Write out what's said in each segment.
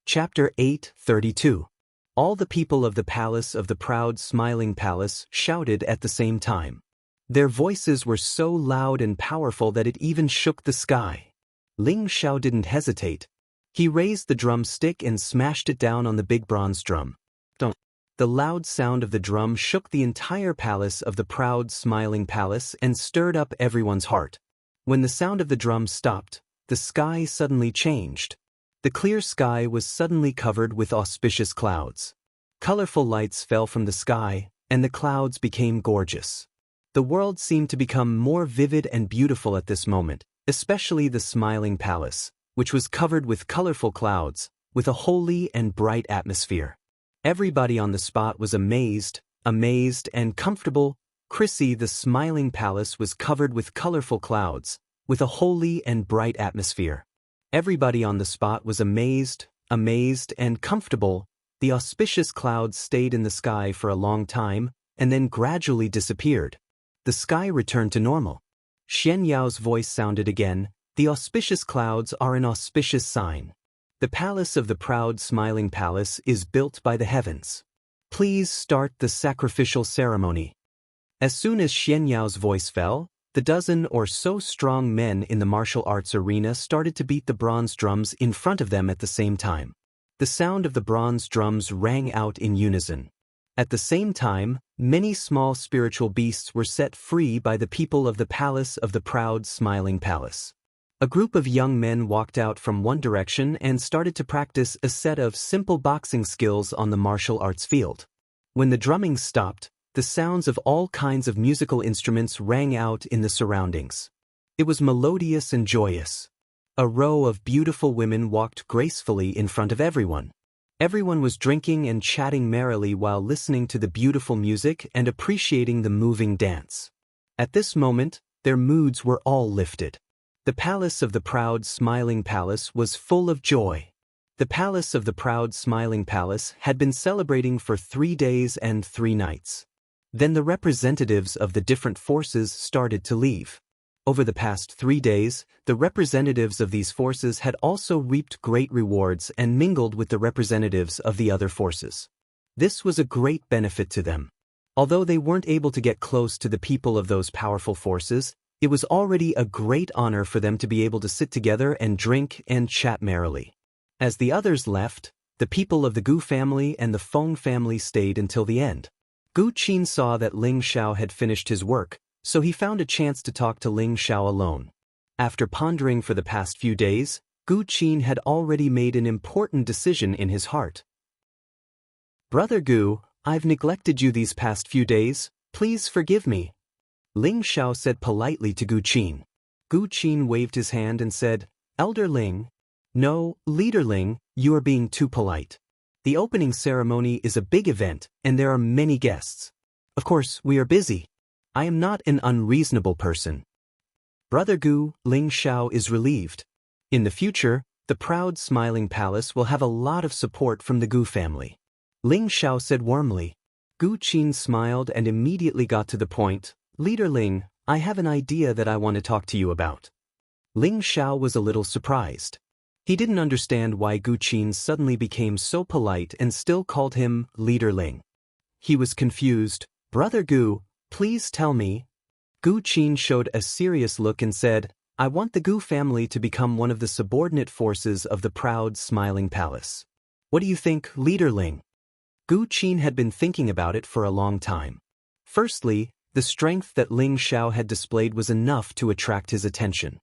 Chapter 8:32. All the people of the palace of the proud smiling palace shouted at the same time. Their voices were so loud and powerful that it even shook the sky. Ling Xiao didn't hesitate. He raised the drumstick and smashed it down on the big bronze drum. Dunk. The loud sound of the drum shook the entire palace of the proud smiling palace and stirred up everyone's heart. When the sound of the drum stopped, the sky suddenly changed. The clear sky was suddenly covered with auspicious clouds. Colorful lights fell from the sky, and the clouds became gorgeous. The world seemed to become more vivid and beautiful at this moment, especially the smiling palace, which was covered with colorful clouds, with a holy and bright atmosphere. Everybody on the spot was amazed and comfortable. Chrissy, the smiling palace was covered with colorful clouds, with a holy and bright atmosphere. Everybody on the spot was amazed and comfortable. The auspicious clouds stayed in the sky for a long time, and then gradually disappeared. The sky returned to normal. Xian Yao's voice sounded again. The auspicious clouds are an auspicious sign. The palace of the proud smiling palace is built by the heavens. Please start the sacrificial ceremony. As soon as Xian Yao's voice fell, the dozen or so strong men in the martial arts arena started to beat the bronze drums in front of them at the same time. The sound of the bronze drums rang out in unison. At the same time, many small spiritual beasts were set free by the people of the palace of the proud smiling palace. A group of young men walked out from one direction and started to practice a set of simple boxing skills on the martial arts field. When the drumming stopped, the sounds of all kinds of musical instruments rang out in the surroundings. It was melodious and joyous. A row of beautiful women walked gracefully in front of everyone. Everyone was drinking and chatting merrily while listening to the beautiful music and appreciating the moving dance. At this moment, their moods were all lifted. The palace of the proud smiling palace was full of joy. The palace of the proud smiling palace had been celebrating for 3 days and 3 nights. Then the representatives of the different forces started to leave. Over the past 3 days, the representatives of these forces had also reaped great rewards and mingled with the representatives of the other forces. This was a great benefit to them. Although they weren't able to get close to the people of those powerful forces, it was already a great honor for them to be able to sit together and drink and chat merrily. As the others left, the people of the Gu family and the Feng family stayed until the end. Gu Qin saw that Ling Xiao had finished his work, so he found a chance to talk to Ling Xiao alone. After pondering for the past few days, Gu Qin had already made an important decision in his heart. "Brother Gu, I've neglected you these past few days, please forgive me," Ling Xiao said politely to Gu Qin. Gu Qin waved his hand and said, "Elder Ling." "No, Leader Ling, you are being too polite. The opening ceremony is a big event, and there are many guests. Of course, we are busy. I am not an unreasonable person." Brother Gu, Ling Xiao is relieved. In the future, the proud smiling palace will have a lot of support from the Gu family. Ling Xiao said warmly. Gu Qin smiled and immediately got to the point. "Leader Ling, I have an idea that I want to talk to you about." Ling Xiao was a little surprised. He didn't understand why Gu Qin suddenly became so polite and still called him Leader Ling. He was confused. "Brother Gu, please tell me." Gu Qin showed a serious look and said, "I want the Gu family to become one of the subordinate forces of the proud smiling palace. What do you think, Leader Ling?" Gu Qin had been thinking about it for a long time. Firstly, the strength that Ling Xiao had displayed was enough to attract his attention.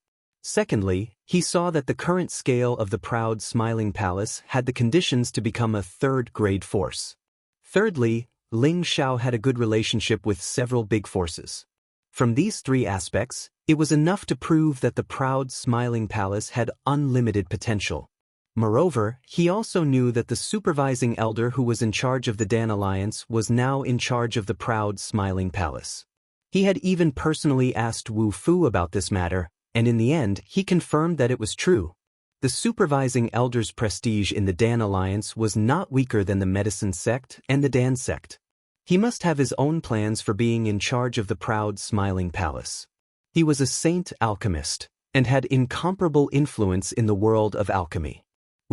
Secondly, he saw that the current scale of the proud smiling palace had the conditions to become a third-grade force. Thirdly, Ling Xiao had a good relationship with several big forces. From these 3 aspects, it was enough to prove that the proud smiling palace had unlimited potential. Moreover, he also knew that the supervising elder who was in charge of the Dan Alliance was now in charge of the proud smiling palace. He had even personally asked Wu Fu about this matter, and in the end, he confirmed that it was true. The supervising elder's prestige in the Dan Alliance was not weaker than the medicine sect and the Dan sect. He must have his own plans for being in charge of the proud smiling palace. He was a saint alchemist, and had incomparable influence in the world of alchemy.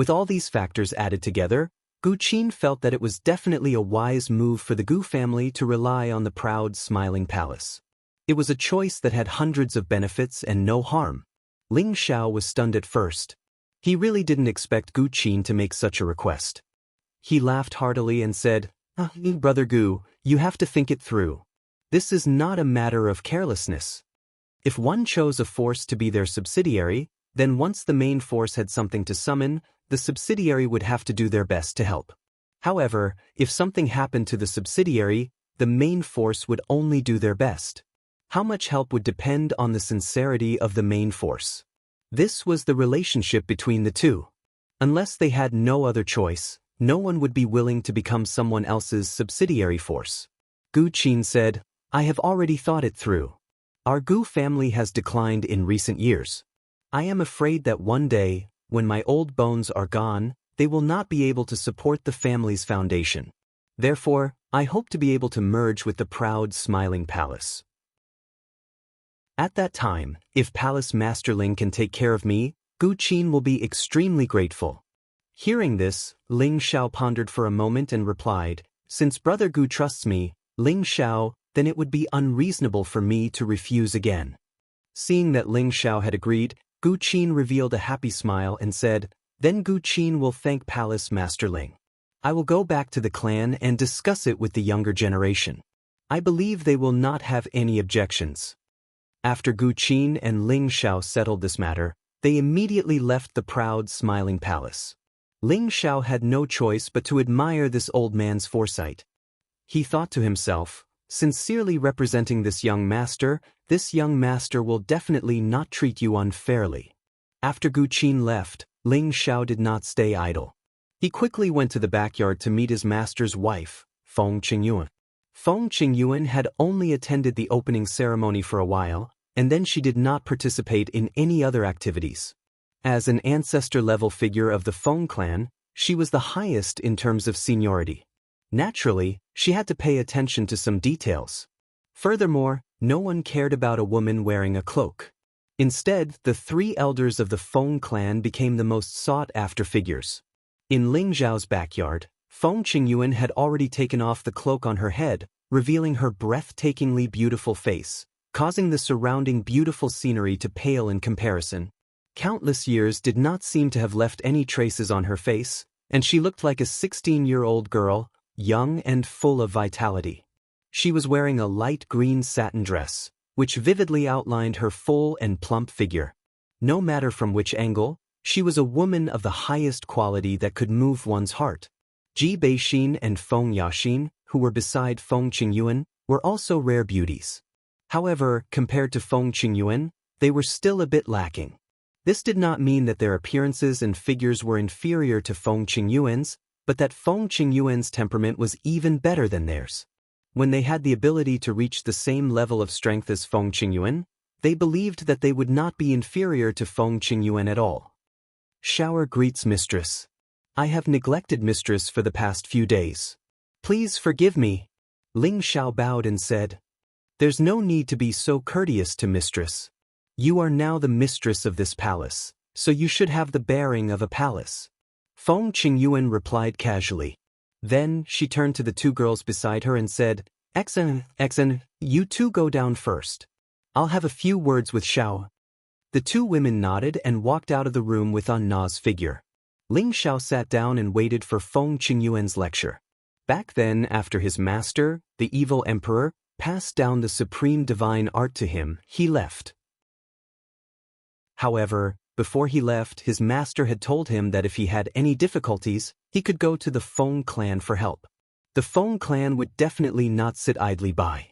With all these factors added together, Gu Qin felt that it was definitely a wise move for the Gu family to rely on the proud, smiling palace. It was a choice that had hundreds of benefits and no harm. Ling Xiao was stunned at first. He really didn't expect Gu Qin to make such a request. He laughed heartily and said, Brother Gu, you have to think it through. This is not a matter of carelessness. If one chose a force to be their subsidiary, then once the main force had something to summon, the subsidiary would have to do their best to help. However, if something happened to the subsidiary, the main force would only do their best. How much help would depend on the sincerity of the main force. This was the relationship between the two. Unless they had no other choice, no one would be willing to become someone else's subsidiary force. Gu Qin said, I have already thought it through. Our Gu family has declined in recent years. I am afraid that one day, when my old bones are gone, they will not be able to support the family's foundation. Therefore, I hope to be able to merge with the proud, smiling palace. At that time, if Palace Masterling can take care of me, Gu Qin will be extremely grateful. Hearing this, Ling Xiao pondered for a moment and replied, Since Brother Gu trusts me, Ling Xiao, then it would be unreasonable for me to refuse again. Seeing that Ling Xiao had agreed, Gu Qin revealed a happy smile and said, Then Gu Qin will thank Palace Master Ling. I will go back to the clan and discuss it with the younger generation. I believe they will not have any objections. After Gu Qin and Ling Xiao settled this matter, they immediately left the proud, smiling palace. Ling Xiao had no choice but to admire this old man's foresight. He thought to himself, sincerely representing this young master will definitely not treat you unfairly. After Gu Qin left, Ling Xiao did not stay idle. He quickly went to the backyard to meet his master's wife, Feng Qingyuan. Feng Qingyuan had only attended the opening ceremony for a while, and then she did not participate in any other activities. As an ancestor-level figure of the Feng clan, she was the highest in terms of seniority. Naturally, she had to pay attention to some details. Furthermore, no one cared about a woman wearing a cloak. Instead, the three elders of the Feng clan became the most sought-after figures. In Ling Zhao's backyard, Feng Qingyuan had already taken off the cloak on her head, revealing her breathtakingly beautiful face, causing the surrounding beautiful scenery to pale in comparison. Countless years did not seem to have left any traces on her face, and she looked like a 16-year-old girl, young and full of vitality. She was wearing a light green satin dress, which vividly outlined her full and plump figure. No matter from which angle, she was a woman of the highest quality that could move one's heart. Ji Beixin and Feng Yaxin, who were beside Feng Qingyuan, were also rare beauties. However, compared to Feng Qingyuan, they were still a bit lacking. This did not mean that their appearances and figures were inferior to Feng Qingyuan's, but that Feng Qingyuan's temperament was even better than theirs. When they had the ability to reach the same level of strength as Feng Qingyuan, they believed that they would not be inferior to Feng Qingyuan at all. Shower greets mistress. I have neglected mistress for the past few days. Please forgive me. Ling Xiao bowed and said, There's no need to be so courteous to mistress. You are now the mistress of this palace, so you should have the bearing of a palace. Feng Qingyuan replied casually. Then she turned to the two girls beside her and said, Exen, you two go down first. I'll have a few words with Xiao. The two women nodded and walked out of the room with An Na's figure. Ling Xiao sat down and waited for Feng Qingyuan's lecture. Back then, after his master, the evil emperor, passed down the supreme divine art to him, he left. However, before he left, his master had told him that if he had any difficulties, he could go to the Feng clan for help. The Feng clan would definitely not sit idly by.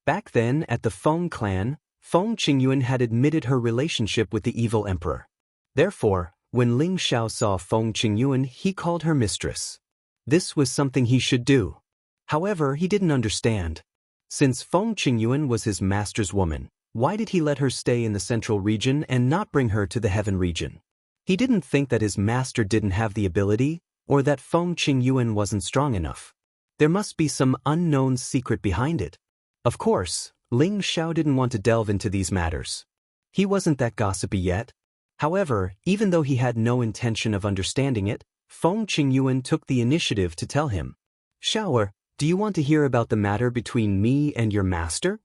Back then, at the Feng clan, Feng Qingyuan had admitted her relationship with the evil emperor. Therefore, when Ling Xiao saw Feng Qingyuan, he called her mistress. This was something he should do. However, he didn't understand. Since Feng Qingyuan was his master's woman, why did he let her stay in the central region and not bring her to the heaven region? He didn't think that his master didn't have the ability, or that Feng Qingyuan wasn't strong enough. There must be some unknown secret behind it. Of course, Ling Xiao didn't want to delve into these matters. He wasn't that gossipy yet. However, even though he had no intention of understanding it, Feng Qingyuan took the initiative to tell him. Xiao, do you want to hear about the matter between me and your master?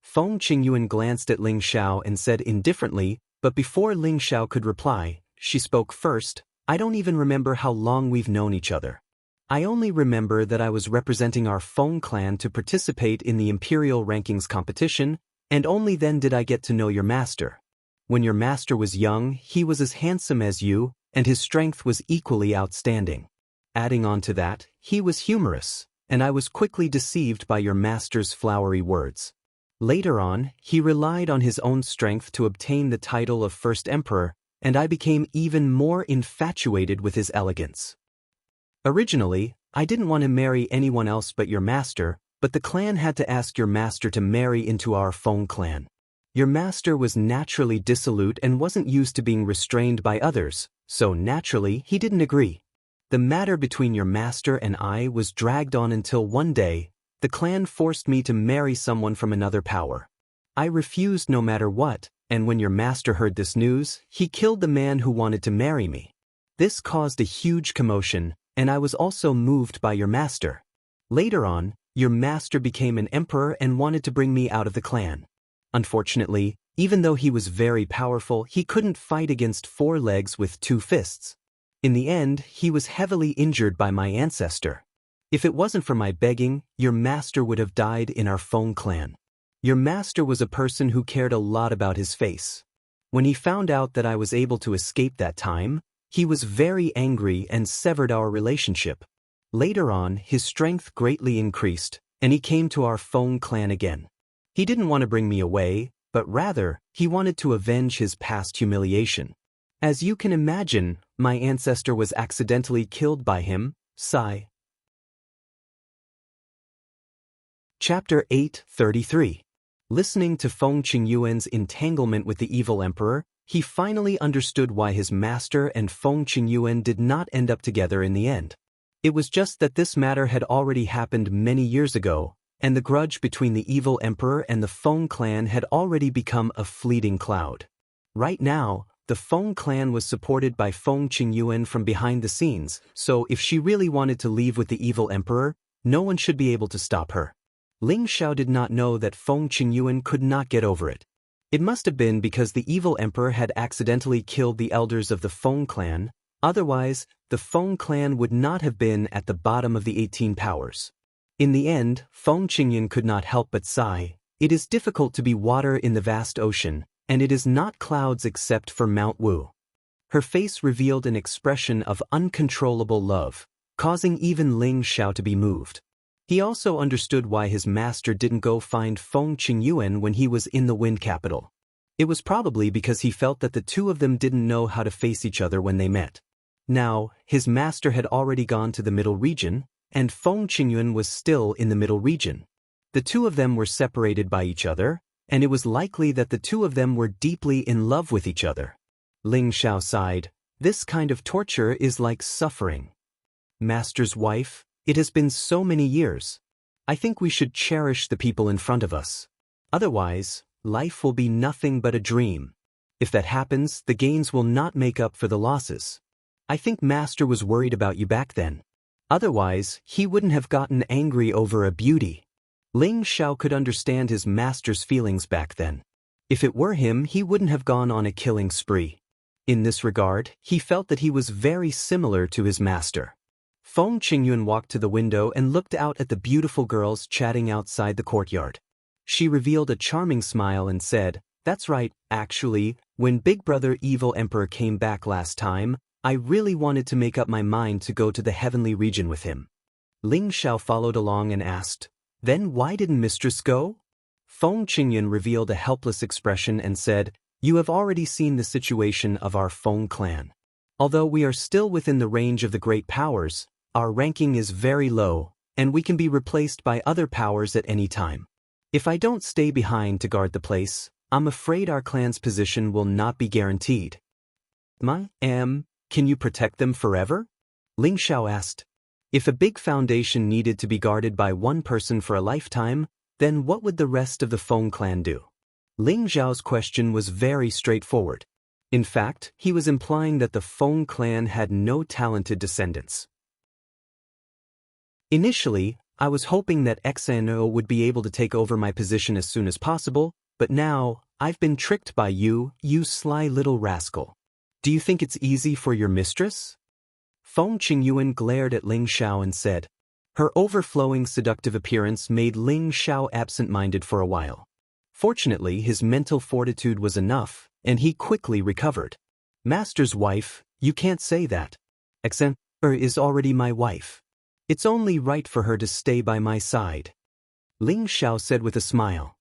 Feng Qingyuan glanced at Ling Xiao and said indifferently, but before Ling Xiao could reply, she spoke first. I don't even remember how long we've known each other. I only remember that I was representing our Feng clan to participate in the Imperial Rankings competition, and only then did I get to know your master. When your master was young, he was as handsome as you, and his strength was equally outstanding. Adding on to that, he was humorous, and I was quickly deceived by your master's flowery words. Later on, he relied on his own strength to obtain the title of First Emperor, and I became even more infatuated with his elegance. Originally, I didn't want to marry anyone else but your master, but the clan had to ask your master to marry into our Feng clan. Your master was naturally dissolute and wasn't used to being restrained by others, so naturally he didn't agree. The matter between your master and I was dragged on until one day, the clan forced me to marry someone from another power. I refused no matter what, and when your master heard this news, he killed the man who wanted to marry me. This caused a huge commotion, and I was also moved by your master. Later on, your master became an emperor and wanted to bring me out of the clan. Unfortunately, even though he was very powerful, he couldn't fight against 4 legs with 2 fists. In the end, he was heavily injured by my ancestor. If it wasn't for my begging, your master would have died in our Feng clan. Your master was a person who cared a lot about his face. When he found out that I was able to escape that time, he was very angry and severed our relationship. Later on, his strength greatly increased, and he came to our Feng clan again. He didn't want to bring me away, but rather, he wanted to avenge his past humiliation. As you can imagine, my ancestor was accidentally killed by him. Sigh. Chapter 8:33. Listening to Feng Qingyuan's entanglement with the evil emperor, he finally understood why his master and Feng Qingyuan did not end up together in the end. It was just that this matter had already happened many years ago, and the grudge between the evil emperor and the Feng clan had already become a fleeting cloud. Right now, the Feng clan was supported by Feng Qingyuan from behind the scenes, so if she really wanted to leave with the evil emperor, no one should be able to stop her. Ling Xiao did not know that Feng Qingyuan could not get over it. It must have been because the evil emperor had accidentally killed the elders of the Feng clan, otherwise, the Feng clan would not have been at the bottom of the 18 powers. In the end, Feng Qingyuan could not help but sigh. It is difficult to be water in the vast ocean, and it is not clouds except for Mount Wu. Her face revealed an expression of uncontrollable love, causing even Ling Xiao to be moved. He also understood why his master didn't go find Feng Qingyuan when he was in the Wind Capital. It was probably because he felt that the two of them didn't know how to face each other when they met. Now, his master had already gone to the Middle Region, and Feng Qingyuan was still in the Middle Region. The two of them were separated by each other, and it was likely that the two of them were deeply in love with each other. Ling Xiao sighed. This kind of torture is like suffering. Master's wife, it has been so many years. I think we should cherish the people in front of us. Otherwise, life will be nothing but a dream. If that happens, the gains will not make up for the losses. I think Master was worried about you back then. Otherwise, he wouldn't have gotten angry over a beauty. Ling Xiao could understand his master's feelings back then. If it were him, he wouldn't have gone on a killing spree. In this regard, he felt that he was very similar to his master. Feng Qingyuan walked to the window and looked out at the beautiful girls chatting outside the courtyard. She revealed a charming smile and said, "That's right, actually, when Big Brother Evil Emperor came back last time, I really wanted to make up my mind to go to the heavenly region with him." Ling Xiao followed along and asked, "Then why didn't Mistress go?" Feng Qingyuan revealed a helpless expression and said, "You have already seen the situation of our Feng clan. Although we are still within the range of the great powers, our ranking is very low, and we can be replaced by other powers at any time. If I don't stay behind to guard the place, I'm afraid our clan's position will not be guaranteed." Can you protect them forever?" Ling Xiao asked. If a big foundation needed to be guarded by one person for a lifetime, then what would the rest of the Feng clan do? Ling Xiao's question was very straightforward. In fact, he was implying that the Feng clan had no talented descendants. Initially, I was hoping that XNO would be able to take over my position as soon as possible, but now, I've been tricked by you, you sly little rascal. Do you think it's easy for your mistress? Feng Qingyuan glared at Ling Xiao and said. Her overflowing seductive appearance made Ling Xiao absent-minded for a while. Fortunately, his mental fortitude was enough, and he quickly recovered. Master's wife, you can't say that. XN is already my wife. It's only right for her to stay by my side. Ling Xiao said with a smile.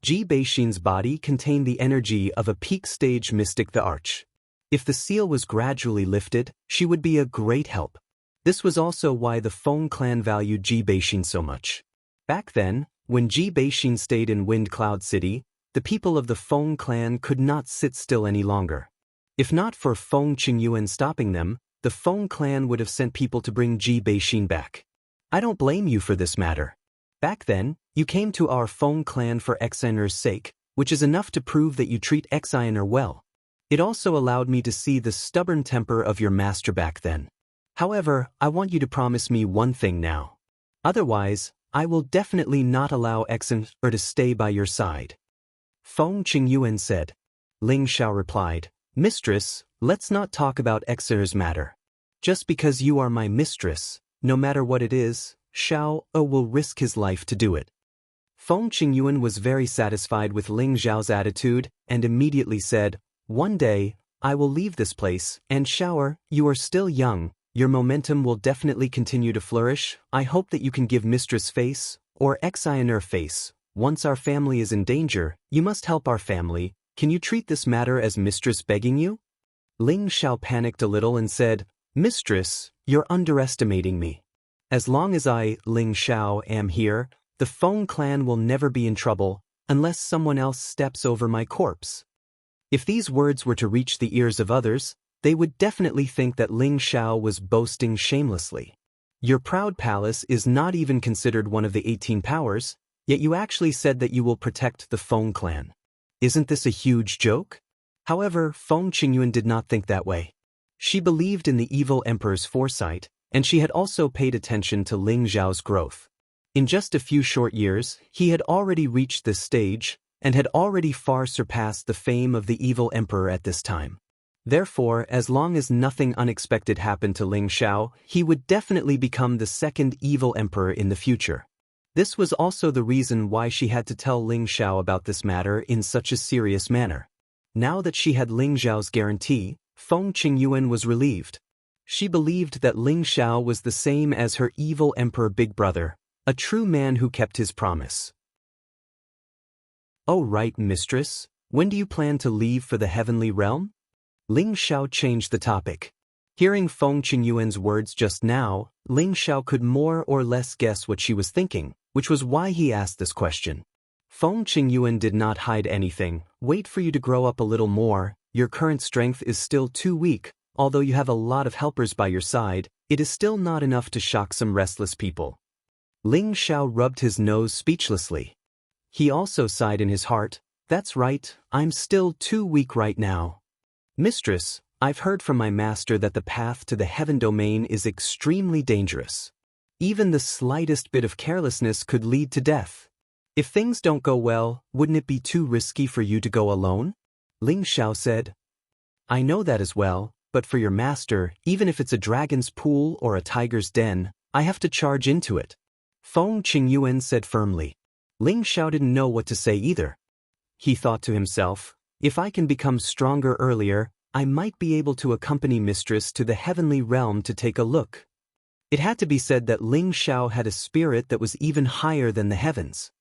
Ji Beixin's body contained the energy of a peak-stage mystic the Arch. If the seal was gradually lifted, she would be a great help. This was also why the Feng clan valued Ji Beixin so much. Back then, when Ji Beixin stayed in Wind Cloud City, the people of the Feng clan could not sit still any longer. If not for Feng Qingyuan stopping them, the Feng clan would have sent people to bring Ji Beixin back. I don't blame you for this matter. Back then, you came to our Feng clan for Xin'er's sake, which is enough to prove that you treat Xin'er well. It also allowed me to see the stubborn temper of your master back then. However, I want you to promise me one thing now. Otherwise, I will definitely not allow Xin'er to stay by your side. Feng Qingyuan said. Ling Xiao replied, Mistress, let's not talk about Xin'er's matter. Just because you are my mistress, no matter what it is, Xiao will risk his life to do it. Feng Qingyuan was very satisfied with Ling Xiao's attitude and immediately said, One day, I will leave this place, and Xiao, you are still young, your momentum will definitely continue to flourish. I hope that you can give Mistress face, or Xin'er face. Once our family is in danger, you must help our family. Can you treat this matter as Mistress begging you? Ling Xiao panicked a little and said, Mistress, you're underestimating me. As long as I, Ling Xiao, am here, the Feng clan will never be in trouble, unless someone else steps over my corpse. If these words were to reach the ears of others, they would definitely think that Ling Xiao was boasting shamelessly. Your proud palace is not even considered one of the 18 powers, yet you actually said that you will protect the Feng clan. Isn't this a huge joke? However, Feng Qingyuan did not think that way. She believed in the evil emperor's foresight, and she had also paid attention to Ling Xiao's growth. In just a few short years, he had already reached this stage, and had already far surpassed the fame of the evil emperor at this time. Therefore, as long as nothing unexpected happened to Ling Xiao, he would definitely become the second evil emperor in the future. This was also the reason why she had to tell Ling Xiao about this matter in such a serious manner. Now that she had Ling Xiao's guarantee, Feng Qingyuan was relieved. She believed that Ling Xiao was the same as her evil emperor big brother, a true man who kept his promise. Oh right, mistress, when do you plan to leave for the heavenly realm? Ling Xiao changed the topic. Hearing Feng Qingyuan's words just now, Ling Xiao could more or less guess what she was thinking, which was why he asked this question. Feng Qingyuan did not hide anything. Wait for you to grow up a little more. Your current strength is still too weak. Although you have a lot of helpers by your side, it is still not enough to shock some restless people. Ling Xiao rubbed his nose speechlessly. He also sighed in his heart. That's right, I'm still too weak right now. Mistress, I've heard from my master that the path to the heaven domain is extremely dangerous. Even the slightest bit of carelessness could lead to death. If things don't go well, wouldn't it be too risky for you to go alone? Ling Xiao said. I know that as well, but for your master, even if it's a dragon's pool or a tiger's den, I have to charge into it. Feng Qingyuan said firmly. Ling Xiao didn't know what to say either. He thought to himself, if I can become stronger earlier, I might be able to accompany Mistress to the heavenly realm to take a look. It had to be said that Ling Xiao had a spirit that was even higher than the heavens.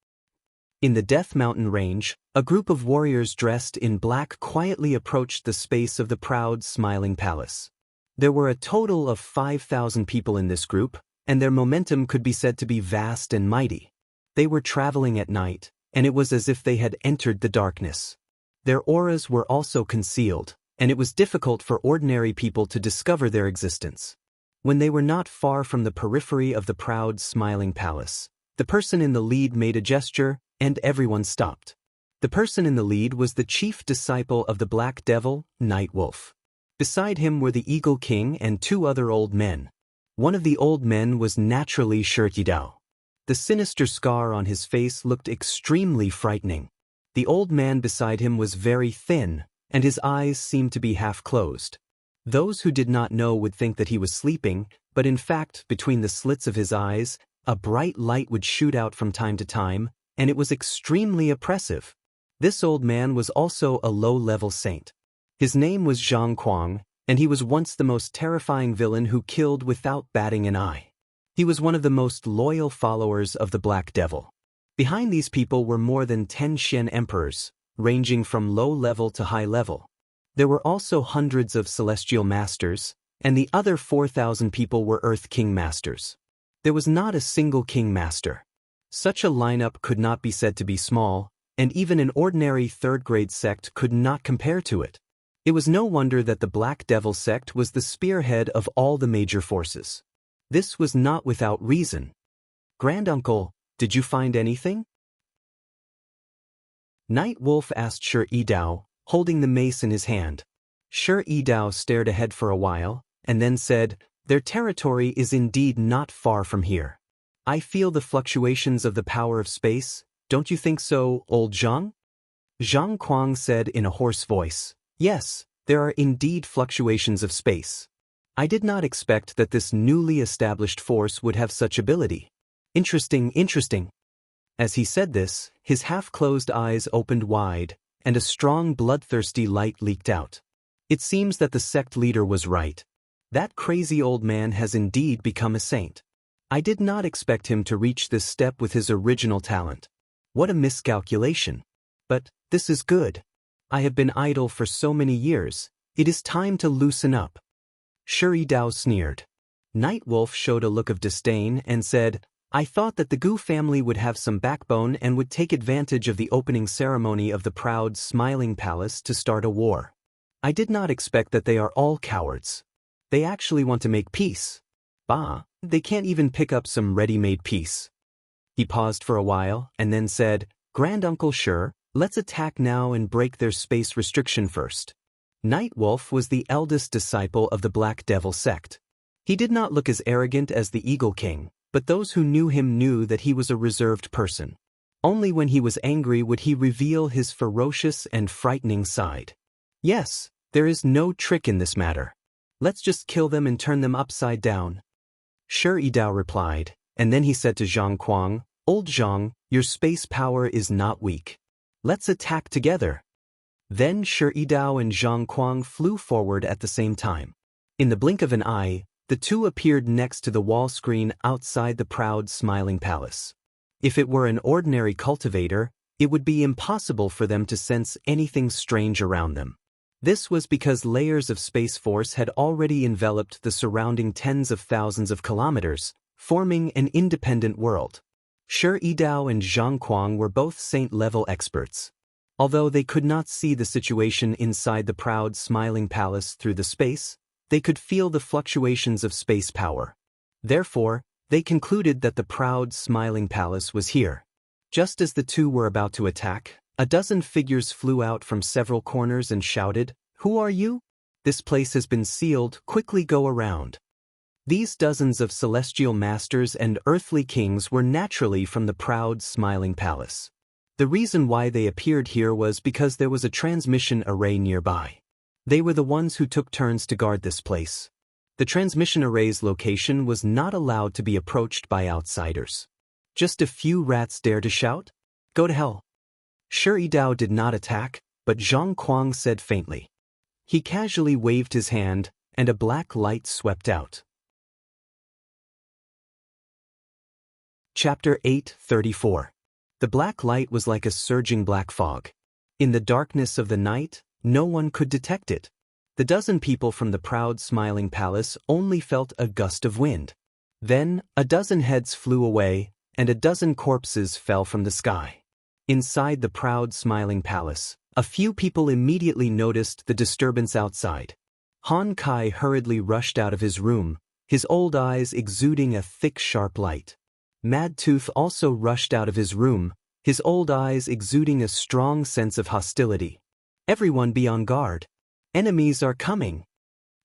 In the Death Mountain range, a group of warriors dressed in black quietly approached the space of the proud, smiling palace. There were a total of 5,000 people in this group, and their momentum could be said to be vast and mighty. They were traveling at night, and it was as if they had entered the darkness. Their auras were also concealed, and it was difficult for ordinary people to discover their existence. When they were not far from the periphery of the proud, smiling palace, the person in the lead made a gesture, and everyone stopped. The person in the lead was the chief disciple of the Black Devil, Night Wolf. Beside him were the Eagle King and two other old men. One of the old men was naturally Shirkidao. The sinister scar on his face looked extremely frightening. The old man beside him was very thin, and his eyes seemed to be half closed. Those who did not know would think that he was sleeping, but in fact, between the slits of his eyes, a bright light would shoot out from time to time, and it was extremely oppressive. This old man was also a low-level saint. His name was Zhang Kuang, and he was once the most terrifying villain who killed without batting an eye. He was one of the most loyal followers of the Black Devil. Behind these people were more than 10 Xian emperors, ranging from low level to high level. There were also hundreds of celestial masters, and the other 4,000 people were Earth King masters. There was not a single king master. Such a lineup could not be said to be small, and even an ordinary third-grade sect could not compare to it. It was no wonder that the Black Devil sect was the spearhead of all the major forces. This was not without reason. "Granduncle, did you find anything?" Night Wolf asked Shi Yidao, holding the mace in his hand. Shi Yidao stared ahead for a while, and then said, "Their territory is indeed not far from here. I feel the fluctuations of the power of space, don't you think so, old Zhang?" Zhang Kuang said in a hoarse voice, "Yes, there are indeed fluctuations of space. I did not expect that this newly established force would have such ability. Interesting, interesting." As he said this, his half-closed eyes opened wide, and a strong bloodthirsty light leaked out. It seems that the sect leader was right. That crazy old man has indeed become a saint. I did not expect him to reach this step with his original talent. What a miscalculation. But this is good. I have been idle for so many years, it is time to loosen up. Shi Yidao sneered. Night Wolf showed a look of disdain and said, "I thought that the Gu family would have some backbone and would take advantage of the opening ceremony of the proud, smiling palace to start a war. I did not expect that they are all cowards. They actually want to make peace. Bah, they can't even pick up some ready-made peace." He paused for a while and then said, "Granduncle Shi, let's attack now and break their space restriction first." Night Wolf was the eldest disciple of the Black Devil sect. He did not look as arrogant as the Eagle King, but those who knew him knew that he was a reserved person. Only when he was angry would he reveal his ferocious and frightening side. "Yes, there is no trick in this matter. Let's just kill them and turn them upside down." Shi Yidao replied, and then he said to Zhang Kuang, "Old Zhang, your space power is not weak. Let's attack together." Then Shi Yidao and Zhang Kuang flew forward at the same time. In the blink of an eye, the two appeared next to the wall screen outside the proud, smiling palace. If it were an ordinary cultivator, it would be impossible for them to sense anything strange around them. This was because layers of space force had already enveloped the surrounding tens of thousands of kilometers, forming an independent world. Shi Yidao and Zhang Kuang were both saint-level experts. Although they could not see the situation inside the proud, smiling palace through the space, they could feel the fluctuations of space power. Therefore, they concluded that the proud, smiling palace was here. Just as the two were about to attack, a dozen figures flew out from several corners and shouted, "Who are you? This place has been sealed, quickly go around." These dozens of celestial masters and earthly kings were naturally from the proud, smiling palace. The reason why they appeared here was because there was a transmission array nearby. They were the ones who took turns to guard this place. The transmission array's location was not allowed to be approached by outsiders. Just a few rats dare to shout? Go to hell. Shi Yidao did not attack, but Zhang Kuang said faintly. He casually waved his hand, and a black light swept out. Chapter 8:34. The black light was like a surging black fog. In the darkness of the night, no one could detect it. The dozen people from the proud, smiling palace only felt a gust of wind. Then, a dozen heads flew away, and a dozen corpses fell from the sky. Inside the proud, smiling palace, a few people immediately noticed the disturbance outside. Han Kai hurriedly rushed out of his room, his old eyes exuding a thick, sharp light. Mad Tooth also rushed out of his room, his old eyes exuding a strong sense of hostility. Everyone be on guard. Enemies are coming.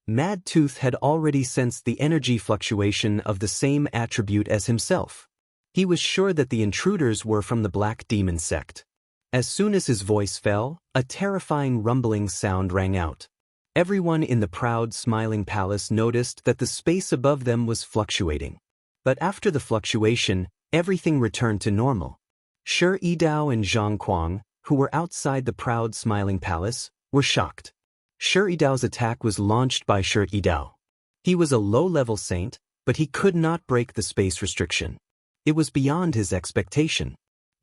Mad Tooth had already sensed the energy fluctuation of the same attribute as himself. He was sure that the intruders were from the Black Demon sect. As soon as his voice fell, a terrifying rumbling sound rang out. Everyone in the proud, smiling palace noticed that the space above them was fluctuating. But after the fluctuation, everything returned to normal. Shi Yidao and Zhang Kuang, who were outside the proud, smiling palace, were shocked. Shi Yidao's attack was launched by Shi Yidao. He was a low-level saint, but he could not break the space restriction. It was beyond his expectation.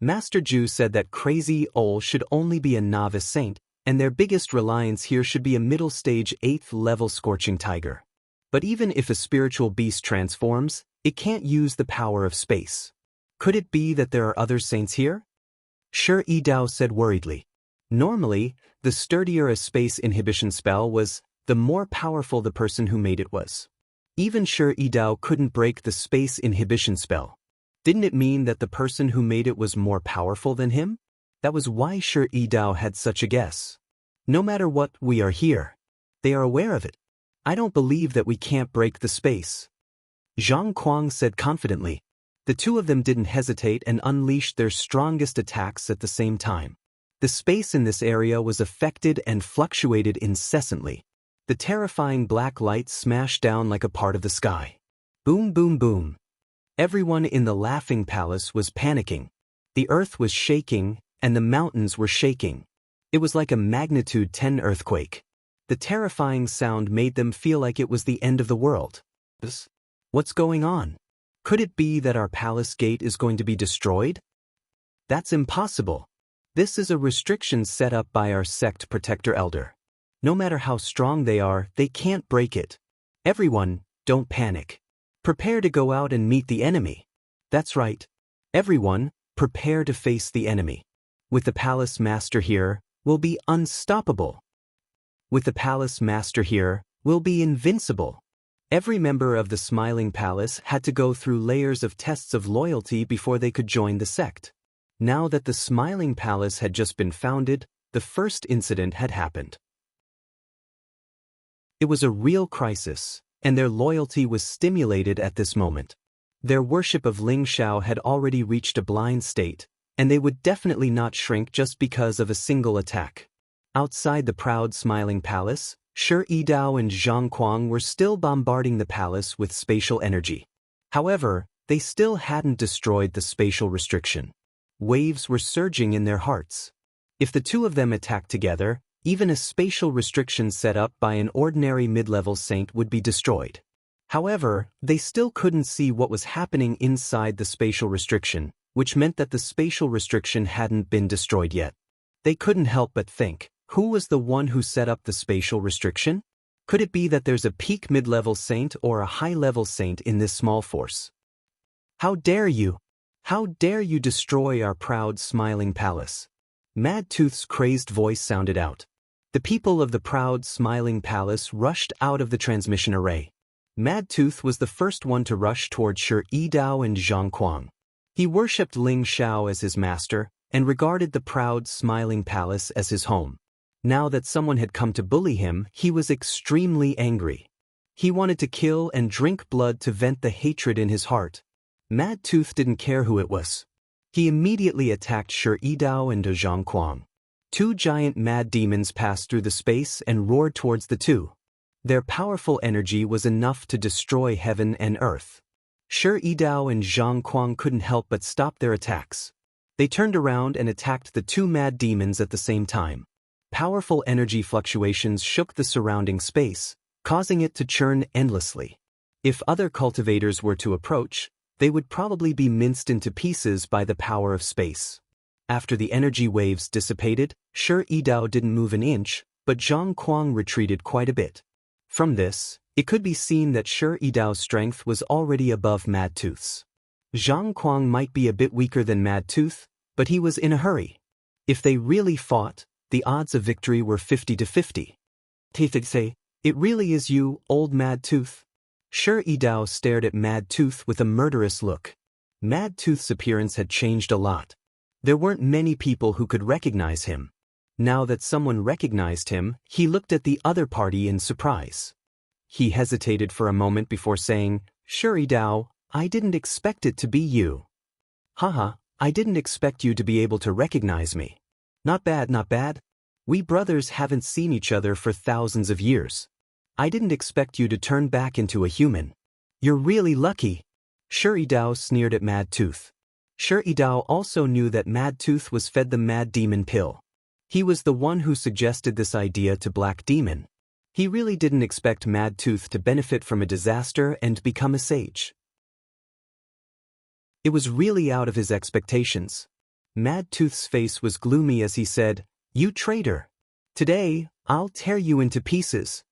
Master Ju said that Crazy Ol should only be a novice saint, and their biggest reliance here should be a middle-stage 8th-level Scorching Tiger. But even if a spiritual beast transforms, it can't use the power of space. Could it be that there are other saints here? Shi Yidao said worriedly. Normally, the sturdier a space inhibition spell was, the more powerful the person who made it was. Even Shi Yidao couldn't break the space inhibition spell. Didn't it mean that the person who made it was more powerful than him? That was why Shi Yidao had such a guess. No matter what, we are here. They are aware of it. I don't believe that we can't break the space. Zhang Kuang said confidently. The two of them didn't hesitate and unleashed their strongest attacks at the same time. The space in this area was affected and fluctuated incessantly. The terrifying black light smashed down like a part of the sky. Boom, boom, boom. Everyone in the Laughing Palace was panicking. The earth was shaking, and the mountains were shaking. It was like a magnitude 10 earthquake. The terrifying sound made them feel like it was the end of the world. What's going on? Could it be that our palace gate is going to be destroyed? That's impossible. This is a restriction set up by our sect protector elder. No matter how strong they are, they can't break it. Everyone, don't panic. Prepare to go out and meet the enemy. That's right. Everyone, prepare to face the enemy. With the palace master here, we'll be unstoppable. With the palace master here, we'll be invincible. Every member of the Smiling Palace had to go through layers of tests of loyalty before they could join the sect. Now that the Smiling Palace had just been founded, the first incident had happened. It was a real crisis, and their loyalty was stimulated at this moment. Their worship of Ling Xiao had already reached a blind state, and they would definitely not shrink just because of a single attack. Outside the proud Smiling Palace, Shi Yidao and Zhang Kuang were still bombarding the palace with spatial energy. However, they still hadn't destroyed the spatial restriction. Waves were surging in their hearts. If the two of them attacked together, even a spatial restriction set up by an ordinary mid-level saint would be destroyed. However, they still couldn't see what was happening inside the spatial restriction, which meant that the spatial restriction hadn't been destroyed yet. They couldn't help but think, who was the one who set up the spatial restriction? Could it be that there's a peak mid-level saint or a high-level saint in this small force? How dare you? How dare you destroy our proud Smiling Palace? Mad Tooth's crazed voice sounded out. The people of the proud Smiling Palace rushed out of the transmission array. Mad Tooth was the first one to rush toward Shi Yidao and Zhang Kuang. He worshipped Ling Xiao as his master, and regarded the proud Smiling Palace as his home. Now that someone had come to bully him, he was extremely angry. He wanted to kill and drink blood to vent the hatred in his heart. Mad Tooth didn't care who it was. He immediately attacked Shi Yidao and Zhang Kuang. Two giant mad demons passed through the space and roared towards the two. Their powerful energy was enough to destroy heaven and earth. Shi Yidao and Zhang Kuang couldn't help but stop their attacks. They turned around and attacked the two mad demons at the same time. Powerful energy fluctuations shook the surrounding space, causing it to churn endlessly. If other cultivators were to approach, they would probably be minced into pieces by the power of space. After the energy waves dissipated, Shi Yidao didn't move an inch, but Zhang Kuang retreated quite a bit. From this, it could be seen that Shi Yidao's strength was already above Mad Tooth's. Zhang Kuang might be a bit weaker than Mad Tooth, but he was in a hurry. If they really fought, the odds of victory were 50-50. Teeth'd say, "It really is you, old Mad Tooth?" Shi Yidao stared at Mad Tooth with a murderous look. Mad Tooth's appearance had changed a lot. There weren't many people who could recognize him. Now that someone recognized him, he looked at the other party in surprise. He hesitated for a moment before saying, "Shuri Dao, I didn't expect it to be you." "Haha, I didn't expect you to be able to recognize me." "Not bad, not bad. We brothers haven't seen each other for thousands of years. I didn't expect you to turn back into a human. You're really lucky." Shuri Dao sneered at Mad Tooth. Shuri Dao also knew that Mad Tooth was fed the Mad Demon pill. He was the one who suggested this idea to Black Demon. He really didn't expect Mad Tooth to benefit from a disaster and become a sage. It was really out of his expectations. Mad Tooth's face was gloomy as he said, "You traitor! Today, I'll tear you into pieces."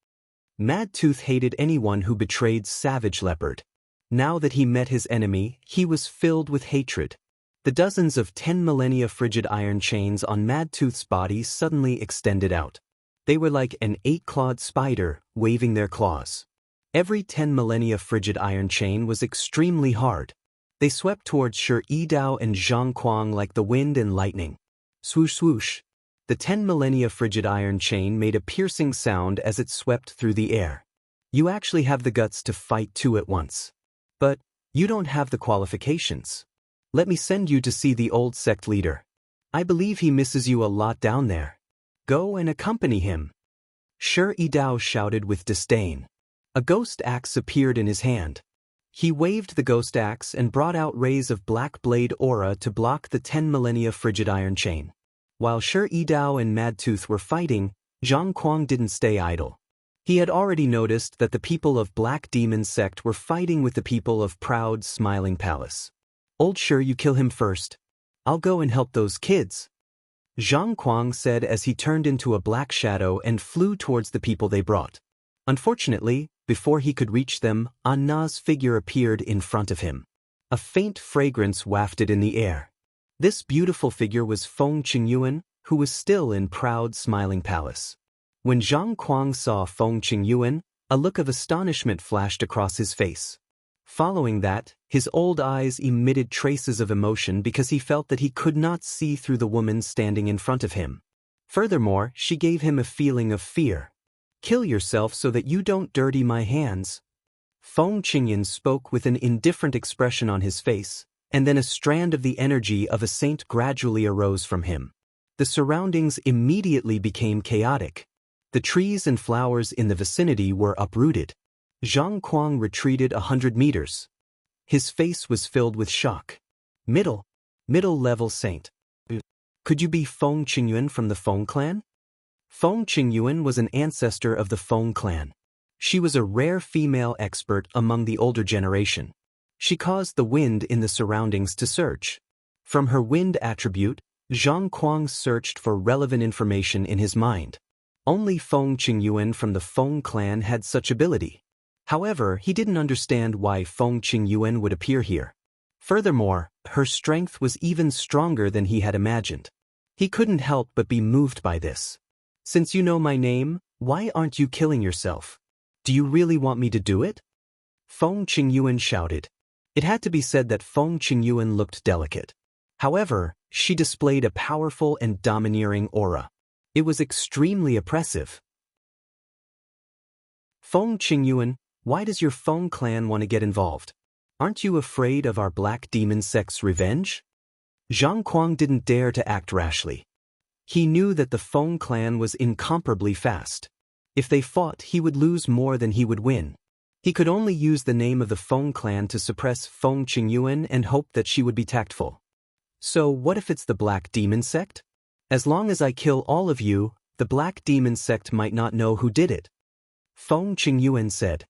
Mad Tooth hated anyone who betrayed Savage Leopard. Now that he met his enemy, he was filled with hatred. The dozens of 10 millennia frigid iron chains on Mad Tooth's body suddenly extended out. They were like an 8-clawed spider, waving their claws. Every 10 millennia frigid iron chain was extremely hard. They swept towards Shuri Dao and Zhang Kuang like the wind and lightning. Swoosh swoosh. The 10 millennia frigid iron chain made a piercing sound as it swept through the air. You actually have the guts to fight two at once. But you don't have the qualifications. Let me send you to see the old sect leader. I believe he misses you a lot down there. Go and accompany him." Shuri Dao shouted with disdain. A ghost axe appeared in his hand. He waved the ghost axe and brought out rays of black blade aura to block the 10 millennia frigid iron chain. While Shuri Dao and Mad Tooth were fighting, Zhang Kuang didn't stay idle. He had already noticed that the people of Black Demon Sect were fighting with the people of Proud Smiling Palace. "Old Shuri, you kill him first. I'll go and help those kids," Zhang Kuang said as he turned into a black shadow and flew towards the people they brought. Unfortunately, before he could reach them, Anna's figure appeared in front of him. A faint fragrance wafted in the air. This beautiful figure was Feng Qingyuan, who was still in Proud Smiling Palace. When Zhang Kuang saw Feng Qingyuan, a look of astonishment flashed across his face. Following that, his old eyes emitted traces of emotion because he felt that he could not see through the woman standing in front of him. Furthermore, she gave him a feeling of fear. "Kill yourself so that you don't dirty my hands." Feng Qingyuan spoke with an indifferent expression on his face, and then a strand of the energy of a saint gradually arose from him. The surroundings immediately became chaotic. The trees and flowers in the vicinity were uprooted. Zhang Kuang retreated 100 meters. His face was filled with shock. Middle-level saint. Could you be Feng Qingyuan from the Feng clan? Feng Qingyuan was an ancestor of the Feng clan. She was a rare female expert among the older generation. She caused the wind in the surroundings to surge. From her wind attribute, Zhang Kuang searched for relevant information in his mind. Only Feng Qingyuan from the Feng clan had such ability. However, he didn't understand why Feng Qingyuan would appear here. Furthermore, her strength was even stronger than he had imagined. He couldn't help but be moved by this. "Since you know my name, why aren't you killing yourself? Do you really want me to do it?" Feng Qingyuan shouted. It had to be said that Feng Qingyuan looked delicate. However, she displayed a powerful and domineering aura. It was extremely oppressive. "Feng Qingyuan, why does your Feng clan want to get involved? Aren't you afraid of our Black Demon Sect's revenge?" Zhang Kuang didn't dare to act rashly. He knew that the Feng clan was incomparably fast. If they fought, he would lose more than he would win. He could only use the name of the Feng clan to suppress Feng Qingyuan and hope that she would be tactful. "So what if it's the Black Demon Sect? As long as I kill all of you, the Black Demon Sect might not know who did it." Feng Qingyuan said.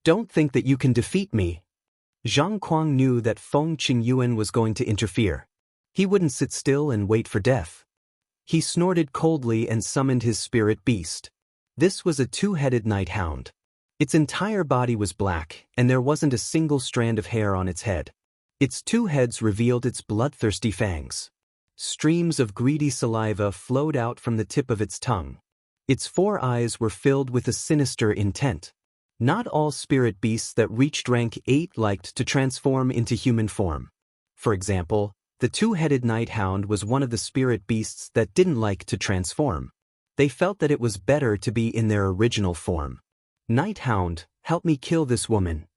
Don't think that you can defeat me." Zhang Kuang knew that Feng Qingyuan was going to interfere. He wouldn't sit still and wait for death. He snorted coldly and summoned his spirit beast. This was a two-headed night hound. Its entire body was black, and there wasn't a single strand of hair on its head. Its two heads revealed its bloodthirsty fangs. Streams of greedy saliva flowed out from the tip of its tongue. Its 4 eyes were filled with a sinister intent. Not all spirit beasts that reached rank 8 liked to transform into human form. For example, The two-headed night hound was one of the spirit beasts that didn't like to transform. They felt that it was better to be in their original form. "Night hound, help me kill this woman,"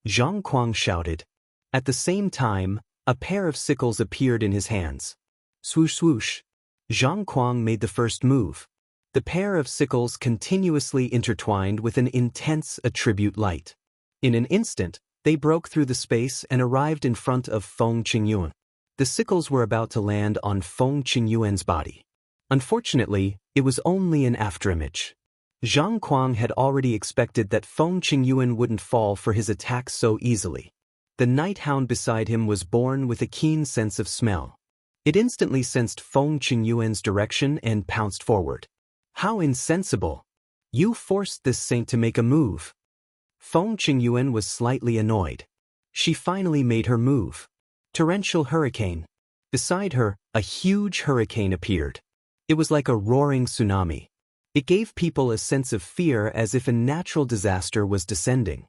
Zhang Kuang shouted. At the same time, a pair of sickles appeared in his hands. Swoosh swoosh. Zhang Kuang made the first move. The pair of sickles continuously intertwined with an intense attribute light. In an instant, they broke through the space and arrived in front of Feng Qingyuan. The sickles were about to land on Feng Qingyuan's body. Unfortunately, it was only an afterimage. Zhang Kuang had already expected that Feng Qingyuan wouldn't fall for his attack so easily. The night hound beside him was born with a keen sense of smell. It instantly sensed Feng Qingyuan's direction and pounced forward. "How insensible! You forced this saint to make a move." Feng Qingyuan was slightly annoyed. She finally made her move. Torrential hurricane. Beside her, a huge hurricane appeared. It was like a roaring tsunami. It gave people a sense of fear as if a natural disaster was descending.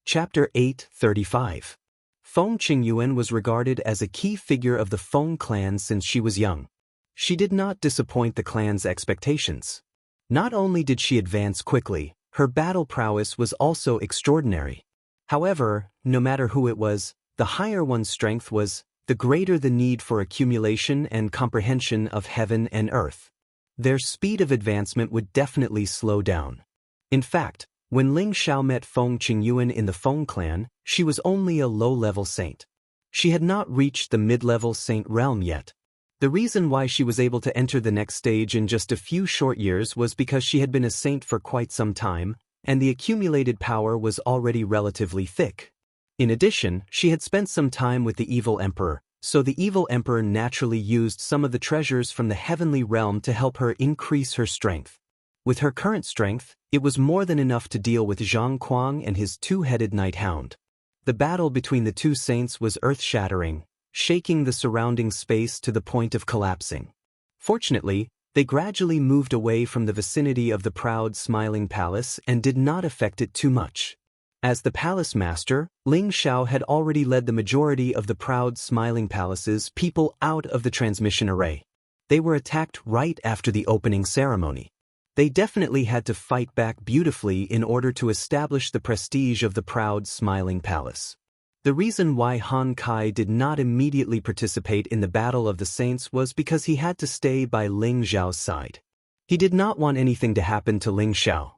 Chapter 8:35. Feng Qingyuan was regarded as a key figure of the Feng clan since she was young. She did not disappoint the clan's expectations. Not only did she advance quickly, her battle prowess was also extraordinary. However, no matter who it was, the higher one's strength was, the greater the need for accumulation and comprehension of heaven and earth. Their speed of advancement would definitely slow down. In fact, when Ling Xiao met Feng Qingyuan in the Feng clan, she was only a low-level saint. She had not reached the mid-level saint realm yet. The reason why she was able to enter the next stage in just a few short years was because she had been a saint for quite some time, and the accumulated power was already relatively thick. In addition, she had spent some time with the evil emperor, so the evil emperor naturally used some of the treasures from the heavenly realm to help her increase her strength. With her current strength, it was more than enough to deal with Zhang Kuang and his two-headed night hound. The battle between the two saints was earth-shattering, shaking the surrounding space to the point of collapsing. Fortunately, they gradually moved away from the vicinity of the proud smiling palace and did not affect it too much. As the palace master, Ling Xiao had already led the majority of the proud smiling palace's people out of the transmission array. They were attacked right after the opening ceremony. They definitely had to fight back beautifully in order to establish the prestige of the proud smiling palace. The reason why Han Kai did not immediately participate in the Battle of the Saints was because he had to stay by Ling Xiao's side. He did not want anything to happen to Ling Xiao.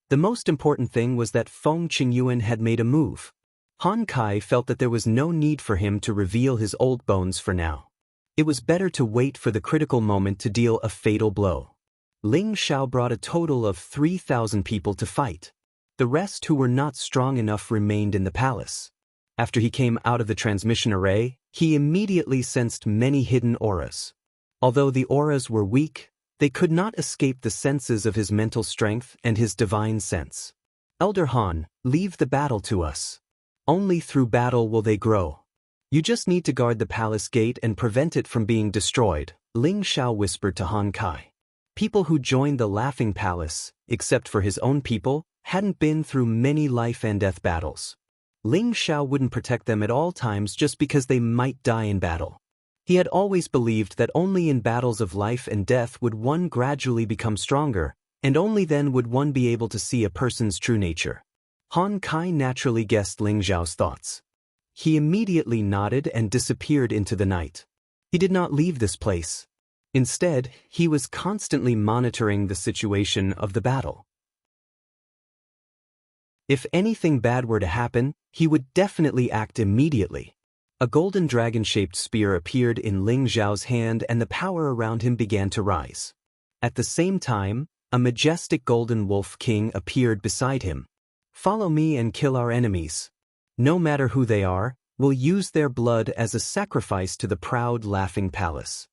The most important thing was that Feng Qingyuan had made a move. Han Kai felt that there was no need for him to reveal his old bones for now. It was better to wait for the critical moment to deal a fatal blow. Ling Xiao brought a total of 3,000 people to fight. The rest who were not strong enough remained in the palace. After he came out of the transmission array, he immediately sensed many hidden auras. Although the auras were weak, they could not escape the senses of his mental strength and his divine sense. "Elder Han, leave the battle to us. Only through battle will they grow. You just need to guard the palace gate and prevent it from being destroyed," Ling Xiao whispered to Han Kai. People who joined the Laughing Palace, except for his own people, hadn't been through many life and death battles. Ling Xiao wouldn't protect them at all times just because they might die in battle. He had always believed that only in battles of life and death would one gradually become stronger, and only then would one be able to see a person's true nature. Han Kai naturally guessed Ling Xiao's thoughts. He immediately nodded and disappeared into the night. He did not leave this place. Instead, he was constantly monitoring the situation of the battle. If anything bad were to happen, he would definitely act immediately. A golden dragon-shaped spear appeared in Ling Xiao's hand and the power around him began to rise. At the same time, a majestic golden wolf king appeared beside him. "Follow me and kill our enemies. No matter who they are, we'll use their blood as a sacrifice to the proud Laughing Palace."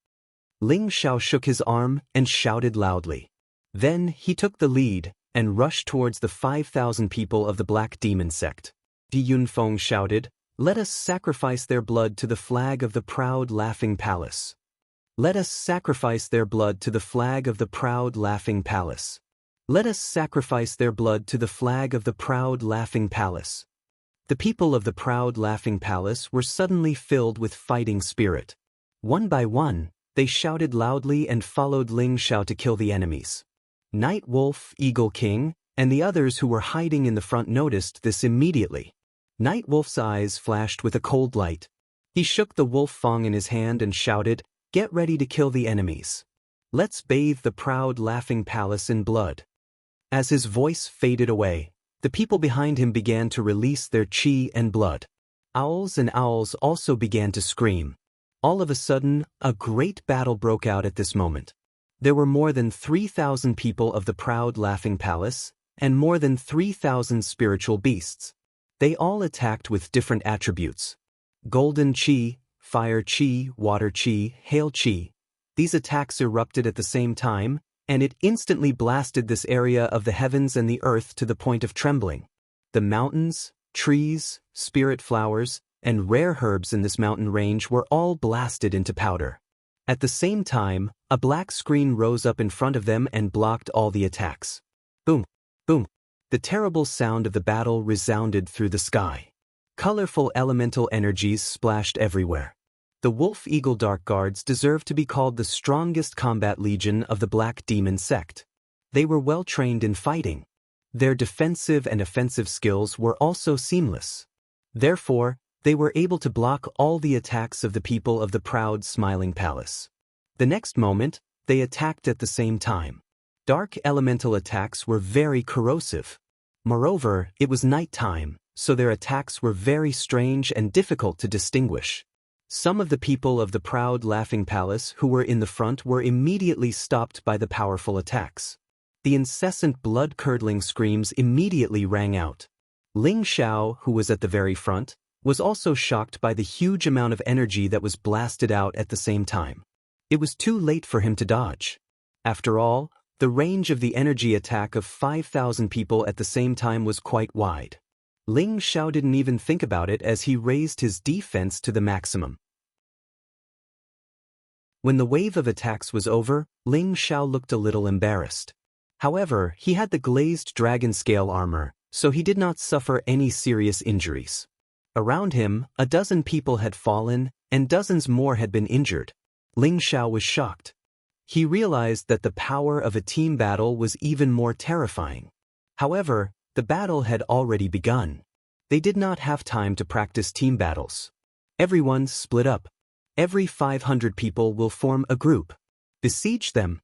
Ling Xiao shook his arm and shouted loudly. Then he took the lead and rushed towards the 5,000 people of the Black Demon sect. Di Yunfeng shouted, "Let us sacrifice their blood to the flag of the proud Laughing Palace. Let us sacrifice their blood to the flag of the proud Laughing Palace. Let us sacrifice their blood to the flag of the proud Laughing Palace." The people of the proud laughing palace were suddenly filled with fighting spirit. One by one, they shouted loudly and followed Ling Xiao to kill the enemies. Night Wolf, Eagle King, and the others who were hiding in the front noticed this immediately. Night Wolf's eyes flashed with a cold light. He shook the wolf fang in his hand and shouted, "Get ready to kill the enemies. Let's bathe the proud laughing palace in blood." As his voice faded away, the people behind him began to release their chi and blood. Owls and owls also began to scream. All of a sudden, a great battle broke out at this moment. There were more than 3,000 people of the proud laughing palace, and more than 3,000 spiritual beasts. They all attacked with different attributes. Golden chi, fire chi, water chi, hail chi. These attacks erupted at the same time, and it instantly blasted this area of the heavens and the earth to the point of trembling. The mountains, trees, spirit flowers, and rare herbs in this mountain range were all blasted into powder. At the same time, a black screen rose up in front of them and blocked all the attacks. Boom, boom. The terrible sound of the battle resounded through the sky. Colorful elemental energies splashed everywhere. The Wolf Eagle Dark Guards deserved to be called the strongest combat legion of the Black Demon sect. They were well trained in fighting. Their defensive and offensive skills were also seamless. Therefore, they were able to block all the attacks of the people of the proud smiling palace. The next moment, they attacked at the same time. Dark elemental attacks were very corrosive. Moreover, it was night time, so their attacks were very strange and difficult to distinguish. Some of the people of the proud laughing palace who were in the front were immediately stopped by the powerful attacks. The incessant blood-curdling screams immediately rang out. Ling Xiao, who was at the very front, was also shocked by the huge amount of energy that was blasted out at the same time. It was too late for him to dodge. After all, the range of the energy attack of 5,000 people at the same time was quite wide. Ling Xiao didn't even think about it as he raised his defense to the maximum. When the wave of attacks was over, Ling Xiao looked a little embarrassed. However, he had the glazed dragon scale armor, so he did not suffer any serious injuries. Around him, a dozen people had fallen, and dozens more had been injured. Ling Xiao was shocked. He realized that the power of a team battle was even more terrifying. However, the battle had already begun. They did not have time to practice team battles. Everyone split up. Every 500 people will form a group. Besiege them.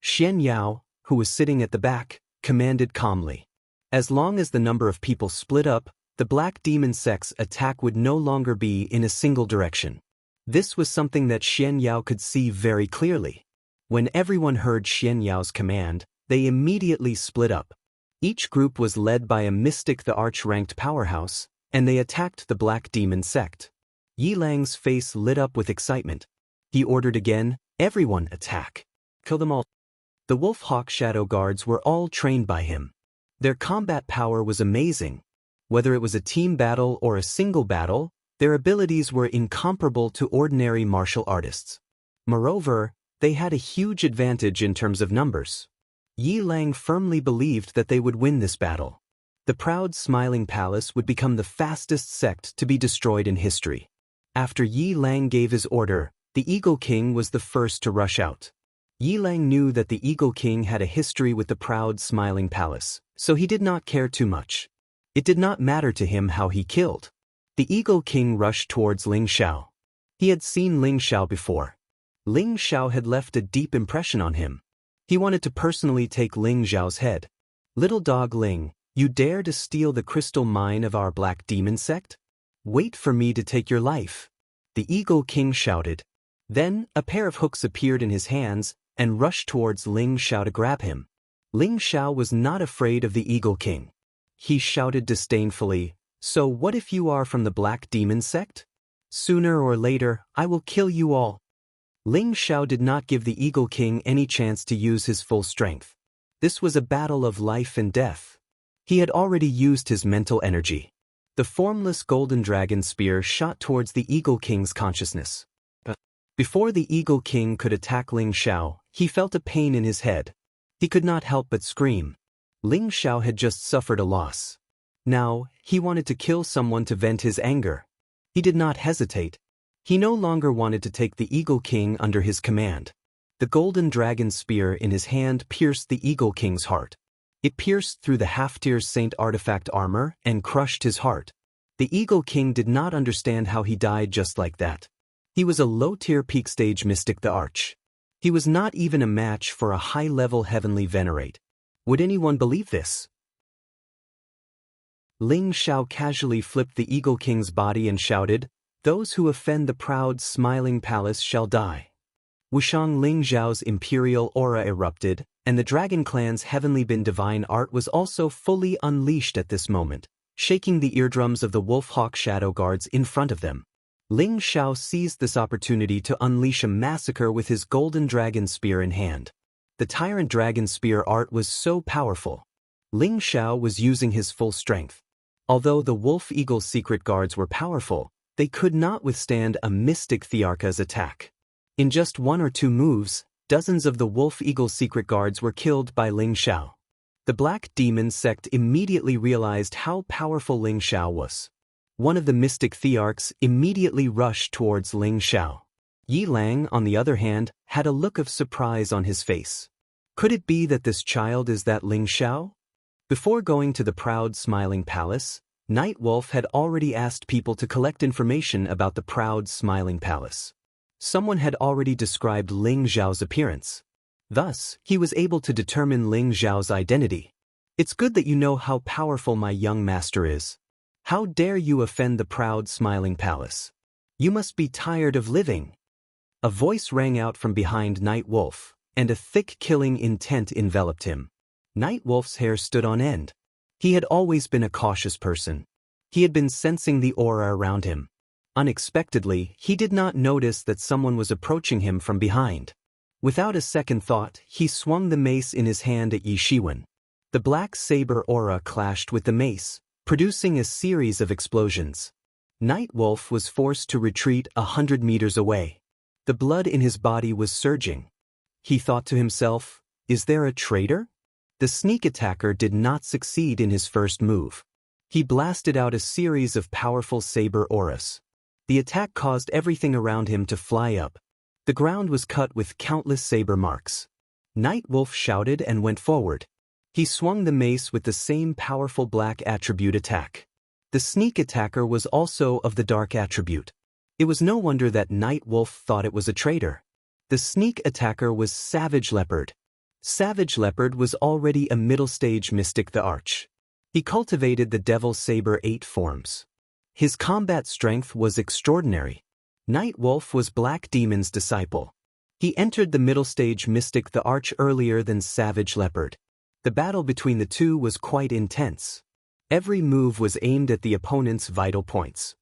Xian Yao, who was sitting at the back, commanded calmly. As long as the number of people split up, the Black Demon sect's attack would no longer be in a single direction. This was something that Xian Yao could see very clearly. When everyone heard Xian Yao's command, they immediately split up. Each group was led by a mystic, the arch-ranked powerhouse, and they attacked the Black Demon sect. Yi Lang's face lit up with excitement. He ordered again, "Everyone attack. Kill them all." The Wolf Hawk Shadow Guards were all trained by him. Their combat power was amazing. Whether it was a team battle or a single battle, their abilities were incomparable to ordinary martial artists. Moreover, they had a huge advantage in terms of numbers. Yi Lang firmly believed that they would win this battle. The proud smiling palace would become the fastest sect to be destroyed in history. After Yi Lang gave his order, the Eagle King was the first to rush out. Yi Lang knew that the Eagle King had a history with the proud smiling palace, so he did not care too much. It did not matter to him how he killed. The Eagle King rushed towards Ling Xiao. He had seen Ling Xiao before. Ling Xiao had left a deep impression on him. He wanted to personally take Ling Xiao's head. "Little dog Ling, you dare to steal the crystal mine of our Black Demon sect? Wait for me to take your life," the Eagle King shouted. Then, a pair of hooks appeared in his hands and rushed towards Ling Xiao to grab him. Ling Xiao was not afraid of the Eagle King. He shouted disdainfully, "So what if you are from the Black Demon sect? Sooner or later, I will kill you all." Ling Xiao did not give the Eagle King any chance to use his full strength. This was a battle of life and death. He had already used his mental energy. The formless golden dragon spear shot towards the Eagle King's consciousness. Before the Eagle King could attack Ling Xiao, he felt a pain in his head. He could not help but scream. Ling Xiao had just suffered a loss. Now, he wanted to kill someone to vent his anger. He did not hesitate. He no longer wanted to take the Eagle King under his command. The golden dragon spear in his hand pierced the Eagle King's heart. It pierced through the half-tier saint artifact armor and crushed his heart. The Eagle King did not understand how he died just like that. He was a low-tier peak stage mystic the Arch. He was not even a match for a high-level heavenly venerate. Would anyone believe this? Ling Xiao casually flipped the Eagle King's body and shouted, "Those who offend the proud, smiling palace shall die." Wushang Ling Zhao's imperial aura erupted, and the Dragon Clan's heavenly been divine art was also fully unleashed at this moment, shaking the eardrums of the Wolfhawk Shadow Guards in front of them. Ling Xiao seized this opportunity to unleash a massacre with his golden dragon spear in hand. The Tyrant Dragon Spear art was so powerful. Ling Xiao was using his full strength. Although the Wolf Eagle's secret guards were powerful, they could not withstand a mystic Thearka's attack. In just one or two moves, dozens of the Wolf Eagle's secret guards were killed by Ling Xiao. The Black Demon sect immediately realized how powerful Ling Xiao was. One of the mystic Thearchs immediately rushed towards Ling Xiao. Yi Lang, on the other hand, had a look of surprise on his face. Could it be that this child is that Ling Xiao? Before going to the proud smiling palace, Nightwolf had already asked people to collect information about the proud smiling palace. Someone had already described Ling Xiao's appearance. Thus, he was able to determine Ling Xiao's identity. "It's good that you know how powerful my young master is. How dare you offend the proud smiling palace? You must be tired of living." A voice rang out from behind Nightwolf, and a thick killing intent enveloped him. Nightwolf's hair stood on end. He had always been a cautious person. He had been sensing the aura around him. Unexpectedly, he did not notice that someone was approaching him from behind. Without a second thought, he swung the mace in his hand at Yi Shiwen. The black saber aura clashed with the mace, producing a series of explosions. Nightwolf was forced to retreat 100 meters away. The blood in his body was surging. He thought to himself, "Is there a traitor?" The sneak attacker did not succeed in his first move. He blasted out a series of powerful saber auras. The attack caused everything around him to fly up. The ground was cut with countless saber marks. Nightwolf shouted and went forward. He swung the mace with the same powerful black attribute attack. The sneak attacker was also of the dark attribute. It was no wonder that Nightwolf thought it was a traitor. The sneak attacker was Savage Leopard. Savage Leopard was already a middle-stage mystic the Arch. He cultivated the Devil Saber 8 forms. His combat strength was extraordinary. Nightwolf was Black Demon's disciple. He entered the middle-stage mystic the Arch earlier than Savage Leopard. The battle between the two was quite intense. Every move was aimed at the opponent's vital points.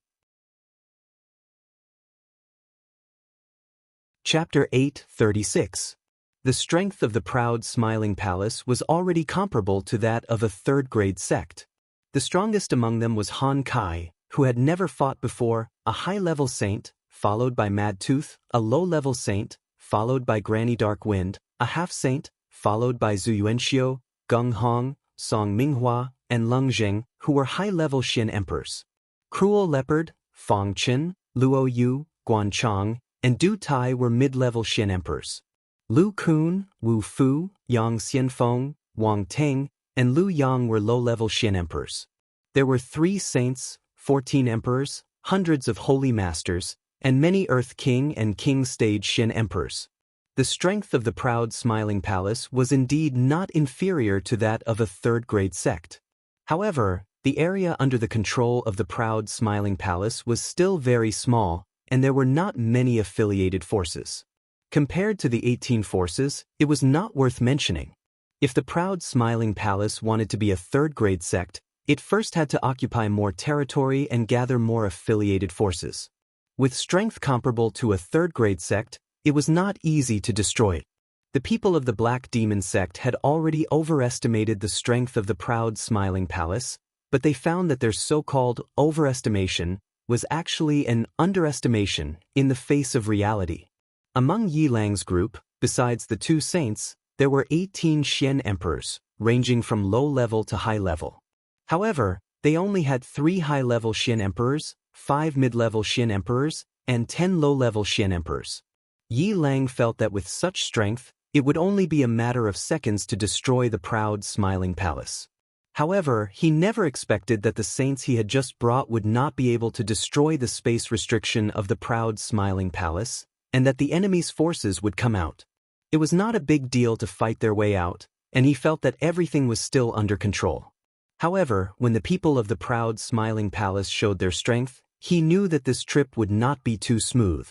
Chapter 8:36. The strength of the proud smiling palace was already comparable to that of a third-grade sect. The strongest among them was Han Kai, who had never fought before, a high-level saint, followed by Mad Tooth, a low-level saint, followed by Granny Darkwind, a half-saint, followed by Zhu Yuanxiu, Gung Hong, Song Minghua, and Leng Zheng, who were high-level Xin emperors. Cruel Leopard, Fong Qin, Luo Yu, Guan Chong, and Du Tai were mid-level Xin emperors. Lu Kun, Wu Fu, Yang Xianfeng, Wang Teng, and Lu Yang were low-level Xin emperors. There were 3 saints, 14 emperors, hundreds of holy masters, and many Earth King and King stage Xin emperors. The strength of the proud smiling palace was indeed not inferior to that of a third-grade sect. However, the area under the control of the proud smiling palace was still very small, and there were not many affiliated forces. Compared to the 18 forces, it was not worth mentioning. If the proud smiling palace wanted to be a third-grade sect, it first had to occupy more territory and gather more affiliated forces. With strength comparable to a third-grade sect, it was not easy to destroy it. The people of the Black Demon sect had already overestimated the strength of the proud smiling palace, but they found that their so-called overestimation was actually an underestimation in the face of reality. Among Yi Lang's group, besides the 2 saints, there were 18 Xian emperors, ranging from low level to high level. However, They only had 3 high-level Xin Emperors, 5 mid-level Xin Emperors, and 10 low-level Xin Emperors. Yi Lang felt that with such strength, it would only be a matter of seconds to destroy the proud, smiling palace. However, he never expected that the saints he had just brought would not be able to destroy the space restriction of the proud, smiling palace, and that the enemy's forces would come out. It was not a big deal to fight their way out, and he felt that everything was still under control. However, when the people of the proud, smiling palace showed their strength, he knew that this trip would not be too smooth.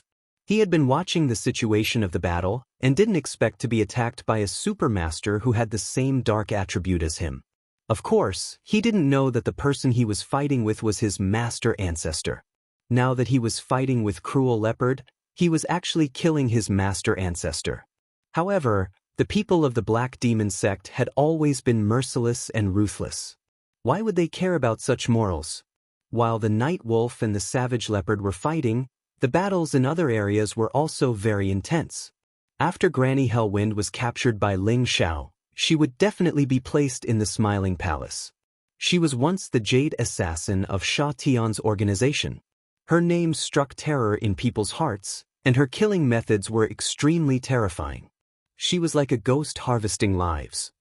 He had been watching the situation of the battle, and didn't expect to be attacked by a supermaster who had the same dark attribute as him. Of course, he didn't know that the person he was fighting with was his master ancestor. Now that he was fighting with Cruel Leopard, he was actually killing his master ancestor. However, the people of the Black Demon sect had always been merciless and ruthless. Why would they care about such morals? While the Night Wolf and the Savage Leopard were fighting, the battles in other areas were also very intense. After Granny Hellwind was captured by Ling Xiao, she would definitely be placed in the Smiling Palace. She was once the Jade Assassin of Sha Tian's organization. Her name struck terror in people's hearts, and her killing methods were extremely terrifying. She was like a ghost harvesting lives.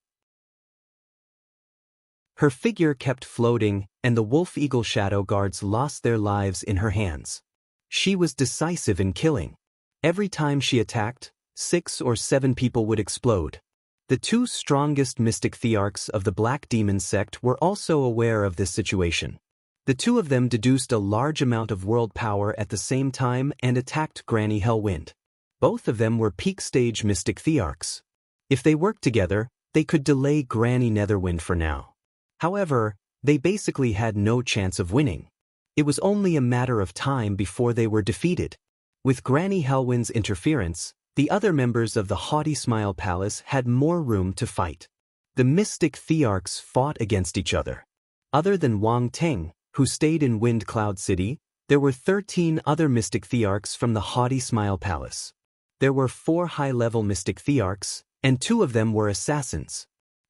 Her figure kept floating, and the Wolf Eagle Shadow Guards lost their lives in her hands. She was decisive in killing. Every time she attacked, 6 or 7 people would explode. The 2 strongest mystic thearchs of the Black Demon sect were also aware of this situation. The 2 of them deduced a large amount of world power at the same time and attacked Granny Hellwind. Both of them were peak-stage mystic thearchs. If they worked together, they could delay Granny Netherwind for now. However, they basically had no chance of winning. It was only a matter of time before they were defeated. With Granny Hellwind's interference, the other members of the Haughty Smile Palace had more room to fight. The mystic thearchs fought against each other. Other than Wang Teng, who stayed in Wind Cloud City, there were 13 other mystic thearchs from the Haughty Smile Palace. There were 4 high-level mystic thearchs, and 2 of them were assassins.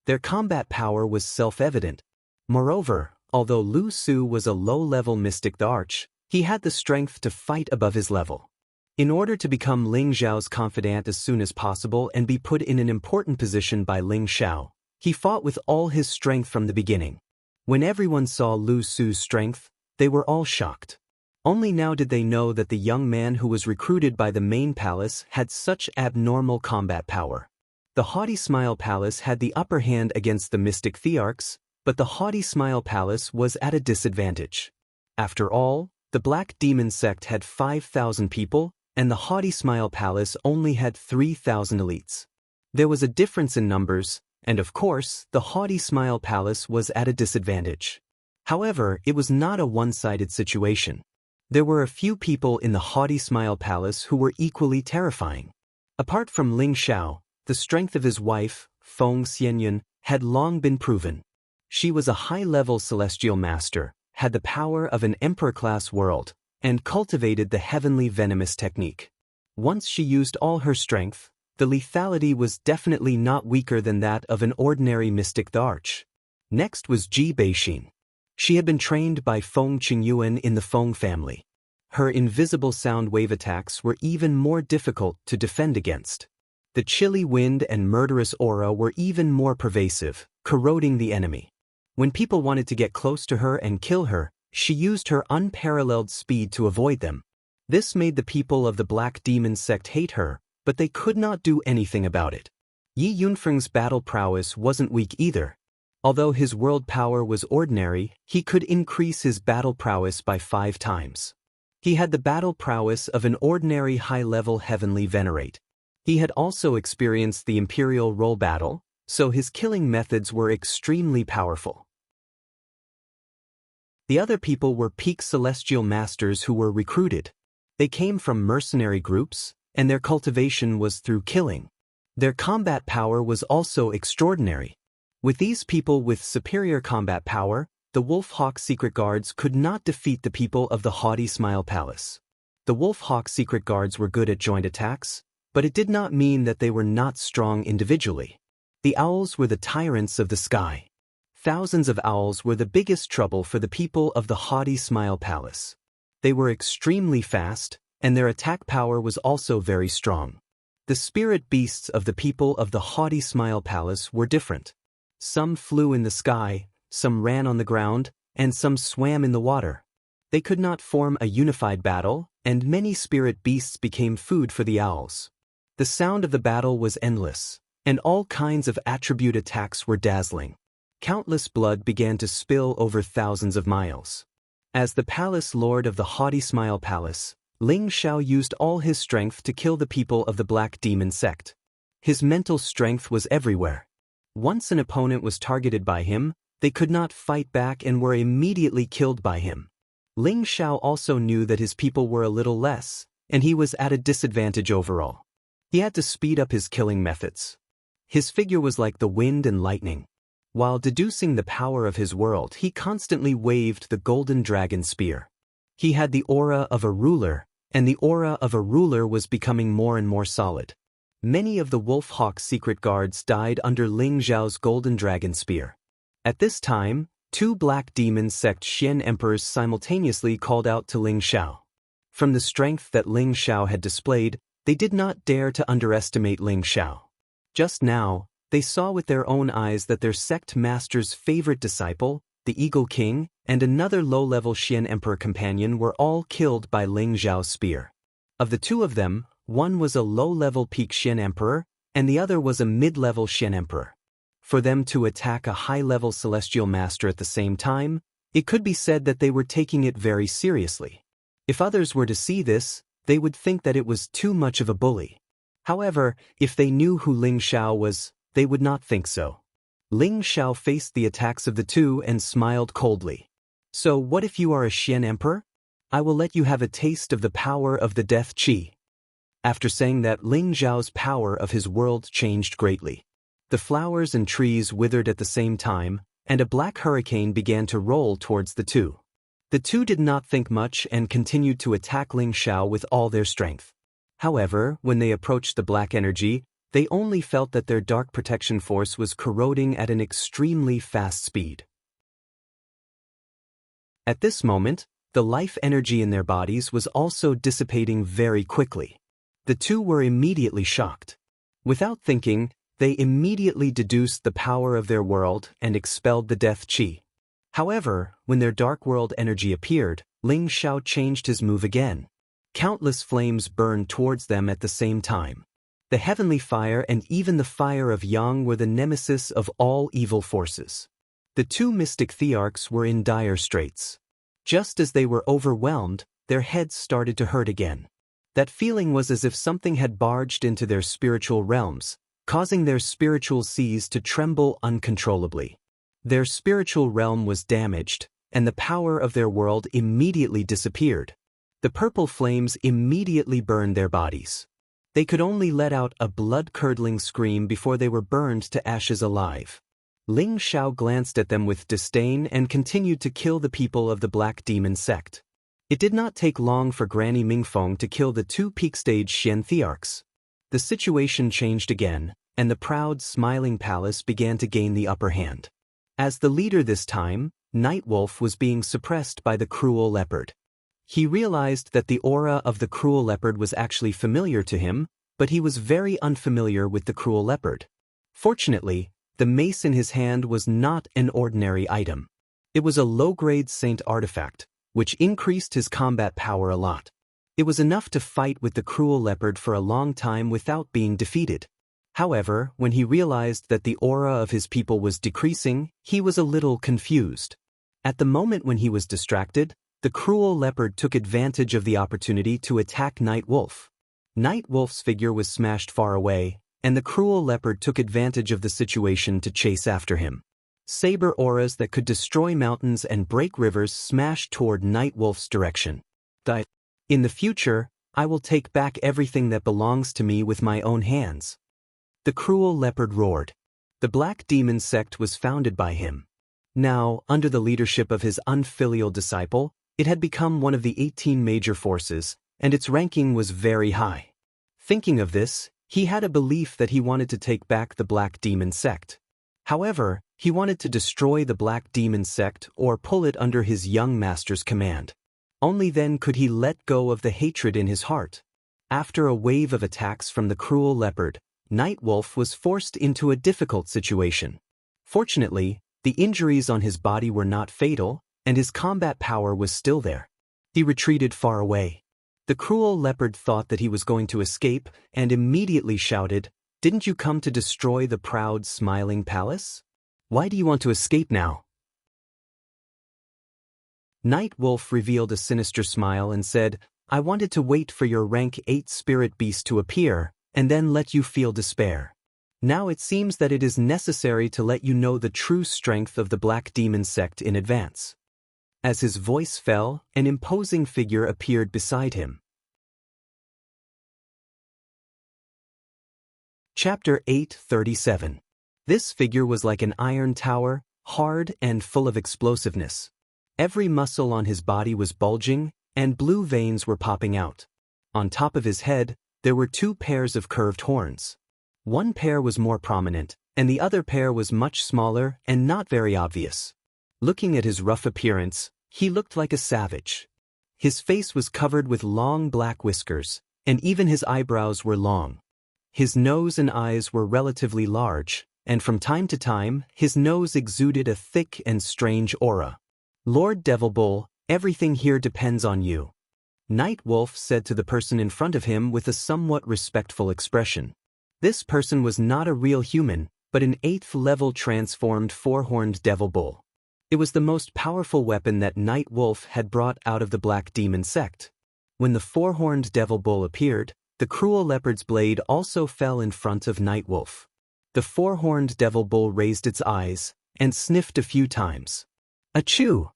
Their combat power was self-evident. Moreover, although Lu Su was a low-level mystic thearch, he had the strength to fight above his level. In order to become Ling Xiao's confidant as soon as possible and be put in an important position by Ling Xiao, he fought with all his strength from the beginning. When everyone saw Lu Su's strength, they were all shocked. Only now did they know that the young man who was recruited by the main palace had such abnormal combat power. The Haughty Smile Palace had the upper hand against the mystic thearchs, but the Haughty Smile Palace was at a disadvantage. After all, the Black Demon sect had 5,000 people, and the Haughty Smile Palace only had 3,000 elites. There was a difference in numbers, and of course, the Haughty Smile Palace was at a disadvantage. However, it was not a one-sided situation. There were a few people in the Haughty Smile Palace who were equally terrifying. Apart from Ling Xiao, the strength of his wife, Feng Xianyun, had long been proven. She was a high-level celestial master, had the power of an emperor-class world, and cultivated the heavenly venomous technique. Once she used all her strength, the lethality was definitely not weaker than that of an ordinary mystic thearch. Next was Ji Beixin. She had been trained by Feng Qingyuan in the Feng family. Her invisible sound wave attacks were even more difficult to defend against. The chilly wind and murderous aura were even more pervasive, corroding the enemy. When people wanted to get close to her and kill her, she used her unparalleled speed to avoid them. This made the people of the Black Demon sect hate her, but they could not do anything about it. Yi Yunfeng's battle prowess wasn't weak either. Although his world power was ordinary, he could increase his battle prowess by 5 times. He had the battle prowess of an ordinary high-level heavenly venerate. He had also experienced the Imperial Roll battle, so his killing methods were extremely powerful. The other people were peak celestial masters who were recruited. They came from mercenary groups, and their cultivation was through killing. Their combat power was also extraordinary. With these people with superior combat power, the Wolf Hawk Secret Guards could not defeat the people of the Haughty Smile Palace. The Wolf Hawk Secret Guards were good at joint attacks, but it did not mean that they were not strong individually. The owls were the tyrants of the sky. Thousands of owls were the biggest trouble for the people of the haughty Smile Palace. They were extremely fast, and their attack power was also very strong. The spirit beasts of the people of the haughty Smile Palace were different. Some flew in the sky, some ran on the ground, and some swam in the water. They could not form a unified battle, and many spirit beasts became food for the owls. The sound of the battle was endless, and all kinds of attribute attacks were dazzling. Countless blood began to spill over thousands of miles. As the palace lord of the haughty Smile Palace, Ling Xiao used all his strength to kill the people of the Black Demon sect. His mental strength was everywhere. Once an opponent was targeted by him, they could not fight back and were immediately killed by him. Ling Xiao also knew that his people were a little less, and he was at a disadvantage overall. He had to speed up his killing methods. His figure was like the wind and lightning. While deducing the power of his world, he constantly waved the golden dragon spear. He had the aura of a ruler, and the aura of a ruler was becoming more and more solid. Many of the Wolf Hawk secret guards died under Ling Xiao's golden dragon spear. At this time, 2 Black Demon sect Xian emperors simultaneously called out to Ling Xiao. From the strength that Ling Xiao had displayed, they did not dare to underestimate Ling Xiao. Just now, they saw with their own eyes that their sect master's favorite disciple, the Eagle King, and another low-level Xian emperor companion were all killed by Ling Xiao's spear. Of the 2 of them, one was a low-level peak Xian emperor, and the other was a mid-level Xian emperor. For them to attack a high-level celestial master at the same time, it could be said that they were taking it very seriously. If others were to see this, they would think that it was too much of a bully. However, if they knew who Ling Xiao was, they would not think so. Ling Xiao faced the attacks of the 2 and smiled coldly. So what if you are a Xian emperor? I will let you have a taste of the power of the death qi. After saying that, Ling Xiao's power of his world changed greatly. The flowers and trees withered at the same time, and a black hurricane began to roll towards the 2. The 2 did not think much and continued to attack Ling Xiao with all their strength. However, when they approached the black energy, they only felt that their dark protection force was corroding at an extremely fast speed. At this moment, the life energy in their bodies was also dissipating very quickly. The 2 were immediately shocked. Without thinking, they immediately deduced the power of their world and expelled the death qi. However, when their dark world energy appeared, Ling Xiao changed his move again. Countless flames burned towards them at the same time. The heavenly fire and even the fire of Yang were the nemesis of all evil forces. The 2 mystic thearchs were in dire straits. Just as they were overwhelmed, their heads started to hurt again. That feeling was as if something had barged into their spiritual realms, causing their spiritual seas to tremble uncontrollably. Their spiritual realm was damaged, and the power of their world immediately disappeared. The purple flames immediately burned their bodies. They could only let out a blood-curdling scream before they were burned to ashes alive. Ling Xiao glanced at them with disdain and continued to kill the people of the Black Demon sect. It did not take long for Granny Mingfeng to kill the 2 peak-stage Xian thearchs. The situation changed again, and the proud, smiling palace began to gain the upper hand. As the leader this time, Nightwolf was being suppressed by the cruel leopard. He realized that the aura of the cruel leopard was actually familiar to him, but he was very unfamiliar with the cruel leopard. Fortunately, the mace in his hand was not an ordinary item. It was a low-grade saint artifact, which increased his combat power a lot. It was enough to fight with the cruel leopard for a long time without being defeated. However, when he realized that the aura of his people was decreasing, he was a little confused. At the moment when he was distracted, the cruel leopard took advantage of the opportunity to attack Nightwolf. Nightwolf's figure was smashed far away, and the cruel leopard took advantage of the situation to chase after him. Saber auras that could destroy mountains and break rivers smashed toward Nightwolf's direction. In the future, I will take back everything that belongs to me with my own hands. The cruel leopard roared. The Black Demon sect was founded by him. Now, under the leadership of his unfilial disciple, it had become one of the 18 major forces, and its ranking was very high. Thinking of this, he had a belief that he wanted to take back the Black Demon sect. However, he wanted to destroy the black demon sect or pull it under his young master's command. Only then could he let go of the hatred in his heart. After a wave of attacks from the cruel leopard, Nightwolf was forced into a difficult situation. Fortunately, the injuries on his body were not fatal, and his combat power was still there. He retreated far away. The cruel leopard thought that he was going to escape and immediately shouted, "Didn't you come to destroy the proud, smiling palace? Why do you want to escape now?" Nightwolf revealed a sinister smile and said, "I wanted to wait for your rank 8 spirit beast to appear, and then let you feel despair. Now it seems that it is necessary to let you know the true strength of the black demon sect in advance." As his voice fell, an imposing figure appeared beside him. Chapter 8:37. This figure was like an iron tower, hard and full of explosiveness. Every muscle on his body was bulging, and blue veins were popping out. On top of his head, there were 2 pairs of curved horns. One pair was more prominent, and the other pair was much smaller and not very obvious. Looking at his rough appearance, he looked like a savage. His face was covered with long black whiskers, and even his eyebrows were long. His nose and eyes were relatively large, and from time to time, his nose exuded a thick and strange aura. "Lord Devilbull, everything here depends on you," Nightwolf said to the person in front of him with a somewhat respectful expression. This person was not a real human, but an 8th-level transformed 4-horned devil bull. It was the most powerful weapon that Nightwolf had brought out of the black demon sect. When the 4-horned devil bull appeared, the cruel leopard's blade also fell in front of Nightwolf. The 4-horned devil bull raised its eyes and sniffed a few times. Achoo!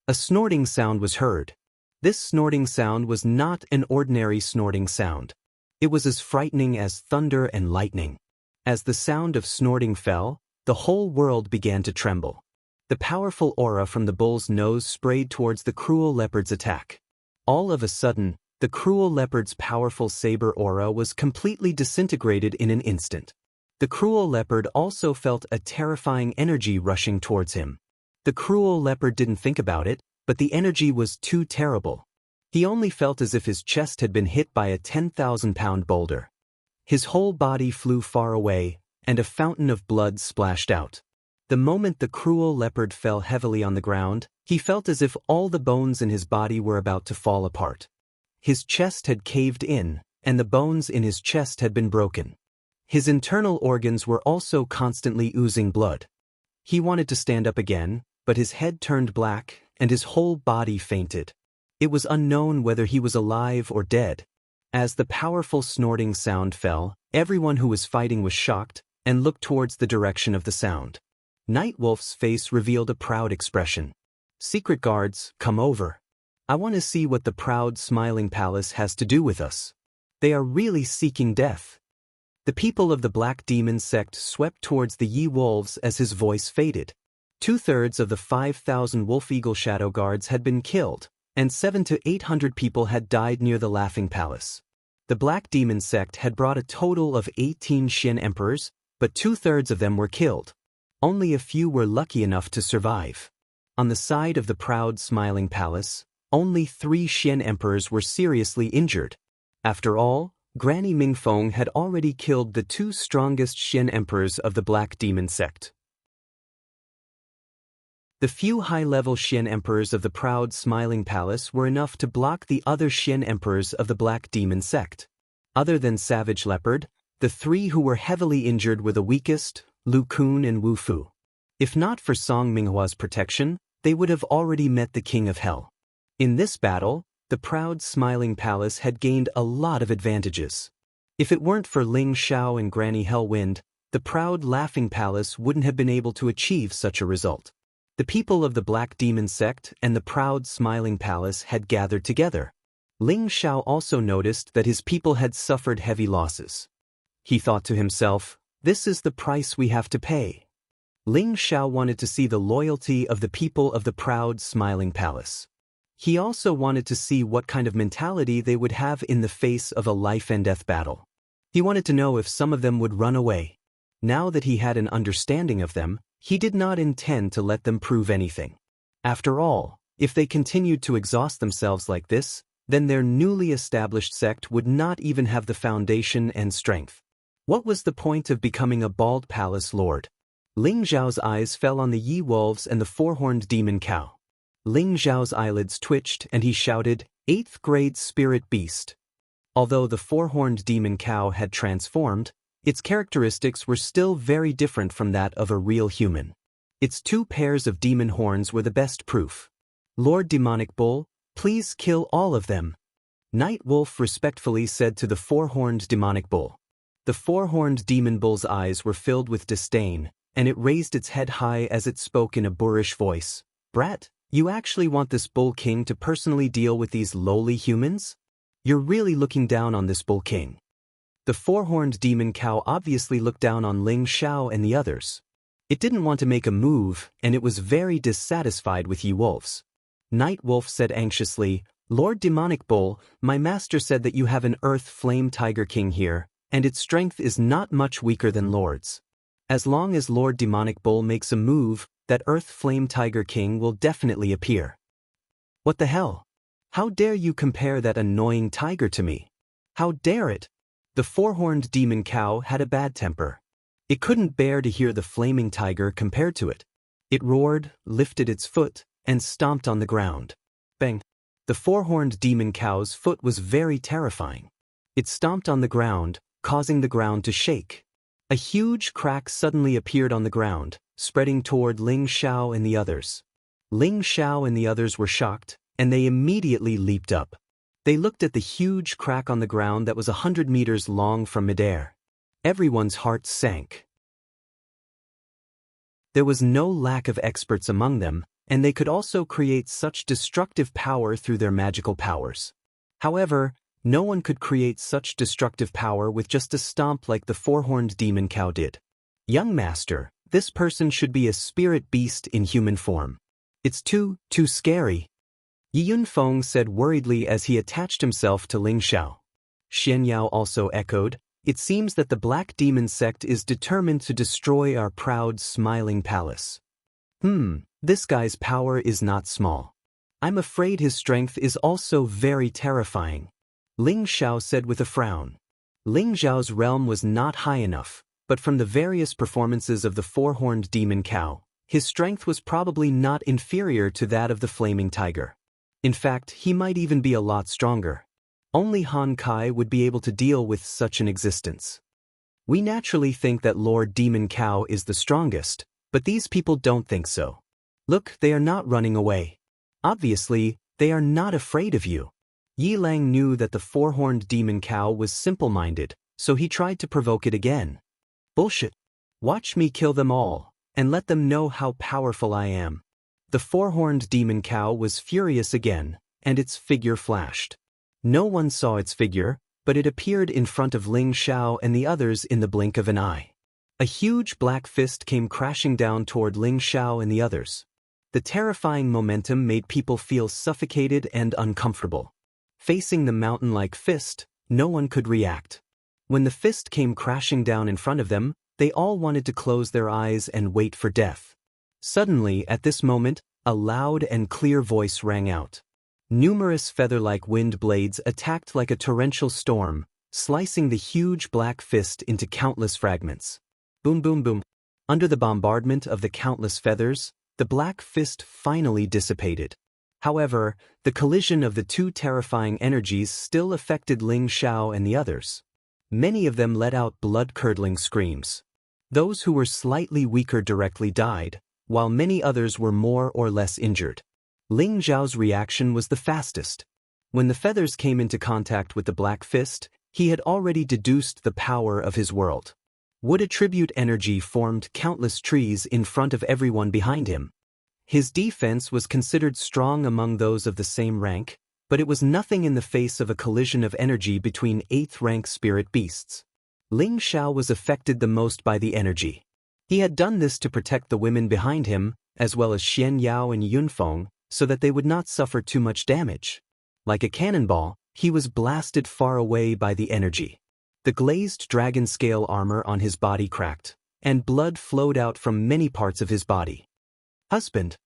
A snorting sound was heard. This snorting sound was not an ordinary snorting sound. It was as frightening as thunder and lightning. As the sound of snorting fell, the whole world began to tremble. The powerful aura from the bull's nose sprayed towards the cruel leopard's attack. All of a sudden, the cruel leopard's powerful saber aura was completely disintegrated in an instant. The cruel leopard also felt a terrifying energy rushing towards him. The cruel leopard didn't think about it, but the energy was too terrible. He only felt as if his chest had been hit by a 10,000-pound boulder. His whole body flew far away, and a fountain of blood splashed out. The moment the cruel leopard fell heavily on the ground, he felt as if all the bones in his body were about to fall apart. His chest had caved in, and the bones in his chest had been broken. His internal organs were also constantly oozing blood. He wanted to stand up again, but his head turned black, and his whole body fainted. It was unknown whether he was alive or dead. As the powerful snorting sound fell, everyone who was fighting was shocked and looked towards the direction of the sound. Nightwolf's face revealed a proud expression. "Secret guards, come over. I want to see what the proud, smiling palace has to do with us. They are really seeking death." The people of the black demon sect swept towards the Ye-Wolves as his voice faded. 2/3 of the 5,000 Wolf Eagle Shadow Guards had been killed, and 700 to 800 people had died near the Laughing Palace. The black demon sect had brought a total of 18 Shin Emperors, but 2/3 of them were killed. Only a few were lucky enough to survive. On the side of the proud, smiling palace, only 3 Shin Emperors were seriously injured. After all, Granny Mingfeng had already killed the 2 strongest Shin Emperors of the black demon sect. The few high-level Shin Emperors of the proud, smiling palace were enough to block the other Shin Emperors of the black demon sect. Other than Savage Leopard, the 3 who were heavily injured were the weakest, Lu Kun and Wu Fu. If not for Song Minghua's protection, they would have already met the King of Hell. In this battle, the proud, smiling palace had gained a lot of advantages. If it weren't for Ling Xiao and Granny Hellwind, the proud, laughing palace wouldn't have been able to achieve such a result. The people of the black demon sect and the proud, smiling palace had gathered together. Ling Xiao also noticed that his people had suffered heavy losses. He thought to himself, "This is the price we have to pay." Ling Xiao wanted to see the loyalty of the people of the proud, smiling palace. He also wanted to see what kind of mentality they would have in the face of a life-and-death battle. He wanted to know if some of them would run away. Now that he had an understanding of them, he did not intend to let them prove anything. After all, if they continued to exhaust themselves like this, then their newly established sect would not even have the foundation and strength. What was the point of becoming a bald palace lord? Ling Zhao's eyes fell on the Yi-wolves and the four-horned demon cow. Ling Zhao's eyelids twitched and he shouted, "8th grade spirit beast." Although the four-horned demon cow had transformed, its characteristics were still very different from that of a real human. Its 2 pairs of demon horns were the best proof. "Lord Demonic Bull, please kill all of them," Night Wolf respectfully said to the four-horned demonic bull. The four-horned demon bull's eyes were filled with disdain, and it raised its head high as it spoke in a boorish voice. "Brat, you actually want this bull king to personally deal with these lowly humans? You're really looking down on this bull king." The four-horned demon cow obviously looked down on Ling Xiao and the others. It didn't want to make a move, and it was very dissatisfied with Yi-wolves. Night Wolf said anxiously, "Lord Demonic Bull, my master said that you have an Earth Flame Tiger King here, and its strength is not much weaker than Lord's. As long as Lord Demonic Bull makes a move, that Earth Flame Tiger King will definitely appear." "What the hell? How dare you compare that annoying tiger to me? How dare it?" The four-horned demon cow had a bad temper. It couldn't bear to hear the flaming tiger compared to it. It roared, lifted its foot, and stomped on the ground. Bang! The four-horned demon cow's foot was very terrifying. It stomped on the ground, causing the ground to shake. A huge crack suddenly appeared on the ground, spreading toward Ling Xiao and the others. Ling Xiao and the others were shocked, and they immediately leaped up. They looked at the huge crack on the ground that was 100 meters long from midair. Everyone's heart sank. There was no lack of experts among them, and they could also create such destructive power through their magical powers. However, no one could create such destructive power with just a stomp like the four-horned demon cow did. "Young master, this person should be a spirit beast in human form. It's too scary," Yi Yunfeng said worriedly as he attached himself to Ling Xiao. Xian Yao also echoed, "It seems that the Black Demon sect is determined to destroy our proud, smiling palace. This guy's power is not small. I'm afraid his strength is also very terrifying," Ling Xiao said with a frown. Ling Xiao's realm was not high enough, but from the various performances of the four-horned demon cow, his strength was probably not inferior to that of the flaming tiger. In fact, he might even be a lot stronger. Only Han Kai would be able to deal with such an existence. We naturally think that Lord Demon Cow is the strongest, but these people don't think so. Look, they are not running away. Obviously, they are not afraid of you. Yi Lang knew that the four-horned demon cow was simple-minded, so he tried to provoke it again. "Bullshit. Watch me kill them all, and let them know how powerful I am." The four-horned demon cow was furious again, and its figure flashed. No one saw its figure, but it appeared in front of Ling Xiao and the others in the blink of an eye. A huge black fist came crashing down toward Ling Xiao and the others. The terrifying momentum made people feel suffocated and uncomfortable. Facing the mountain-like fist, no one could react. When the fist came crashing down in front of them, they all wanted to close their eyes and wait for death. Suddenly, at this moment, a loud and clear voice rang out. Numerous feather-like wind blades attacked like a torrential storm, slicing the huge black fist into countless fragments. Boom, boom, boom. Under the bombardment of the countless feathers, the black fist finally dissipated. However, the collision of the two terrifying energies still affected Ling Xiao and the others. Many of them let out blood-curdling screams. Those who were slightly weaker directly died, while many others were more or less injured. Ling Zhao's reaction was the fastest. When the feathers came into contact with the black fist, he had already deduced the power of his world. Wood attribute energy formed countless trees in front of everyone behind him. His defense was considered strong among those of the same rank, but it was nothing in the face of a collision of energy between 8th-rank spirit beasts. Ling Xiao was affected the most by the energy. He had done this to protect the women behind him, as well as Xian Yao and Yunfeng, so that they would not suffer too much damage. Like a cannonball, he was blasted far away by the energy. The glazed dragon scale armor on his body cracked, and blood flowed out from many parts of his body. Husband!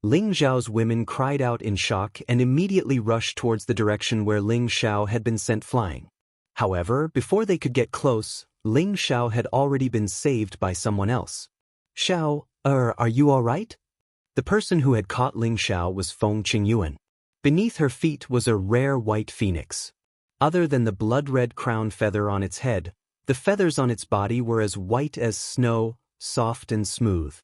Ling Xiao's women cried out in shock and immediately rushed towards the direction where Ling Xiao had been sent flying. However, before they could get close, Ling Xiao had already been saved by someone else. Xiao, are you all right? The person who had caught Ling Xiao was Feng Qingyuan. Beneath her feet was a rare white phoenix. Other than the blood-red crown feather on its head, the feathers on its body were as white as snow, soft and smooth.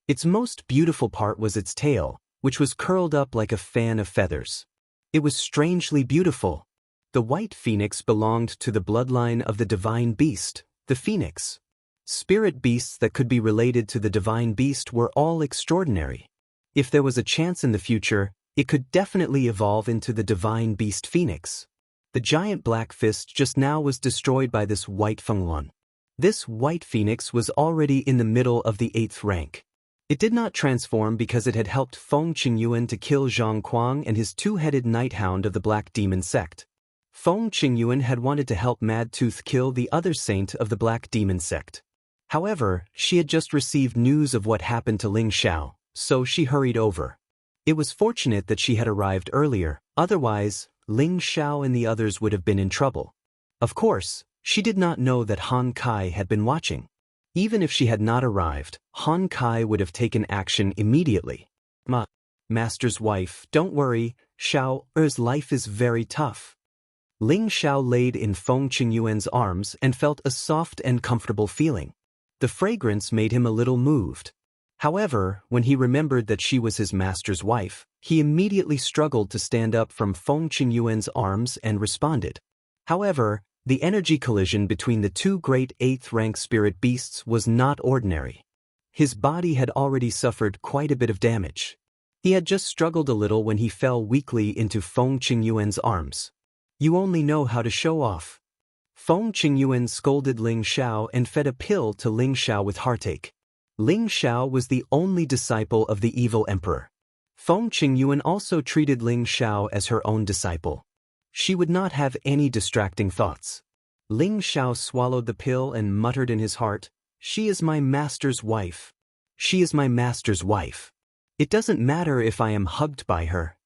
Its most beautiful part was its tail, which was curled up like a fan of feathers. It was strangely beautiful. The white phoenix belonged to the bloodline of the divine beast, the phoenix. Spirit beasts that could be related to the divine beast were all extraordinary. If there was a chance in the future, it could definitely evolve into the divine beast phoenix. The giant black fist just now was destroyed by this white fengluan. This white phoenix was already in the middle of the 8th rank. It did not transform because it had helped Feng Qingyuan to kill Zhang Kuang and his two-headed night hound of the Black Demon sect. Feng Qingyuan had wanted to help Mad Tooth kill the other saint of the Black Demon sect. However, she had just received news of what happened to Ling Xiao, so she hurried over. It was fortunate that she had arrived earlier, otherwise, Ling Xiao and the others would have been in trouble. Of course, she did not know that Han Kai had been watching. Even if she had not arrived, Han Kai would have taken action immediately. Master's wife, don't worry, Xiao's life is very tough. Ling Xiao laid in Feng Qingyuan's arms and felt a soft and comfortable feeling. The fragrance made him a little moved. However, when he remembered that she was his master's wife, he immediately struggled to stand up from Feng Qingyuan's arms and responded. However, the energy collision between the two great 8th-rank spirit beasts was not ordinary. His body had already suffered quite a bit of damage. He had just struggled a little when he fell weakly into Feng Qingyuan's arms. You only know how to show off. Feng Qingyuan scolded Ling Xiao and fed a pill to Ling Xiao with heartache. Ling Xiao was the only disciple of the evil emperor. Feng Qingyuan also treated Ling Xiao as her own disciple. She would not have any distracting thoughts. Ling Xiao swallowed the pill and muttered in his heart, "She is my master's wife. She is my master's wife. It doesn't matter if I am hugged by her.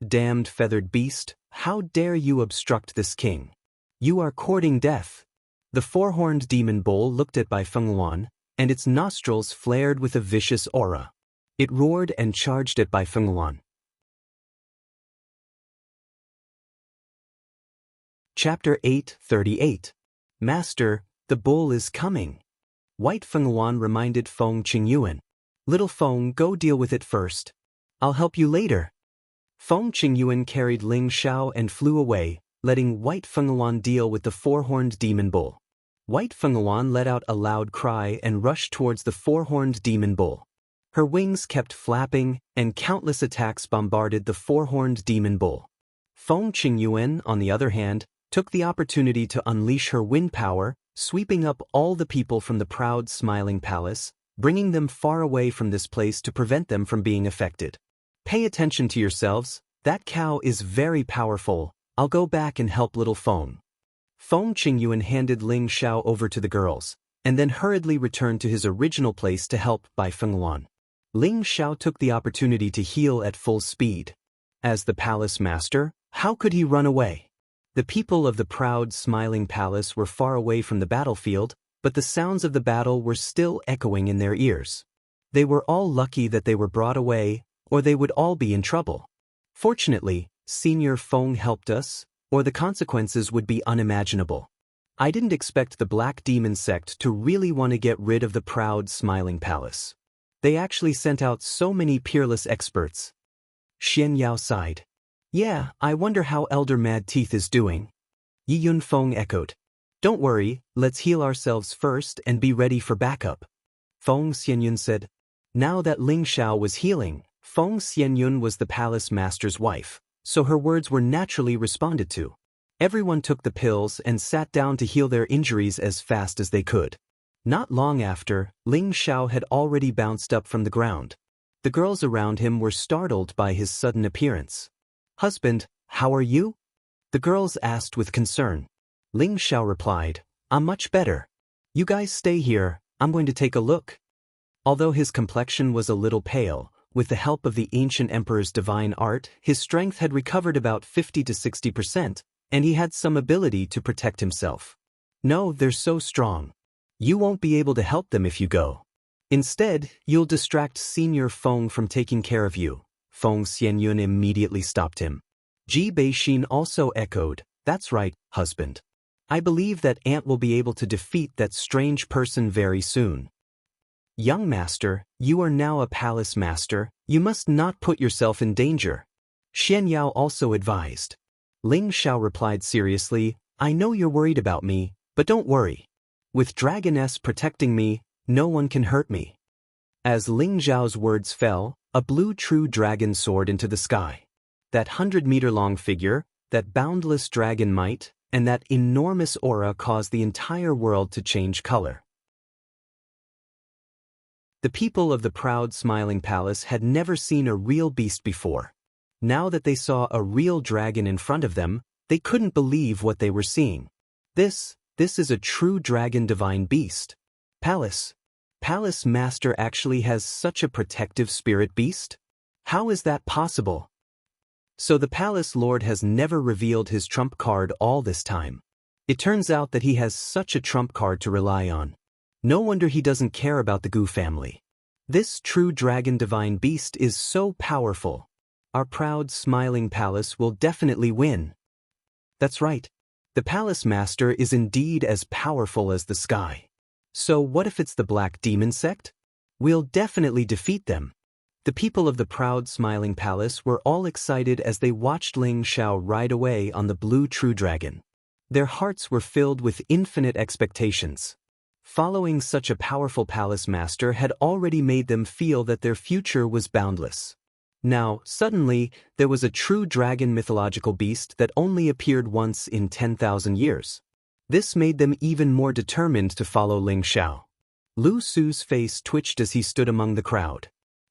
Damned feathered beast, how dare you obstruct this king? You are courting death." The four-horned demon bull looked at Bai Fengluan, and its nostrils flared with a vicious aura. It roared and charged at Bai Fengluan. Chapter 8:38. Master, the bull is coming. White Fengluan reminded Feng Qingyuan. Little Feng, go deal with it first. I'll help you later. Feng Qingyuan carried Ling Xiao and flew away, letting White Fengluan deal with the four-horned demon bull. White Fengluan let out a loud cry and rushed towards the four-horned demon bull. Her wings kept flapping, and countless attacks bombarded the four-horned demon bull. Feng Qingyuan, on the other hand, took the opportunity to unleash her wind power, sweeping up all the people from the proud smiling palace, bringing them far away from this place to prevent them from being affected. Pay attention to yourselves, that cow is very powerful. I'll go back and help little Feng. Feng Qingyuan handed Ling Xiao over to the girls, and then hurriedly returned to his original place to help Bai Fengluan. Ling Xiao took the opportunity to heal at full speed. As the palace master, how could he run away? The people of the proud, smiling palace were far away from the battlefield, but the sounds of the battle were still echoing in their ears. They were all lucky that they were brought away, or they would all be in trouble. Fortunately, Senior Feng helped us, or the consequences would be unimaginable. I didn't expect the Black Demon sect to really want to get rid of the proud, smiling palace. They actually sent out so many peerless experts. Xian Yao sighed. Yeah, I wonder how Elder Mad Teeth is doing. Yi Yun Feng echoed. Don't worry, let's heal ourselves first and be ready for backup. Feng Xianyun said. Now that Ling Xiao was healing, Feng Xianyun was the palace master's wife, so her words were naturally responded to. Everyone took the pills and sat down to heal their injuries as fast as they could. Not long after, Ling Xiao had already bounced up from the ground. The girls around him were startled by his sudden appearance. Husband, how are you? The girls asked with concern. Ling Xiao replied, I'm much better. You guys stay here, I'm going to take a look. Although his complexion was a little pale, with the help of the ancient emperor's divine art, his strength had recovered about 50 to 60%, and he had some ability to protect himself. No, they're so strong. You won't be able to help them if you go. Instead, you'll distract Senior Feng from taking care of you. Feng Xianyun immediately stopped him. Ji Beixin also echoed, that's right, husband. I believe that Aunt will be able to defeat that strange person very soon. Young master, you are now a palace master, you must not put yourself in danger. Xian Yao also advised. Ling Xiao replied seriously, I know you're worried about me, but don't worry. With Dragoness protecting me, no one can hurt me. As Ling Xiao's words fell, a blue true dragon soared into the sky. That 100-meter-long figure, that boundless dragon might, and that enormous aura caused the entire world to change color. The people of the proud smiling palace had never seen a real beast before. Now that they saw a real dragon in front of them, they couldn't believe what they were seeing. This is a true dragon divine beast. Palace master actually has such a protective spirit beast? How is that possible? So the palace lord has never revealed his trump card all this time. It turns out that he has such a trump card to rely on. No wonder he doesn't care about the Gu family. This true dragon divine beast is so powerful. Our proud smiling palace will definitely win. That's right. The palace master is indeed as powerful as the sky. So what if it's the Black Demon sect? We'll definitely defeat them. The people of the proud smiling palace were all excited as they watched Ling Xiao ride away on the blue true dragon. Their hearts were filled with infinite expectations. Following such a powerful palace master had already made them feel that their future was boundless. Now, suddenly, there was a true dragon mythological beast that only appeared once in 10,000 years. This made them even more determined to follow Ling Xiao. Lu Su's face twitched as he stood among the crowd.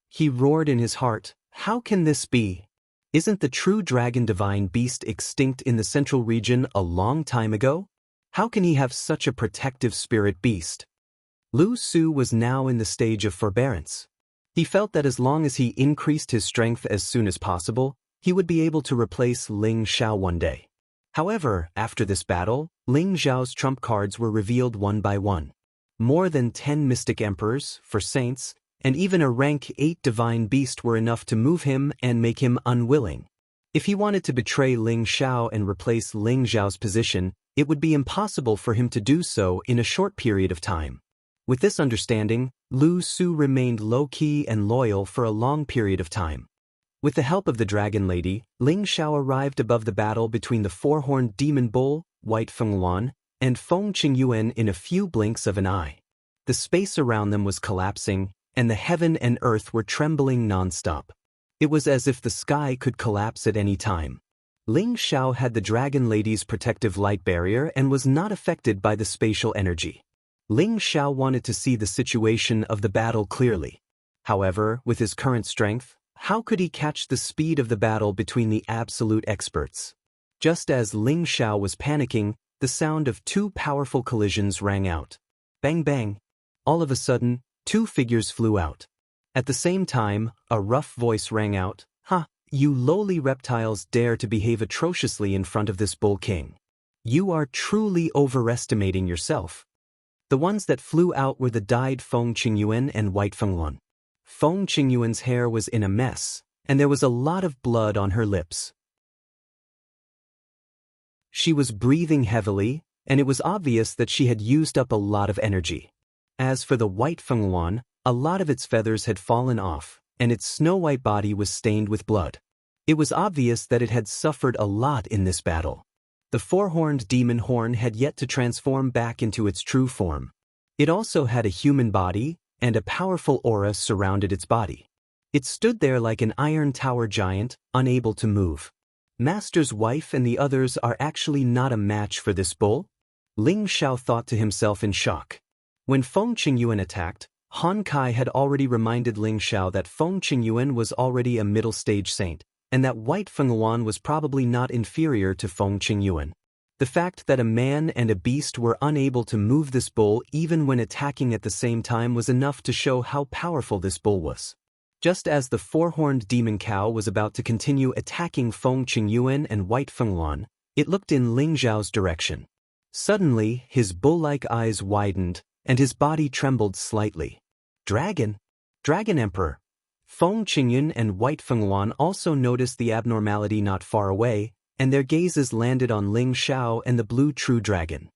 He roared in his heart, how can this be? Isn't the true dragon divine beast extinct in the central region a long time ago? How can he have such a protective spirit beast? Lu Su was now in the stage of forbearance. He felt that as long as he increased his strength as soon as possible, he would be able to replace Ling Xiao one day. However, after this battle, Ling Xiao's trump cards were revealed one by one. More than 10 mystic emperors, for saints, and even a rank 8 divine beast were enough to move him and make him unwilling. If he wanted to betray Ling Xiao and replace Ling Xiao's position, it would be impossible for him to do so in a short period of time. With this understanding, Lu Su remained low-key and loyal for a long period of time. With the help of the Dragon Lady, Ling Xiao arrived above the battle between the four-horned demon bull, White Fengluan, and Feng Qingyuan in a few blinks of an eye. The space around them was collapsing, and the heaven and earth were trembling non-stop. It was as if the sky could collapse at any time. Ling Xiao had the Dragon Lady's protective light barrier and was not affected by the spatial energy. Ling Xiao wanted to see the situation of the battle clearly. However, with his current strength, how could he catch the speed of the battle between the absolute experts? Just as Ling Xiao was panicking, the sound of two powerful collisions rang out. Bang bang! All of a sudden, two figures flew out. At the same time, a rough voice rang out, "Ha! You lowly reptiles dare to behave atrociously in front of this bull king. You are truly overestimating yourself." The ones that flew out were the dyed Feng Qingyuan and White Fengluan. Feng Qingyuan's hair was in a mess, and there was a lot of blood on her lips. She was breathing heavily, and it was obvious that she had used up a lot of energy. As for the White Fengluan, a lot of its feathers had fallen off, and its snow-white body was stained with blood. It was obvious that it had suffered a lot in this battle. The four-horned demon horn had yet to transform back into its true form. It also had a human body, and a powerful aura surrounded its body. It stood there like an iron tower giant, unable to move. Master's wife and the others are actually not a match for this bull? Ling Xiao thought to himself in shock. When Feng Qingyuan attacked, Han Kai had already reminded Ling Xiao that Feng Qingyuan was already a middle-stage saint, and that White Fengluan was probably not inferior to Feng Qingyuan. The fact that a man and a beast were unable to move this bull even when attacking at the same time was enough to show how powerful this bull was. Just as the four-horned demon cow was about to continue attacking Feng Qingyuan and White Fengluan, it looked in Ling Zhao's direction. Suddenly, his bull-like eyes widened, and his body trembled slightly. Dragon? Dragon Emperor! Feng Qingyuan and White Fengluan also noticed the abnormality not far away, and their gazes landed on Ling Zhao and the blue true dragon.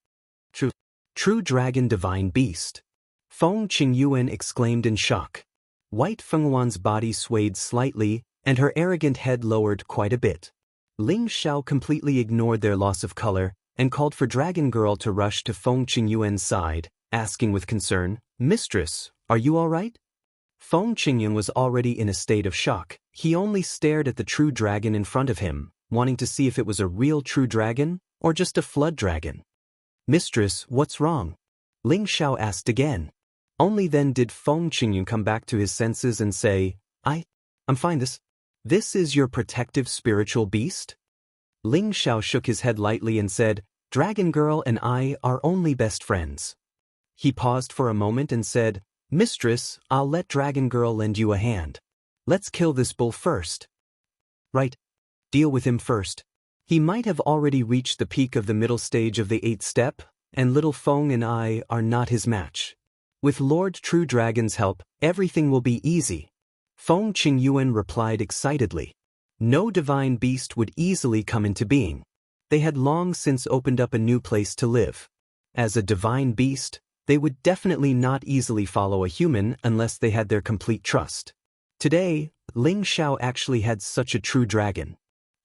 True dragon divine beast! Feng Qingyuan exclaimed in shock. White Fengluan's body swayed slightly, and her arrogant head lowered quite a bit. Ling Zhao completely ignored their loss of color, and called for Dragon Girl to rush to Feng Qingyuan's side, asking with concern, "Mistress, are you all right?" Feng Qingyuan was already in a state of shock. He only stared at the true dragon in front of him, wanting to see if it was a real true dragon, or just a flood dragon. "Mistress, what's wrong?" Ling Zhao asked again. Only then did Feng Qingyuan come back to his senses and say, I'm fine. This is your protective spiritual beast?" Ling Zhao shook his head lightly and said, "Dragon Girl and I are only best friends." He paused for a moment and said, "Mistress, I'll let Dragon Girl lend you a hand. Let's kill this bull first." "Right. Deal with him first. He might have already reached the peak of the middle stage of the 8th step, and little Feng and I are not his match. With Lord True Dragon's help, everything will be easy." Feng Qingyuan replied excitedly. No divine beast would easily come into being. They had long since opened up a new place to live. As a divine beast, they would definitely not easily follow a human unless they had their complete trust. Today, Ling Zhao actually had such a true dragon.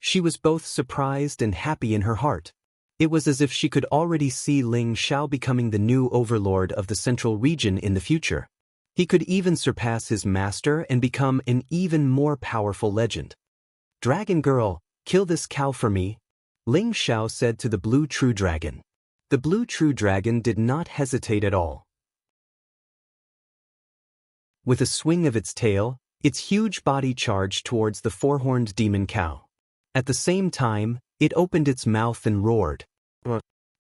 She was both surprised and happy in her heart. It was as if she could already see Ling Zhao becoming the new overlord of the central region in the future. He could even surpass his master and become an even more powerful legend. "Dragon Girl, kill this cow for me," Ling Zhao said to the blue true dragon. The blue true dragon did not hesitate at all. With a swing of its tail, its huge body charged towards the four-horned demon cow. At the same time, it opened its mouth and roared.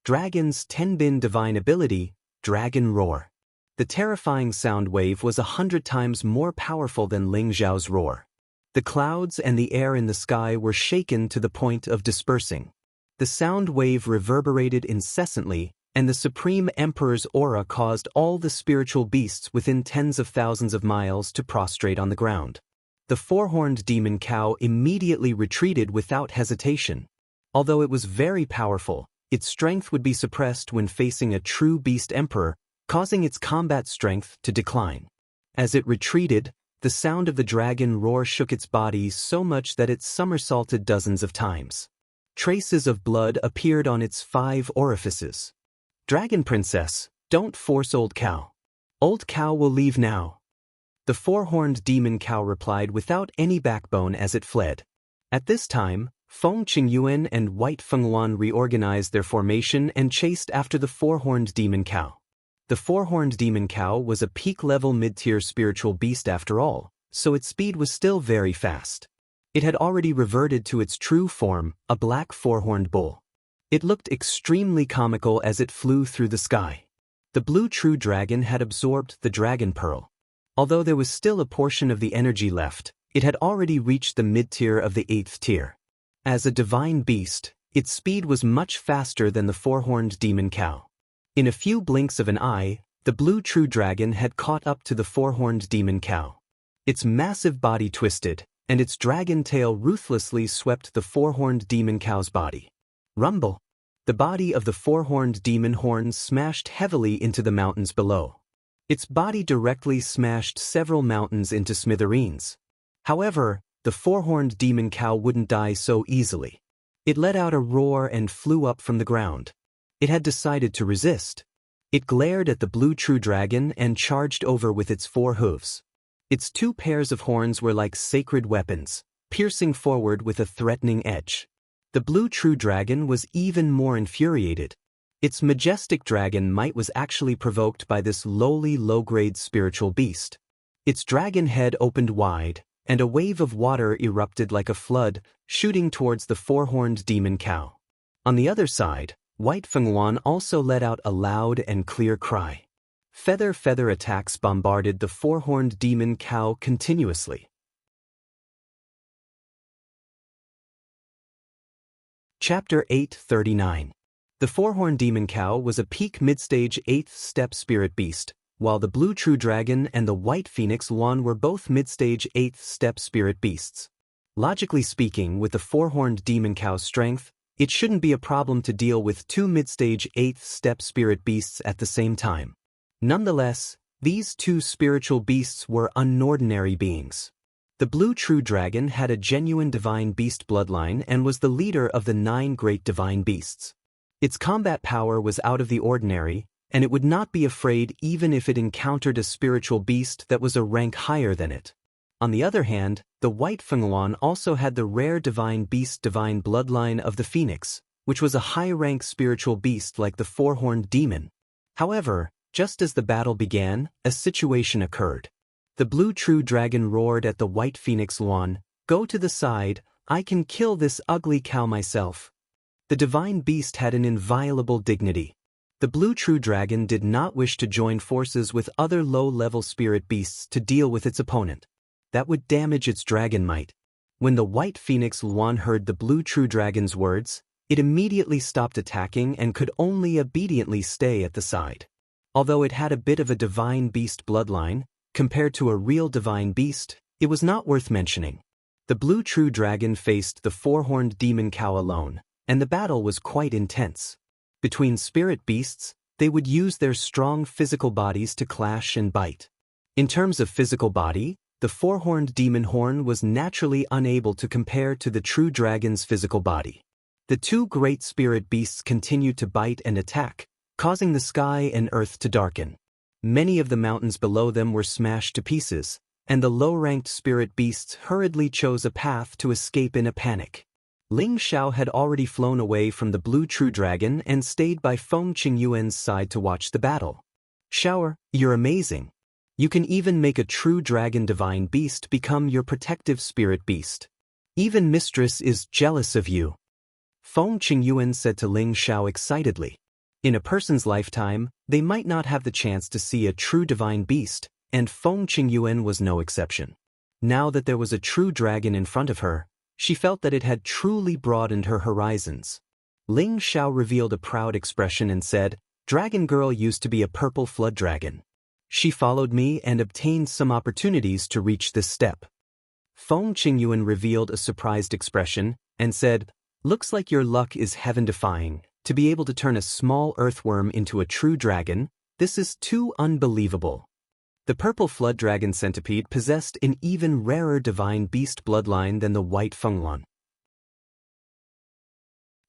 Dragon's Tenbin divine ability, Dragon Roar. The terrifying sound wave was 100 times more powerful than Ling Zhao's roar. The clouds and the air in the sky were shaken to the point of dispersing. The sound wave reverberated incessantly, and the Supreme Emperor's aura caused all the spiritual beasts within tens of thousands of miles to prostrate on the ground. The four-horned demon cow immediately retreated without hesitation. Although it was very powerful, its strength would be suppressed when facing a true beast emperor, causing its combat strength to decline. As it retreated, the sound of the dragon roar shook its body so much that it somersaulted dozens of times. Traces of blood appeared on its 5 orifices. "Dragon Princess, don't force old cow. Old cow will leave now." The four-horned demon cow replied without any backbone as it fled. At this time, Feng Qingyuan and White Fengluan reorganized their formation and chased after the four-horned demon cow. The four-horned demon cow was a peak-level mid-tier spiritual beast after all, so its speed was still very fast. It had already reverted to its true form, a black four-horned bull. It looked extremely comical as it flew through the sky. The blue true dragon had absorbed the dragon pearl. Although there was still a portion of the energy left, it had already reached the mid-tier of the 8th tier. As a divine beast, its speed was much faster than the four-horned demon cow. In a few blinks of an eye, the blue true dragon had caught up to the four-horned demon cow. Its massive body twisted, and its dragon tail ruthlessly swept the four-horned demon cow's body. Rumble! The body of the four-horned demon horn smashed heavily into the mountains below. Its body directly smashed several mountains into smithereens. However, the four-horned demon cow wouldn't die so easily. It let out a roar and flew up from the ground. It had decided to resist. It glared at the blue true dragon and charged over with its 4 hooves. Its 2 pairs of horns were like sacred weapons, piercing forward with a threatening edge. The blue true dragon was even more infuriated. Its majestic dragon might was actually provoked by this lowly low-grade spiritual beast. Its dragon head opened wide, and a wave of water erupted like a flood, shooting towards the four-horned demon cow. On the other side, White Fenghuan also let out a loud and clear cry. Feather attacks bombarded the four-horned demon cow continuously. Chapter 839. The four-horned demon cow was a peak mid-stage 8th step spirit beast, while the blue true dragon and the white phoenix Luan were both mid-stage 8th step spirit beasts. Logically speaking, with the four-horned demon cow's strength, it shouldn't be a problem to deal with two mid-stage 8th step spirit beasts at the same time. Nonetheless, these two spiritual beasts were unordinary beings. The blue true dragon had a genuine divine beast bloodline and was the leader of the 9 great divine beasts. Its combat power was out of the ordinary, and it would not be afraid even if it encountered a spiritual beast that was a rank higher than it. On the other hand, the white Fenghuan also had the rare divine beast divine bloodline of the phoenix, which was a high-rank spiritual beast like the four-horned demon. However, just as the battle began, a situation occurred. The blue true dragon roared at the white phoenix Luan, "Go to the side, I can kill this ugly cow myself." The divine beast had an inviolable dignity. The blue true dragon did not wish to join forces with other low-level spirit beasts to deal with its opponent. That would damage its dragon might. When the white phoenix Luan heard the blue true dragon's words, it immediately stopped attacking and could only obediently stay at the side. Although it had a bit of a divine beast bloodline, compared to a real divine beast, it was not worth mentioning. The blue true dragon faced the four-horned demon cow alone, and the battle was quite intense. Between spirit beasts, they would use their strong physical bodies to clash and bite. In terms of physical body, the four-horned demon horn was naturally unable to compare to the true dragon's physical body. The two great spirit beasts continued to bite and attack, causing the sky and earth to darken. Many of the mountains below them were smashed to pieces, and the low-ranked spirit beasts hurriedly chose a path to escape in a panic. Ling Xiao had already flown away from the blue true dragon and stayed by Feng Qingyuan's side to watch the battle. "Xiao, you're amazing. You can even make a true dragon divine beast become your protective spirit beast. Even Mistress is jealous of you," Feng Qingyuan said to Ling Xiao excitedly. In a person's lifetime, they might not have the chance to see a true divine beast, and Feng Qingyuan was no exception. Now that there was a true dragon in front of her, she felt that it had truly broadened her horizons. Ling Xiao revealed a proud expression and said, "Dragon Girl used to be a purple flood dragon. She followed me and obtained some opportunities to reach this step." Feng Qingyuan revealed a surprised expression and said, "Looks like your luck is heaven-defying. To be able to turn a small earthworm into a true dragon, this is too unbelievable." The purple flood dragon centipede possessed an even rarer divine beast bloodline than the white Fenghuan.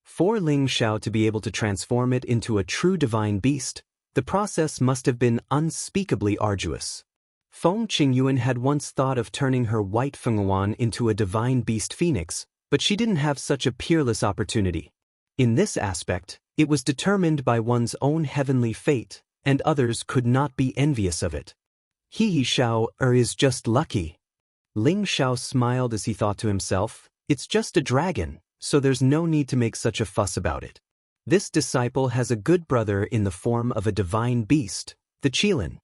For Ling Xiao to be able to transform it into a true divine beast, the process must have been unspeakably arduous. Feng Qingyuan had once thought of turning her white Fenghuan into a divine beast phoenix, but she didn't have such a peerless opportunity. In this aspect, it was determined by one's own heavenly fate, and others could not be envious of it. "He Xiao is just lucky." Ling Xiao smiled as he thought to himself, "It's just a dragon, so there's no need to make such a fuss about it. This disciple has a good brother in the form of a divine beast, the Qilin."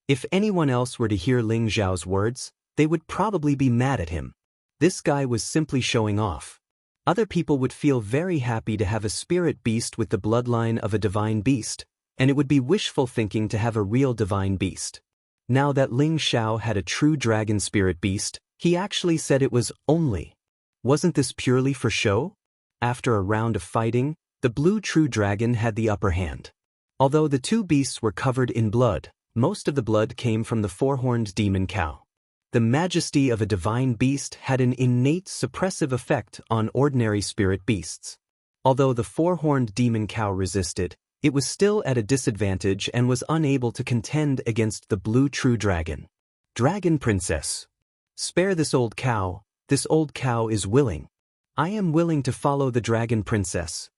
If anyone else were to hear Ling Xiao's words, they would probably be mad at him. This guy was simply showing off. Other people would feel very happy to have a spirit beast with the bloodline of a divine beast, and it would be wishful thinking to have a real divine beast. Now that Ling Xiao had a true dragon spirit beast, he actually said it was only. Wasn't this purely for show? After a round of fighting, the blue true dragon had the upper hand. Although the two beasts were covered in blood, most of the blood came from the four-horned demon cow. The majesty of a divine beast had an innate suppressive effect on ordinary spirit beasts. Although the four-horned demon cow resisted, it was still at a disadvantage and was unable to contend against the blue true dragon. "Dragon Princess, spare this old cow is willing. I am willing to follow the Dragon Princess."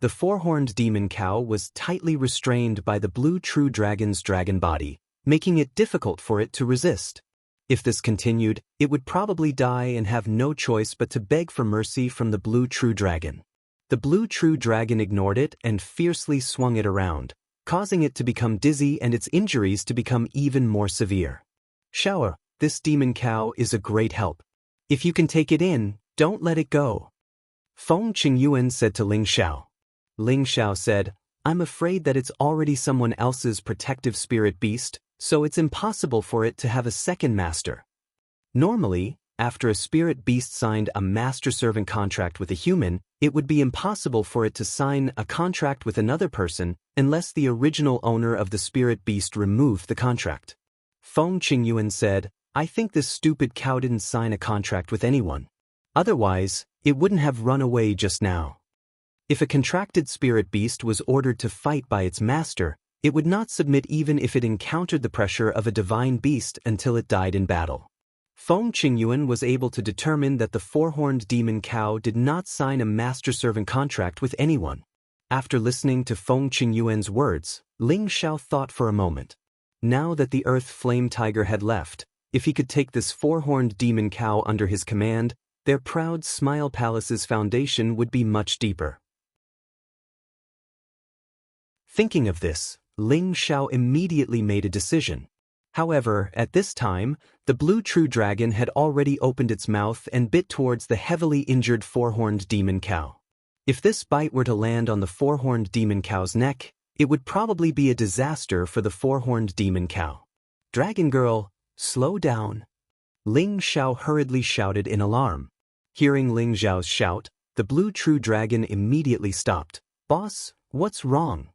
The four-horned demon cow was tightly restrained by the blue true dragon's dragon body, making it difficult for it to resist. If this continued, it would probably die and have no choice but to beg for mercy from the blue true dragon. The blue true dragon ignored it and fiercely swung it around, causing it to become dizzy and its injuries to become even more severe. Shower, this demon cow is a great help. If you can take it in, don't let it go. Feng Qingyuan said to Ling Xiao. Ling Xiao said, I'm afraid that it's already someone else's protective spirit beast, so it's impossible for it to have a second master. Normally, after a spirit beast signed a master-servant contract with a human, it would be impossible for it to sign a contract with another person unless the original owner of the spirit beast removed the contract. Feng Qingyuan said, I think this stupid cow didn't sign a contract with anyone. Otherwise, it wouldn't have run away just now. If a contracted spirit beast was ordered to fight by its master, it would not submit even if it encountered the pressure of a divine beast until it died in battle. Feng Qingyuan was able to determine that the four-horned demon cow did not sign a master-servant contract with anyone. After listening to Feng Qingyuan's words, Ling Xiao thought for a moment. Now that the Earth Flame Tiger had left, if he could take this four-horned demon cow under his command, their proud Smile Palace's foundation would be much deeper. Thinking of this, Ling Xiao immediately made a decision. However, at this time, the blue true dragon had already opened its mouth and bit towards the heavily injured four-horned demon cow. If this bite were to land on the four-horned demon cow's neck, it would probably be a disaster for the four-horned demon cow. Dragon girl, slow down. Ling Xiao hurriedly shouted in alarm. Hearing Ling Xiao's shout, the blue true dragon immediately stopped. Boss, what's wrong?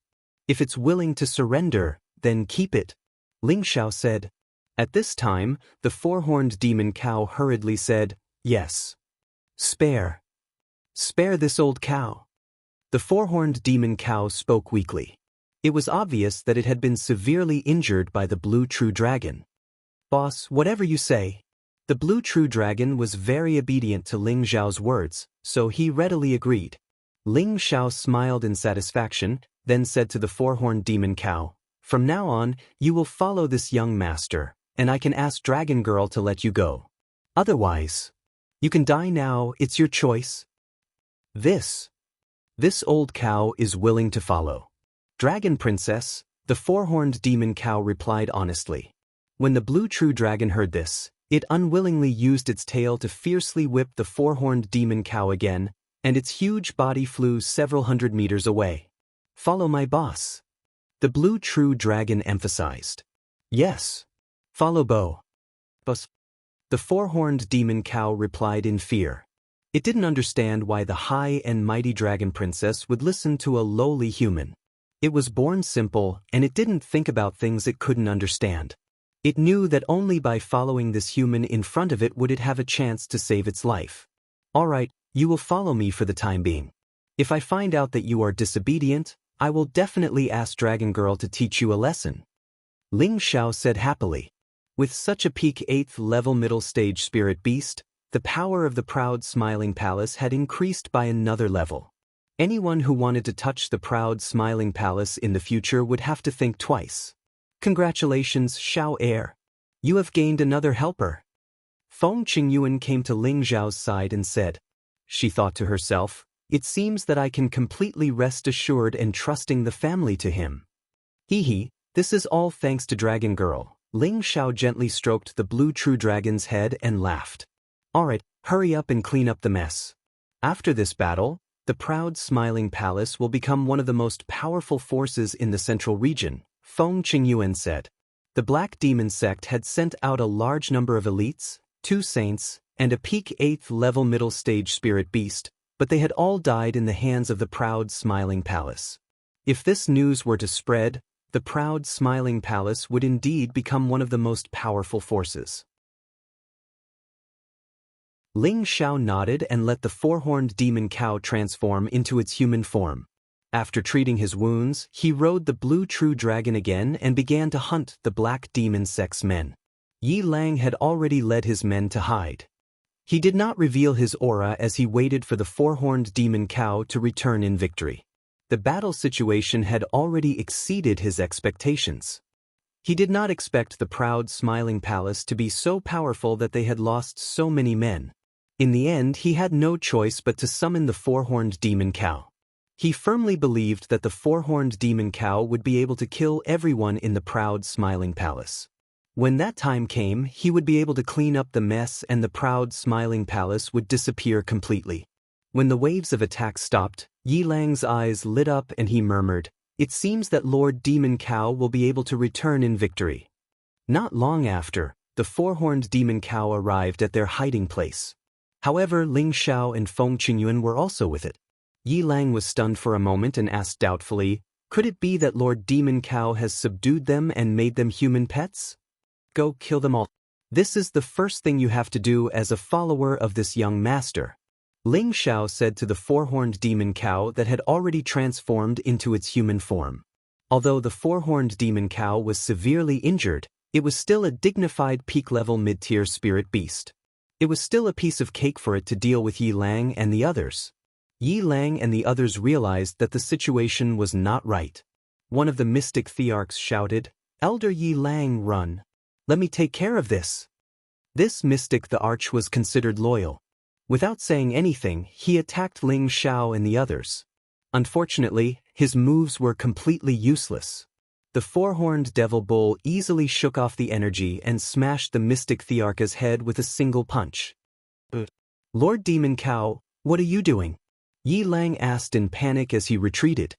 If it's willing to surrender, then keep it, Ling Xiao said. At this time, the four-horned demon cow hurriedly said, Yes. Spare this old cow. The four-horned demon cow spoke weakly. It was obvious that it had been severely injured by the blue true dragon. Boss, whatever you say. The blue true dragon was very obedient to Ling Xiao's words, so he readily agreed. Ling Xiao smiled in satisfaction, then said to the four-horned demon cow, From now on, you will follow this young master, and I can ask Dragon Girl to let you go. Otherwise, you can die now, it's your choice. This old cow is willing to follow. Dragon Princess, the four-horned demon cow replied honestly. When the blue true dragon heard this, it unwillingly used its tail to fiercely whip the four-horned demon cow again, and its huge body flew several hundred meters away. Follow my boss. The blue true dragon emphasized. Yes. Follow boss. The four-horned demon cow replied in fear. It didn't understand why the high and mighty dragon princess would listen to a lowly human. It was born simple, and it didn't think about things it couldn't understand. It knew that only by following this human in front of it would it have a chance to save its life. All right, you will follow me for the time being. If I find out that you are disobedient, I will definitely ask Dragon Girl to teach you a lesson. Ling Xiao said happily. With such a peak 8th level middle stage spirit beast, the power of the proud Smiling Palace had increased by another level. Anyone who wanted to touch the proud Smiling Palace in the future would have to think twice. Congratulations, Xiao Heir. You have gained another helper. Feng Qingyuan came to Ling Xiao's side and said. She thought to herself, it seems that I can completely rest assured and trusting the family to him. Hee, this is all thanks to Dragon Girl. Ling Xiao gently stroked the blue true dragon's head and laughed. Alright, hurry up and clean up the mess. After this battle, the proud Smiling Palace will become one of the most powerful forces in the central region, Feng Qingyuan said. The Black Demon Sect had sent out a large number of elites, 2 saints, and a peak 8th level middle stage spirit beast, but they had all died in the hands of the proud Smiling Palace. If this news were to spread, the proud Smiling Palace would indeed become one of the most powerful forces. Ling Xiao nodded and let the four-horned demon cow transform into its human form. After treating his wounds, he rode the blue true dragon again and began to hunt the Black Demon Sect's men. Yi Lang had already led his men to hide. He did not reveal his aura as he waited for the four-horned demon cow to return in victory. The battle situation had already exceeded his expectations. He did not expect the proud Smiling Palace to be so powerful that they had lost so many men. In the end, he had no choice but to summon the four-horned demon cow. He firmly believed that the four-horned demon cow would be able to kill everyone in the proud, smiling palace. When that time came, he would be able to clean up the mess and the proud, smiling palace would disappear completely. When the waves of attack stopped, Yi Lang's eyes lit up and he murmured, "It seems that Lord Demon Cow will be able to return in victory." Not long after, the four-horned demon cow arrived at their hiding place. However, Ling Xiao and Feng Qingyuan were also with it. Yi Lang was stunned for a moment and asked doubtfully, "Could it be that Lord Demon Cow has subdued them and made them human pets? Go kill them all. This is the first thing you have to do as a follower of this young master." Ling Xiao said to the four-horned demon cow that had already transformed into its human form. Although the four-horned demon cow was severely injured, it was still a dignified peak-level mid-tier spirit beast. It was still a piece of cake for it to deal with Yi Lang and the others. Yi Lang and the others realized that the situation was not right. One of the mystic thearchs shouted, "Elder Yi Lang, run. Let me take care of this." This mystic the arch was considered loyal. Without saying anything, he attacked Ling Xiao and the others. Unfortunately, his moves were completely useless. The four-horned devil bull easily shook off the energy and smashed the mystic thearch's head with a single punch. "Lord Demon Cow, what are you doing?" Yi Lang asked in panic as he retreated.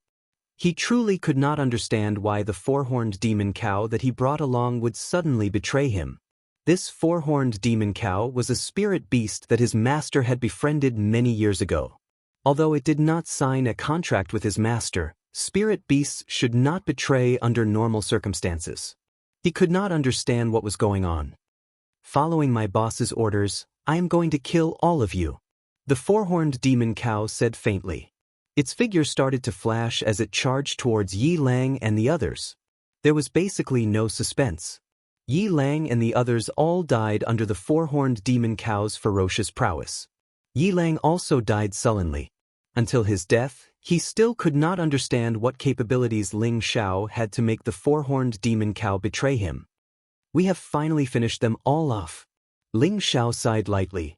He truly could not understand why the four-horned demon cow that he brought along would suddenly betray him. This four-horned demon cow was a spirit beast that his master had befriended many years ago. Although it did not sign a contract with his master, spirit beasts should not betray under normal circumstances. He could not understand what was going on. "Following my boss's orders, I am going to kill all of you," the four-horned demon cow said faintly. Its figure started to flash as it charged towards Yi Lang and the others. There was basically no suspense. Yi Lang and the others all died under the four-horned demon cow's ferocious prowess. Yi Lang also died sullenly. Until his death, he still could not understand what capabilities Ling Xiao had to make the four-horned demon cow betray him. "We have finally finished them all off." Ling Xiao sighed lightly.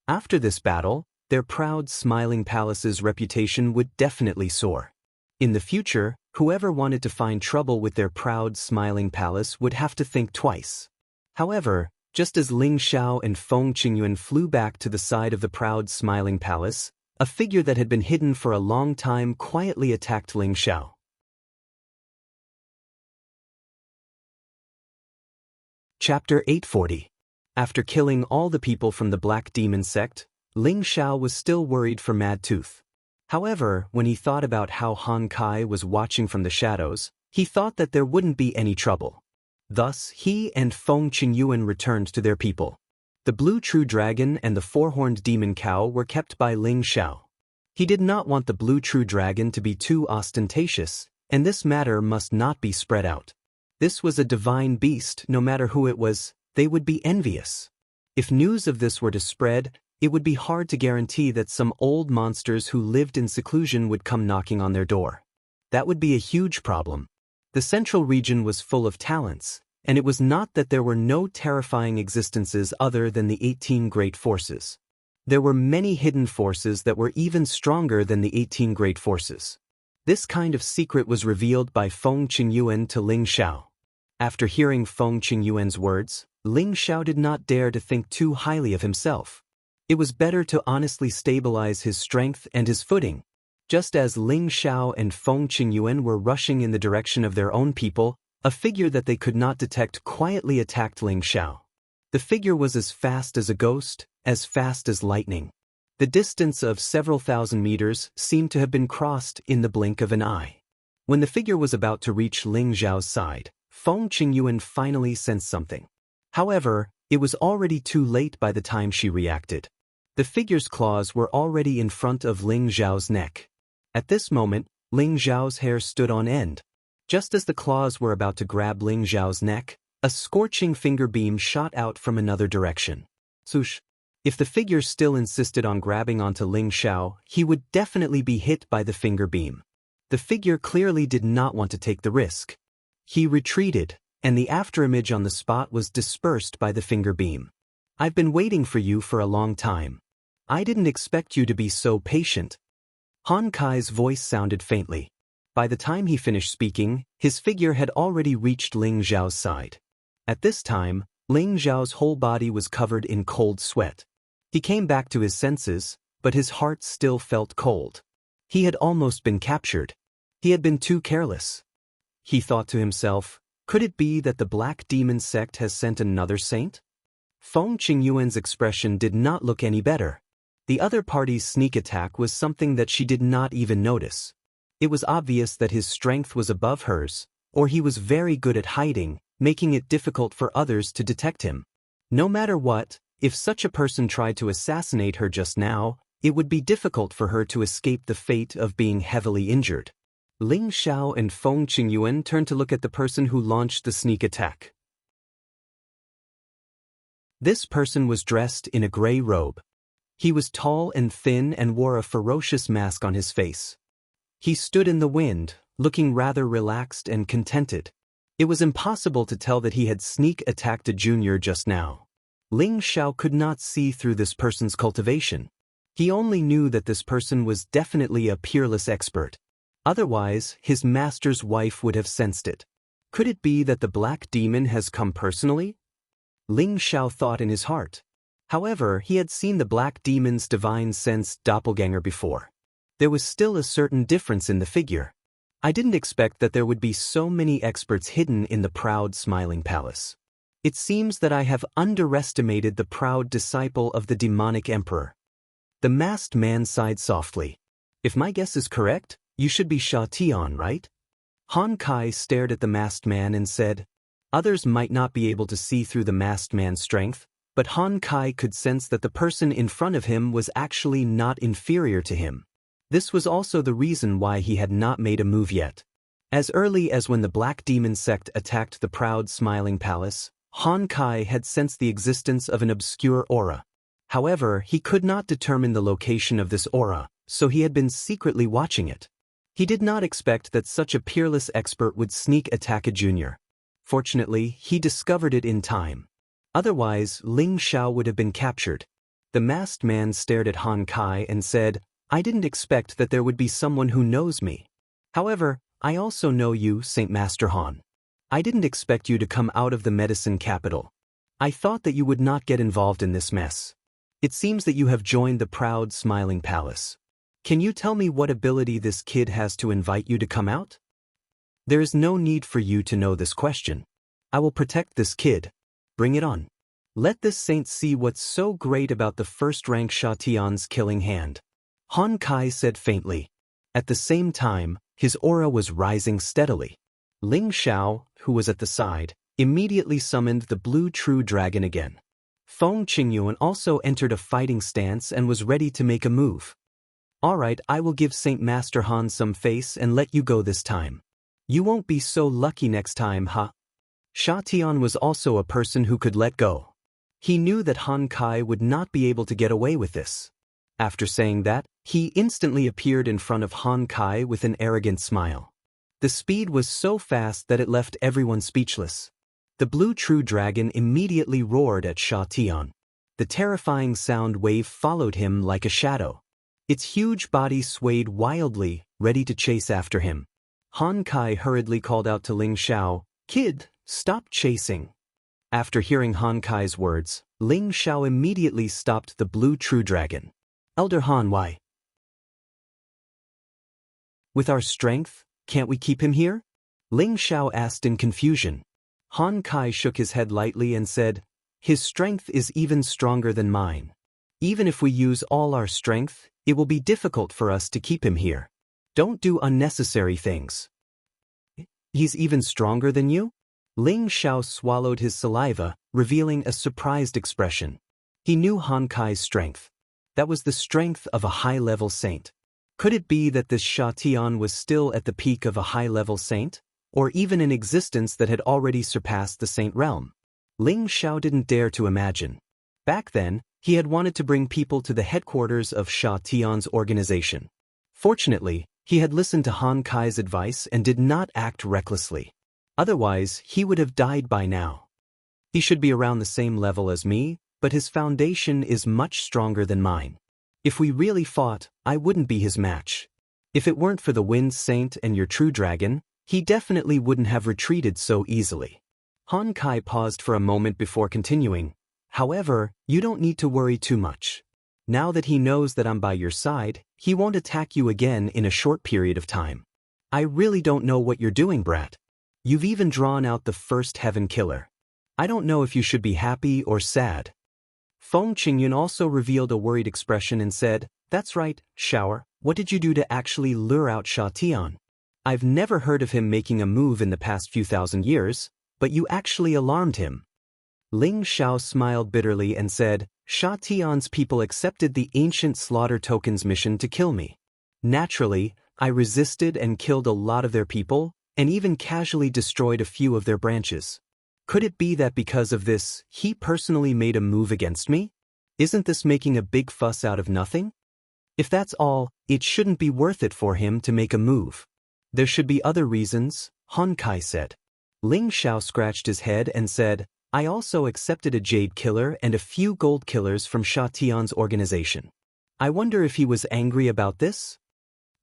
After this battle, their proud, smiling palace's reputation would definitely soar. In the future, whoever wanted to find trouble with their proud, smiling palace would have to think twice. However, just as Ling Xiao and Feng Qingyuan flew back to the side of the proud, smiling palace, a figure that had been hidden for a long time quietly attacked Ling Xiao. Chapter 840. After killing all the people from the Black Demon sect, Ling Xiao was still worried for Mad Tooth. However, when he thought about how Han Kai was watching from the shadows, he thought that there wouldn't be any trouble. Thus, he and Feng Qingyuan returned to their people. The blue true dragon and the four-horned demon cow were kept by Ling Xiao. He did not want the blue true dragon to be too ostentatious, and this matter must not be spread out. This was a divine beast. No matter who it was, they would be envious. If news of this were to spread, it would be hard to guarantee that some old monsters who lived in seclusion would come knocking on their door. That would be a huge problem. The central region was full of talents, and it was not that there were no terrifying existences other than the 18 great forces. There were many hidden forces that were even stronger than the 18 great forces. This kind of secret was revealed by Feng Qingyuan to Ling Xiao. After hearing Feng Qingyuan's words, Ling Xiao did not dare to think too highly of himself. It was better to honestly stabilize his strength and his footing. Just as Ling Xiao and Feng Qingyuan were rushing in the direction of their own people, a figure that they could not detect quietly attacked Ling Xiao. The figure was as fast as a ghost, as fast as lightning. The distance of several thousand meters seemed to have been crossed in the blink of an eye. When the figure was about to reach Ling Xiao's side, Feng Qingyuan finally sensed something. However, it was already too late by the time she reacted. The figure's claws were already in front of Ling Xiao's neck. At this moment, Ling Xiao's hair stood on end. Just as the claws were about to grab Ling Xiao's neck, a scorching finger beam shot out from another direction. Swoosh! If the figure still insisted on grabbing onto Ling Xiao, he would definitely be hit by the finger beam. The figure clearly did not want to take the risk. He retreated, and the afterimage on the spot was dispersed by the finger beam. I've been waiting for you for a long time. I didn't expect you to be so patient. Han Kai's voice sounded faintly. By the time he finished speaking, his figure had already reached Ling Zhao's side. At this time, Ling Zhao's whole body was covered in cold sweat. He came back to his senses, but his heart still felt cold. He had almost been captured. He had been too careless. He thought to himself, could it be that the Black Demon sect has sent another saint? Feng Qingyuan's expression did not look any better. The other party's sneak attack was something that she did not even notice. It was obvious that his strength was above hers, or he was very good at hiding, making it difficult for others to detect him. No matter what, if such a person tried to assassinate her just now, it would be difficult for her to escape the fate of being heavily injured. Ling Xiao and Feng Qingyuan turned to look at the person who launched the sneak attack. This person was dressed in a gray robe. He was tall and thin and wore a ferocious mask on his face. He stood in the wind, looking rather relaxed and contented. It was impossible to tell that he had sneak attacked a junior just now. Ling Xiao could not see through this person's cultivation. He only knew that this person was definitely a peerless expert. Otherwise, his master's wife would have sensed it. Could it be that the Black Demon has come personally? Ling Xiao thought in his heart. However, he had seen the Black Demon's divine sense doppelganger before. There was still a certain difference in the figure. I didn't expect that there would be so many experts hidden in the proud smiling palace. It seems that I have underestimated the proud disciple of the demonic emperor. The masked man sighed softly. If my guess is correct, you should be Sha Tian, right? Han Kai stared at the masked man and said, others might not be able to see through the masked man's strength, but Han Kai could sense that the person in front of him was actually not inferior to him. This was also the reason why he had not made a move yet. As early as when the Black Demon sect attacked the proud smiling palace, Han Kai had sensed the existence of an obscure aura. However, he could not determine the location of this aura, so he had been secretly watching it. He did not expect that such a peerless expert would sneak attack a junior. Fortunately, he discovered it in time. Otherwise, Ling Xiao would have been captured. The masked man stared at Han Kai and said, I didn't expect that there would be someone who knows me. However, I also know you, Saint Master Han. I didn't expect you to come out of the medicine capital. I thought that you would not get involved in this mess. It seems that you have joined the proud smiling palace. Can you tell me what ability this kid has to invite you to come out? There is no need for you to know this question. I will protect this kid. Bring it on. Let this saint see what's so great about the first-rank Sha Tian's killing hand. Han Kai said faintly. At the same time, his aura was rising steadily. Ling Xiao, who was at the side, immediately summoned the blue true dragon again. Feng Qingyuan also entered a fighting stance and was ready to make a move. Alright, I will give Saint Master Han some face and let you go this time. You won't be so lucky next time, huh? Sha Tian was also a person who could let go. He knew that Han Kai would not be able to get away with this. After saying that, he instantly appeared in front of Han Kai with an arrogant smile. The speed was so fast that it left everyone speechless. The blue true dragon immediately roared at Sha Tian. The terrifying sound wave followed him like a shadow. Its huge body swayed wildly, ready to chase after him. Han Kai hurriedly called out to Ling Xiao, Kid, stop chasing. After hearing Han Kai's words, Ling Xiao immediately stopped the blue true dragon. Elder Han, why? With our strength, can't we keep him here? Ling Xiao asked in confusion. Han Kai shook his head lightly and said, his strength is even stronger than mine. Even if we use all our strength, it will be difficult for us to keep him here. Don't do unnecessary things. He's even stronger than you? Ling Xiao swallowed his saliva, revealing a surprised expression. He knew Han Kai's strength. That was the strength of a high-level saint. Could it be that this Sha Tian was still at the peak of a high-level saint? Or even an existence that had already surpassed the saint realm? Ling Xiao didn't dare to imagine. Back then, he had wanted to bring people to the headquarters of Sha Tian's organization. Fortunately, he had listened to Han Kai's advice and did not act recklessly. Otherwise, he would have died by now. He should be around the same level as me, but his foundation is much stronger than mine. If we really fought, I wouldn't be his match. If it weren't for the Wind Saint and your true dragon, he definitely wouldn't have retreated so easily. Han Kai paused for a moment before continuing. However, you don't need to worry too much. Now that he knows that I'm by your side, he won't attack you again in a short period of time. I really don't know what you're doing, brat. You've even drawn out the first heaven killer. I don't know if you should be happy or sad. Feng Qingyun also revealed a worried expression and said, "That's right, Shower, what did you do to actually lure out Sha Tian? I've never heard of him making a move in the past few thousand years, but you actually alarmed him." Ling Xiao smiled bitterly and said, "Sha Tian's people accepted the ancient slaughter token's mission to kill me. Naturally, I resisted and killed a lot of their people, and even casually destroyed a few of their branches. Could it be that because of this, he personally made a move against me? Isn't this making a big fuss out of nothing? If that's all, it shouldn't be worth it for him to make a move. There should be other reasons," Han Kai said. Ling Xiao scratched his head and said, "I also accepted a jade killer and a few gold killers from Sha Tian's organization. I wonder if he was angry about this?"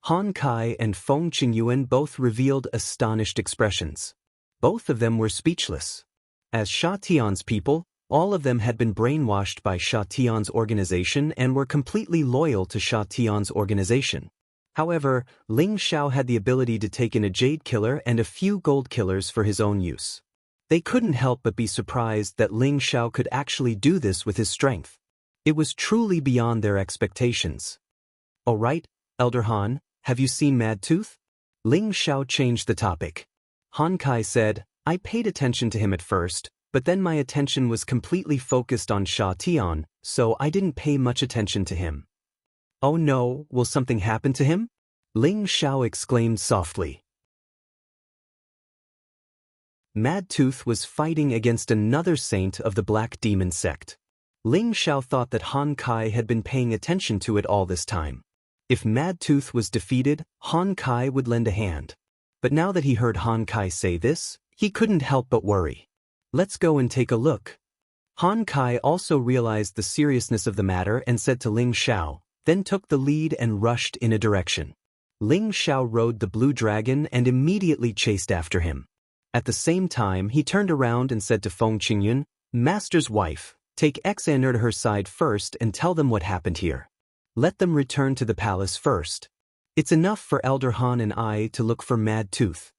Han Kai and Feng Qingyuan both revealed astonished expressions. Both of them were speechless. As Sha Tian's people, all of them had been brainwashed by Sha Tian's organization and were completely loyal to Sha Tian's organization. However, Ling Xiao had the ability to take in a jade killer and a few gold killers for his own use. They couldn't help but be surprised that Ling Xiao could actually do this with his strength. It was truly beyond their expectations. "All right, Elder Han, have you seen Mad Tooth?" Ling Xiao changed the topic. Han Kai said, "I paid attention to him at first, but then my attention was completely focused on Sha Tian, so I didn't pay much attention to him." "Oh no, will something happen to him?" Ling Xiao exclaimed softly. Mad Tooth was fighting against another saint of the Black Demon sect. Ling Xiao thought that Han Kai had been paying attention to it all this time. If Mad Tooth was defeated, Han Kai would lend a hand. But now that he heard Han Kai say this, he couldn't help but worry. "Let's go and take a look." Han Kai also realized the seriousness of the matter and said to Ling Xiao, then took the lead and rushed in a direction. Ling Xiao rode the blue dragon and immediately chased after him. At the same time, he turned around and said to Feng Qingyun, "Master's wife, take Xaner to her side first and tell them what happened here. Let them return to the palace first. It's enough for Elder Han and I to look for Mad Tooth."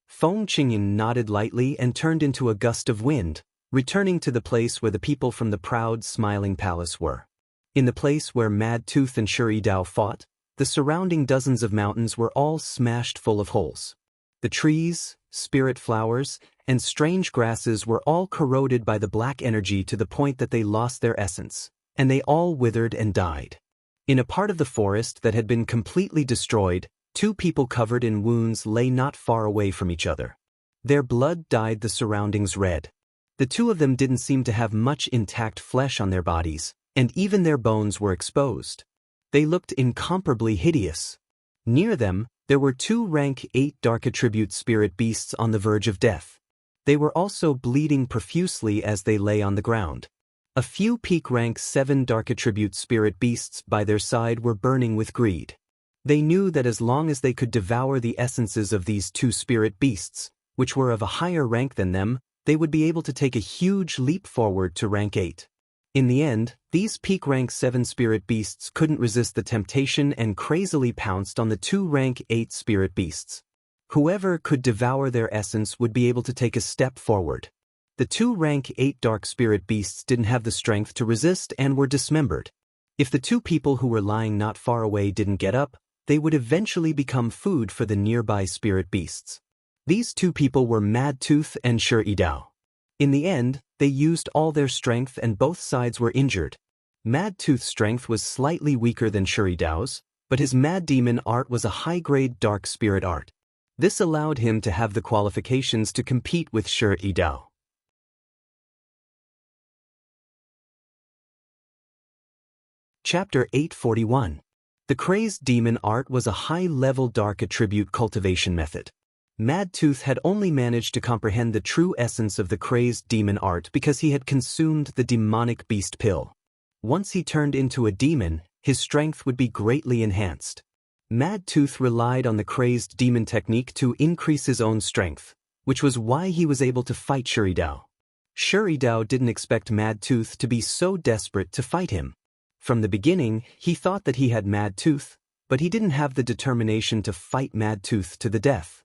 Feng Qingyun nodded lightly and turned into a gust of wind, returning to the place where the people from the proud, smiling palace were. In the place where Mad Tooth and Shuri Dao fought, the surrounding dozens of mountains were all smashed full of holes. The trees, spirit flowers, and strange grasses were all corroded by the black energy to the point that they lost their essence, and they all withered and died. In a part of the forest that had been completely destroyed, two people covered in wounds lay not far away from each other. Their blood dyed the surroundings red. The two of them didn't seem to have much intact flesh on their bodies, and even their bones were exposed. They looked incomparably hideous. Near them, there were two rank 8 dark attribute spirit beasts on the verge of death. They were also bleeding profusely as they lay on the ground. A few peak rank 7 dark attribute spirit beasts by their side were burning with greed. They knew that as long as they could devour the essences of these two spirit beasts, which were of a higher rank than them, they would be able to take a huge leap forward to rank 8. In the end, these peak rank 7 spirit beasts couldn't resist the temptation and crazily pounced on the 2 rank 8 spirit beasts. Whoever could devour their essence would be able to take a step forward. The 2 rank 8 dark spirit beasts didn't have the strength to resist and were dismembered. If the two people who were lying not far away didn't get up, they would eventually become food for the nearby spirit beasts. These two people were Mad Tooth and Shuri Dao. In the end, they used all their strength and both sides were injured. Mad Tooth's strength was slightly weaker than Shuri Dao's, but his Mad Demon art was a high-grade dark spirit art. This allowed him to have the qualifications to compete with Shuri Dao. Chapter 841. The crazed demon art was a high-level dark attribute cultivation method. Mad Tooth had only managed to comprehend the true essence of the crazed demon art because he had consumed the demonic beast pill. Once he turned into a demon, his strength would be greatly enhanced. Mad Tooth relied on the crazed demon technique to increase his own strength, which was why he was able to fight Shiridao. Shiridao didn't expect Mad Tooth to be so desperate to fight him. From the beginning, he thought that he had Mad Tooth, but he didn't have the determination to fight Mad Tooth to the death.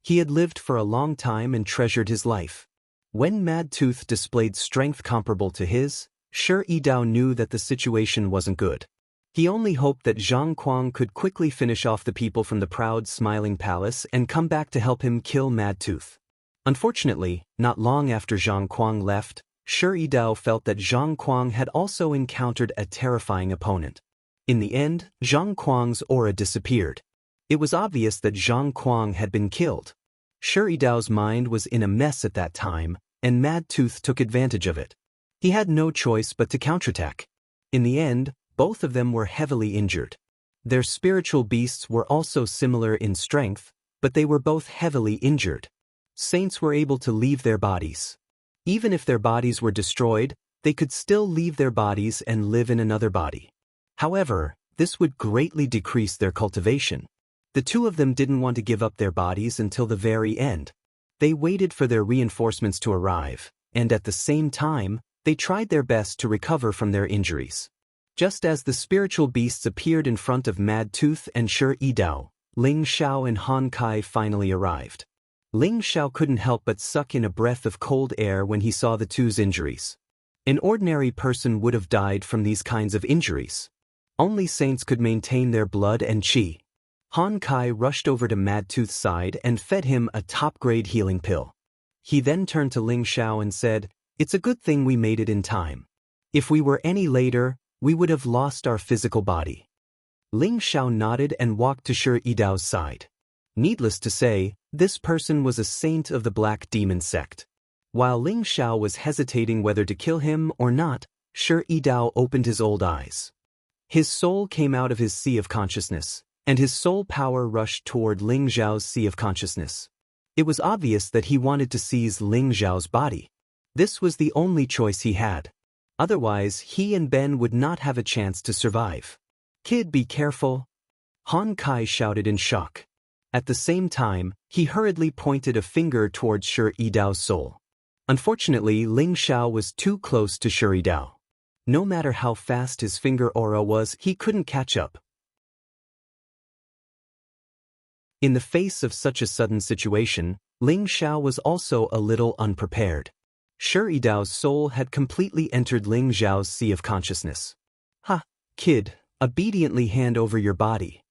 He had lived for a long time and treasured his life. When Mad Tooth displayed strength comparable to his, Shiridao knew that the situation wasn't good. He only hoped that Zhang Kuang could quickly finish off the people from the proud smiling palace and come back to help him kill Mad Tooth. Unfortunately, not long after Zhang Kuang left, Shiridao felt that Zhang Kuang had also encountered a terrifying opponent. In the end, Zhang Kuang's aura disappeared. It was obvious that Zhang Kuang had been killed. Shiridao's mind was in a mess at that time, and Mad Tooth took advantage of it. He had no choice but to counterattack. In the end, both of them were heavily injured. Their spiritual beasts were also similar in strength, but they were both heavily injured. Saints were able to leave their bodies. Even if their bodies were destroyed, they could still leave their bodies and live in another body. However, this would greatly decrease their cultivation. The two of them didn't want to give up their bodies until the very end. They waited for their reinforcements to arrive, and at the same time, they tried their best to recover from their injuries. Just as the spiritual beasts appeared in front of Mad Tooth and Shiridao, Ling Xiao and Han Kai finally arrived. Ling Xiao couldn't help but suck in a breath of cold air when he saw the two's injuries. An ordinary person would have died from these kinds of injuries. Only saints could maintain their blood and qi. Han Kai rushed over to Mad Tooth's side and fed him a top-grade healing pill. He then turned to Ling Xiao and said, "It's a good thing we made it in time. If we were any later, we would have lost our physical body." Ling Xiao nodded and walked to Shiridao's side. Needless to say, this person was a saint of the Black Demon sect. While Ling Xiao was hesitating whether to kill him or not, Shiridao opened his old eyes. His soul came out of his sea of consciousness, and his soul power rushed toward Ling Xiao's sea of consciousness. It was obvious that he wanted to seize Ling Xiao's body. This was the only choice he had. Otherwise, he and Ben would not have a chance to survive. "Kid, be careful!" Han Kai shouted in shock. At the same time, he hurriedly pointed a finger towards Shiridao's soul. Unfortunately, Ling Xiao was too close to Shiridao. No matter how fast his finger aura was, he couldn't catch up. In the face of such a sudden situation, Ling Xiao was also a little unprepared. Shiridao's soul had completely entered Ling Xiao's sea of consciousness. "Ha, kid, obediently hand over your body."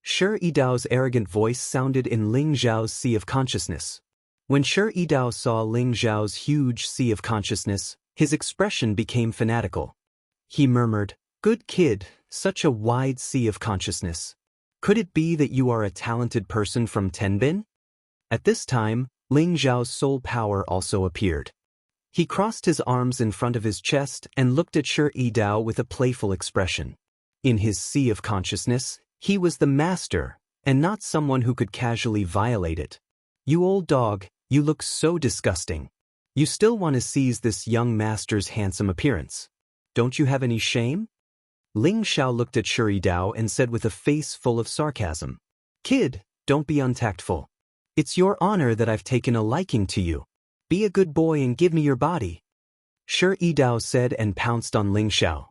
Shiridao's arrogant voice sounded in Ling Xiao's sea of consciousness. When Shiridao saw Ling Xiao's huge sea of consciousness, his expression became fanatical. He murmured, "Good kid, such a wide sea of consciousness. Could it be that you are a talented person from Tenbin?" At this time, Ling Xiao's soul power also appeared. He crossed his arms in front of his chest and looked at Shiridao with a playful expression. In his sea of consciousness, he was the master, and not someone who could casually violate it. "You old dog, you look so disgusting. You still want to seize this young master's handsome appearance. Don't you have any shame?" Ling Xiao looked at Shiridao and said with a face full of sarcasm, "Kid, don't be untactful. It's your honor that I've taken a liking to you. Be a good boy and give me your body." Shiridao said and pounced on Ling Xiao.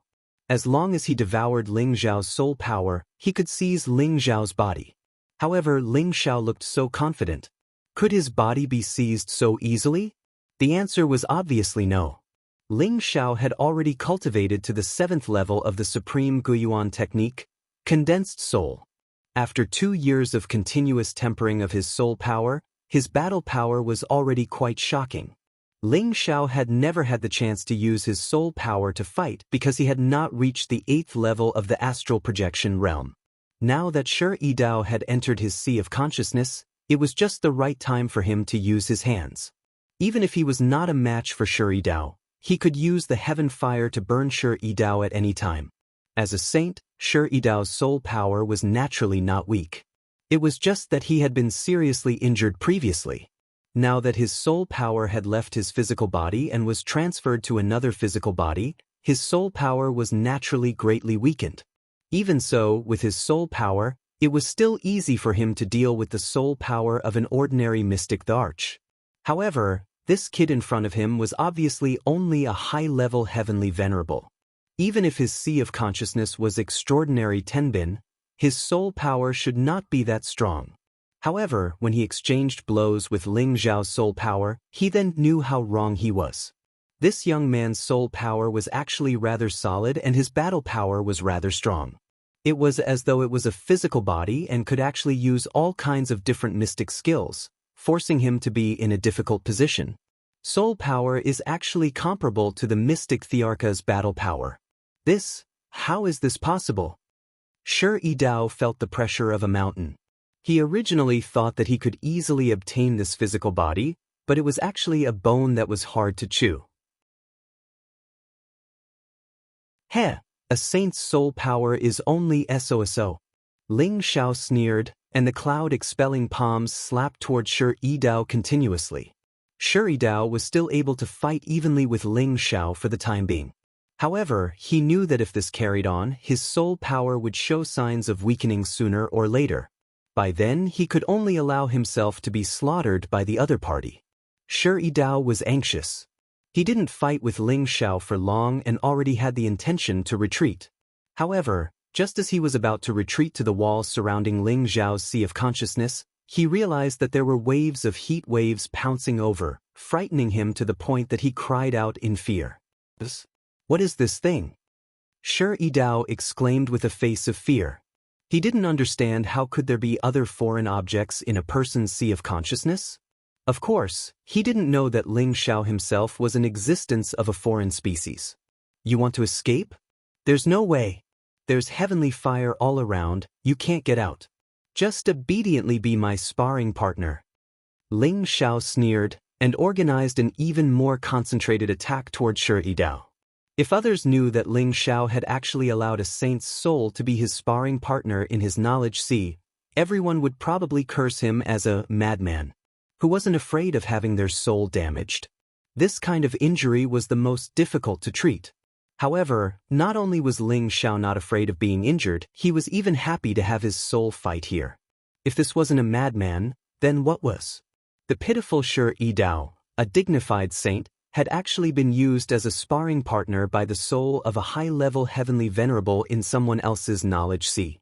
As long as he devoured Ling Xiao's soul power, he could seize Ling Xiao's body. However, Ling Xiao looked so confident. Could his body be seized so easily? The answer was obviously no. Ling Xiao had already cultivated to the 7th level of the Supreme Guyuan technique, Condensed Soul. After 2 years of continuous tempering of his soul power, his battle power was already quite shocking. Ling Xiao had never had the chance to use his soul power to fight because he had not reached the 8th level of the astral projection realm. Now that Shiridao had entered his sea of consciousness, it was just the right time for him to use his hands. Even if he was not a match for Shiridao, he could use the heaven fire to burn Shiridao at any time. As a saint, Shiridao's soul power was naturally not weak. It was just that he had been seriously injured previously. Now that his soul power had left his physical body and was transferred to another physical body, his soul power was naturally greatly weakened. Even so, with his soul power, it was still easy for him to deal with the soul power of an ordinary mystic the Arch. However, this kid in front of him was obviously only a high-level heavenly venerable. Even if his sea of consciousness was extraordinary Tenbin, his soul power should not be that strong. However, when he exchanged blows with Ling Zhao's soul power, he then knew how wrong he was. This young man's soul power was actually rather solid and his battle power was rather strong. It was as though it was a physical body and could actually use all kinds of different mystic skills, forcing him to be in a difficult position. Soul power is actually comparable to the mystic Thearka's battle power. How is this possible? Shi Yidao felt the pressure of a mountain. He originally thought that he could easily obtain this physical body, but it was actually a bone that was hard to chew. Heh, a saint's soul power is only so. Ling Zhao sneered, and the cloud-expelling palms slapped toward Shi Yidao continuously. Shi Yidao was still able to fight evenly with Ling Zhao for the time being. However, he knew that if this carried on, his soul power would show signs of weakening sooner or later. By then, he could only allow himself to be slaughtered by the other party. Shi Yidao was anxious. He didn't fight with Ling Zhao for long and already had the intention to retreat. However, just as he was about to retreat to the walls surrounding Ling Zhao's sea of consciousness, he realized that there were waves of heat waves pouncing over, frightening him to the point that he cried out in fear. What is this thing? Shi Yidao exclaimed with a face of fear. He didn't understand how could there be other foreign objects in a person's sea of consciousness? Of course, he didn't know that Ling Zhao himself was an existence of a foreign species. You want to escape? There's no way. There's heavenly fire all around, you can't get out. Just obediently be my sparring partner. Ling Zhao sneered, and organized an even more concentrated attack toward Shi Yidao. If others knew that Ling Zhao had actually allowed a saint's soul to be his sparring partner in his knowledge sea, everyone would probably curse him as a madman, who wasn't afraid of having their soul damaged. This kind of injury was the most difficult to treat. However, not only was Ling Zhao not afraid of being injured, he was even happy to have his soul fight here. If this wasn't a madman, then what was? The pitiful Shi Yidao, a dignified saint, had actually been used as a sparring partner by the soul of a high-level heavenly venerable in someone else's knowledge sea.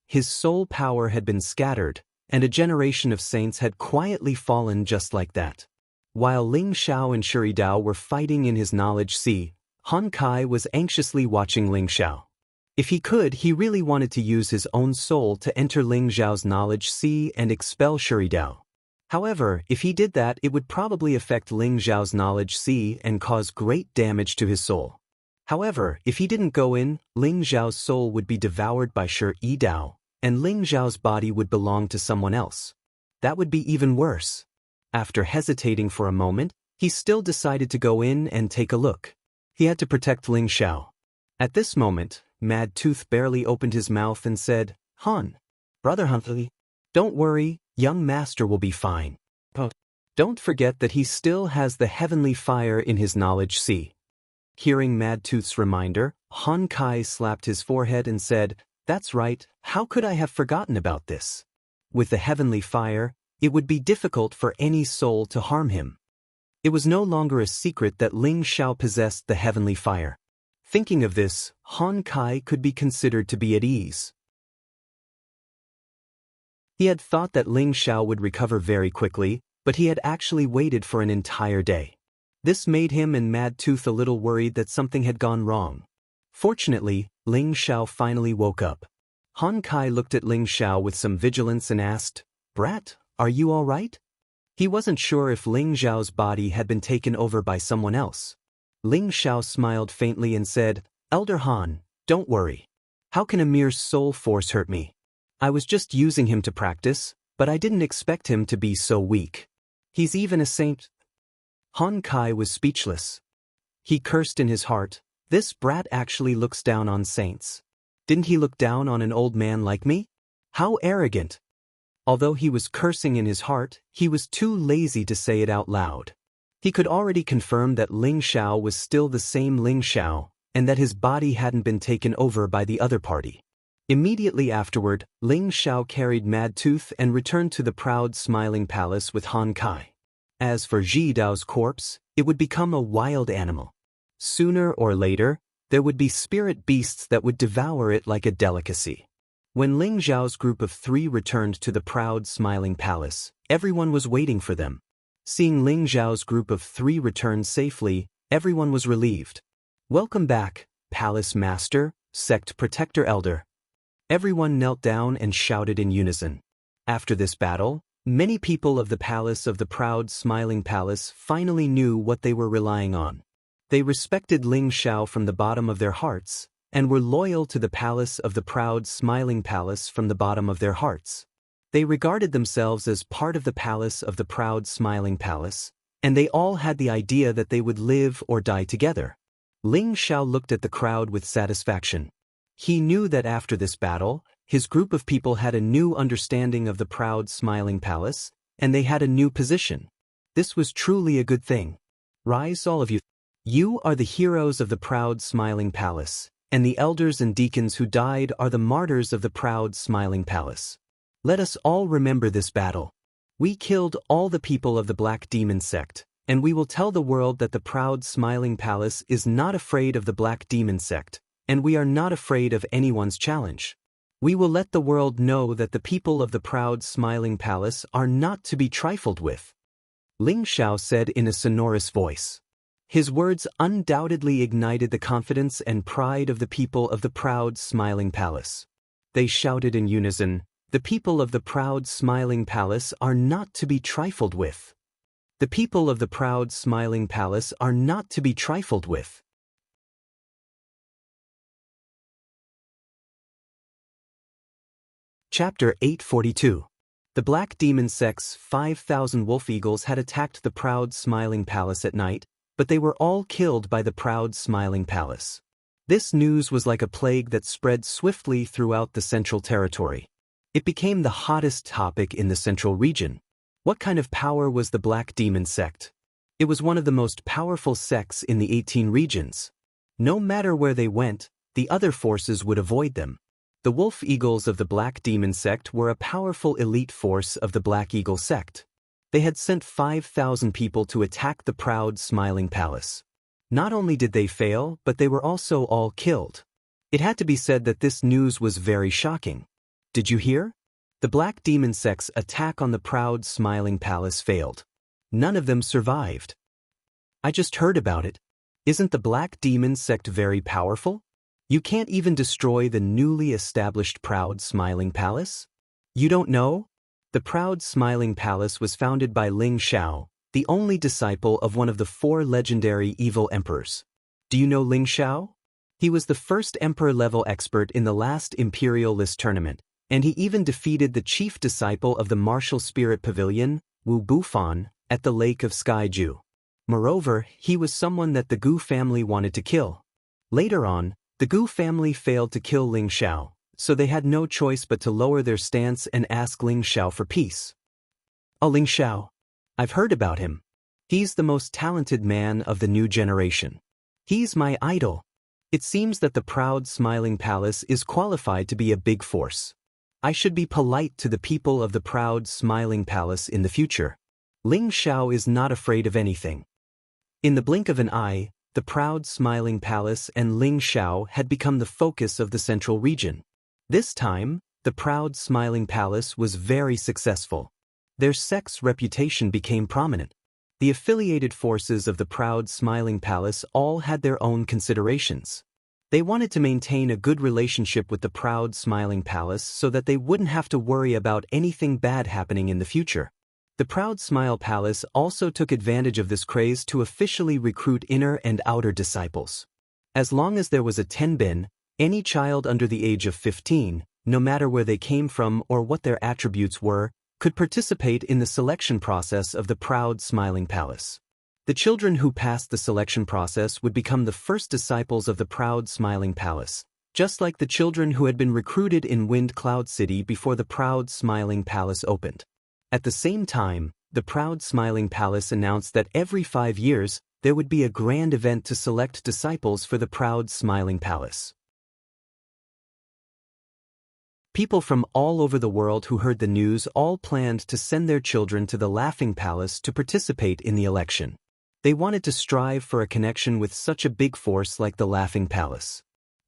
His soul power had been scattered, and a generation of saints had quietly fallen just like that. While Ling Zhao and Shi Yidao were fighting in his knowledge sea, Han Kai was anxiously watching Ling Zhao. If he could, he really wanted to use his own soul to enter Ling Zhao's knowledge sea and expel Shi Yidao. However, if he did that, it would probably affect Ling Zhao's knowledge sea and cause great damage to his soul. However, if he didn't go in, Ling Zhao's soul would be devoured by Shi Yidao, and Ling Zhao's body would belong to someone else. That would be even worse. After hesitating for a moment, he still decided to go in and take a look. He had to protect Ling Zhao. At this moment, Mad Tooth barely opened his mouth and said, "Han, Brother Huntley, don't worry, young master will be fine. But don't forget that he still has the heavenly fire in his knowledge sea." Hearing Mad Tooth's reminder, Han Kai slapped his forehead and said, "That's right, how could I have forgotten about this? With the heavenly fire, it would be difficult for any soul to harm him." It was no longer a secret that Ling Zhao possessed the heavenly fire. Thinking of this, Han Kai could be considered to be at ease. He had thought that Ling Zhao would recover very quickly, but he had actually waited for an entire day. This made him and Mad Tooth a little worried that something had gone wrong. Fortunately, Ling Zhao finally woke up. Han Kai looked at Ling Zhao with some vigilance and asked, "Brat, are you all right?" He wasn't sure if Ling Zhao's body had been taken over by someone else. Ling Zhao smiled faintly and said, "Elder Han, don't worry. How can a mere soul force hurt me? I was just using him to practice, but I didn't expect him to be so weak. He's even a saint." Han Kai was speechless. He cursed in his heart, "This brat actually looks down on saints. Didn't he look down on an old man like me? How arrogant!" Although he was cursing in his heart, he was too lazy to say it out loud. He could already confirm that Ling Xiao was still the same Ling Xiao, and that his body hadn't been taken over by the other party. Immediately afterward, Ling Xiao carried Mad Tooth and returned to the proud smiling palace with Han Kai. As for Ji Dao's corpse, it would become a wild animal. Sooner or later, there would be spirit beasts that would devour it like a delicacy. When Ling Xiao's group of 3 returned to the proud smiling palace, everyone was waiting for them. Seeing Ling Xiao's group of 3 return safely, everyone was relieved. "Welcome back, Palace Master, Sect Protector Elder." Everyone knelt down and shouted in unison. After this battle, many people of the palace of the proud smiling palace finally knew what they were relying on. They respected Ling Xiao from the bottom of their hearts, and were loyal to the palace of the proud smiling palace from the bottom of their hearts. They regarded themselves as part of the palace of the proud smiling palace, and they all had the idea that they would live or die together. Ling Xiao looked at the crowd with satisfaction. He knew that after this battle, his group of people had a new understanding of the proud smiling palace, and they had a new position. This was truly a good thing. Rise, all of you. You are the heroes of the proud smiling palace, and the elders and deacons who died are the martyrs of the proud smiling palace. Let us all remember this battle. We killed all the people of the Black Demon sect, and we will tell the world that the proud smiling palace is not afraid of the Black Demon sect, and we are not afraid of anyone's challenge. We will let the world know that the people of the proud smiling palace are not to be trifled with. Ling Xiao said in a sonorous voice. His words undoubtedly ignited the confidence and pride of the people of the proud smiling palace. They shouted in unison, "The people of the proud smiling palace are not to be trifled with. The people of the proud smiling palace are not to be trifled with." Chapter 842. The Black Demon Sect's 5,000 wolf eagles had attacked the proud smiling palace at night, but they were all killed by the proud smiling palace. This news was like a plague that spread swiftly throughout the Central Territory. It became the hottest topic in the Central region. What kind of power was the Black Demon Sect? It was one of the most powerful sects in the 18 regions. No matter where they went, the other forces would avoid them. The Wolf Eagles of the Black Demon Sect were a powerful elite force of the Black Eagle Sect. They had sent 5,000 people to attack the proud smiling palace. Not only did they fail, but they were also all killed. It had to be said that this news was very shocking. Did you hear? The Black Demon Sect's attack on the proud smiling palace failed. None of them survived. I just heard about it. Isn't the Black Demon Sect very powerful? You can't even destroy the newly established proud smiling palace? You don't know? The proud smiling palace was founded by Ling Xiao, the only disciple of one of the 4 legendary evil emperors. Do you know Ling Xiao? He was the first emperor-level expert in the last Imperial List tournament, and he even defeated the chief disciple of the Martial Spirit Pavilion, Wu Bufan, at the Lake of Skyju. Moreover, he was someone that the Gu family wanted to kill. Later on, the Gu family failed to kill Ling Xiao, so they had no choice but to lower their stance and ask Ling Xiao for peace. Oh, Ling Xiao. I've heard about him. He's the most talented man of the new generation. He's my idol. It seems that the proud smiling palace is qualified to be a big force. I should be polite to the people of the proud smiling palace in the future. Ling Xiao is not afraid of anything. In the blink of an eye, the proud smiling palace and Ling Xiao had become the focus of the central region. This time, the proud smiling palace was very successful. Their sect's reputation became prominent. The affiliated forces of the proud smiling palace all had their own considerations. They wanted to maintain a good relationship with the proud smiling palace so that they wouldn't have to worry about anything bad happening in the future. The proud smile palace also took advantage of this craze to officially recruit inner and outer disciples. As long as there was a tenbin, any child under the age of 15, no matter where they came from or what their attributes were, could participate in the selection process of the proud smiling palace. The children who passed the selection process would become the first disciples of the proud smiling palace, just like the children who had been recruited in Wind Cloud City before the proud Smiling Palace opened. At the same time, the proud Smiling Palace announced that every 5 years, there would be a grand event to select disciples for the proud Smiling Palace. People from all over the world who heard the news all planned to send their children to the Laughing Palace to participate in the election. They wanted to strive for a connection with such a big force like the Laughing Palace.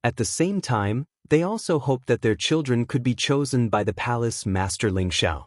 At the same time, they also hoped that their children could be chosen by the palace master Ling Xiao.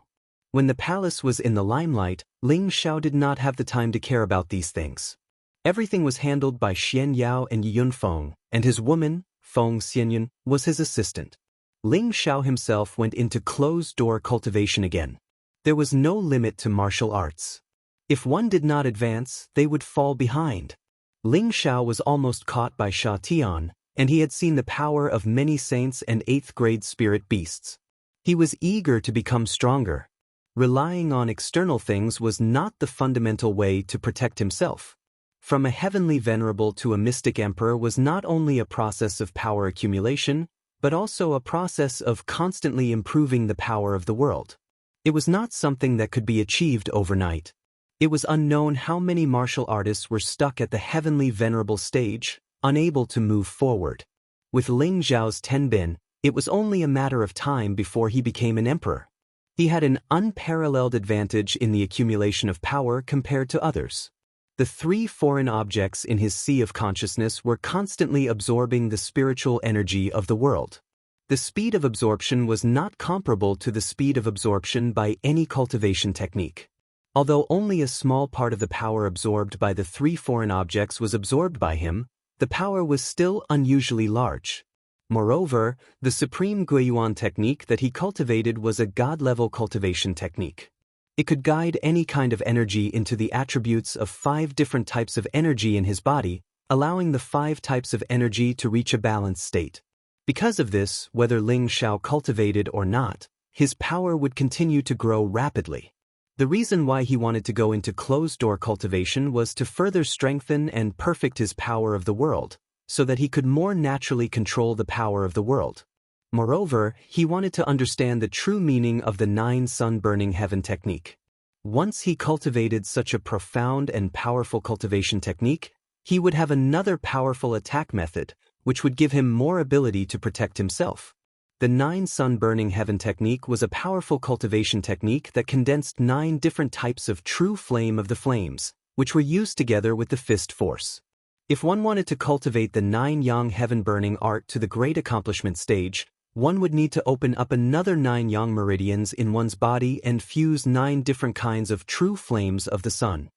When the palace was in the limelight, Ling Xiao did not have the time to care about these things. Everything was handled by Xian Yao and Yun Feng, and his woman, Feng Xianyun, was his assistant. Ling Xiao himself went into closed-door cultivation again. There was no limit to martial arts. If one did not advance, they would fall behind. Ling Xiao was almost caught by Sha Tian, and he had seen the power of many saints and 8th-grade spirit beasts. He was eager to become stronger. Relying on external things was not the fundamental way to protect himself. From a heavenly venerable to a mystic emperor was not only a process of power accumulation, but also a process of constantly improving the power of the world. It was not something that could be achieved overnight. It was unknown how many martial artists were stuck at the heavenly venerable stage, unable to move forward. With Ling Xiao's Tenbin, it was only a matter of time before he became an emperor. He had an unparalleled advantage in the accumulation of power compared to others. The 3 foreign objects in his sea of consciousness were constantly absorbing the spiritual energy of the world. The speed of absorption was not comparable to the speed of absorption by any cultivation technique. Although only a small part of the power absorbed by the 3 foreign objects was absorbed by him, the power was still unusually large. Moreover, the supreme Guiyuan technique that he cultivated was a god-level cultivation technique. It could guide any kind of energy into the attributes of 5 different types of energy in his body, allowing the 5 types of energy to reach a balanced state. Because of this, whether Ling Xiao cultivated or not, his power would continue to grow rapidly. The reason why he wanted to go into closed-door cultivation was to further strengthen and perfect his power of the world, so that he could more naturally control the power of the world. Moreover, he wanted to understand the true meaning of the 9 sun-burning heaven technique. Once he cultivated such a profound and powerful cultivation technique, he would have another powerful attack method, which would give him more ability to protect himself. The 9 sun-burning heaven technique was a powerful cultivation technique that condensed 9 different types of true flame of the flames, which were used together with the fist force. If one wanted to cultivate the 9 yang heaven-burning art to the great accomplishment stage, one would need to open up another 9 yang meridians in one's body and fuse 9 different kinds of true flames of the sun.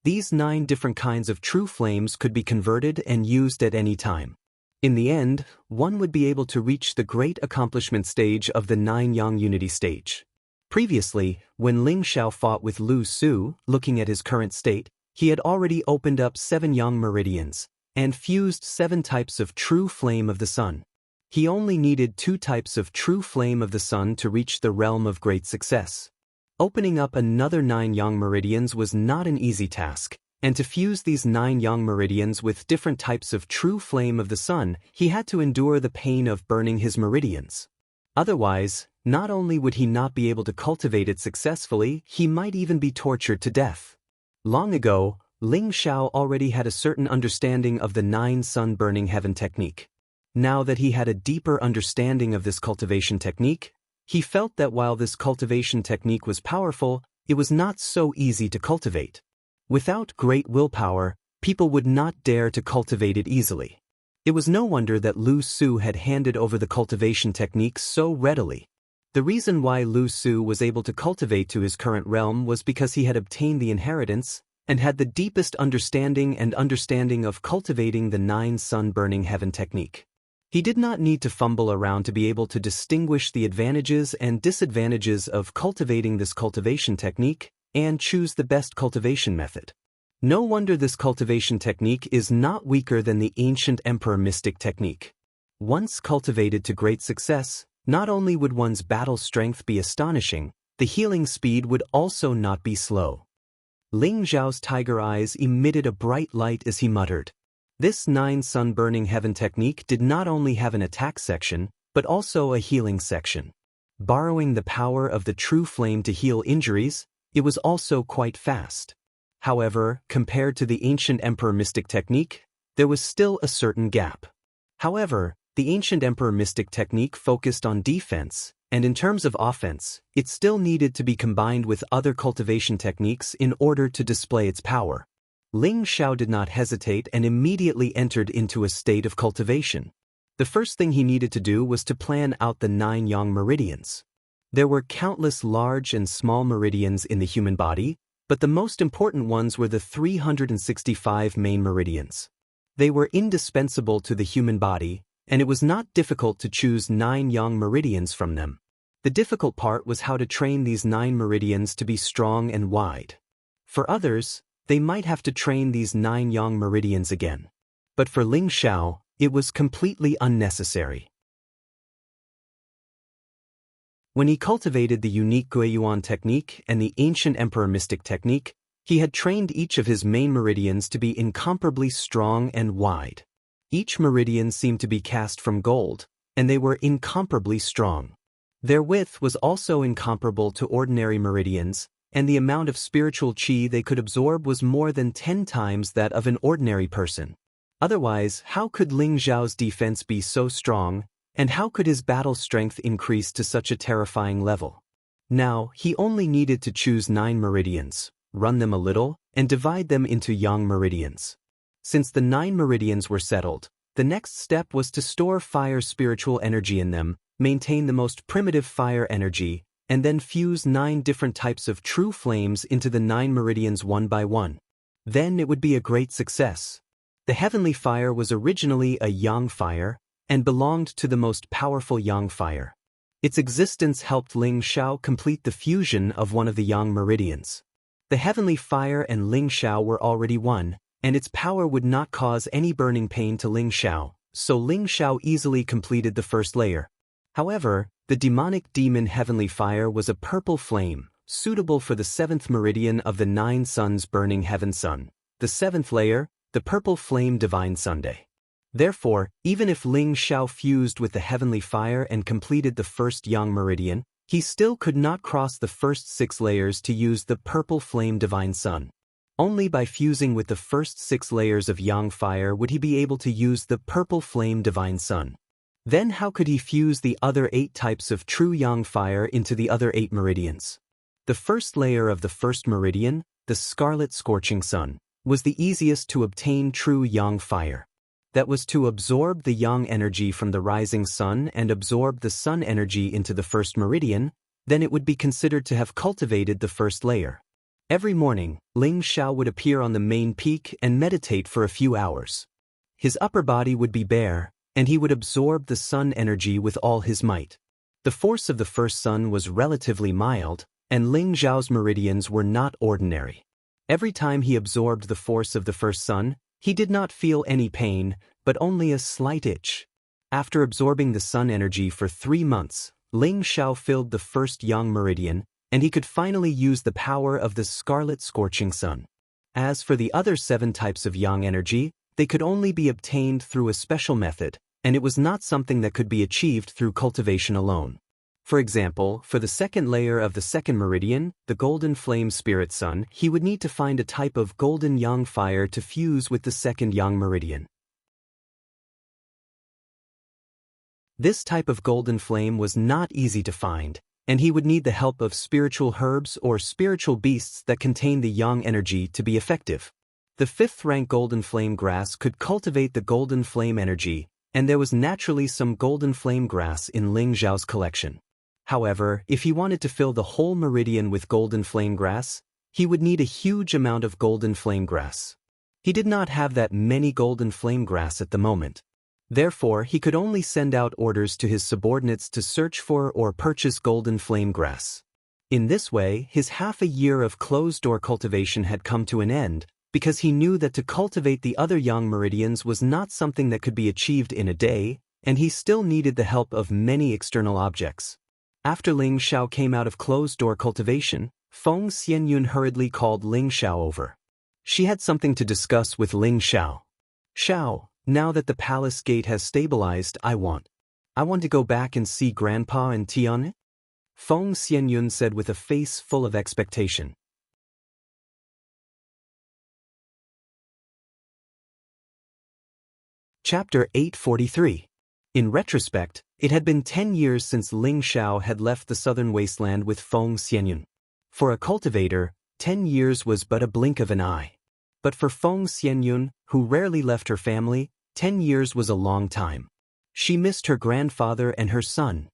These 9 different kinds of true flames could be converted and used at any time. In the end, one would be able to reach the great accomplishment stage of the 9 yang unity stage. Previously, when Ling Xiao fought with Lu Su, looking at his current state, he had already opened up 7 yang meridians, and fused 7 types of true flame of the sun. He only needed 2 types of true flame of the sun to reach the realm of great success. Opening up another 9 yang meridians was not an easy task, and to fuse these 9 yang meridians with different types of true flame of the sun, he had to endure the pain of burning his meridians. Otherwise, not only would he not be able to cultivate it successfully, he might even be tortured to death. Long ago, Ling Xiao already had a certain understanding of the 9 sun-burning heaven technique. Now that he had a deeper understanding of this cultivation technique, he felt that while this cultivation technique was powerful, it was not so easy to cultivate. Without great willpower, people would not dare to cultivate it easily. It was no wonder that Lu Su had handed over the cultivation technique so readily. The reason why Lu Su was able to cultivate to his current realm was because he had obtained the inheritance and had the deepest understanding of cultivating the 9 sun-burning heaven technique. He did not need to fumble around to be able to distinguish the advantages and disadvantages of cultivating this cultivation technique and choose the best cultivation method. No wonder this cultivation technique is not weaker than the ancient emperor mystic technique. Once cultivated to great success, not only would one's battle strength be astonishing, the healing speed would also not be slow. Ling Xiao's tiger eyes emitted a bright light as he muttered, This 9-sun burning heaven technique did not only have an attack section, but also a healing section. Borrowing the power of the true flame to heal injuries, it was also quite fast. However, compared to the ancient Emperor Mystic technique, there was still a certain gap. However, the ancient Emperor Mystic technique focused on defense, and in terms of offense, it still needed to be combined with other cultivation techniques in order to display its power. Ling Xiao did not hesitate and immediately entered into a state of cultivation. The first thing he needed to do was to plan out the 9 yang meridians. There were countless large and small meridians in the human body, but the most important ones were the 365 main meridians. They were indispensable to the human body, and it was not difficult to choose 9 yang meridians from them. The difficult part was how to train these 9 meridians to be strong and wide. For others, they might have to train these 9 yang meridians again. But for Ling Xiao, it was completely unnecessary. When he cultivated the unique Guiyuan technique and the ancient Emperor Mystic technique, he had trained each of his main meridians to be incomparably strong and wide. Each meridian seemed to be cast from gold, and they were incomparably strong. Their width was also incomparable to ordinary meridians, and the amount of spiritual qi they could absorb was more than 10 times that of an ordinary person. Otherwise, how could Ling Xiao's defense be so strong, and how could his battle strength increase to such a terrifying level? Now, he only needed to choose 9 meridians, run them a little, and divide them into yang meridians. Since the 9 meridians were settled, the next step was to store fire spiritual energy in them, maintain the most primitive fire energy, and then fuse 9 different types of true flames into the 9 meridians one by one. Then it would be a great success. The heavenly fire was originally a yang fire, and belonged to the most powerful yang fire. Its existence helped Ling Xiao complete the fusion of one of the yang meridians. The heavenly fire and Ling Xiao were already one, and its power would not cause any burning pain to Ling Xiao, so Ling Xiao easily completed the first layer. However, the demonic demon heavenly fire was a purple flame, suitable for the 7th meridian of the 9 suns burning heaven sun, the 7th layer, the purple flame divine Sunday. Therefore, even if Ling Xiao fused with the heavenly fire and completed the first yang meridian, he still could not cross the first 6 layers to use the purple flame divine sun. Only by fusing with the first 6 layers of yang fire would he be able to use the purple flame divine sun. Then how could he fuse the other 8 types of true yang fire into the other 8 meridians? The first layer of the first meridian, the scarlet scorching sun, was the easiest to obtain true yang fire. That was to absorb the yang energy from the rising sun and absorb the sun energy into the first meridian, then it would be considered to have cultivated the first layer. Every morning, Ling Xiao would appear on the main peak and meditate for a few hours. His upper body would be bare, and he would absorb the sun energy with all his might. The force of the first sun was relatively mild, and Ling Xiao's meridians were not ordinary. Every time he absorbed the force of the first sun, he did not feel any pain, but only a slight itch. After absorbing the sun energy for 3 months, Ling Xiao filled the first yang meridian, and he could finally use the power of the scarlet scorching sun. As for the other 7 types of yang energy, they could only be obtained through a special method, and it was not something that could be achieved through cultivation alone. For example, for the second layer of the second meridian, the golden flame spirit sun, he would need to find a type of golden yang fire to fuse with the second yang meridian. This type of golden flame was not easy to find, and he would need the help of spiritual herbs or spiritual beasts that contain the yang energy to be effective. The 5th rank golden flame grass could cultivate the golden flame energy, and there was naturally some golden flame grass in Ling Xiao's collection. However, if he wanted to fill the whole meridian with golden flame grass, he would need a huge amount of golden flame grass. He did not have that many golden flame grass at the moment. Therefore, he could only send out orders to his subordinates to search for or purchase golden flame grass. In this way, his half a year of closed-door cultivation had come to an end, because he knew that to cultivate the other yang meridians was not something that could be achieved in a day, and he still needed the help of many external objects. After Ling Xiao came out of closed-door cultivation, Feng Xianyun hurriedly called Ling Xiao over. She had something to discuss with Ling Xiao. Xiao, now that the palace gate has stabilized, I want to go back and see Grandpa and Tian. Feng Xianyun said with a face full of expectation. Chapter 843. In retrospect, it had been 10 years since Ling Xiao had left the southern wasteland with Feng Xianyun. For a cultivator, 10 years was but a blink of an eye. But for Feng Xianyun, who rarely left her family, 10 years was a long time. She missed her grandfather and her son.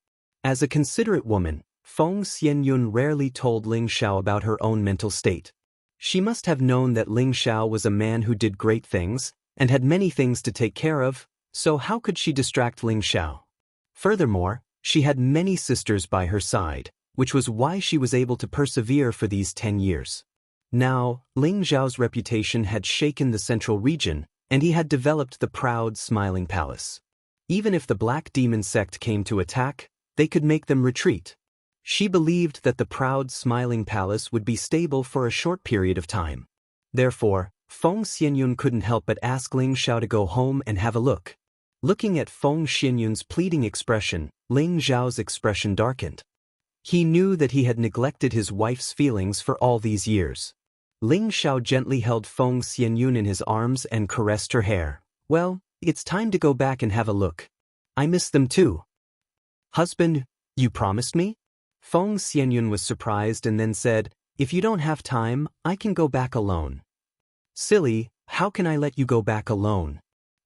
As a considerate woman, Feng Xianyun rarely told Ling Xiao about her own mental state. She must have known that Ling Xiao was a man who did great things, and had many things to take care of, so how could she distract Ling Xiao? Furthermore, she had many sisters by her side, which was why she was able to persevere for these 10 years. Now, Ling Xiao's reputation had shaken the central region, and he had developed the proud, smiling palace. Even if the Black Demon sect came to attack, they could make them retreat. She believed that the proud, smiling palace would be stable for a short period of time. Therefore, Feng Xianyun couldn't help but ask Ling Xiao to go home and have a look. Looking at Feng Xianyun's pleading expression, Ling Xiao's expression darkened. He knew that he had neglected his wife's feelings for all these years. Ling Xiao gently held Feng Xianyun in his arms and caressed her hair. Well, it's time to go back and have a look. I miss them too. Husband, you promised me? Feng Xianyun was surprised and then said, if you don't have time, I can go back alone. Silly, how can I let you go back alone?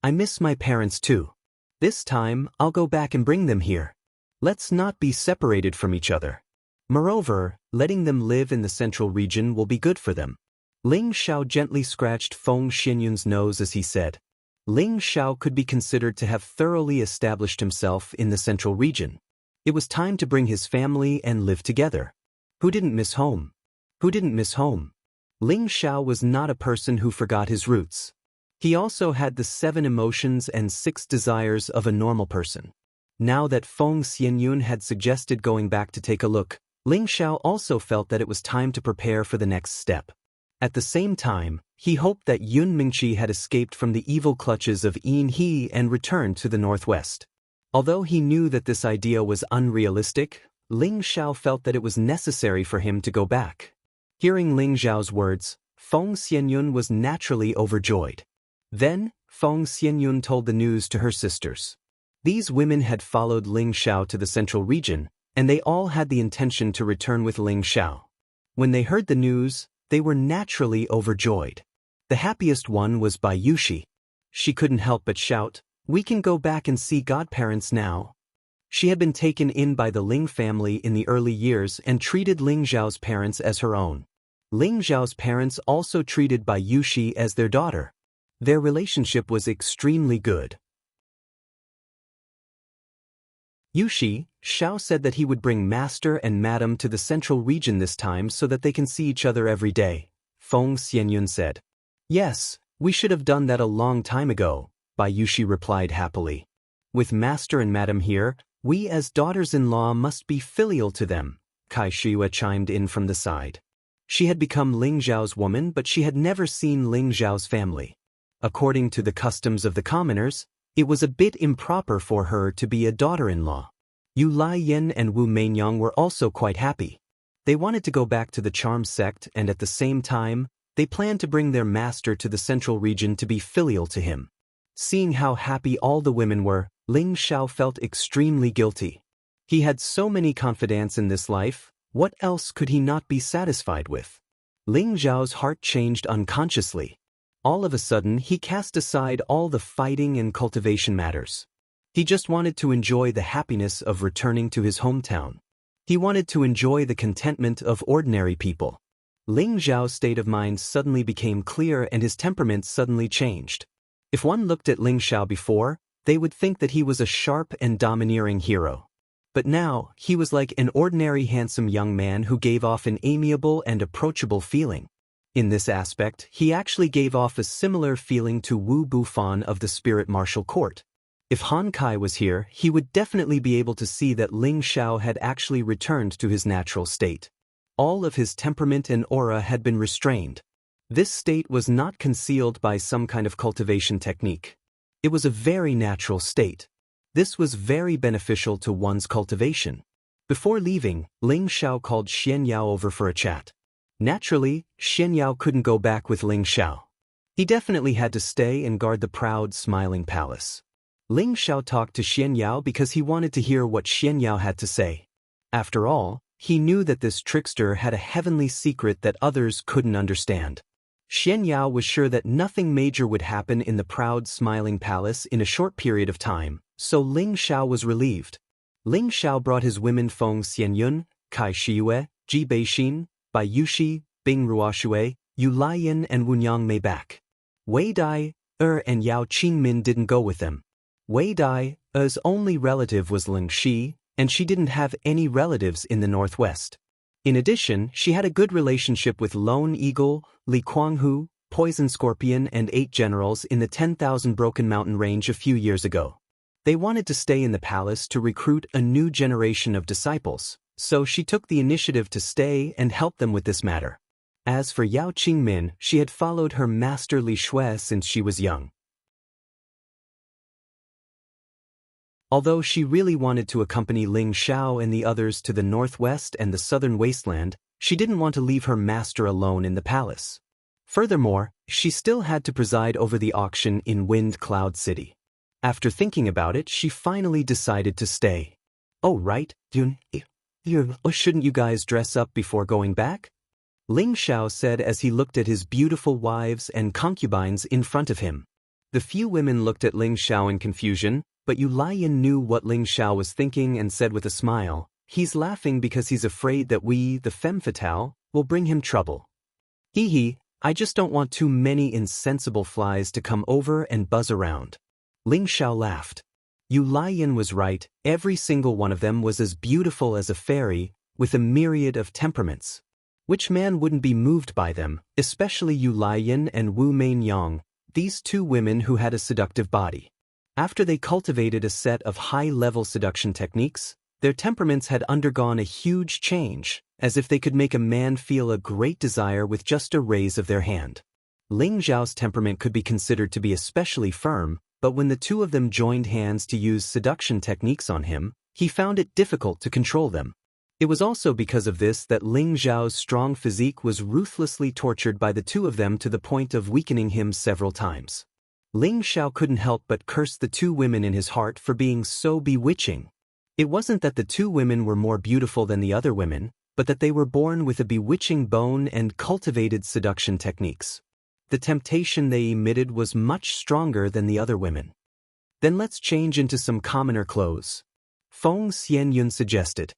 I miss my parents too. This time, I'll go back and bring them here. Let's not be separated from each other. Moreover, letting them live in the central region will be good for them. Ling Xiao gently scratched Feng Xianyun's nose as he said. Ling Xiao could be considered to have thoroughly established himself in the central region. It was time to bring his family and live together. Who didn't miss home? Who didn't miss home? Ling Xiao was not a person who forgot his roots. He also had the 7 emotions and 6 desires of a normal person. Now that Feng Xianyun had suggested going back to take a look, Ling Xiao also felt that it was time to prepare for the next step. At the same time, he hoped that Yun Mingqi had escaped from the evil clutches of Yin He and returned to the northwest. Although he knew that this idea was unrealistic, Ling Xiao felt that it was necessary for him to go back. Hearing Ling Xiao's words, Feng Xianyun was naturally overjoyed. Then, Feng Xianyun told the news to her sisters. These women had followed Ling Xiao to the central region, and they all had the intention to return with Ling Xiao. When they heard the news, they were naturally overjoyed. The happiest one was Bai Yushi. She couldn't help but shout, "We can go back and see godparents now." She had been taken in by the Ling family in the early years and treated Ling Xiao's parents as her own. Ling Xiao's parents also treated Bai Yushi as their daughter. Their relationship was extremely good. Yushi, Xiao said that he would bring Master and Madam to the central region this time so that they can see each other every day. Feng Xianyun said. Yes, we should have done that a long time ago, Bai Yushi replied happily. With Master and Madam here, we as daughters-in-law must be filial to them, Kai Shiwa chimed in from the side. She had become Ling Xiao's woman, but she had never seen Ling Xiao's family. According to the customs of the commoners, it was a bit improper for her to be a daughter-in-law. Yu Laiyan and Wu Meinyang were also quite happy. They wanted to go back to the charm sect and at the same time, they planned to bring their master to the central region to be filial to him. Seeing how happy all the women were, Ling Xiao felt extremely guilty. He had so many confidants in this life, what else could he not be satisfied with? Ling Xiao's heart changed unconsciously. All of a sudden, he cast aside all the fighting and cultivation matters. He just wanted to enjoy the happiness of returning to his hometown. He wanted to enjoy the contentment of ordinary people. Ling Xiao's state of mind suddenly became clear and his temperament suddenly changed. If one looked at Ling Xiao before, they would think that he was a sharp and domineering hero. But now, he was like an ordinary handsome young man who gave off an amiable and approachable feeling. In this aspect, he actually gave off a similar feeling to Wu Bufan of the Spirit Martial Court. If Han Kai was here, he would definitely be able to see that Ling Xiao had actually returned to his natural state. All of his temperament and aura had been restrained. This state was not concealed by some kind of cultivation technique. It was a very natural state. This was very beneficial to one's cultivation. Before leaving, Ling Xiao called Xian Yao over for a chat. Naturally, Xian Yao couldn't go back with Ling Xiao. He definitely had to stay and guard the proud, smiling palace. Ling Xiao talked to Xian Yao because he wanted to hear what Xian Yao had to say. After all, he knew that this trickster had a heavenly secret that others couldn't understand. Xian Yao was sure that nothing major would happen in the proud, smiling palace in a short period of time, so Ling Xiao was relieved. Ling Xiao brought his women Feng Xianyun, Kai Shiyue, Ji Beixin, Bai Yushi, Bing Ruoshui, Yu Laiyan and Wunyang Mei back. Wei Dai, and Yao Qingmin didn't go with them. Wei Dai's only relative was Ling Shi, and she didn't have any relatives in the northwest. In addition, she had a good relationship with Lone Eagle, Li Kuanghu, Poison Scorpion and 8 generals in the 10,000 Broken Mountain range a few years ago. They wanted to stay in the palace to recruit a new generation of disciples, so she took the initiative to stay and help them with this matter. As for Yao Qingmin, she had followed her master Li Shui since she was young. Although she really wanted to accompany Ling Xiao and the others to the northwest and the southern wasteland, she didn't want to leave her master alone in the palace. Furthermore, she still had to preside over the auction in Wind Cloud City. After thinking about it, she finally decided to stay. Oh right, shouldn't you guys dress up before going back? Ling Xiao said as he looked at his beautiful wives and concubines in front of him. The few women looked at Ling Xiao in confusion, but Yu Laiyan knew what Ling Xiao was thinking and said with a smile, "He's laughing because he's afraid that we, the femme fatale, will bring him trouble. Hee, I just don't want too many insensible flies to come over and buzz around." Ling Xiao laughed. Yu Laiyan was right, every single one of them was as beautiful as a fairy, with a myriad of temperaments. Which man wouldn't be moved by them, especially Yu Laiyan and Wu Meinyang, these 2 women who had a seductive body. After they cultivated a set of high-level seduction techniques, their temperaments had undergone a huge change, as if they could make a man feel a great desire with just a raise of their hand. Ling Xiao's temperament could be considered to be especially firm, but when the 2 of them joined hands to use seduction techniques on him, he found it difficult to control them. It was also because of this that Ling Xiao's strong physique was ruthlessly tortured by the 2 of them to the point of weakening him several times. Ling Xiao couldn't help but curse the 2 women in his heart for being so bewitching. It wasn't that the 2 women were more beautiful than the other women, but that they were born with a bewitching bone and cultivated seduction techniques. The temptation they emitted was much stronger than the other women. Then let's change into some commoner clothes, Feng Xianyun suggested.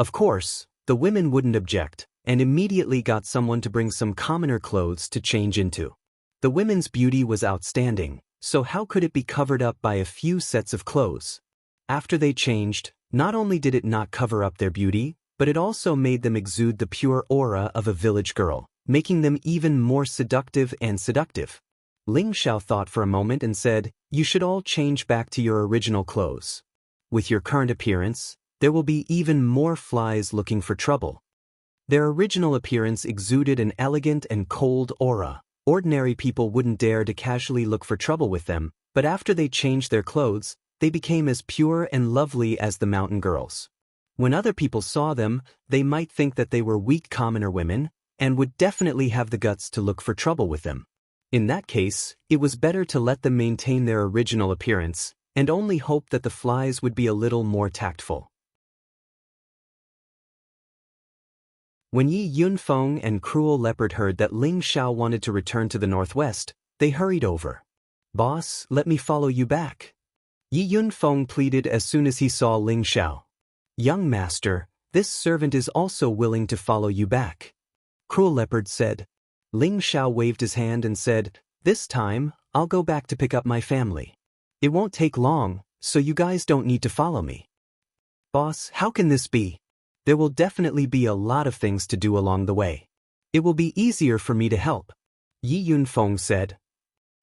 Of course, the women wouldn't object, and immediately got someone to bring some commoner clothes to change into. The women's beauty was outstanding, so how could it be covered up by a few sets of clothes? After they changed, not only did it not cover up their beauty, but it also made them exude the pure aura of a village girl, making them even more seductive and seductive. Ling Xiao thought for a moment and said, "You should all change back to your original clothes. With your current appearance, there will be even more flies looking for trouble." Their original appearance exuded an elegant and cold aura. Ordinary people wouldn't dare to casually look for trouble with them, but after they changed their clothes, they became as pure and lovely as the mountain girls. When other people saw them, they might think that they were weak commoner women, and would definitely have the guts to look for trouble with them. In that case, it was better to let them maintain their original appearance, and only hope that the flies would be a little more tactful. When Yi Yunfeng and Cruel Leopard heard that Ling Xiao wanted to return to the northwest, they hurried over. "Boss, let me follow you back," Yi Yunfeng pleaded as soon as he saw Ling Xiao. "Young master, this servant is also willing to follow you back," Cruel Leopard said. Ling Xiao waved his hand and said, "This time, I'll go back to pick up my family. It won't take long, so you guys don't need to follow me." "Boss, how can this be? There will definitely be a lot of things to do along the way. It will be easier for me to help," Yi Yunfeng said.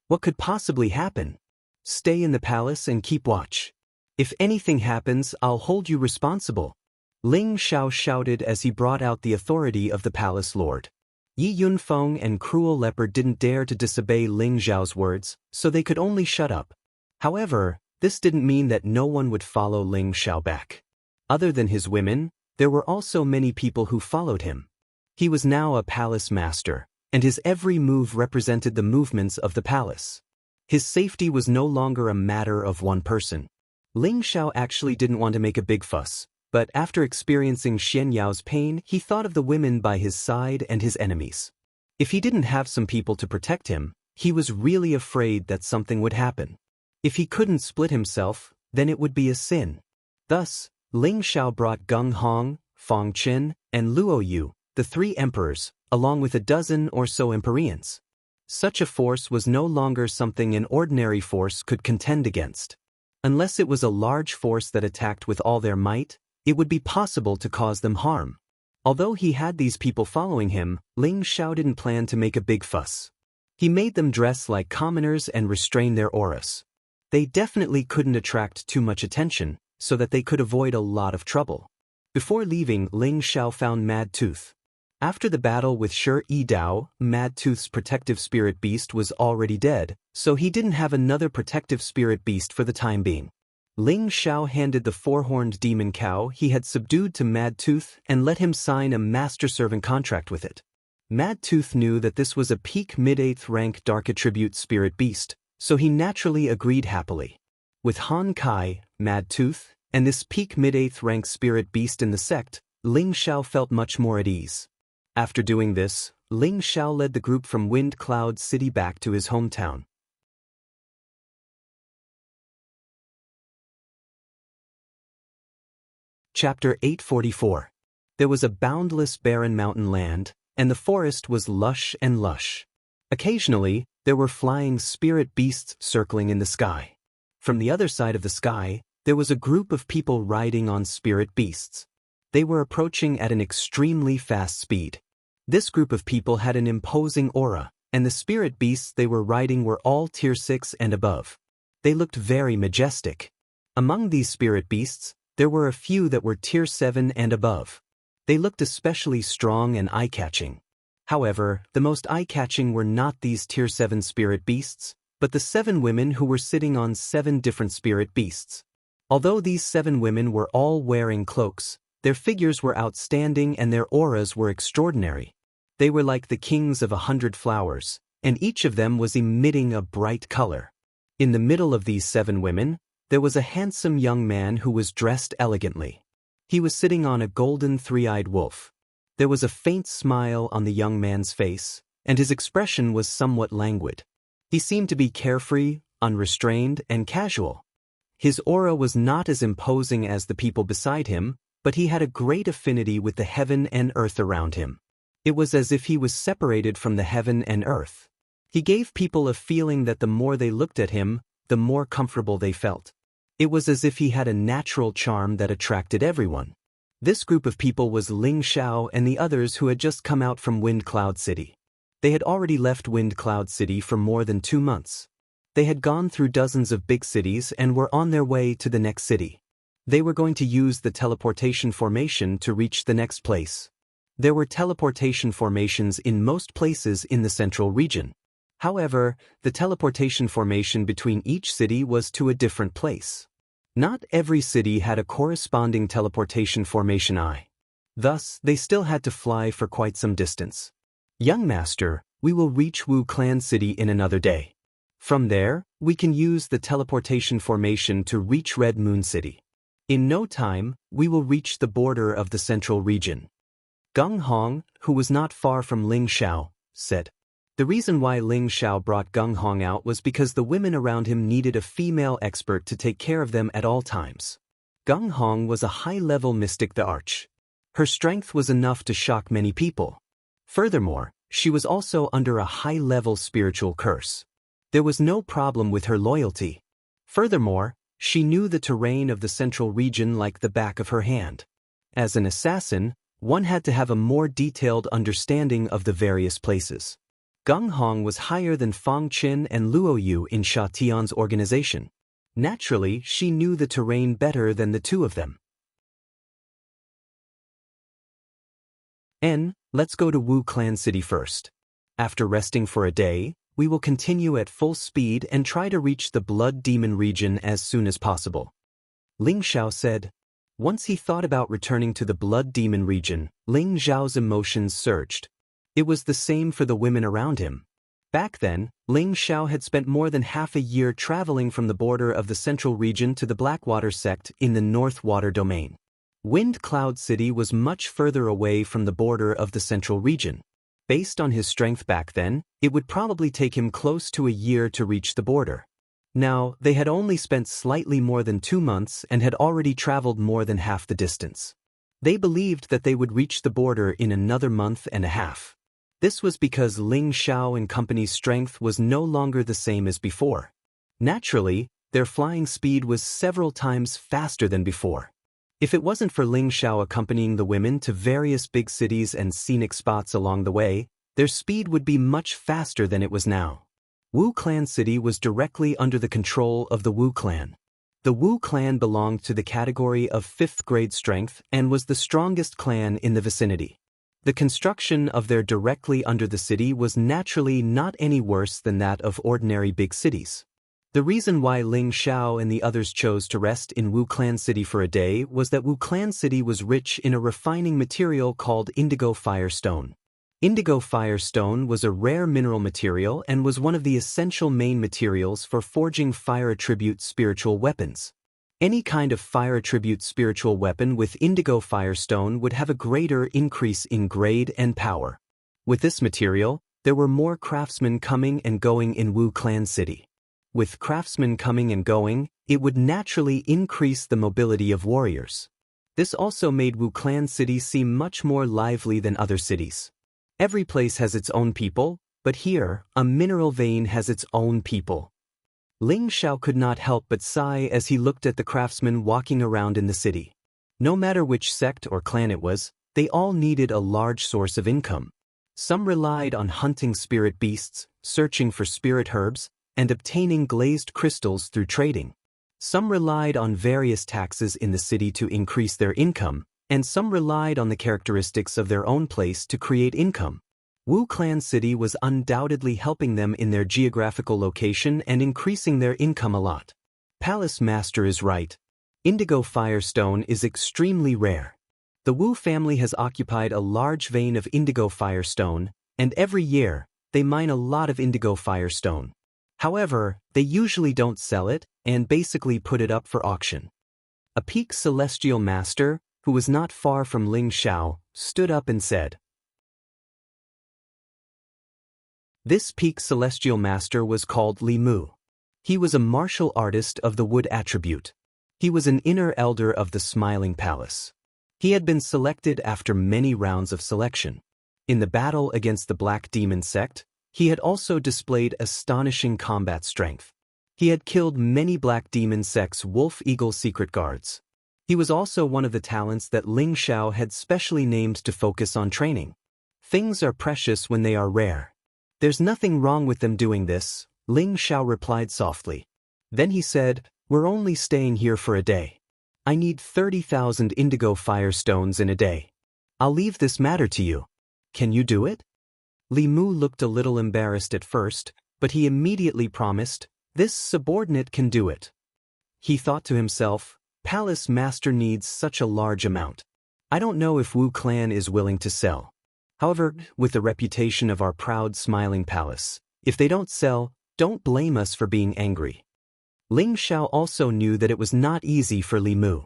"What could possibly happen? Stay in the palace and keep watch. If anything happens, I'll hold you responsible," Ling Xiao shouted as he brought out the authority of the palace lord. Yi Yunfeng and Cruel Leopard didn't dare to disobey Ling Zhao's words, so they could only shut up. However, this didn't mean that no one would follow Ling Zhao back. Other than his women, there were also many people who followed him. He was now a palace master, and his every move represented the movements of the palace. His safety was no longer a matter of one person. Ling Zhao actually didn't want to make a big fuss, but after experiencing Xian Yao's pain, he thought of the women by his side and his enemies. If he didn't have some people to protect him, he was really afraid that something would happen. If he couldn't split himself, then it would be a sin. Thus, Ling Zhao brought Gung Hong, Fong Qin, and Luo Yu, the 3 emperors, along with a dozen or so empyreans. Such a force was no longer something an ordinary force could contend against. Unless it was a large force that attacked with all their might, it would be possible to cause them harm. Although he had these people following him, Ling Zhao didn't plan to make a big fuss. He made them dress like commoners and restrain their auras. They definitely couldn't attract too much attention, so that they could avoid a lot of trouble. Before leaving, Ling Zhao found Mad Tooth. After the battle with Shi Yi Dao, Mad Tooth's protective spirit beast was already dead, so he didn't have another protective spirit beast for the time being. Ling Zhao handed the 4-horned demon cow he had subdued to Mad Tooth and let him sign a master-servant contract with it. Mad Tooth knew that this was a peak mid-8th rank dark attribute spirit beast, so he naturally agreed happily. With Han Kai, Mad Tooth, and this peak mid-8th rank spirit beast in the sect, Ling Zhao felt much more at ease. After doing this, Ling Zhao led the group from Wind Cloud City back to his hometown. Chapter 844. There was a boundless barren mountain land, and the forest was lush and lush. Occasionally, there were flying spirit beasts circling in the sky. From the other side of the sky, there was a group of people riding on spirit beasts. They were approaching at an extremely fast speed. This group of people had an imposing aura, and the spirit beasts they were riding were all tier 6 and above. They looked very majestic. Among these spirit beasts, there were a few that were tier 7 and above. They looked especially strong and eye-catching. However, the most eye-catching were not these tier 7 spirit beasts, but the 7 women who were sitting on 7 different spirit beasts. Although these 7 women were all wearing cloaks, their figures were outstanding and their auras were extraordinary. They were like the kings of 100 flowers, and each of them was emitting a bright color. In the middle of these 7 women, there was a handsome young man who was dressed elegantly. He was sitting on a golden 3-eyed wolf. There was a faint smile on the young man's face, and his expression was somewhat languid. He seemed to be carefree, unrestrained, and casual. His aura was not as imposing as the people beside him, but he had a great affinity with the heaven and earth around him. It was as if he was separated from the heaven and earth. He gave people a feeling that the more they looked at him, the more comfortable they felt. It was as if he had a natural charm that attracted everyone. This group of people was Ling Zhao and the others who had just come out from Wind Cloud City. They had already left Wind Cloud City for more than 2 months. They had gone through dozens of big cities and were on their way to the next city. They were going to use the teleportation formation to reach the next place. There were teleportation formations in most places in the central region. However, the teleportation formation between each city was to a different place. Not every city had a corresponding teleportation formation eye. Thus, they still had to fly for quite some distance. Young master, we will reach Wu Clan City in another day. From there, we can use the teleportation formation to reach Red Moon City. In no time, we will reach the border of the central region. Gung Hong, who was not far from Ling Zhao, said. The reason why Ling Zhao brought Gung Hong out was because the women around him needed a female expert to take care of them at all times. Gung Hong was a high-level mystic the Arch. Her strength was enough to shock many people. Furthermore, she was also under a high-level spiritual curse. There was no problem with her loyalty. Furthermore, she knew the terrain of the central region like the back of her hand. As an assassin, one had to have a more detailed understanding of the various places. Gung Hong was higher than Fong Qin and Luo Yu in Sha Tian's organization. Naturally, she knew the terrain better than the two of them. Let's go to Wu Clan City first. After resting for a day, we will continue at full speed and try to reach the Blood Demon region as soon as possible. Ling Xiao said. Once he thought about returning to the Blood Demon region, Ling Xiao's emotions surged. It was the same for the women around him. Back then, Ling Xiao had spent more than half a year traveling from the border of the Central region to the Blackwater sect in the North Water domain. Wind Cloud City was much further away from the border of the Central region. Based on his strength back then, it would probably take him close to a year to reach the border. Now, they had only spent slightly more than 2 months and had already traveled more than half the distance. They believed that they would reach the border in another month and a half. This was because Ling Xiao and company's strength was no longer the same as before. Naturally, their flying speed was several times faster than before. If it wasn't for Ling Xiao accompanying the women to various big cities and scenic spots along the way, their speed would be much faster than it was now. Wu Clan City was directly under the control of the Wu Clan. The Wu Clan belonged to the category of 5th grade strength and was the strongest clan in the vicinity. The construction of their directly under the city was naturally not any worse than that of ordinary big cities. The reason why Ling Xiao and the others chose to rest in Wu Clan City for a day was that Wu Clan City was rich in a refining material called indigo firestone. Indigo firestone was a rare mineral material and was one of the essential main materials for forging fire attribute spiritual weapons. Any kind of fire attribute spiritual weapon with indigo firestone would have a greater increase in grade and power. With this material, there were more craftsmen coming and going in Wu Clan City. With craftsmen coming and going, it would naturally increase the mobility of warriors. This also made Wu Clan City seem much more lively than other cities. Every place has its own people, but here, a mineral vein has its own people. Ling Xiao could not help but sigh as he looked at the craftsmen walking around in the city. No matter which sect or clan it was, they all needed a large source of income. Some relied on hunting spirit beasts, searching for spirit herbs, and obtaining glazed crystals through trading. Some relied on various taxes in the city to increase their income, and some relied on the characteristics of their own place to create income. Wu Clan City was undoubtedly helping them in their geographical location and increasing their income a lot. Palace Master is right. Indigo firestone is extremely rare. The Wu family has occupied a large vein of indigo firestone, and every year, they mine a lot of indigo firestone. However, they usually don't sell it and basically put it up for auction. A peak celestial master, who was not far from Ling Xiao, stood up and said, This peak celestial master was called Li Mu. He was a martial artist of the wood attribute. He was an inner elder of the Smiling Palace. He had been selected after many rounds of selection. In the battle against the Black Demon sect, he had also displayed astonishing combat strength. He had killed many Black Demon sect's Wolf Eagle secret guards. He was also one of the talents that Ling Xiao had specially named to focus on training. Things are precious when they are rare. There's nothing wrong with them doing this, Ling Xiao replied softly. Then he said, We're only staying here for a day. I need 30,000 indigo firestones in a day. I'll leave this matter to you. Can you do it? Li Mu looked a little embarrassed at first, but he immediately promised, This subordinate can do it. He thought to himself, Palace Master needs such a large amount. I don't know if Wu Clan is willing to sell. However, with the reputation of our proud Smiling Palace, if they don't sell, don't blame us for being angry. Ling Xiao also knew that it was not easy for Li Mu.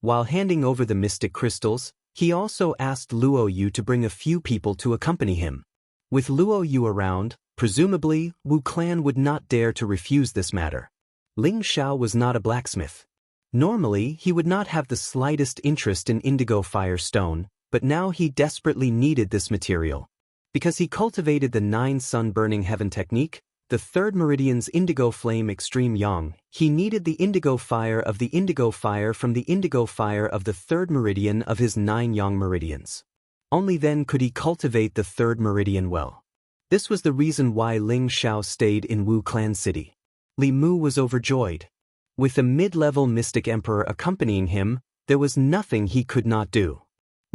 While handing over the mystic crystals, he also asked Luo Yu to bring a few people to accompany him. With Luo Yu around, presumably, Wu Clan would not dare to refuse this matter. Ling Xiao was not a blacksmith. Normally, he would not have the slightest interest in indigo firestone, but now he desperately needed this material. Because he cultivated the 9 sun burning heaven technique, the 3rd meridian's indigo flame extreme yang, he needed the indigo fire of the indigo fire from the indigo fire of the 3rd meridian of his 9 yang meridians. Only then could he cultivate the 3rd meridian well. This was the reason why Ling Xiao stayed in Wu Clan City. Li Mu was overjoyed. With the mid-level mystic emperor accompanying him, there was nothing he could not do.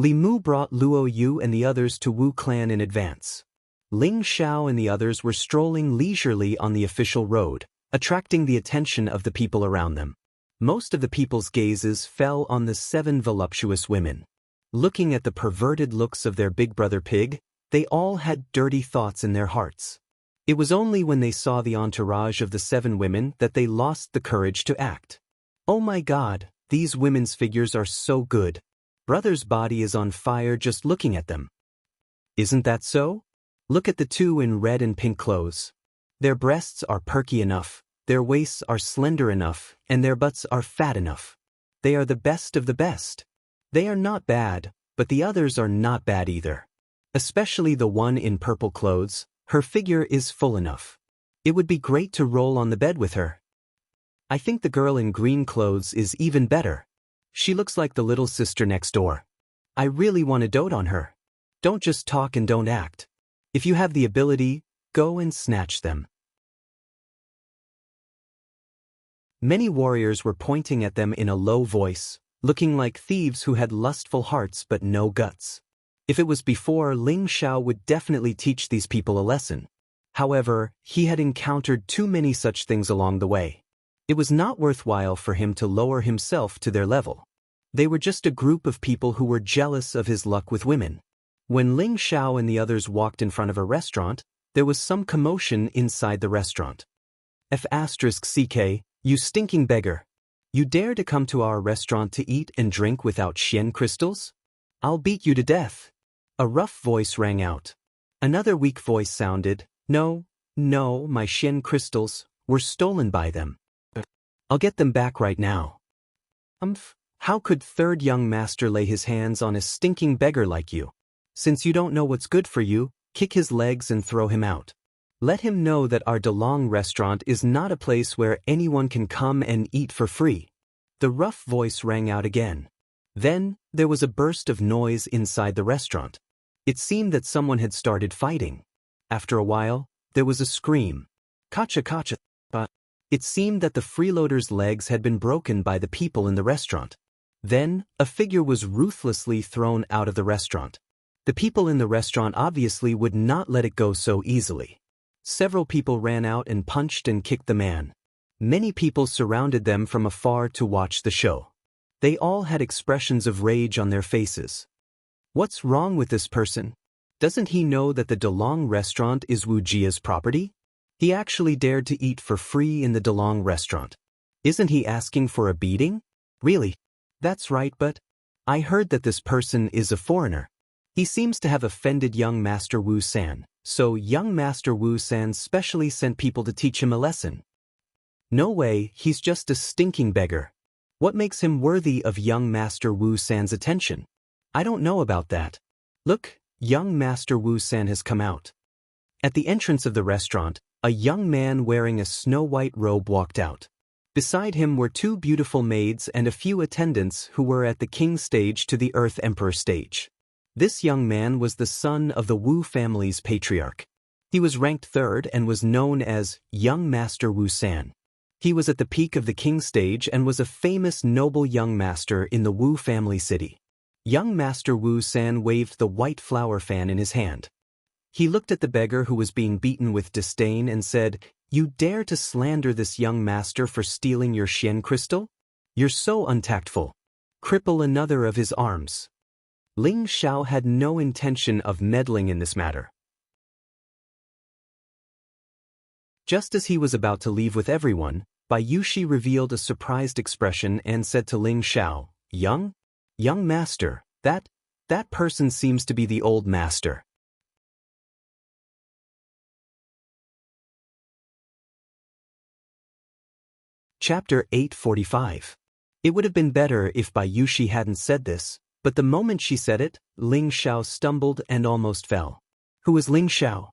Li Mu brought Luo Yu and the others to Wu clan in advance. Ling Xiao and the others were strolling leisurely on the official road, attracting the attention of the people around them. Most of the people's gazes fell on the 7 voluptuous women. Looking at the perverted looks of their big brother Pig, they all had dirty thoughts in their hearts. It was only when they saw the entourage of the 7 women that they lost the courage to act. Oh my God, these women's figures are so good. Brother's body is on fire just looking at them. Isn't that so? Look at the 2 in red and pink clothes. Their breasts are perky enough, their waists are slender enough, and their butts are fat enough. They are the best of the best. They are not bad, but the others are not bad either. Especially the one in purple clothes, her figure is full enough. It would be great to roll on the bed with her. I think the girl in green clothes is even better. She looks like the little sister next door. I really want to dote on her. Don't just talk and don't act. If you have the ability, go and snatch them. Many warriors were pointing at them in a low voice, looking like thieves who had lustful hearts but no guts. If it was before, Ling Xiao would definitely teach these people a lesson. However, he had encountered too many such things along the way. It was not worthwhile for him to lower himself to their level. They were just a group of people who were jealous of his luck with women. When Ling Xiao and the others walked in front of a restaurant, there was some commotion inside the restaurant. F***CK, you stinking beggar. You dare to come to our restaurant to eat and drink without Xian crystals? I'll beat you to death. A rough voice rang out. Another weak voice sounded, No, my Xian crystals were stolen by them. I'll get them back right now. How could third young master lay his hands on a stinking beggar like you? Since you don't know what's good for you, kick his legs and throw him out. Let him know that our DeLong restaurant is not a place where anyone can come and eat for free. The rough voice rang out again. Then, there was a burst of noise inside the restaurant. It seemed that someone had started fighting. After a while, there was a scream. Kacha kacha. It seemed that the freeloader's legs had been broken by the people in the restaurant. Then, a figure was ruthlessly thrown out of the restaurant. The people in the restaurant obviously would not let it go so easily. Several people ran out and punched and kicked the man. Many people surrounded them from afar to watch the show. They all had expressions of rage on their faces. What's wrong with this person? Doesn't he know that the DeLong restaurant is Wu Jia's property? He actually dared to eat for free in the DeLong restaurant. Isn't he asking for a beating? Really? That's right, but I heard that this person is a foreigner. He seems to have offended young Master Wu San, so young Master Wu San specially sent people to teach him a lesson. No way, he's just a stinking beggar. What makes him worthy of young Master Wu San's attention? I don't know about that. Look, young Master Wu San has come out. At the entrance of the restaurant, a young man wearing a snow-white robe walked out. Beside him were 2 beautiful maids and a few attendants who were at the King stage to the Earth Emperor stage. This young man was the son of the Wu family's patriarch. He was ranked 3rd and was known as Young Master Wu San. He was at the peak of the King stage and was a famous noble young master in the Wu family city. Young Master Wu San waved the white flower fan in his hand. He looked at the beggar who was being beaten with disdain and said, You dare to slander this young master for stealing your Xian crystal? You're so untactful. Cripple another of his arms. Ling Xiao had no intention of meddling in this matter. Just as he was about to leave with everyone, Bai Yushi revealed a surprised expression and said to Ling Xiao, Young master, that person seems to be the old master. Chapter 845. It would have been better if Bai Yushi hadn't said this, but the moment she said it, Ling Xiao stumbled and almost fell. Who was Ling Xiao?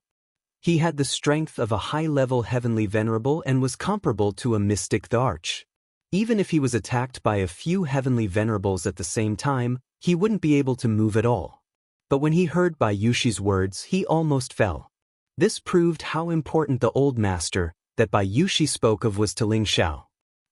He had the strength of a high-level heavenly venerable and was comparable to a mystic the Arch. Even if he was attacked by a few heavenly venerables at the same time, he wouldn't be able to move at all. But when he heard Bai Yushi's words, he almost fell. This proved how important the old master that Bai Yushi spoke of was to Ling Xiao.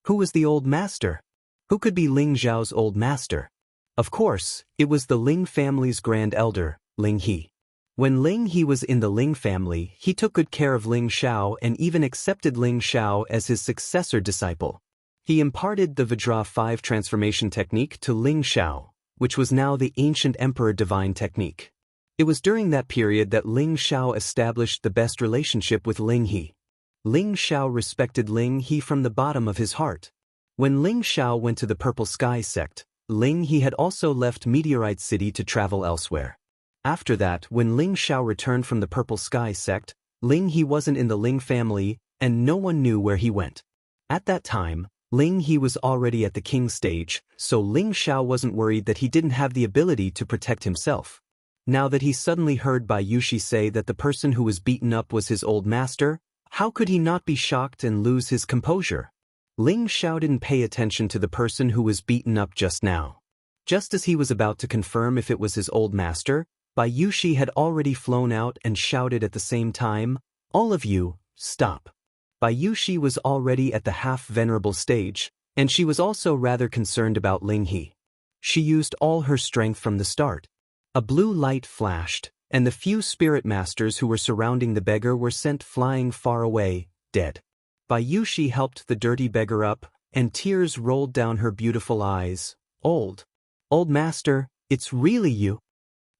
Who was the old master? Who could be Ling Xiao's old master? Of course, it was the Ling family's grand elder, Ling He. When Ling He was in the Ling family, he took good care of Ling Xiao and even accepted Ling Xiao as his successor disciple. He imparted the Vajra 5 transformation technique to Ling Xiao, which was now the ancient emperor divine technique. It was during that period that Ling Xiao established the best relationship with Ling He. Ling Xiao respected Ling He from the bottom of his heart. When Ling Xiao went to the Purple Sky sect, Ling He had also left Meteorite City to travel elsewhere. After that, when Ling Xiao returned from the Purple Sky sect, Ling He wasn't in the Ling family, and no one knew where he went. At that time, Ling He was already at the king stage, so Ling Xiao wasn't worried that he didn't have the ability to protect himself. Now that he suddenly heard Bai Yushi say that the person who was beaten up was his old master, how could he not be shocked and lose his composure? Ling Xiao didn't pay attention to the person who was beaten up just now. Just as he was about to confirm if it was his old master, Bai Yushi had already flown out and shouted at the same time, "All of you, stop." Bai Yushi was already at the half-venerable stage, and she was also rather concerned about Ling He. She used all her strength from the start. A blue light flashed, and the few spirit masters who were surrounding the beggar were sent flying far away, dead. Bai Yushi helped the dirty beggar up, and tears rolled down her beautiful eyes. Old master, it's really you?"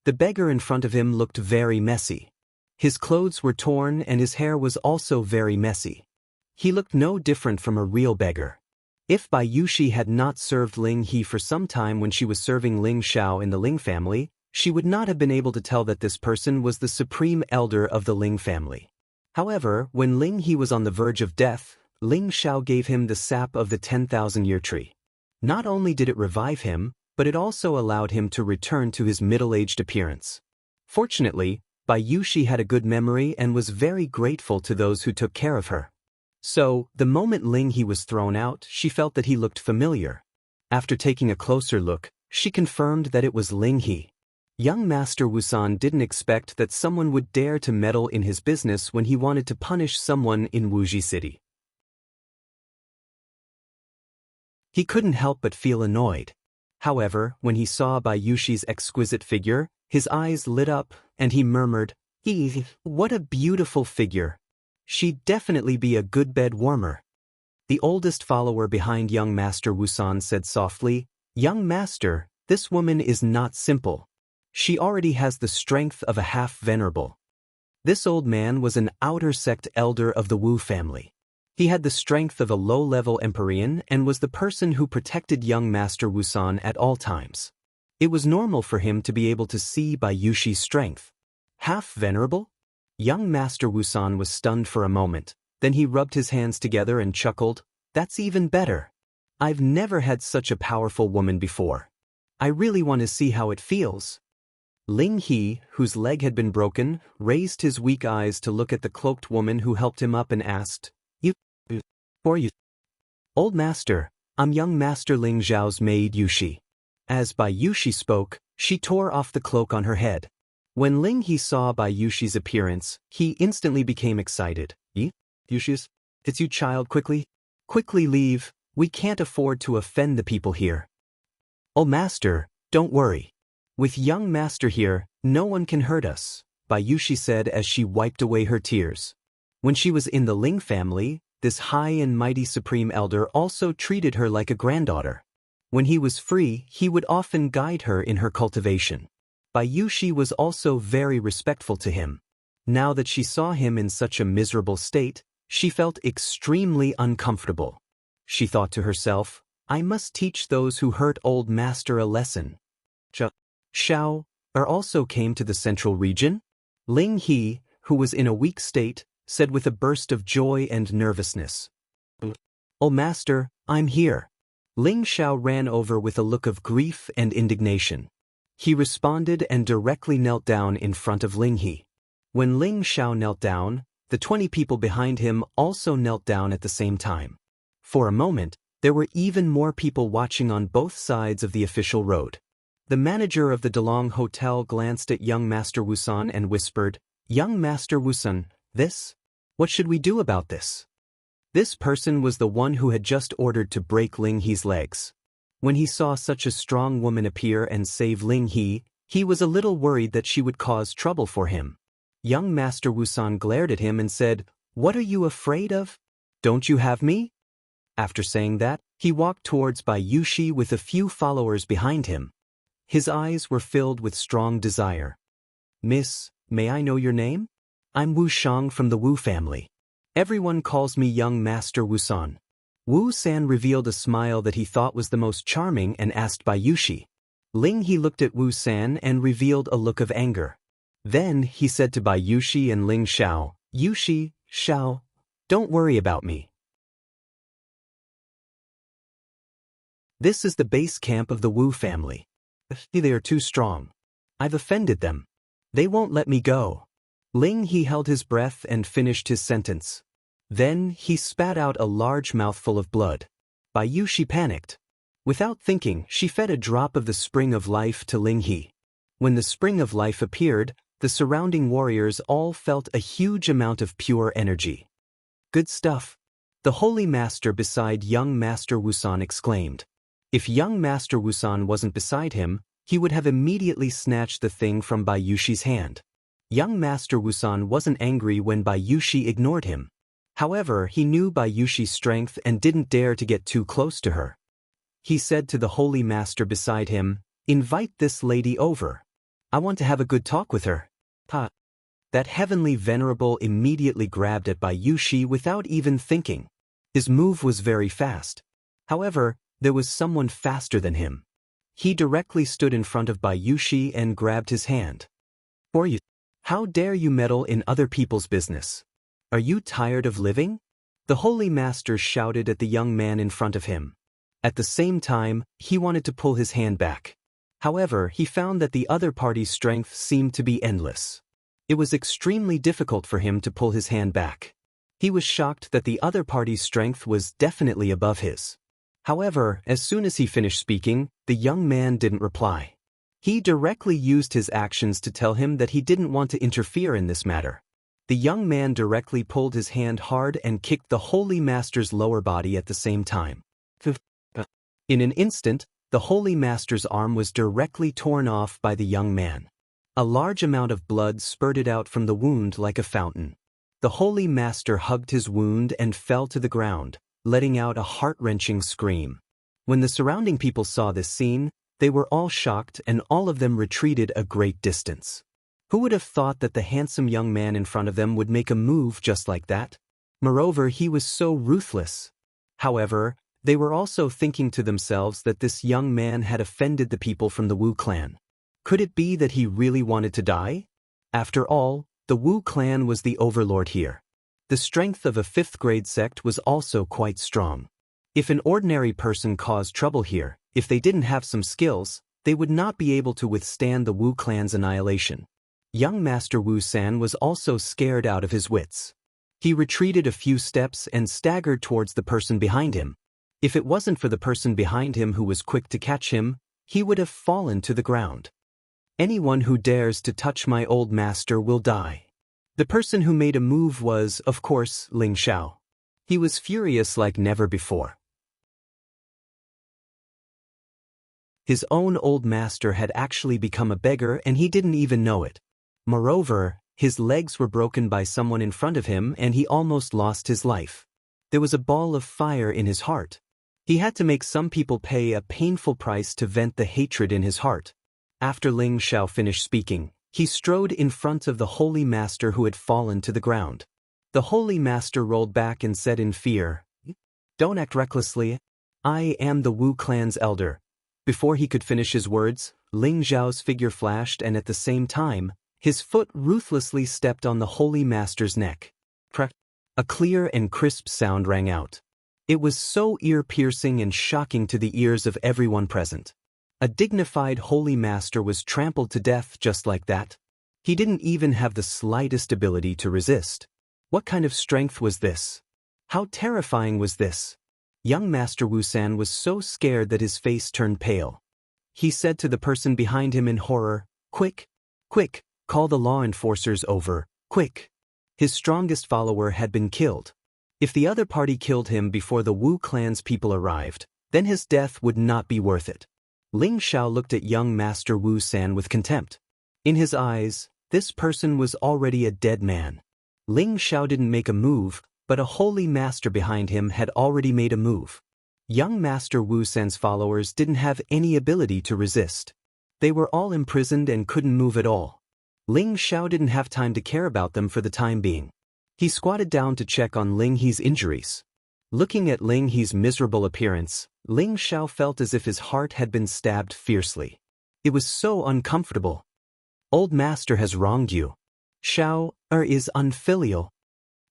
The beggar in front of him looked very messy. His clothes were torn and his hair was also very messy. He looked no different from a real beggar. If Bai Yushi had not served Ling He for some time when she was serving Ling Xiao in the Ling family, she would not have been able to tell that this person was the supreme elder of the Ling family. However, when Ling He was on the verge of death, Ling Xiao gave him the sap of the 10,000-year tree. Not only did it revive him, but it also allowed him to return to his middle-aged appearance. Fortunately, Bai Yushi had a good memory and was very grateful to those who took care of her. So, the moment Ling He was thrown out, she felt that he looked familiar. After taking a closer look, she confirmed that it was Ling He. Young Master Wusan didn't expect that someone would dare to meddle in his business when he wanted to punish someone in Wuji City. He couldn't help but feel annoyed. However, when he saw Bai Yushi's exquisite figure, his eyes lit up, and he murmured, "What a beautiful figure. She'd definitely be a good bed warmer." The oldest follower behind young Master Wusan said softly, "Young Master, this woman is not simple. She already has the strength of a half-venerable." This old man was an outer sect elder of the Wu family. He had the strength of a low-level Empyrean and was the person who protected young Master Wusan at all times. It was normal for him to be able to see Bai Yushi's strength. Half-venerable? Young Master Wusan was stunned for a moment, then he rubbed his hands together and chuckled, "That's even better. I've never had such a powerful woman before. I really want to see how it feels." Ling He, whose leg had been broken, raised his weak eyes to look at the cloaked woman who helped him up and asked, "For you?" "Old Master, I'm young Master Ling Zhao's maid Yushi." As Bai Yushi spoke, she tore off the cloak on her head. When Ling He saw Bai Yushi's appearance, he instantly became excited. "Yushi's? It's you, child, quickly leave, we can't afford to offend the people here." "Oh Master, don't worry. With young Master here, no one can hurt us," Bai Yushi said as she wiped away her tears. When she was in the Ling family, this high and mighty supreme elder also treated her like a granddaughter. When he was free, he would often guide her in her cultivation. Bai Yushi was also very respectful to him. Now that she saw him in such a miserable state, she felt extremely uncomfortable. She thought to herself, "I must teach those who hurt old master a lesson." Xiao also came to the central region. Ling He, who was in a weak state, said with a burst of joy and nervousness, "Oh Master, I'm here." Ling Xiao ran over with a look of grief and indignation. He responded and directly knelt down in front of Ling He. When Ling Xiao knelt down, the 20 people behind him also knelt down at the same time. For a moment, there were even more people watching on both sides of the official road. The manager of the Delong Hotel glanced at young Master Wusan and whispered, "Young Master Wusan, this? What should we do about this?" This person was the one who had just ordered to break Ling He's legs. When he saw such a strong woman appear and save Ling he was a little worried that she would cause trouble for him. Young Master Wusan glared at him and said, "What are you afraid of? Don't you have me?" After saying that, he walked towards Bai Yushi with a few followers behind him. His eyes were filled with strong desire. "Miss, may I know your name? I'm Wu Shang from the Wu family. Everyone calls me Young Master Wusan." Wu San revealed a smile that he thought was the most charming and asked Bai Yushi. Ling He looked at Wu San and revealed a look of anger. Then he said to Bai Yushi and Ling Xiao, "Yushi, Xiao, don't worry about me. This is the base camp of the Wu family. They are too strong. I've offended them. They won't let me go." Ling He held his breath and finished his sentence. Then he spat out a large mouthful of blood. Bai Yushi panicked. Without thinking, she fed a drop of the spring of life to Ling He. When the spring of life appeared, the surrounding warriors all felt a huge amount of pure energy. "Good stuff." The holy master beside young Master Wusan exclaimed. If young Master Wusan wasn't beside him, he would have immediately snatched the thing from Bai Yushi's hand. Young Master Wusan wasn't angry when Bai Yushi ignored him. However, he knew Bai Yushi's strength and didn't dare to get too close to her. He said to the holy master beside him, "Invite this lady over. I want to have a good talk with her." Ha! That heavenly venerable immediately grabbed at Bai Yushi without even thinking. His move was very fast. However, there was someone faster than him. He directly stood in front of Bai Yushi and grabbed his hand. "For you, how dare you meddle in other people's business? Are you tired of living?" The holy master shouted at the young man in front of him. At the same time, he wanted to pull his hand back. However, he found that the other party's strength seemed to be endless. It was extremely difficult for him to pull his hand back. He was shocked that the other party's strength was definitely above his. However, as soon as he finished speaking, the young man didn't reply. He directly used his actions to tell him that he didn't want to interfere in this matter. The young man directly pulled his hand hard and kicked the holy master's lower body at the same time. In an instant, the holy master's arm was directly torn off by the young man. A large amount of blood spurted out from the wound like a fountain. The holy master hugged his wound and fell to the ground, letting out a heart-wrenching scream. When the surrounding people saw this scene, they were all shocked and all of them retreated a great distance. Who would have thought that the handsome young man in front of them would make a move just like that? Moreover, he was so ruthless. However, they were also thinking to themselves that this young man had offended the people from the Wu clan. Could it be that he really wanted to die? After all, the Wu clan was the overlord here. The strength of a 5th-grade sect was also quite strong. If an ordinary person caused trouble here, if they didn't have some skills, they would not be able to withstand the Wu clan's annihilation. Young Master Wu San was also scared out of his wits. He retreated a few steps and staggered towards the person behind him. If it wasn't for the person behind him who was quick to catch him, he would have fallen to the ground. "Anyone who dares to touch my old master will die." The person who made a move was, of course, Ling Xiao. He was furious like never before. His own old master had actually become a beggar and he didn't even know it. Moreover, his legs were broken by someone in front of him and he almost lost his life. There was a ball of fire in his heart. He had to make some people pay a painful price to vent the hatred in his heart. After Ling Xiao finished speaking, he strode in front of the holy master who had fallen to the ground. The holy master rolled back and said in fear, "Don't act recklessly. I am the Wu clan's elder." Before he could finish his words, Ling Xiao's figure flashed and at the same time, his foot ruthlessly stepped on the holy master's neck. Crack! A clear and crisp sound rang out. It was so ear-piercing and shocking to the ears of everyone present. A dignified holy master was trampled to death just like that. He didn't even have the slightest ability to resist. What kind of strength was this? How terrifying was this? Young Master Wu San was so scared that his face turned pale. He said to the person behind him in horror, "Quick! Quick! Call the law enforcers over, quick!" His strongest follower had been killed. If the other party killed him before the Wu clan's people arrived, then his death would not be worth it. Ling Xiao looked at young Master Wu San with contempt. In his eyes, this person was already a dead man. Ling Xiao didn't make a move, but a holy master behind him had already made a move. Young Master Wu San's followers didn't have any ability to resist. They were all imprisoned and couldn't move at all. Ling Xiao didn't have time to care about them for the time being. He squatted down to check on Ling He's injuries. Looking at Ling He's miserable appearance, Ling Xiao felt as if his heart had been stabbed fiercely. It was so uncomfortable. Old master has wronged you. Xiao is unfilial.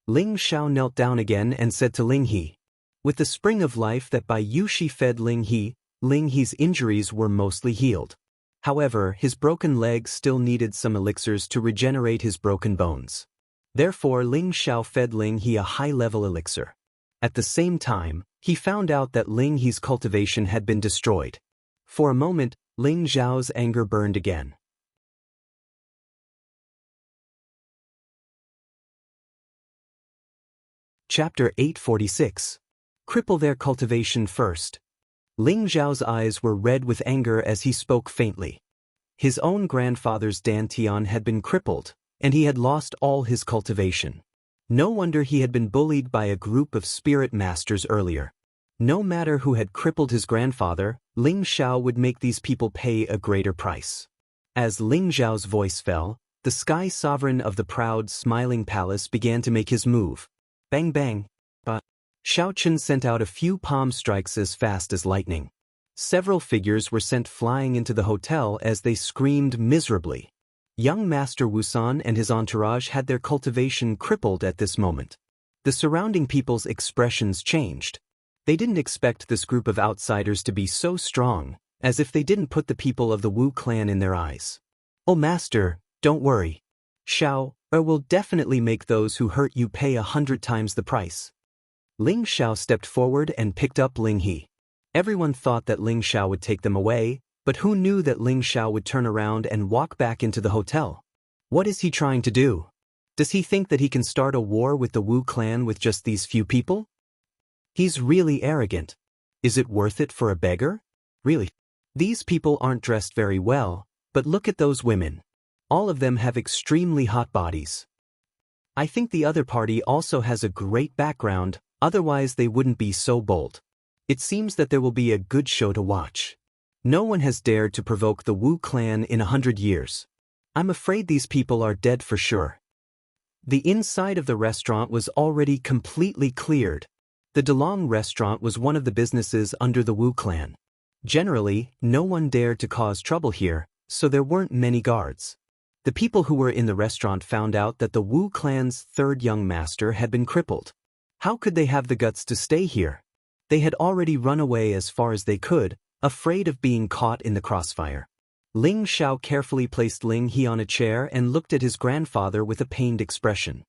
Ling Xiao knelt down again and said to Ling He. With the spring of life that Bai Yushi fed Ling He's injuries were mostly healed. However, his broken legs still needed some elixirs to regenerate his broken bones. Therefore, Ling Xiao fed Ling He a high-level elixir. At the same time, he found out that Ling He's cultivation had been destroyed. For a moment, Ling Xiao's anger burned again. Chapter 846. Cripple their cultivation first. Ling Xiao's eyes were red with anger as he spoke faintly. His own grandfather's dantian had been crippled, and he had lost all his cultivation. No wonder he had been bullied by a group of spirit masters earlier. No matter who had crippled his grandfather, Ling Xiao would make these people pay a greater price. As Ling Xiao's voice fell, the sky sovereign of the proud, smiling palace began to make his move. Bang bang. But Xiao Chen sent out a few palm strikes as fast as lightning. Several figures were sent flying into the hotel as they screamed miserably. Young Master Wu San and his entourage had their cultivation crippled at this moment. The surrounding people's expressions changed. They didn't expect this group of outsiders to be so strong, as if they didn't put the people of the Wu clan in their eyes. Oh master, don't worry. Xiao will definitely make those who hurt you pay 100 times the price. Ling Xiao stepped forward and picked up Ling He. Everyone thought that Ling Xiao would take them away, but who knew that Ling Xiao would turn around and walk back into the hotel? What is he trying to do? Does he think that he can start a war with the Wu clan with just these few people? He's really arrogant. Is it worth it for a beggar? Really? These people aren't dressed very well, but look at those women. All of them have extremely hot bodies. I think the other party also has a great background, otherwise they wouldn't be so bold. It seems that there will be a good show to watch. No one has dared to provoke the Wu clan in 100 years. I'm afraid these people are dead for sure. The inside of the restaurant was already completely cleared. The Delong restaurant was one of the businesses under the Wu clan. Generally, no one dared to cause trouble here, so there weren't many guards. The people who were in the restaurant found out that the Wu clan's third young master had been crippled. How could they have the guts to stay here? They had already run away as far as they could, afraid of being caught in the crossfire. Ling Xiao carefully placed Ling He on a chair and looked at his grandfather with a pained expression.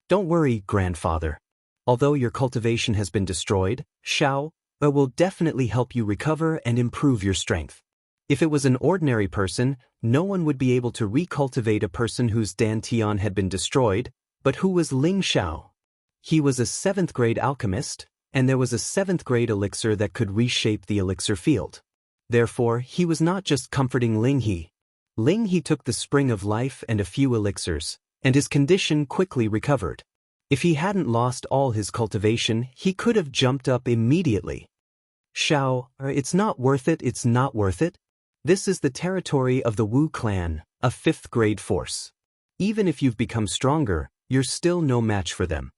Don't worry, grandfather. Although your cultivation has been destroyed, Xiao will definitely help you recover and improve your strength. If it was an ordinary person, no one would be able to recultivate a person whose dantian had been destroyed, but who was Ling Xiao? He was a 7th grade alchemist, and there was a 7th grade elixir that could reshape the elixir field. Therefore, he was not just comforting Ling He. Ling He took the spring of life and a few elixirs, and his condition quickly recovered. If he hadn't lost all his cultivation, he could have jumped up immediately. Xiao, it's not worth it, it's not worth it. This is the territory of the Wu clan, a 5th grade force. Even if you've become stronger, you're still no match for them.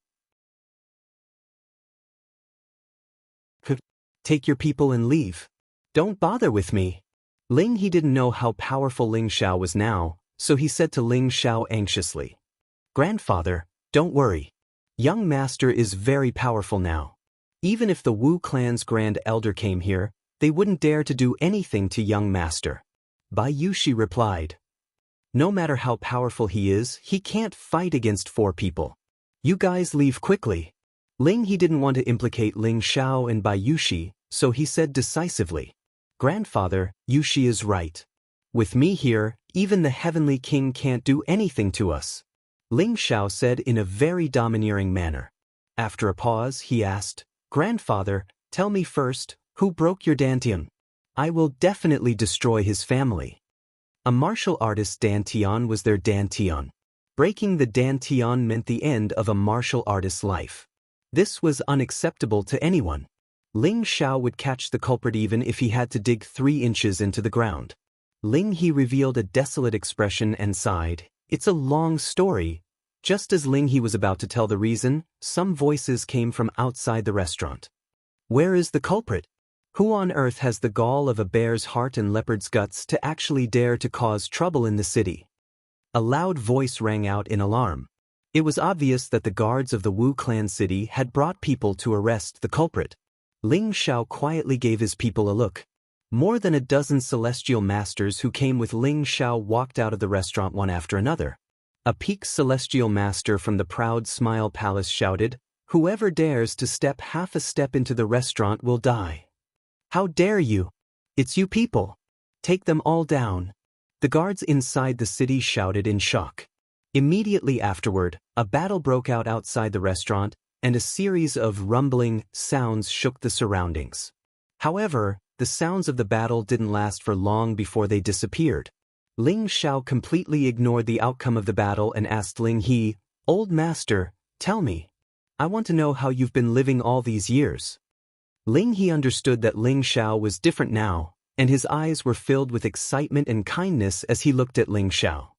Take your people and leave. Don't bother with me. Ling He didn't know how powerful Ling Xiao was now, so he said to Ling Xiao anxiously. Grandfather, don't worry. Young master is very powerful now. Even if the Wu clan's grand elder came here, they wouldn't dare to do anything to young master. Bai Yushi replied. No matter how powerful he is, he can't fight against 4 people. You guys leave quickly. Ling He didn't want to implicate Ling Xiao and Bai Yushi, so he said decisively. Grandfather, Yushi is right. With me here, even the Heavenly King can't do anything to us. Ling Xiao said in a very domineering manner. After a pause, he asked, Grandfather, tell me first, Who broke your dantian? I will definitely destroy his family. A martial artist's dantian was their dantian. Breaking the dantian meant the end of a martial artist's life. This was unacceptable to anyone. Ling Xiao would catch the culprit even if he had to dig 3 inches into the ground. Ling He revealed a desolate expression and sighed. It's a long story. Just as Ling He was about to tell the reason, some voices came from outside the restaurant. Where is the culprit? Who on earth has the gall of a bear's heart and leopard's guts to actually dare to cause trouble in the city? A loud voice rang out in alarm. It was obvious that the guards of the Wu clan city had brought people to arrest the culprit. Ling Xiao quietly gave his people a look. More than a dozen celestial masters who came with Ling Xiao walked out of the restaurant one after another. A peaked celestial master from the Proud Smile Palace shouted, "Whoever dares to step half a step into the restaurant will die. How dare you? It's you people. Take them all down." The guards inside the city shouted in shock. Immediately afterward, a battle broke out outside the restaurant, and a series of rumbling sounds shook the surroundings. However, the sounds of the battle didn't last for long before they disappeared. Ling Xiao completely ignored the outcome of the battle and asked Ling He, "Old master, tell me. I want to know how you've been living all these years." Ling He understood that Ling Xiao was different now, and his eyes were filled with excitement and kindness as he looked at Ling Xiao.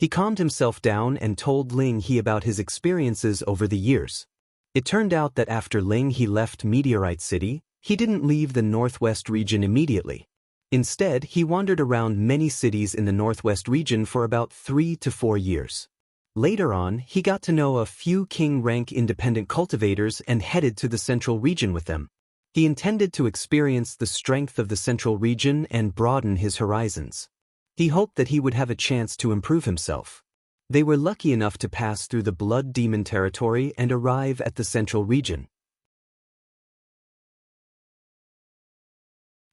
He calmed himself down and told Ling He about his experiences over the years. It turned out that after Ling He left Meteorite City, he didn't leave the Northwest region immediately. Instead, he wandered around many cities in the Northwest region for about 3 to 4 years. Later on, he got to know a few king-rank independent cultivators and headed to the Central region with them. He intended to experience the strength of the Central region and broaden his horizons. He hoped that he would have a chance to improve himself. They were lucky enough to pass through the Blood Demon territory and arrive at the Central region.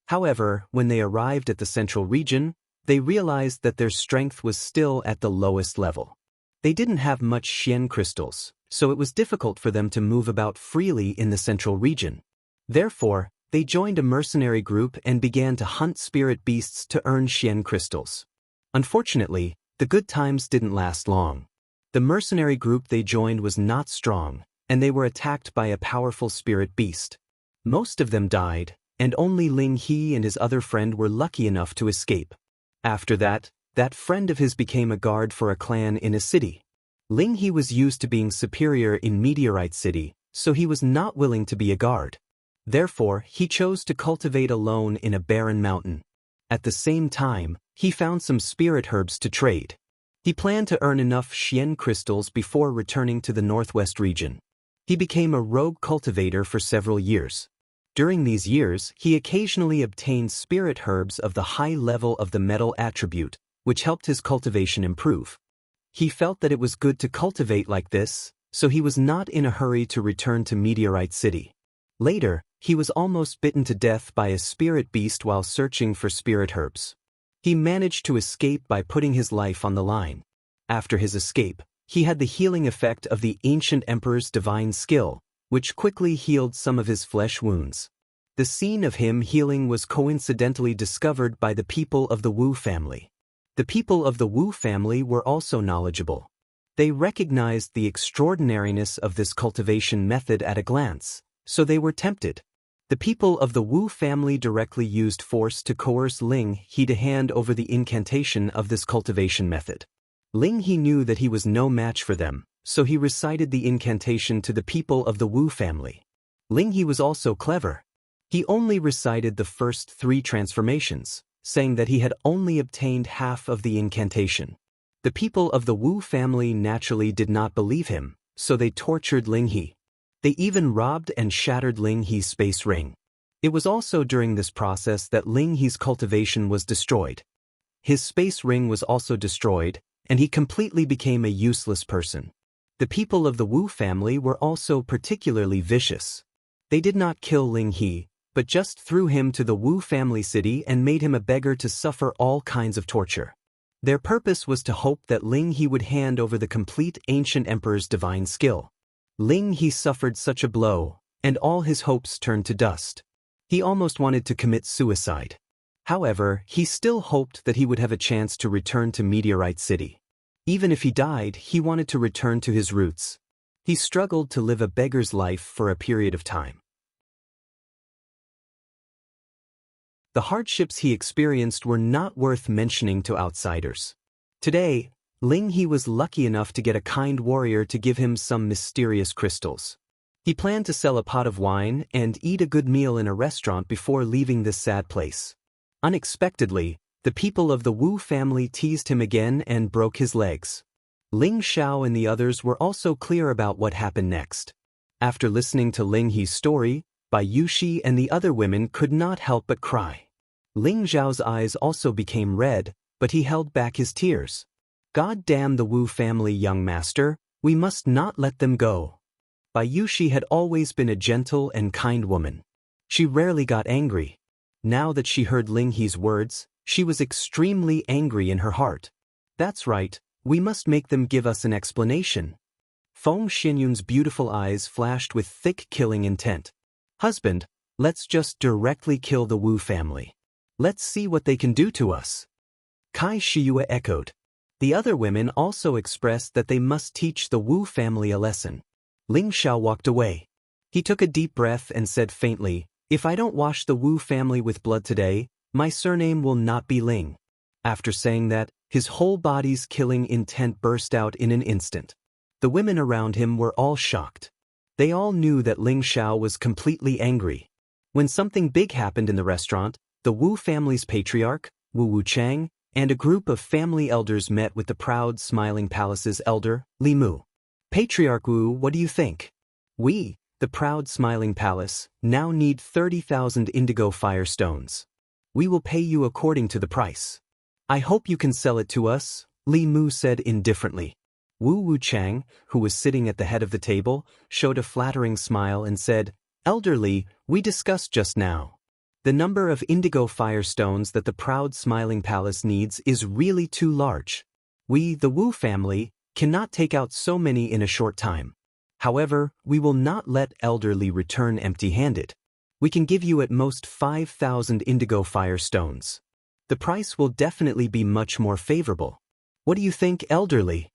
However, when they arrived at the Central region, they realized that their strength was still at the lowest level. They didn't have much Xian crystals, so it was difficult for them to move about freely in the Central region. Therefore, they joined a mercenary group and began to hunt spirit beasts to earn Xian crystals. Unfortunately, the good times didn't last long. The mercenary group they joined was not strong, and they were attacked by a powerful spirit beast. Most of them died, and only Ling He and his other friend were lucky enough to escape. After that friend of his became a guard for a clan in a city. Ling He was used to being superior in Meteorite City, so he was not willing to be a guard. Therefore, he chose to cultivate alone in a barren mountain. At the same time, he found some spirit herbs to trade. He planned to earn enough Xian crystals before returning to the Northwest region. He became a rogue cultivator for several years. During these years, he occasionally obtained spirit herbs of the high level of the metal attribute, which helped his cultivation improve. He felt that it was good to cultivate like this, so he was not in a hurry to return to Meteorite City. Later, he was almost bitten to death by a spirit beast while searching for spirit herbs. He managed to escape by putting his life on the line. After his escape, he had the healing effect of the ancient emperor's divine skill, which quickly healed some of his flesh wounds. The scene of him healing was coincidentally discovered by the people of the Wu family. The people of the Wu family were also knowledgeable. They recognized the extraordinariness of this cultivation method at a glance, so they were tempted. The people of the Wu family directly used force to coerce Ling He to hand over the incantation of this cultivation method. Ling He knew that he was no match for them, so he recited the incantation to the people of the Wu family. Ling He was also clever. He only recited the first 3 transformations, saying that he had only obtained half of the incantation. The people of the Wu family naturally did not believe him, so they tortured Ling He. They even robbed and shattered Ling He's space ring. It was also during this process that Ling He's cultivation was destroyed. His space ring was also destroyed, and he completely became a useless person. The people of the Wu family were also particularly vicious. They did not kill Ling He, but just threw him to the Wu family city and made him a beggar to suffer all kinds of torture. Their purpose was to hope that Ling He would hand over the complete ancient emperor's divine skill. Ling He suffered such a blow, and all his hopes turned to dust. He almost wanted to commit suicide. However, he still hoped that he would have a chance to return to Meteorite City. Even if he died, he wanted to return to his roots. He struggled to live a beggar's life for a period of time. The hardships he experienced were not worth mentioning to outsiders. Today, Ling He was lucky enough to get a kind warrior to give him some mysterious crystals. He planned to sell a pot of wine and eat a good meal in a restaurant before leaving this sad place. Unexpectedly, the people of the Wu family teased him again and broke his legs. Ling Xiao and the others were also clear about what happened next. After listening to Ling He's story, Bai Yushi and the other women could not help but cry. Ling Xiao's eyes also became red, but he held back his tears. God damn the Wu family, young master, we must not let them go. Bai Yushi had always been a gentle and kind woman. She rarely got angry. Now that she heard Ling He's words, she was extremely angry in her heart. That's right, we must make them give us an explanation. Feng Xinyun's beautiful eyes flashed with thick killing intent. Husband, let's just directly kill the Wu family. Let's see what they can do to us. Kai Shiyue echoed. The other women also expressed that they must teach the Wu family a lesson. Ling Xiao walked away. He took a deep breath and said faintly, "If I don't wash the Wu family with blood today, my surname will not be Ling." After saying that, his whole body's killing intent burst out in an instant. The women around him were all shocked. They all knew that Ling Xiao was completely angry. When something big happened in the restaurant, the Wu family's patriarch, Wu Wuchang, and a group of family elders met with the proud Smiling Palace's elder, Li Mu. Patriarch Wu, what do you think? We, the proud Smiling Palace, now need 30,000 indigo fire stones. We will pay you according to the price. I hope you can sell it to us, Li Mu said indifferently. Wu Wuchang, who was sitting at the head of the table, showed a flattering smile and said, "Elder Li, we discussed just now. The number of indigo fire stones that the proud Smiling Palace needs is really too large. We, the Wu family, cannot take out so many in a short time. However, we will not let Elder Li return empty-handed. We can give you at most 5,000 indigo fire stones. The price will definitely be much more favorable. What do you think, Elder Li?"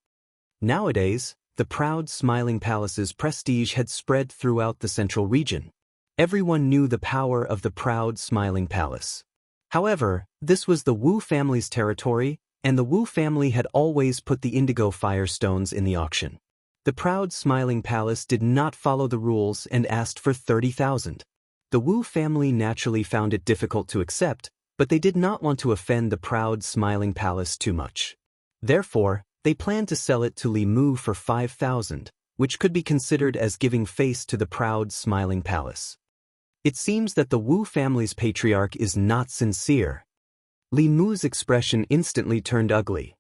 Nowadays, the proud Smiling Palace's prestige had spread throughout the central region. Everyone knew the power of the proud Smiling Palace. However, this was the Wu family's territory, and the Wu family had always put the indigo fire stones in the auction. The proud Smiling Palace did not follow the rules and asked for 30,000. The Wu family naturally found it difficult to accept, but they did not want to offend the proud Smiling Palace too much. Therefore, they planned to sell it to Li Mu for 5,000, which could be considered as giving face to the proud Smiling Palace. It seems that the Wu family's patriarch is not sincere. Li Mu's expression instantly turned ugly.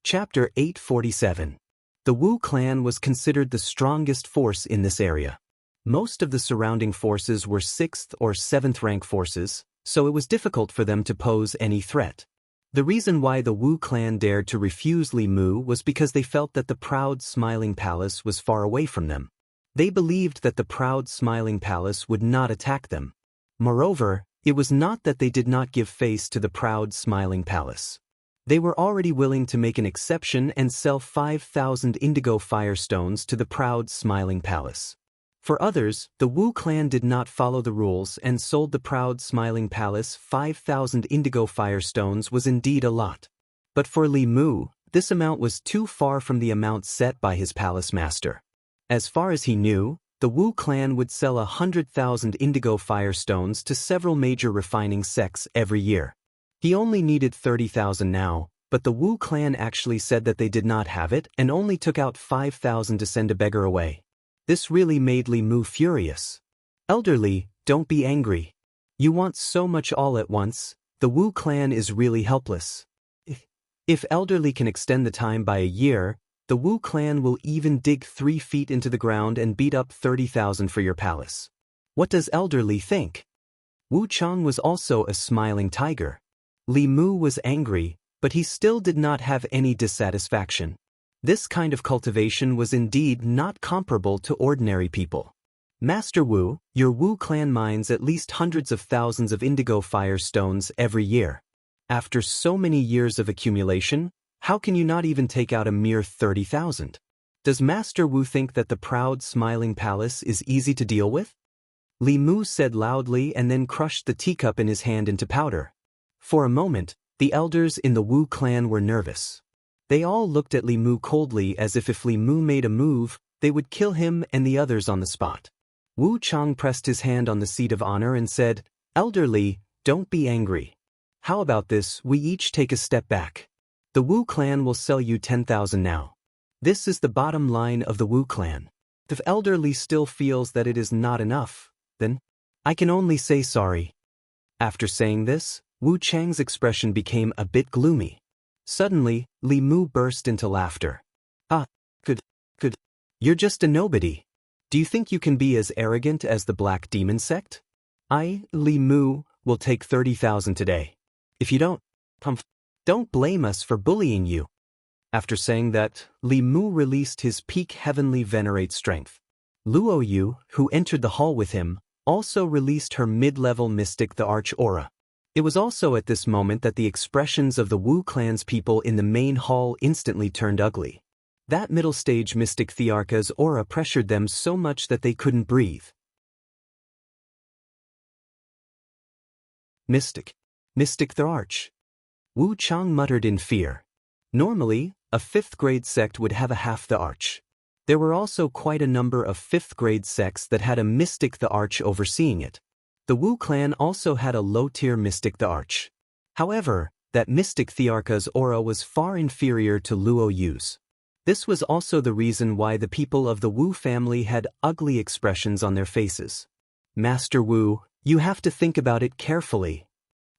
Chapter 847. The Wu clan was considered the strongest force in this area. Most of the surrounding forces were 6th or 7th rank forces, so it was difficult for them to pose any threat. The reason why the Wu clan dared to refuse Li Mu was because they felt that the proud Smiling Palace was far away from them. They believed that the proud Smiling Palace would not attack them. Moreover, it was not that they did not give face to the proud Smiling Palace. They were already willing to make an exception and sell 5,000 indigo fire stones to the proud Smiling Palace. For others, the Wu clan did not follow the rules and sold the proud Smiling Palace 5,000 indigo fire stones was indeed a lot. But for Li Mu, this amount was too far from the amount set by his palace master. As far as he knew, the Wu clan would sell 100,000 indigo fire stones to several major refining sects every year. He only needed 30,000 now, but the Wu clan actually said that they did not have it and only took out 5,000 to send a beggar away. This really made Li Mu furious. "Elder Li, don't be angry. You want so much all at once, the Wu clan is really helpless. If Elder Li can extend the time by a year, the Wu clan will even dig 3 feet into the ground and beat up 30,000 for your palace. What does Elder Li think?" Wu Chang was also a smiling tiger. Li Mu was angry, but he still did not have any dissatisfaction. This kind of cultivation was indeed not comparable to ordinary people. Master Wu, your Wu clan mines at least hundreds of thousands of indigo fire stones every year. After so many years of accumulation, how can you not even take out a mere 30,000? Does Master Wu think that the proud smiling palace is easy to deal with? Li Mu said loudly and then crushed the teacup in his hand into powder. For a moment, the elders in the Wu clan were nervous. They all looked at Li Mu coldly as if Li Mu made a move, they would kill him and the others on the spot. Wu Chang pressed his hand on the seat of honor and said, "Elder Li, don't be angry. How about this, we each take a step back. The Wu clan will sell you 10,000 now. This is the bottom line of the Wu clan. If Elder Li still feels that it is not enough, then I can only say sorry." After saying this, Wu Chang's expression became a bit gloomy. Suddenly, Li Mu burst into laughter. "Ah, good. You're just a nobody. Do you think you can be as arrogant as the Black Demon sect? I, Li Mu, will take 30,000 today. If you don't blame us for bullying you." After saying that, Li Mu released his peak heavenly venerate strength. Luo Yu, who entered the hall with him, also released her mid-level mystic the Arch aura. It was also at this moment that the expressions of the Wu clan's people in the main hall instantly turned ugly. That middle-stage mystic Thearka's aura pressured them so much that they couldn't breathe. Mystic the Arch. Wu Chang muttered in fear. Normally, a 5th grade sect would have a half the Arch. There were also quite a number of 5th grade sects that had a mystic the Arch overseeing it. The Wu clan also had a low-tier mystic the Arch. However, that mystic Thearka's aura was far inferior to Luo Yu's. This was also the reason why the people of the Wu family had ugly expressions on their faces. "Master Wu, you have to think about it carefully."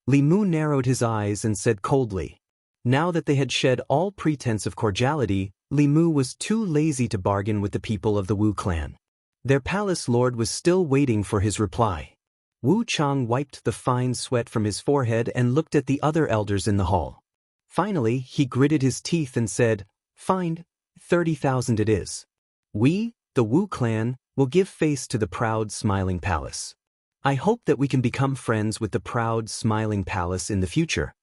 Li Mu narrowed his eyes and said coldly. Now that they had shed all pretense of cordiality, Li Mu was too lazy to bargain with the people of the Wu clan. Their palace lord was still waiting for his reply. Wu Chang wiped the fine sweat from his forehead and looked at the other elders in the hall. Finally, he gritted his teeth and said, "Fine, 30,000 it is. We, the Wu clan, will give face to the proud smiling palace. I hope that we can become friends with the proud smiling palace in the future."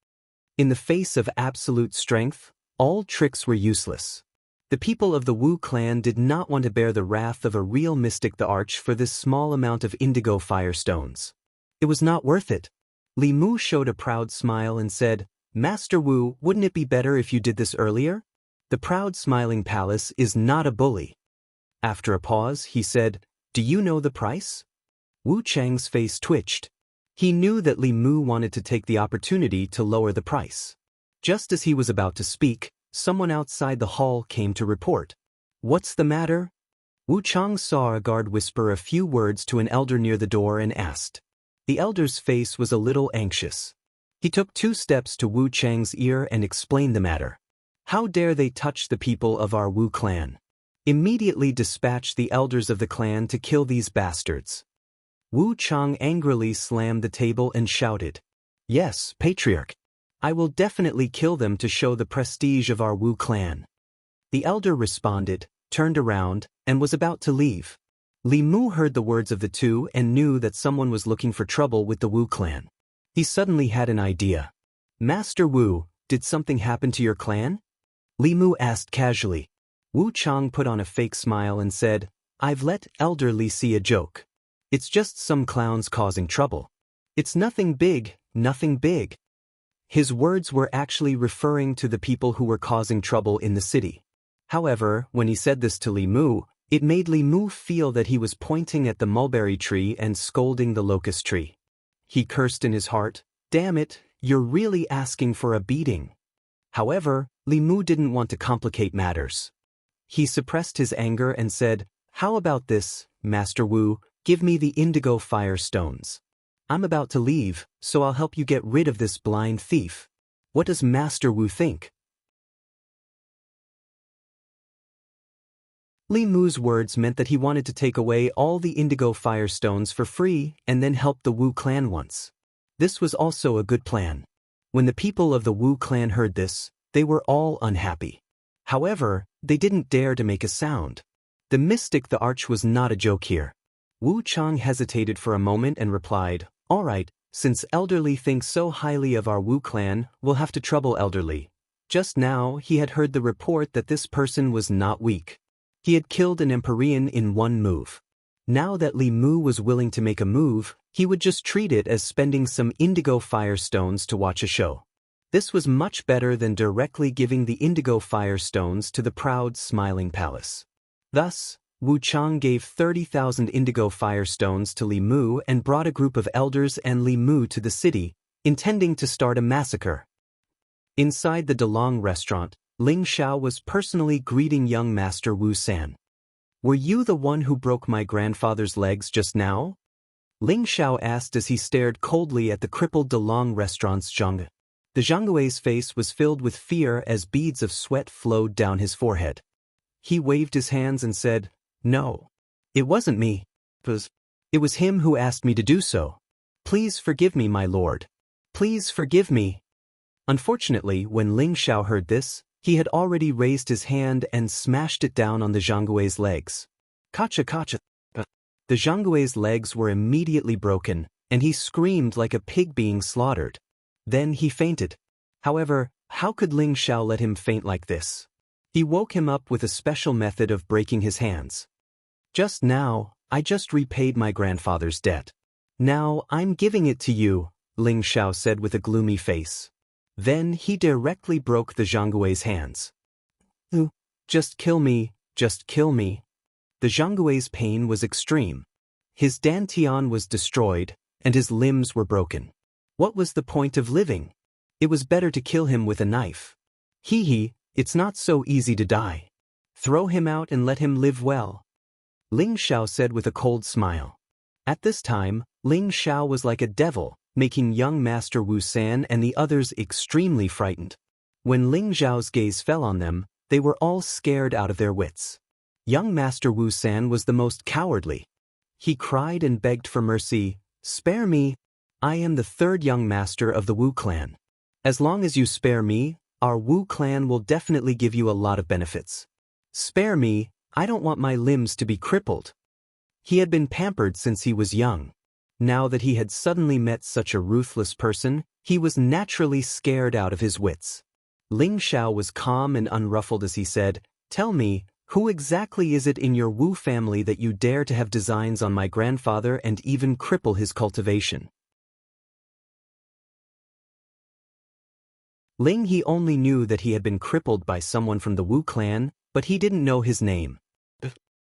In the face of absolute strength, all tricks were useless. The people of the Wu clan did not want to bear the wrath of a real mystic the Arch for this small amount of indigo fire stones. It was not worth it. Li Mu showed a proud smile and said, "Master Wu, wouldn't it be better if you did this earlier? The proud smiling palace is not a bully." After a pause, he said, "Do you know the price?" Wu Chang's face twitched. He knew that Li Mu wanted to take the opportunity to lower the price. Just as he was about to speak, someone outside the hall came to report. "What's the matter?" Wu Chang saw a guard whisper a few words to an elder near the door and asked. The elder's face was a little anxious. He took 2 steps to Wu Chang's ear and explained the matter. "How dare they touch the people of our Wu clan? Immediately dispatch the elders of the clan to kill these bastards." Wu Chang angrily slammed the table and shouted, "Yes, Patriarch. I will definitely kill them to show the prestige of our Wu clan." The elder responded, turned around, and was about to leave. Li Mu heard the words of the two and knew that someone was looking for trouble with the Wu clan. He suddenly had an idea. "Master Wu, did something happen to your clan?" Li Mu asked casually. Wu Chang put on a fake smile and said, "I've let Elder Li see a joke. It's just some clowns causing trouble. It's nothing big, nothing big." His words were actually referring to the people who were causing trouble in the city. However, when he said this to Li Mu, it made Li Mu feel that he was pointing at the mulberry tree and scolding the locust tree. He cursed in his heart, "Damn it, you're really asking for a beating." However, Li Mu didn't want to complicate matters. He suppressed his anger and said, "How about this, Master Wu, give me the indigo fire stones. I'm about to leave, so I'll help you get rid of this blind thief. What does Master Wu think?" Li Mu's words meant that he wanted to take away all the indigo fire stones for free and then help the Wu clan once. This was also a good plan. When the people of the Wu clan heard this, they were all unhappy. However, they didn't dare to make a sound. The mystic the arch was not a joke here. Wu Chang hesitated for a moment and replied, "All right, since Elderly thinks so highly of our Wu clan, we'll have to trouble Elderly." Just now, he had heard the report that this person was not weak. He had killed an Empyrean in one move. Now that Li Mu was willing to make a move, he would just treat it as spending some indigo firestones to watch a show. This was much better than directly giving the indigo firestones to the proud, smiling palace. Thus, Wu Chang gave 30,000 indigo firestones to Li Mu and brought a group of elders and Li Mu to the city, intending to start a massacre. Inside the Delong restaurant, Ling Xiao was personally greeting young Master Wu San. "Were you the one who broke my grandfather's legs just now?" Ling Xiao asked as he stared coldly at the crippled Delong restaurant's zhang. The zhanggui's face was filled with fear as beads of sweat flowed down his forehead. He waved his hands and said, "No. It wasn't me. It was him who asked me to do so. Please forgive me, my lord. Please forgive me." Unfortunately, when Ling Xiao heard this, he had already raised his hand and smashed it down on the zhanggui's legs. Kacha kacha. The zhanggui's legs were immediately broken, and he screamed like a pig being slaughtered. Then he fainted. However, how could Ling Xiao let him faint like this? He woke him up with a special method of breaking his hands. "Just now, I just repaid my grandfather's debt. Now I'm giving it to you," Ling Xiao said with a gloomy face. Then he directly broke the zhanggui's hands. Just kill me, just kill me." The zhanggui's pain was extreme. His dantian was destroyed, and his limbs were broken. What was the point of living? It was better to kill him with a knife. Hee, it's not so easy to die. Throw him out and let him live well," Ling Xiao said with a cold smile. At this time, Ling Xiao was like a devil, making young Master Wu San and the others extremely frightened. When Ling Xiao's gaze fell on them, they were all scared out of their wits. Young Master Wu San was the most cowardly. He cried and begged for mercy, "Spare me. I am the third young master of the Wu clan. As long as you spare me, our Wu clan will definitely give you a lot of benefits. Spare me, I don't want my limbs to be crippled." He had been pampered since he was young. Now that he had suddenly met such a ruthless person, he was naturally scared out of his wits. Ling Xiao was calm and unruffled as he said, "Tell me, who exactly is it in your Wu family that you dare to have designs on my grandfather and even cripple his cultivation?" Ling He only knew that he had been crippled by someone from the Wu clan, but he didn't know his name.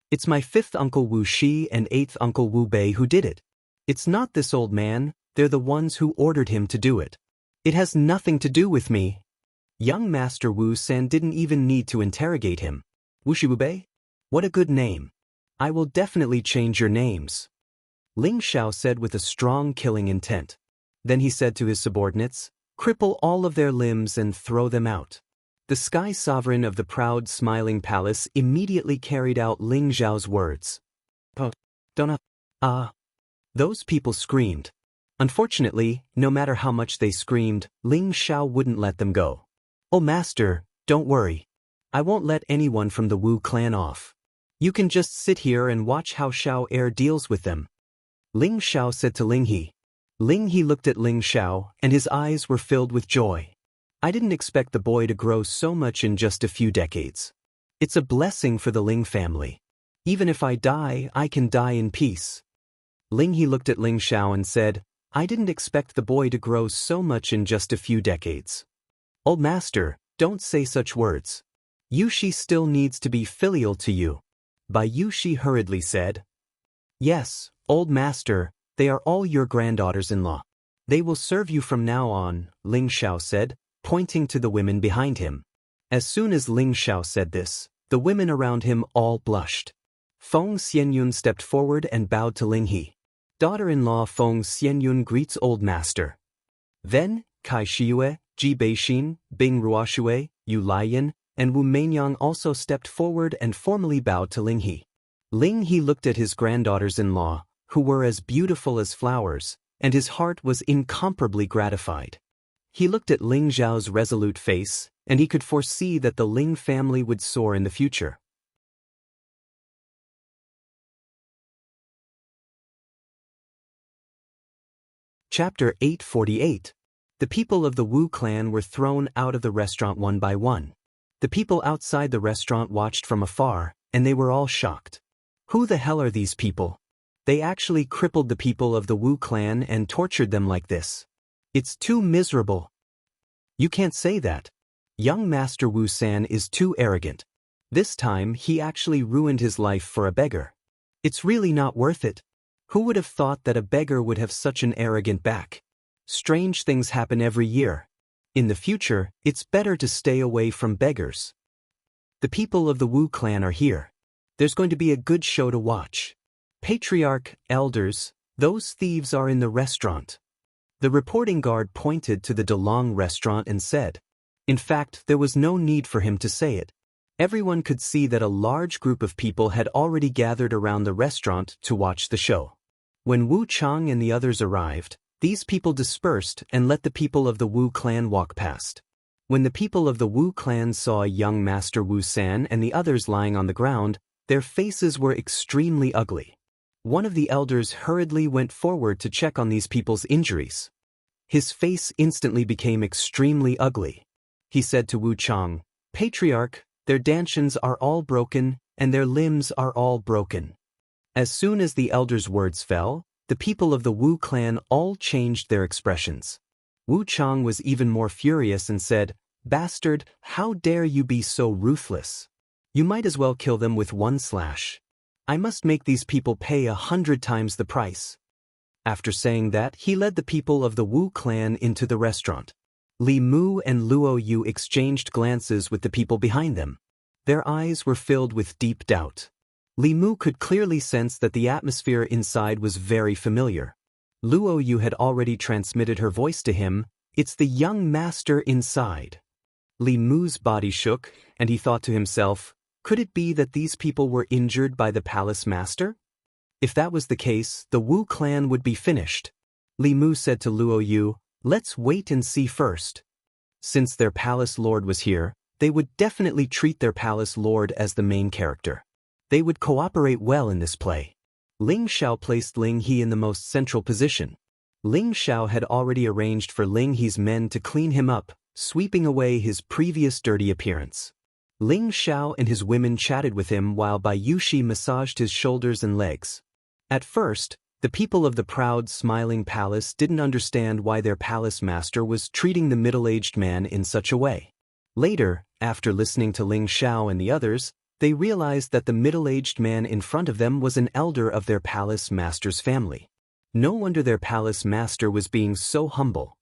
"It's my 5th uncle Wu Shi and 8th uncle Wu Bei who did it. It's not this old man, they're the ones who ordered him to do it. It has nothing to do with me." Young Master Wu San didn't even need to interrogate him. "Wu Shi Wu Bei? What a good name. I will definitely change your names," Ling Xiao said with a strong killing intent. Then he said to his subordinates, "Cripple all of their limbs and throw them out." The Sky Sovereign of the proud, smiling palace immediately carried out Ling Xiao's words. Those people screamed. Unfortunately, no matter how much they screamed, Ling Xiao wouldn't let them go. "Oh master, don't worry. I won't let anyone from the Wu clan off. You can just sit here and watch how Xiao Air deals with them," Ling Xiao said to Ling He. Ling He looked at Ling Xiao, and his eyes were filled with joy. "I didn't expect the boy to grow so much in just a few decades. It's a blessing for the Ling family. Even if I die, I can die in peace." Ling He looked at Ling Xiao and said, "I didn't expect the boy to grow so much in just a few decades. Old master, don't say such words. Yushi still needs to be filial to you." Bai Yushi hurriedly said, "Yes, old master, they are all your granddaughters-in-law. They will serve you from now on," Ling Xiao said, pointing to the women behind him. As soon as Ling Xiao said this, the women around him all blushed. Feng Xianyun stepped forward and bowed to Ling He. Daughter-in-law Feng Xianyun greets old master. Then, Kai Shiyue, Ji Beixin, Bing Ruoxue, Yu Laiyan, and Wu Meinyang also stepped forward and formally bowed to Ling He. Ling He looked at his granddaughters-in-law, who were as beautiful as flowers, and his heart was incomparably gratified. He looked at Ling Zhao's resolute face, and he could foresee that the Ling family would soar in the future. Chapter 848. The people of the Wu clan were thrown out of the restaurant one by one. The people outside the restaurant watched from afar, and they were all shocked. Who the hell are these people? They actually crippled the people of the Wu clan and tortured them like this. It's too miserable. You can't say that. Young Master Wu San is too arrogant. This time he actually ruined his life for a beggar. It's really not worth it. Who would have thought that a beggar would have such an arrogant back? Strange things happen every year. In the future, it's better to stay away from beggars. The people of the Wu clan are here. There's going to be a good show to watch. Patriarch, elders, those thieves are in the restaurant. The reporting guard pointed to the DeLong restaurant and said. In fact, there was no need for him to say it. Everyone could see that a large group of people had already gathered around the restaurant to watch the show. When Wu Chang and the others arrived, these people dispersed and let the people of the Wu clan walk past. When the people of the Wu clan saw young Master Wu San and the others lying on the ground, their faces were extremely ugly. One of the elders hurriedly went forward to check on these people's injuries. His face instantly became extremely ugly. He said to Wu Chang, "Patriarch, their dantians are all broken, and their limbs are all broken." As soon as the elder's words fell, the people of the Wu clan all changed their expressions. Wu Chang was even more furious and said, "Bastard, how dare you be so ruthless? You might as well kill them with one slash. I must make these people pay 100 times the price." After saying that, he led the people of the Wu clan into the restaurant. Li Mu and Luo Yu exchanged glances with the people behind them. Their eyes were filled with deep doubt. Li Mu could clearly sense that the atmosphere inside was very familiar. Luo Yu had already transmitted her voice to him. It's the young master inside. Li Mu's body shook, and he thought to himself, could it be that these people were injured by the palace master? If that was the case, the Wu clan would be finished. Li Mu said to Luo Yu, "Let's wait and see first." Since their palace lord was here, they would definitely treat their palace lord as the main character. They would cooperate well in this play. Ling Xiao placed Ling He in the most central position. Ling Xiao had already arranged for Ling He's men to clean him up, sweeping away his previous dirty appearance. Ling Xiao and his women chatted with him while Bai Yushi massaged his shoulders and legs. At first, the people of the proud, smiling palace didn't understand why their palace master was treating the middle-aged man in such a way. Later, after listening to Ling Xiao and the others, they realized that the middle-aged man in front of them was an elder of their palace master's family. No wonder their palace master was being so humble.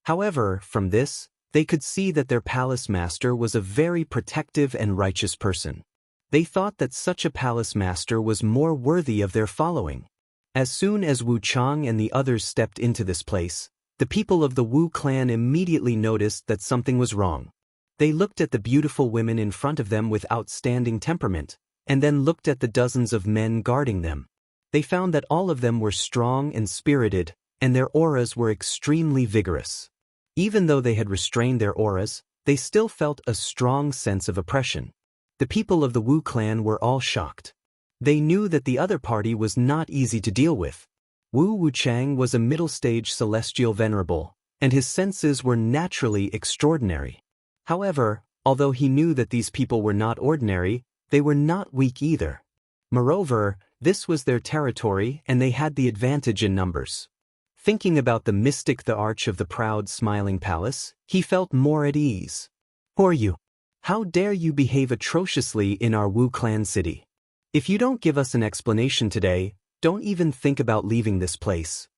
However, from this, they could see that their palace master was a very protective and righteous person. They thought that such a palace master was more worthy of their following. As soon as Wu Chang and the others stepped into this place, the people of the Wu clan immediately noticed that something was wrong. They looked at the beautiful women in front of them with outstanding temperament, and then looked at the dozens of men guarding them. They found that all of them were strong and spirited, and their auras were extremely vigorous. Even though they had restrained their auras, they still felt a strong sense of oppression. The people of the Wu clan were all shocked. They knew that the other party was not easy to deal with. Wu Wuchang was a middle-stage celestial venerable, and his senses were naturally extraordinary. However, although he knew that these people were not ordinary, they were not weak either. Moreover, this was their territory and they had the advantage in numbers. Thinking about the mystic, the arch of the proud, smiling palace, he felt more at ease. "Who are you? How dare you behave atrociously in our Wu clan city? If you don't give us an explanation today, don't even think about leaving this place."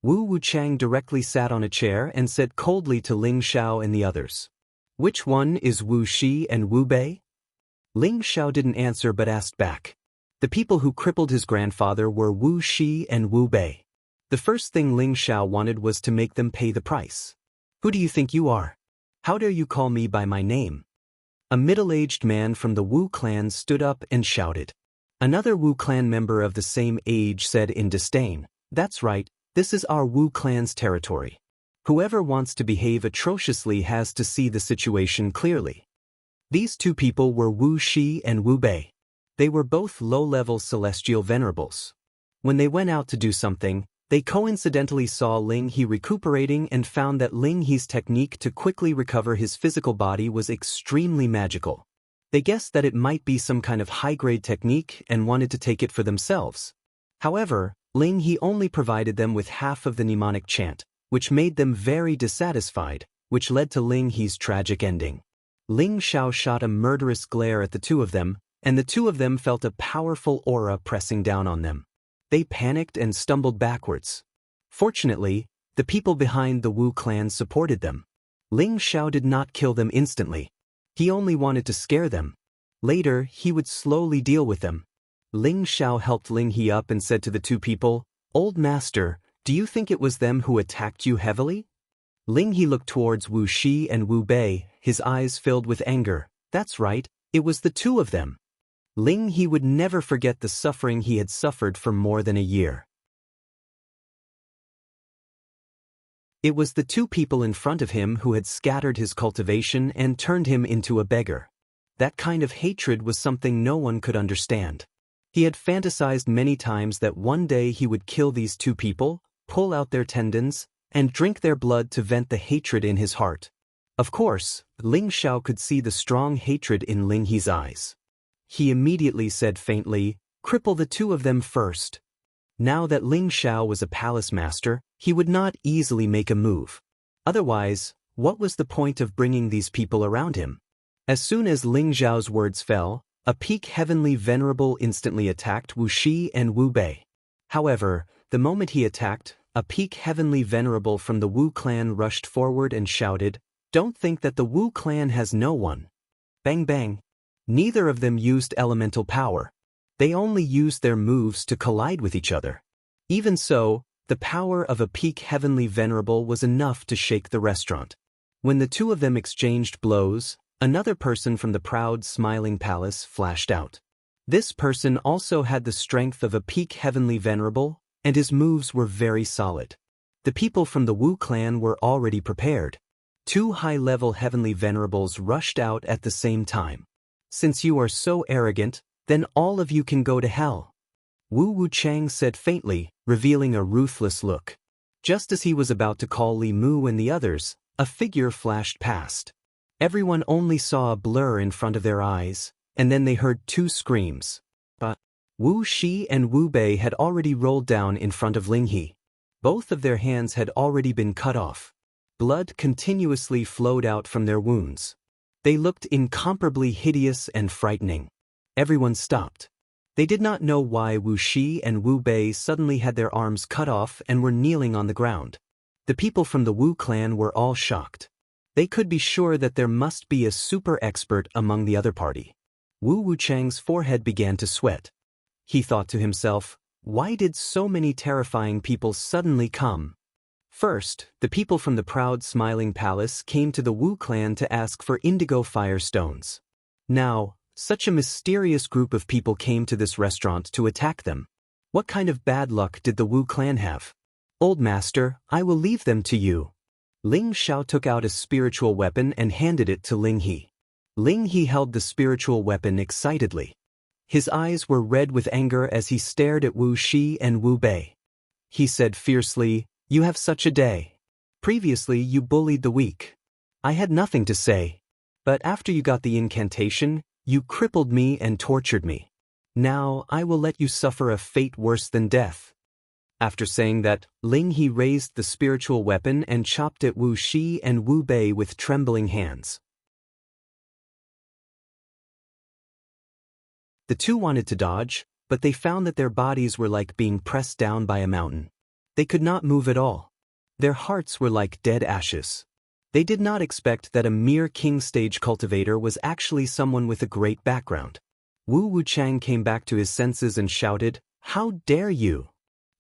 Wu Wuchang directly sat on a chair and said coldly to Ling Xiao and the others, "Which one is Wu Shi and Wu Bei?" Ling Xiao didn't answer but asked back. The people who crippled his grandfather were Wu Shi and Wu Bei. The first thing Ling Xiao wanted was to make them pay the price. "Who do you think you are? How dare you call me by my name?" A middle-aged man from the Wu clan stood up and shouted. Another Wu clan member of the same age said in disdain, "That's right, This is our Wu clan's territory. Whoever wants to behave atrociously has to see the situation clearly. These two people were Wu Shi and Wu Bei. They were both low-level celestial venerables. When they went out to do something, they coincidentally saw Ling He recuperating and found that Ling He's technique to quickly recover his physical body was extremely magical. They guessed that it might be some kind of high-grade technique and wanted to take it for themselves. However, Ling He only provided them with half of the mnemonic chant, which made them very dissatisfied, which led to Ling He's tragic ending. Ling Xiao shot a murderous glare at the two of them, and the two of them felt a powerful aura pressing down on them. They panicked and stumbled backwards. Fortunately, the people behind the Wu clan supported them. Ling Xiao did not kill them instantly. He only wanted to scare them. Later, he would slowly deal with them. Ling Xiao helped Ling He up and said to the two people, "Old master, do you think it was them who attacked you heavily?" Ling He looked towards Wu Shi and Wu Bei, his eyes filled with anger. That's right, it was the two of them. Ling He would never forget the suffering he had suffered for more than a year. It was the two people in front of him who had scattered his cultivation and turned him into a beggar. That kind of hatred was something no one could understand. He had fantasized many times that one day he would kill these two people, pull out their tendons, and drink their blood to vent the hatred in his heart. Of course, Ling Xiao could see the strong hatred in Ling He's eyes. He immediately said faintly, "Cripple the two of them first." Now that Ling Xiao was a palace master, he would not easily make a move. Otherwise, what was the point of bringing these people around him? As soon as Ling Xiao's words fell, a peak heavenly venerable instantly attacked Wu Shi and Wu Bei. However, the moment he attacked, a peak heavenly venerable from the Wu clan rushed forward and shouted, "Don't think that the Wu clan has no one." Bang bang. Neither of them used elemental power. They only used their moves to collide with each other. Even so, the power of a peak heavenly venerable was enough to shake the restaurant. When the two of them exchanged blows, another person from the proud smiling palace flashed out. This person also had the strength of a peak heavenly venerable, and his moves were very solid. The people from the Wu clan were already prepared. Two high-level heavenly venerables rushed out at the same time. "Since you are so arrogant, then all of you can go to hell," Wu Wuchang said faintly, revealing a ruthless look. Just as he was about to call Li Mu and the others, a figure flashed past. Everyone only saw a blur in front of their eyes, and then they heard two screams. But Wu Shi and Wu Bei had already rolled down in front of Ling He. Both of their hands had already been cut off. Blood continuously flowed out from their wounds. They looked incomparably hideous and frightening. Everyone stopped. They did not know why Wu Shi and Wu Bei suddenly had their arms cut off and were kneeling on the ground. The people from the Wu clan were all shocked. They could be sure that there must be a super expert among the other party. Wu Wuchang's forehead began to sweat. He thought to himself, why did so many terrifying people suddenly come? First, the people from the proud smiling palace came to the Wu clan to ask for indigo fire stones. Now, such a mysterious group of people came to this restaurant to attack them. What kind of bad luck did the Wu clan have? "Old master, I will leave them to you." Ling Xiao took out a spiritual weapon and handed it to Ling He. Ling He held the spiritual weapon excitedly. His eyes were red with anger as he stared at Wu Shi and Wu Bei. He said fiercely, "You have such a day. Previously you bullied the weak. I had nothing to say. But after you got the incantation, you crippled me and tortured me. Now I will let you suffer a fate worse than death." After saying that, Ling He raised the spiritual weapon and chopped at Wu Shi and Wu Bei with trembling hands. The two wanted to dodge, but they found that their bodies were like being pressed down by a mountain. They could not move at all. Their hearts were like dead ashes. They did not expect that a mere king stage cultivator was actually someone with a great background. Wu Wuchang came back to his senses and shouted, "How dare you!"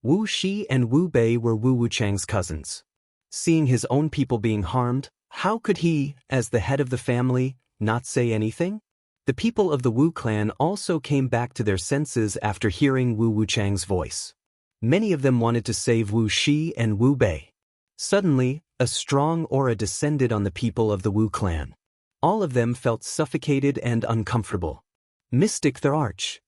Wu Shi and Wu Bei were Wu Wuchang's cousins. Seeing his own people being harmed, how could he, as the head of the family, not say anything? The people of the Wu clan also came back to their senses after hearing Wu Wuchang's voice. Many of them wanted to save Wu Shi and Wu Bei. Suddenly, a strong aura descended on the people of the Wu clan. All of them felt suffocated and uncomfortable. Mystic the Arch.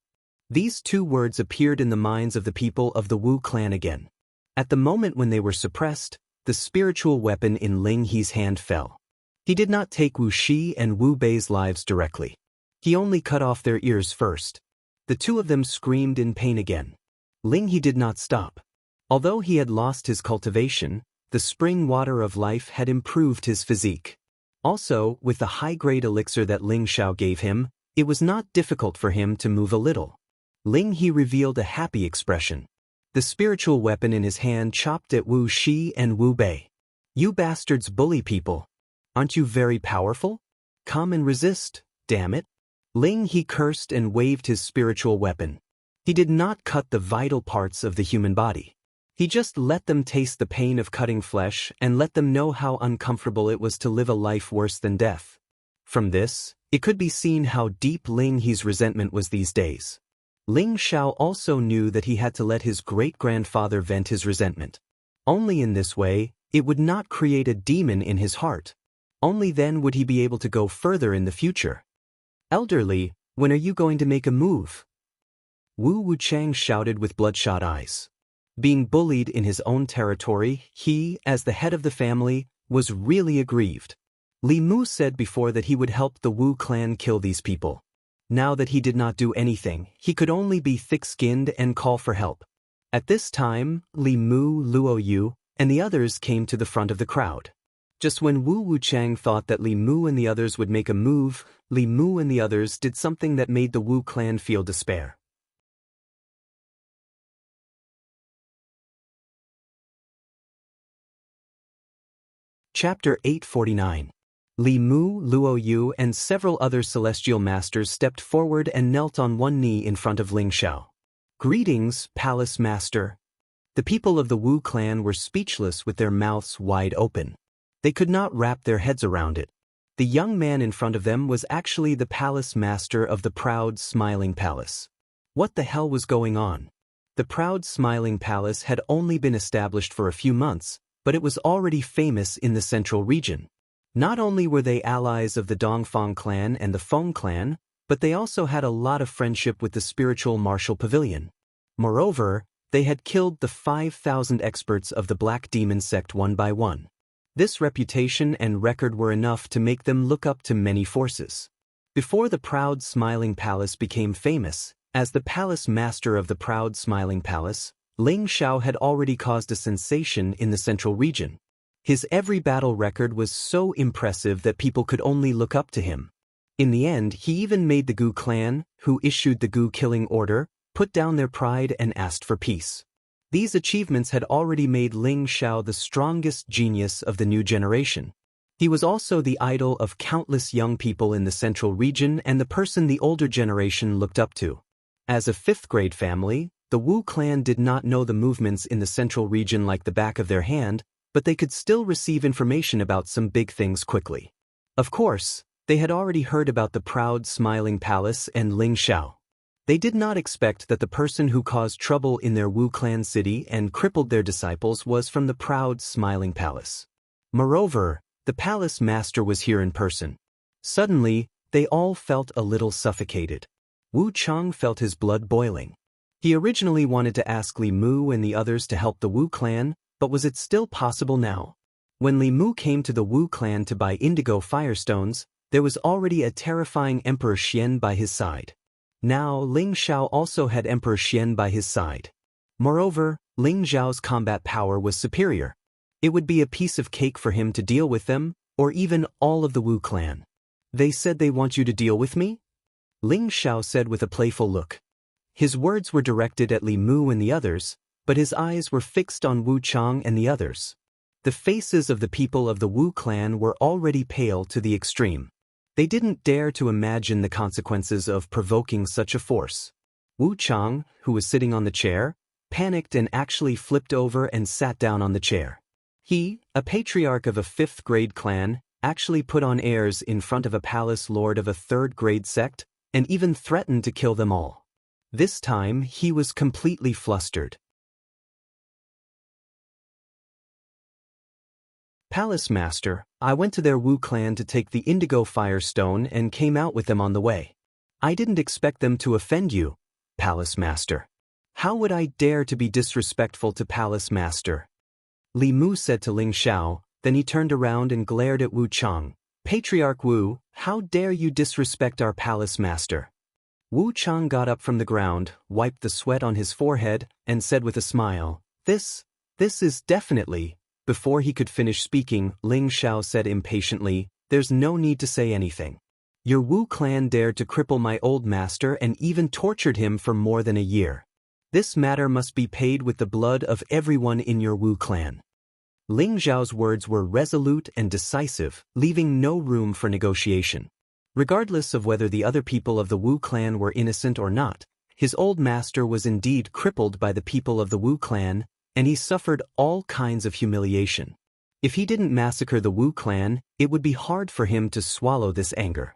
These two words appeared in the minds of the people of the Wu clan again. At the moment when they were suppressed, the spiritual weapon in Ling He's hand fell. He did not take Wu Shi and Wu Bei's lives directly. He only cut off their ears first. The two of them screamed in pain again. Ling He did not stop. Although he had lost his cultivation, the spring water of life had improved his physique. Also, with the high-grade elixir that Ling Xiao gave him, it was not difficult for him to move a little. Ling He revealed a happy expression. The spiritual weapon in his hand chopped at Wu Shi and Wu Bei. "You bastards bully people. Aren't you very powerful? Come and resist, damn it." Ling He cursed and waved his spiritual weapon. He did not cut the vital parts of the human body. He just let them taste the pain of cutting flesh and let them know how uncomfortable it was to live a life worse than death. From this, it could be seen how deep Ling He's resentment was these days. Ling Xiao also knew that he had to let his great-grandfather vent his resentment. Only in this way, it would not create a demon in his heart. Only then would he be able to go further in the future. "Elderly, when are you going to make a move?" Wu Wuchang shouted with bloodshot eyes. Being bullied in his own territory, he, as the head of the family, was really aggrieved. Li Mu said before that he would help the Wu clan kill these people. Now that he did not do anything, he could only be thick-skinned and call for help. At this time, Li Mu, Luo Yu, and the others came to the front of the crowd. Just when Wu Wuchang thought that Li Mu and the others would make a move, Li Mu and the others did something that made the Wu clan feel despair. Chapter 849. Li Mu, Luo Yu, and several other celestial masters stepped forward and knelt on one knee in front of Ling Xiao. "Greetings, Palace Master." The people of the Wu clan were speechless with their mouths wide open. They could not wrap their heads around it. The young man in front of them was actually the Palace Master of the Proud Smiling Palace. What the hell was going on? The Proud Smiling Palace had only been established for a few months, but it was already famous in the central region. Not only were they allies of the Dongfang clan and the Feng clan, but they also had a lot of friendship with the spiritual martial pavilion. Moreover, they had killed the 5,000 experts of the Black Demon sect one by one. This reputation and record were enough to make them look up to many forces. Before the Proud Smiling Palace became famous, as the Palace Master of the Proud Smiling Palace, Ling Xiao had already caused a sensation in the central region. His every battle record was so impressive that people could only look up to him. In the end, he even made the Gu clan, who issued the Gu killing order, put down their pride and asked for peace. These achievements had already made Ling Xiao the strongest genius of the new generation. He was also the idol of countless young people in the central region and the person the older generation looked up to. As a fifth-grade family, the Wu clan did not know the movements in the central region like the back of their hand, but they could still receive information about some big things quickly. Of course, they had already heard about the Proud Smiling Palace and Ling Xiao. They did not expect that the person who caused trouble in their Wu clan city and crippled their disciples was from the Proud Smiling Palace. Moreover, the palace master was here in person. Suddenly, they all felt a little suffocated. Wu Chang felt his blood boiling. He originally wanted to ask Li Mu and the others to help the Wu clan, but was it still possible now? When Li Mu came to the Wu clan to buy indigo firestones, there was already a terrifying Emperor Xian by his side. Now Ling Xiao also had Emperor Xian by his side. Moreover, Ling Xiao's combat power was superior. It would be a piece of cake for him to deal with them, or even all of the Wu clan. "They said they want you to deal with me?" Ling Xiao said with a playful look. His words were directed at Li Mu and the others, but his eyes were fixed on Wu Chang and the others. The faces of the people of the Wu clan were already pale to the extreme. They didn't dare to imagine the consequences of provoking such a force. Wu Chang, who was sitting on the chair, panicked and actually flipped over and sat down on the chair. He, a patriarch of a fifth-grade clan, actually put on airs in front of a palace lord of a third-grade sect, and even threatened to kill them all. This time, he was completely flustered. Palace Master, I went to their Wu clan to take the Indigo Firestone and came out with them on the way. I didn't expect them to offend you, Palace Master. How would I dare to be disrespectful to Palace Master? Li Mu said to Ling Xiao, then he turned around and glared at Wu Chang. Patriarch Wu, how dare you disrespect our Palace Master? Wu Chang got up from the ground, wiped the sweat on his forehead, and said with a smile, This is definitely. Before he could finish speaking, Ling Xiao said impatiently, There's no need to say anything. Your Wu clan dared to cripple my old master and even tortured him for more than a year. This matter must be paid with the blood of everyone in your Wu clan. Ling Xiao's words were resolute and decisive, leaving no room for negotiation. Regardless of whether the other people of the Wu clan were innocent or not, his old master was indeed crippled by the people of the Wu clan, and he suffered all kinds of humiliation. If he didn't massacre the Wu clan, it would be hard for him to swallow this anger.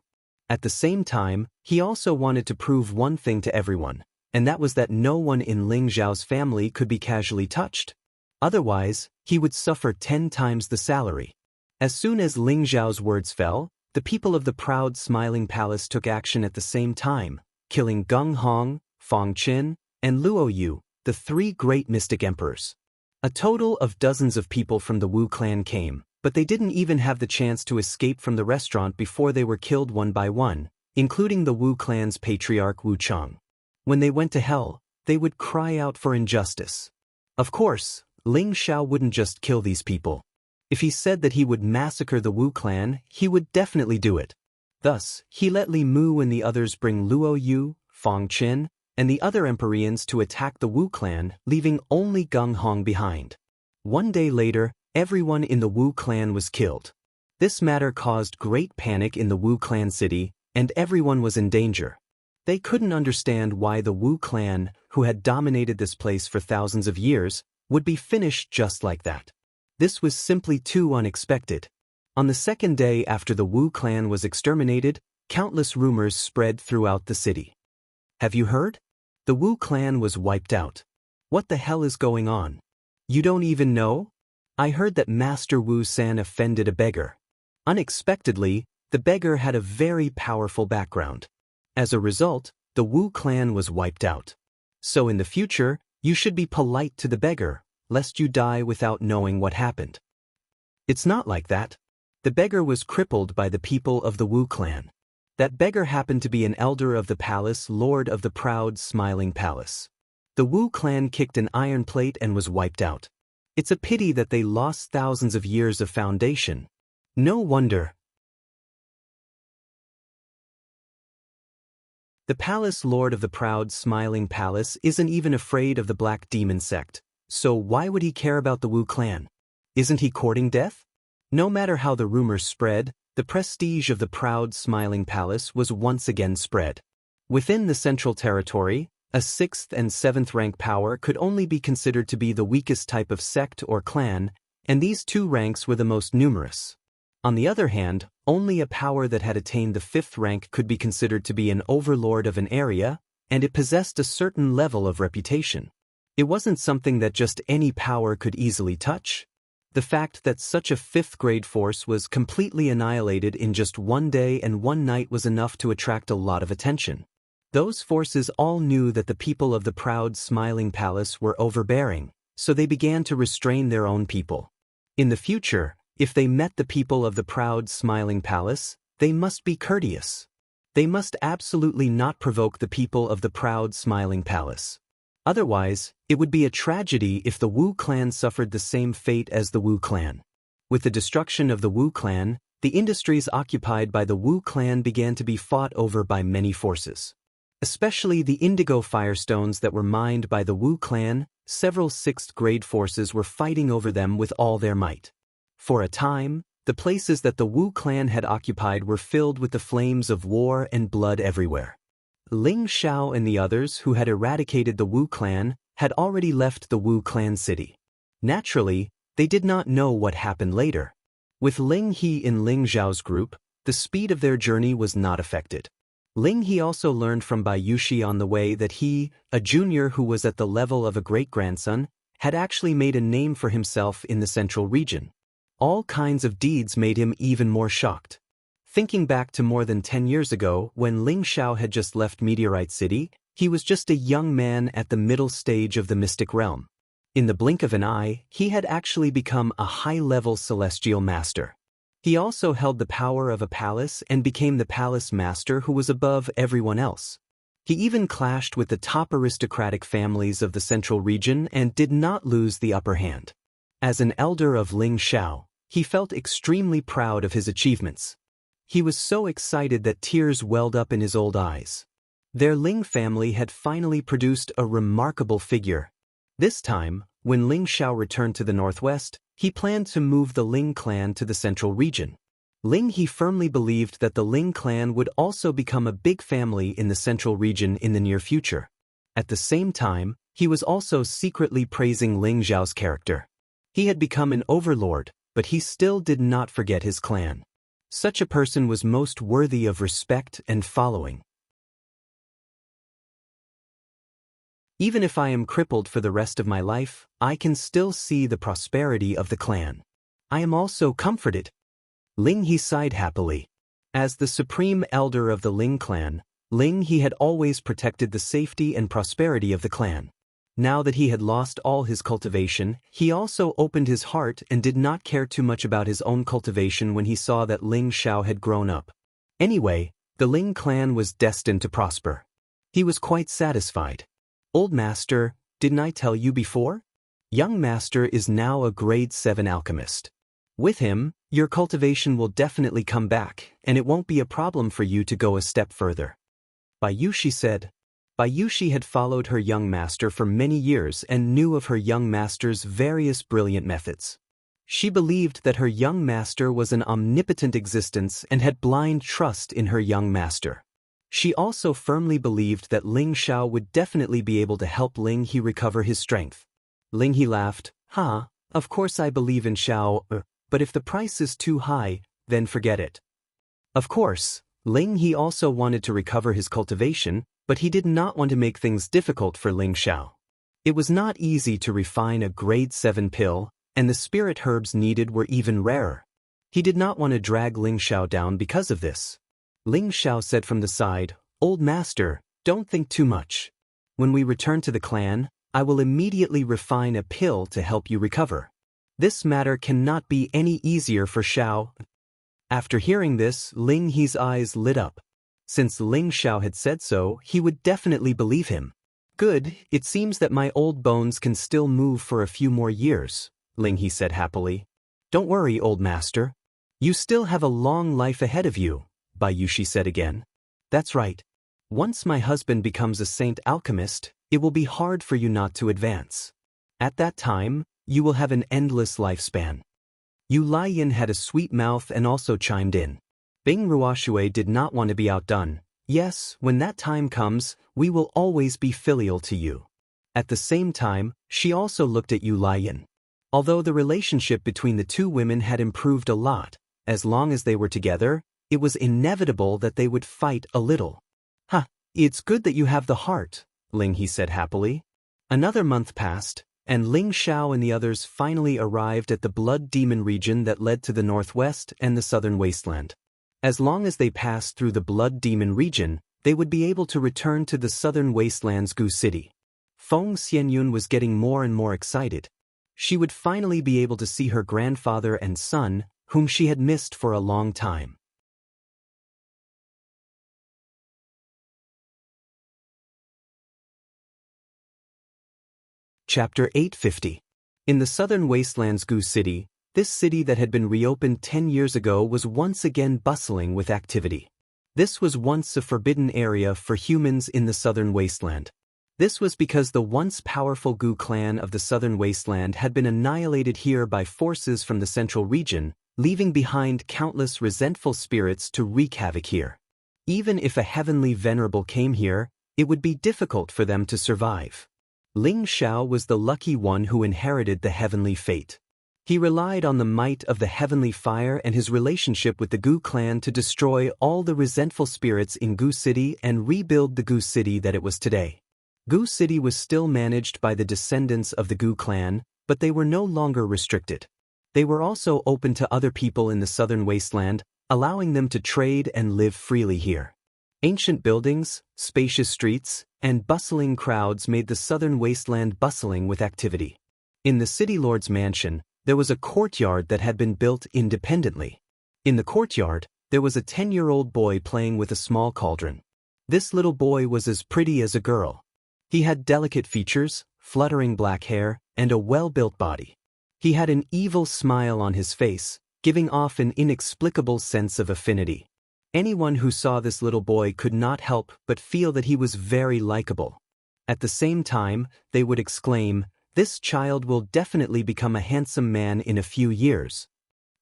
At the same time, he also wanted to prove one thing to everyone, and that was that no one in Ling Xiao's family could be casually touched. Otherwise, he would suffer 10 times the salary. As soon as Ling Xiao's words fell, the people of the proud smiling palace took action at the same time, killing Gung Hong, Fong Qin, and Luo Yu, the 3 great mystic emperors. A total of dozens of people from the Wu clan came, but they didn't even have the chance to escape from the restaurant before they were killed one by one, including the Wu clan's patriarch Wu Chang. When they went to hell, they would cry out for injustice. Of course, Ling Xiao wouldn't just kill these people. If he said that he would massacre the Wu clan, he would definitely do it. Thus, he let Li Mu and the others bring Luo Yu, Fong Qin, and the other Empyreans to attack the Wu clan, leaving only Gung Hong behind. One day later, everyone in the Wu clan was killed. This matter caused great panic in the Wu clan city, and everyone was in danger. They couldn't understand why the Wu clan, who had dominated this place for thousands of years, would be finished just like that. This was simply too unexpected. On the second day after the Wu clan was exterminated, countless rumors spread throughout the city. Have you heard? The Wu clan was wiped out. What the hell is going on? You don't even know? I heard that Master Wu San offended a beggar. Unexpectedly, the beggar had a very powerful background. As a result, the Wu clan was wiped out. So in the future, you should be polite to the beggar, lest you die without knowing what happened. It's not like that. The beggar was crippled by the people of the Wu clan. That beggar happened to be an elder of the palace, lord of the proud, smiling palace. The Wu clan kicked an iron plate and was wiped out. It's a pity that they lost thousands of years of foundation. No wonder. The palace lord of the proud, smiling palace isn't even afraid of the black demon sect, so why would he care about the Wu clan? Isn't he courting death? No matter how the rumors spread, the prestige of the proud, smiling palace was once again spread. Within the Central Territory, a 6th and 7th rank power could only be considered to be the weakest type of sect or clan, and these 2 ranks were the most numerous. On the other hand, only a power that had attained the 5th rank could be considered to be an overlord of an area, and it possessed a certain level of reputation. It wasn't something that just any power could easily touch. The fact that such a 5th grade force was completely annihilated in just one day and one night was enough to attract a lot of attention. Those forces all knew that the people of the proud, smiling palace were overbearing, so they began to restrain their own people. In the future, if they met the people of the proud, smiling palace, they must be courteous. They must absolutely not provoke the people of the proud, smiling palace. Otherwise, it would be a tragedy if the Wu clan suffered the same fate as the Wu clan. With the destruction of the Wu clan, the industries occupied by the Wu clan began to be fought over by many forces. Especially the indigo firestones that were mined by the Wu clan, several 6th grade forces were fighting over them with all their might. For a time, the places that the Wu clan had occupied were filled with the flames of war and blood everywhere. Ling Xiao and the others who had eradicated the Wu clan had already left the Wu clan city. Naturally, they did not know what happened later. With Ling He in Ling Xiao's group, the speed of their journey was not affected. Ling He also learned from Bai Yushi on the way that he, a junior who was at the level of a great-grandson, had actually made a name for himself in the central region. All kinds of deeds made him even more shocked. Thinking back to more than 10 years ago, when Ling Xiao had just left Meteorite City, he was just a young man at the middle stage of the mystic realm. In the blink of an eye, he had actually become a high-level celestial master. He also held the power of a palace and became the palace master who was above everyone else. He even clashed with the top aristocratic families of the central region and did not lose the upper hand. As an elder of Ling Xiao, he felt extremely proud of his achievements. He was so excited that tears welled up in his old eyes. Their Ling family had finally produced a remarkable figure. This time, when Ling Xiao returned to the northwest, he planned to move the Ling clan to the central region. He firmly believed that the Ling clan would also become a big family in the central region in the near future. At the same time, he was also secretly praising Ling Xiao's character. He had become an overlord, but he still did not forget his clan. Such a person was most worthy of respect and following. Even if I am crippled for the rest of my life, I can still see the prosperity of the clan. I am also comforted. Ling He sighed happily. As the supreme elder of the Ling clan, Ling He had always protected the safety and prosperity of the clan. Now that he had lost all his cultivation, he also opened his heart and did not care too much about his own cultivation when he saw that Ling Xiao had grown up. Anyway, the Ling clan was destined to prosper. He was quite satisfied. Old master, didn't I tell you before? Young master is now a grade 7 alchemist. With him, your cultivation will definitely come back, and it won't be a problem for you to go a step further. Bayushi said. Bayushi had followed her young master for many years and knew of her young master's various brilliant methods. She believed that her young master was an omnipotent existence and had blind trust in her young master. She also firmly believed that Ling Xiao would definitely be able to help Ling He recover his strength. Ling He laughed. Of course I believe in Xiao, but if the price is too high, then forget it. Of course, Ling He also wanted to recover his cultivation, but he did not want to make things difficult for Ling Xiao. It was not easy to refine a grade 7 pill, and the spirit herbs needed were even rarer. He did not want to drag Ling Xiao down because of this. Ling Xiao said from the side, Old master, don't think too much. When we return to the clan, I will immediately refine a pill to help you recover. This matter cannot be any easier for Xiao. After hearing this, Ling He's eyes lit up. Since Ling Xiao had said so, he would definitely believe him. Good, it seems that my old bones can still move for a few more years, Ling He said happily. Don't worry, old master. You still have a long life ahead of you, Bayushi said again. That's right. Once my husband becomes a saint alchemist, it will be hard for you not to advance. At that time, you will have an endless lifespan. Yu Laiyan had a sweet mouth and also chimed in. Bing Ruoxue did not want to be outdone. Yes, when that time comes, we will always be filial to you. At the same time, she also looked at Yu Laiyan. Although the relationship between the two women had improved a lot, as long as they were together, it was inevitable that they would fight a little. It's good that you have the heart, Ling He said happily. Another month passed, and Ling Xiao and the others finally arrived at the Blood Demon region that led to the northwest and the southern wasteland. As long as they passed through the Blood Demon region, they would be able to return to the southern wasteland's Gu City. Feng Xianyun was getting more and more excited. She would finally be able to see her grandfather and son, whom she had missed for a long time. Chapter 850. In the southern wasteland's Gu City, this city that had been reopened 10 years ago was once again bustling with activity. This was once a forbidden area for humans in the southern wasteland. This was because the once powerful Gu clan of the southern wasteland had been annihilated here by forces from the central region, leaving behind countless resentful spirits to wreak havoc here. Even if a heavenly venerable came here, it would be difficult for them to survive. Ling Xiao was the lucky one who inherited the heavenly fate. He relied on the might of the heavenly fire and his relationship with the Gu clan to destroy all the resentful spirits in Gu City and rebuild the Gu City that it was today. Gu City was still managed by the descendants of the Gu clan, but they were no longer restricted. They were also open to other people in the southern wasteland, allowing them to trade and live freely here. Ancient buildings, spacious streets, and bustling crowds made the southern wasteland bustling with activity. In the city lord's mansion, there was a courtyard that had been built independently. In the courtyard, there was a 10-year-old boy playing with a small cauldron. This little boy was as pretty as a girl. He had delicate features, fluttering black hair, and a well-built body. He had an evil smile on his face, giving off an inexplicable sense of affinity. Anyone who saw this little boy could not help but feel that he was very likable. At the same time, they would exclaim, "This child will definitely become a handsome man in a few years."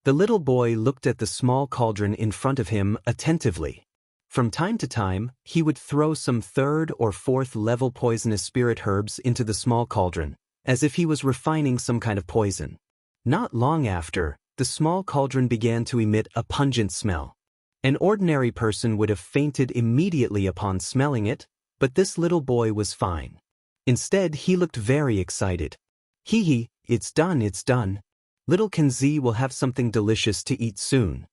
The little boy looked at the small cauldron in front of him attentively. From time to time, he would throw some 3rd or 4th level poisonous spirit herbs into the small cauldron, as if he was refining some kind of poison. Not long after, the small cauldron began to emit a pungent smell. An ordinary person would have fainted immediately upon smelling it, but this little boy was fine. Instead, he looked very excited. "Hee, it's done, it's done. Little Kenzie will have something delicious to eat soon."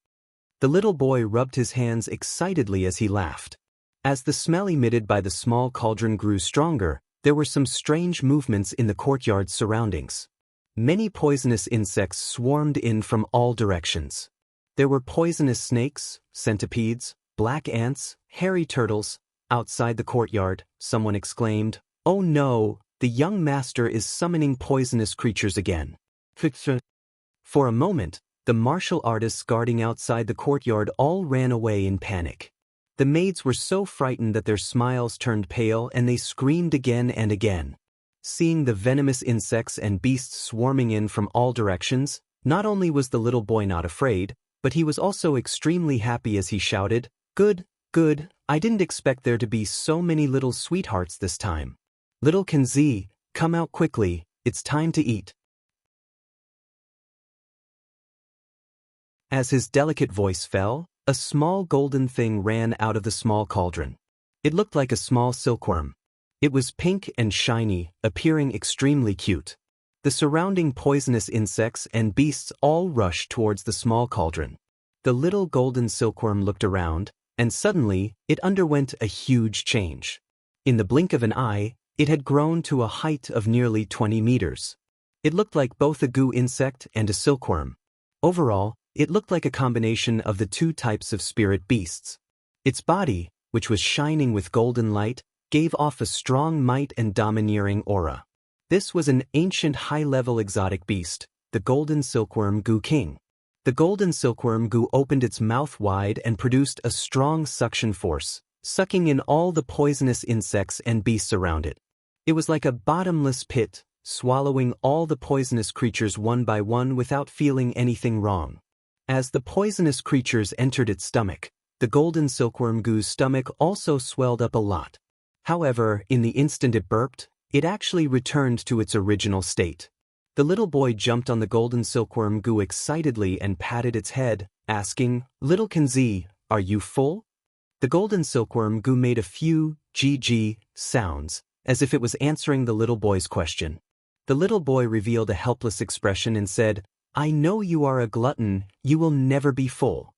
The little boy rubbed his hands excitedly as he laughed. As the smell emitted by the small cauldron grew stronger, there were some strange movements in the courtyard's surroundings. Many poisonous insects swarmed in from all directions. There were poisonous snakes, centipedes, black ants, hairy turtles. Outside the courtyard, someone exclaimed, "Oh no, the young master is summoning poisonous creatures again." For a moment, the martial artists guarding outside the courtyard all ran away in panic. The maids were so frightened that their smiles turned pale and they screamed again and again. Seeing the venomous insects and beasts swarming in from all directions, not only was the little boy not afraid, but he was also extremely happy as he shouted, "Good, good, I didn't expect there to be so many little sweethearts this time. Little Kenzie, come out quickly, it's time to eat." As his delicate voice fell, a small golden thing ran out of the small cauldron. It looked like a small silkworm. It was pink and shiny, appearing extremely cute. The surrounding poisonous insects and beasts all rushed towards the small cauldron. The little golden silkworm looked around, and suddenly, it underwent a huge change. In the blink of an eye, it had grown to a height of nearly 20 meters. It looked like both a goo insect and a silkworm. Overall, it looked like a combination of the two types of spirit beasts. Its body, which was shining with golden light, gave off a strong might and domineering aura. This was an ancient high-level exotic beast, the golden silkworm goo king. The golden silkworm goo opened its mouth wide and produced a strong suction force, sucking in all the poisonous insects and beasts around it. It was like a bottomless pit, swallowing all the poisonous creatures one by one without feeling anything wrong. As the poisonous creatures entered its stomach, the golden silkworm goo's stomach also swelled up a lot. However, in the instant it burped, it actually returned to its original state. The little boy jumped on the golden silkworm goo excitedly and patted its head, asking, "Little Kenzie, are you full?" The golden silkworm goo made a few GG sounds, as if it was answering the little boy's question. The little boy revealed a helpless expression and said, "I know you are a glutton, you will never be full."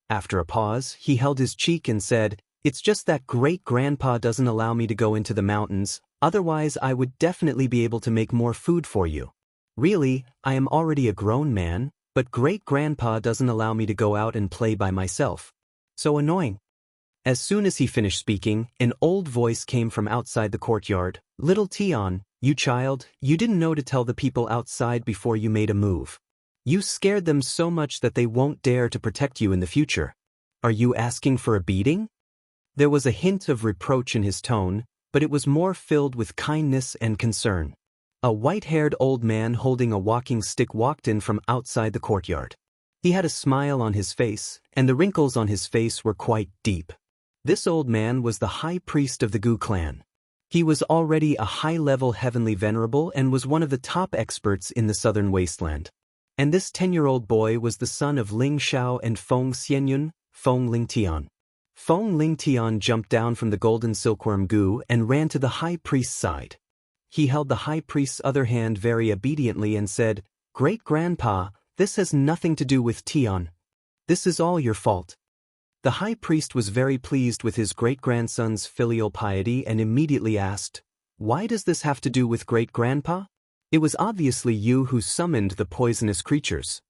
After a pause, he held his cheek and said, "It's just that great-grandpa doesn't allow me to go into the mountains, otherwise I would definitely be able to make more food for you. Really, I am already a grown man, but great-grandpa doesn't allow me to go out and play by myself. So annoying." As soon as he finished speaking, an old voice came from outside the courtyard. "Little Tion, you child, you didn't know to tell the people outside before you made a move. You scared them so much that they won't dare to protect you in the future. Are you asking for a beating?" There was a hint of reproach in his tone, but it was more filled with kindness and concern. A white-haired old man holding a walking stick walked in from outside the courtyard. He had a smile on his face, and the wrinkles on his face were quite deep. This old man was the high priest of the Gu clan. He was already a high-level heavenly venerable and was one of the top experts in the southern wasteland. And this 10-year-old boy was the son of Ling Xiao and Feng Xianyun, Feng Lingtian. Feng Lingtian jumped down from the golden silkworm goo and ran to the high priest's side. He held the high priest's other hand very obediently and said, "Great-grandpa, This has nothing to do with Tian. This is all your fault. The high priest was very pleased with his great-grandson's filial piety and immediately asked, "Why does this have to do with great-grandpa? It was obviously you who summoned the poisonous creatures."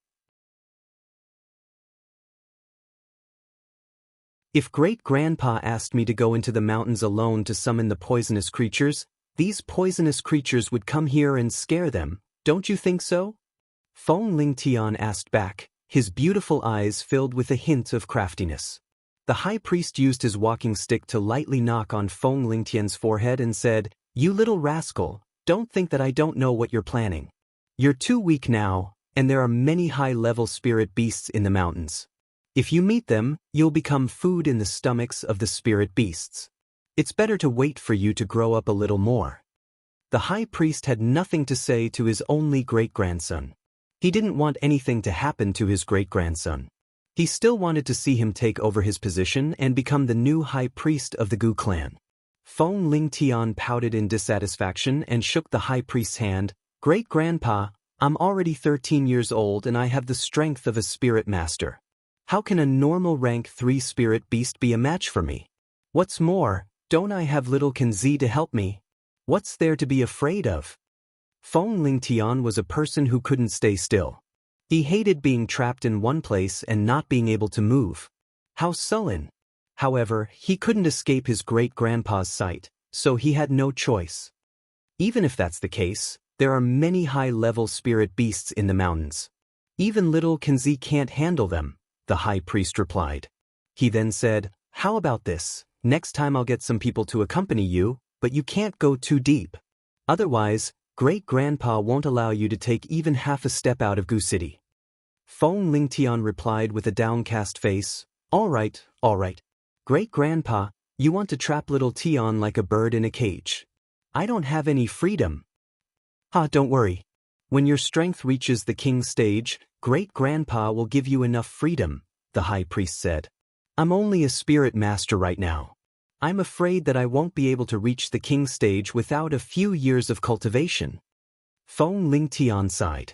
If great-grandpa asked me to go into the mountains alone to summon the poisonous creatures, these poisonous creatures would come here and scare them, don't you think so? Feng Lingtian asked back, his beautiful eyes filled with a hint of craftiness. The high priest used his walking stick to lightly knock on Feng Lingtian's forehead and said, "You little rascal, don't think that I don't know what you're planning. You're too weak now, and there are many high-level spirit beasts in the mountains. If you meet them, you'll become food in the stomachs of the spirit beasts. It's better to wait for you to grow up a little more." The high priest had nothing to say to his only great-grandson. He didn't want anything to happen to his great-grandson. He still wanted to see him take over his position and become the new high priest of the Gu clan. Feng Lingtian pouted in dissatisfaction and shook the high priest's hand. "Great-grandpa, I'm already 13 years old and I have the strength of a spirit master. How can a normal rank 3 spirit beast be a match for me? What's more, don't I have little Kenzi to help me? What's there to be afraid of?" Feng Lingtian was a person who couldn't stay still. He hated being trapped in one place and not being able to move. How sullen! However, he couldn't escape his great-grandpa's sight, so he had no choice. Even if that's the case, there are many high-level spirit beasts in the mountains. Even little Kenzi can't handle them, the high priest replied. He then said, "How about this? Next time I'll get some people to accompany you, but you can't go too deep. Otherwise, great-grandpa won't allow you to take even half a step out of Gu City." Feng Lingtian replied with a downcast face, All right. Great-grandpa, you want to trap little Tian like a bird in a cage. I don't have any freedom." Don't worry. When your strength reaches the king's stage, great-grandpa will give you enough freedom, the high priest said. "I'm only a spirit master right now. I'm afraid that I won't be able to reach the king's stage without a few years of cultivation." Feng Lingtian sighed.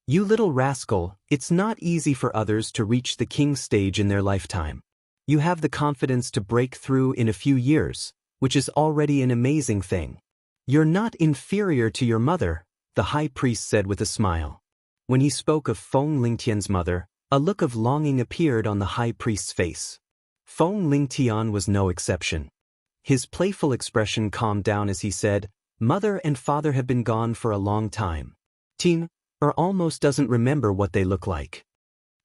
"You little rascal, it's not easy for others to reach the king's stage in their lifetime. You have the confidence to break through in a few years, which is already an amazing thing. You're not inferior to your mother," the high priest said with a smile. When he spoke of Feng Lingtian's mother, a look of longing appeared on the high priest's face. Feng Lingtian was no exception. His playful expression calmed down as he said, "Mother and father have been gone for a long time. Teen, or almost doesn't remember what they look like.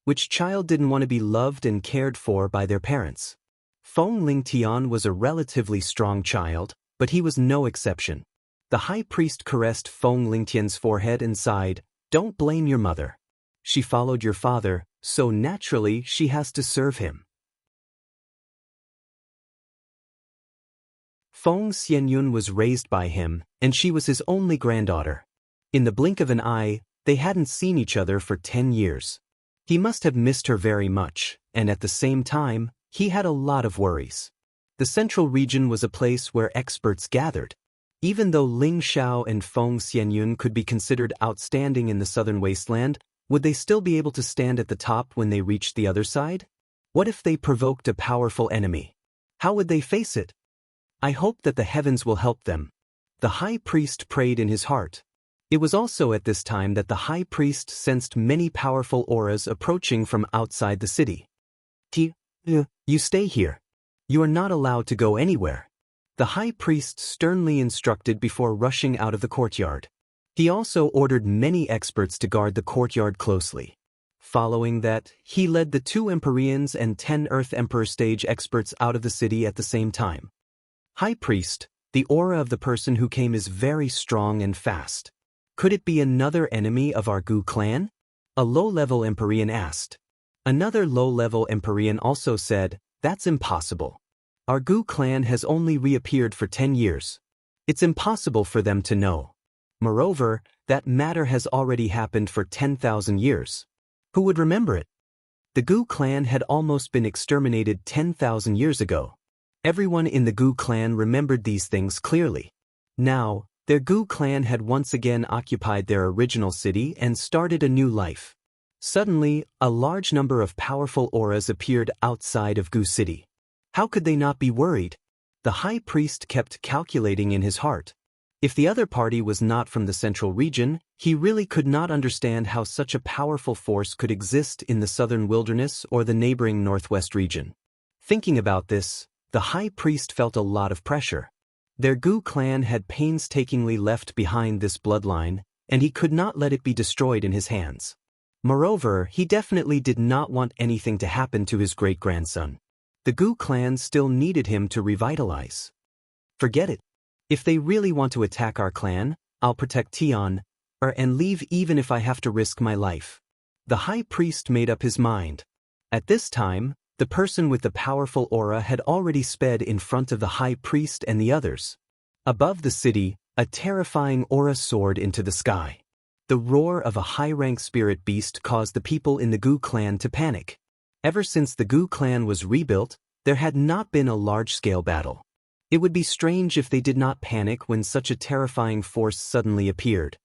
Which child didn't want to be loved and cared for by their parents?" Feng Lingtian was a relatively strong child, but he was no exception. The high priest caressed Feng Lingtian's forehead and sighed, "Don't blame your mother. She followed your father, so naturally she has to serve him." Feng Xianyun was raised by him, and she was his only granddaughter. In the blink of an eye, they hadn't seen each other for 10 years. He must have missed her very much, and at the same time, he had a lot of worries. The central region was a place where experts gathered. Even though Ling Xiao and Feng Xianyun could be considered outstanding in the southern wasteland, would they still be able to stand at the top when they reached the other side? What if they provoked a powerful enemy? How would they face it? "I hope that the heavens will help them," the high priest prayed in his heart. It was also at this time that the high priest sensed many powerful auras approaching from outside the city. You stay here. You are not allowed to go anywhere," the high priest sternly instructed before rushing out of the courtyard. He also ordered many experts to guard the courtyard closely. Following that, he led the 2 Empyreans and 10 Earth Emperor stage experts out of the city at the same time. "High priest, the aura of the person who came is very strong and fast. Could it be another enemy of our Gu clan?" a low-level Empyrean asked. Another low-level Empyrean also said, "That's impossible. Our Gu clan has only reappeared for 10 years. It's impossible for them to know. Moreover, that matter has already happened for 10,000 years. Who would remember it? The Gu clan had almost been exterminated 10,000 years ago. Everyone in the Gu clan remembered these things clearly. Now, their Gu clan had once again occupied their original city and started a new life. Suddenly, a large number of powerful auras appeared outside of Gu City. How could they not be worried? The high priest kept calculating in his heart. If the other party was not from the central region, he really could not understand how such a powerful force could exist in the southern wilderness or the neighboring northwest region. Thinking about this, the high priest felt a lot of pressure. Their Gu clan had painstakingly left behind this bloodline, and he could not let it be destroyed in his hands. Moreover, he definitely did not want anything to happen to his great-grandson. The Gu clan still needed him to revitalize. Forget it. If they really want to attack our clan, I'll protect Tion, and leave even if I have to risk my life. The high priest made up his mind. At this time, the person with the powerful aura had already sped in front of the high priest and the others. Above the city, a terrifying aura soared into the sky. The roar of a high-rank spirit beast caused the people in the Gu clan to panic. Ever since the Gu clan was rebuilt, there had not been a large-scale battle. It would be strange if they did not panic when such a terrifying force suddenly appeared.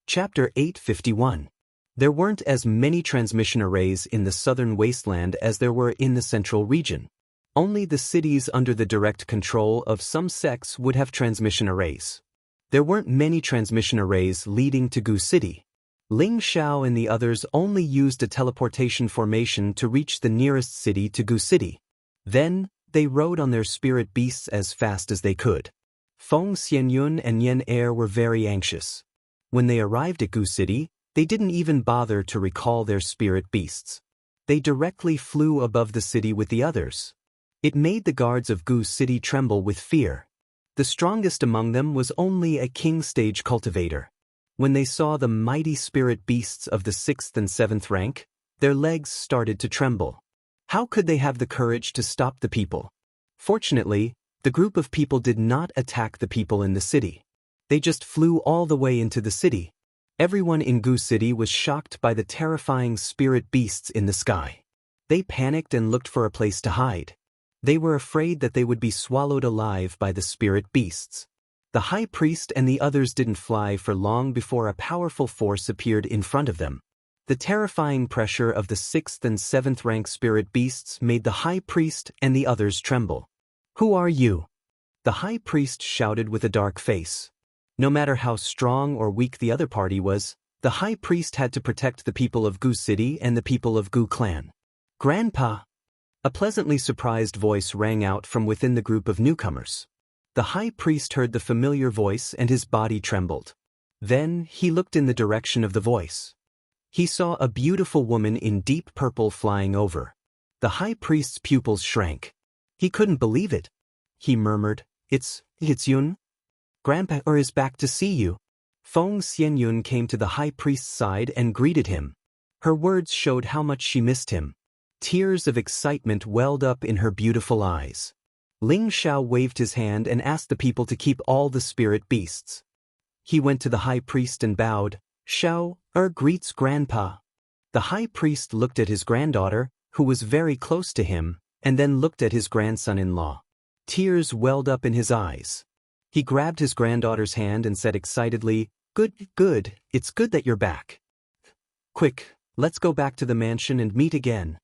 Chapter 851. There weren't as many transmission arrays in the southern wasteland as there were in the central region. Only the cities under the direct control of some sects would have transmission arrays. There weren't many transmission arrays leading to Gu City. Ling Xiao and the others only used a teleportation formation to reach the nearest city to Gu City. Then, they rode on their spirit beasts as fast as they could. Feng Xianyun and Yen Er were very anxious. When they arrived at Gu City, they didn't even bother to recall their spirit beasts. They directly flew above the city with the others. It made the guards of Gu City tremble with fear. The strongest among them was only a king-stage cultivator. When they saw the mighty spirit beasts of the 6th and 7th rank, their legs started to tremble. How could they have the courage to stop the people? Fortunately, the group of people did not attack the people in the city. They just flew all the way into the city. Everyone in Gu City was shocked by the terrifying spirit beasts in the sky. They panicked and looked for a place to hide. They were afraid that they would be swallowed alive by the spirit beasts. The high priest and the others didn't fly for long before a powerful force appeared in front of them. The terrifying pressure of the 6th and 7th rank spirit beasts made the high priest and the others tremble. "Who are you?" The high priest shouted with a dark face. No matter how strong or weak the other party was, the high priest had to protect the people of Gu City and the people of Gu clan. "Grandpa!" A pleasantly surprised voice rang out from within the group of newcomers. The high priest heard the familiar voice and his body trembled. Then, he looked in the direction of the voice. He saw a beautiful woman in deep purple flying over. The high priest's pupils shrank. He couldn't believe it. He murmured, It's Yun? Grandpa is back to see you." Feng Xianyun came to the high priest's side and greeted him. Her words showed how much she missed him. Tears of excitement welled up in her beautiful eyes. Ling Xiao waved his hand and asked the people to keep all the spirit beasts. He went to the high priest and bowed. "Xiao greets Grandpa." The high priest looked at his granddaughter, who was very close to him, and then looked at his grandson-in-law. Tears welled up in his eyes. He grabbed his granddaughter's hand and said excitedly, Good, it's good that you're back. Quick, let's go back to the mansion and meet again."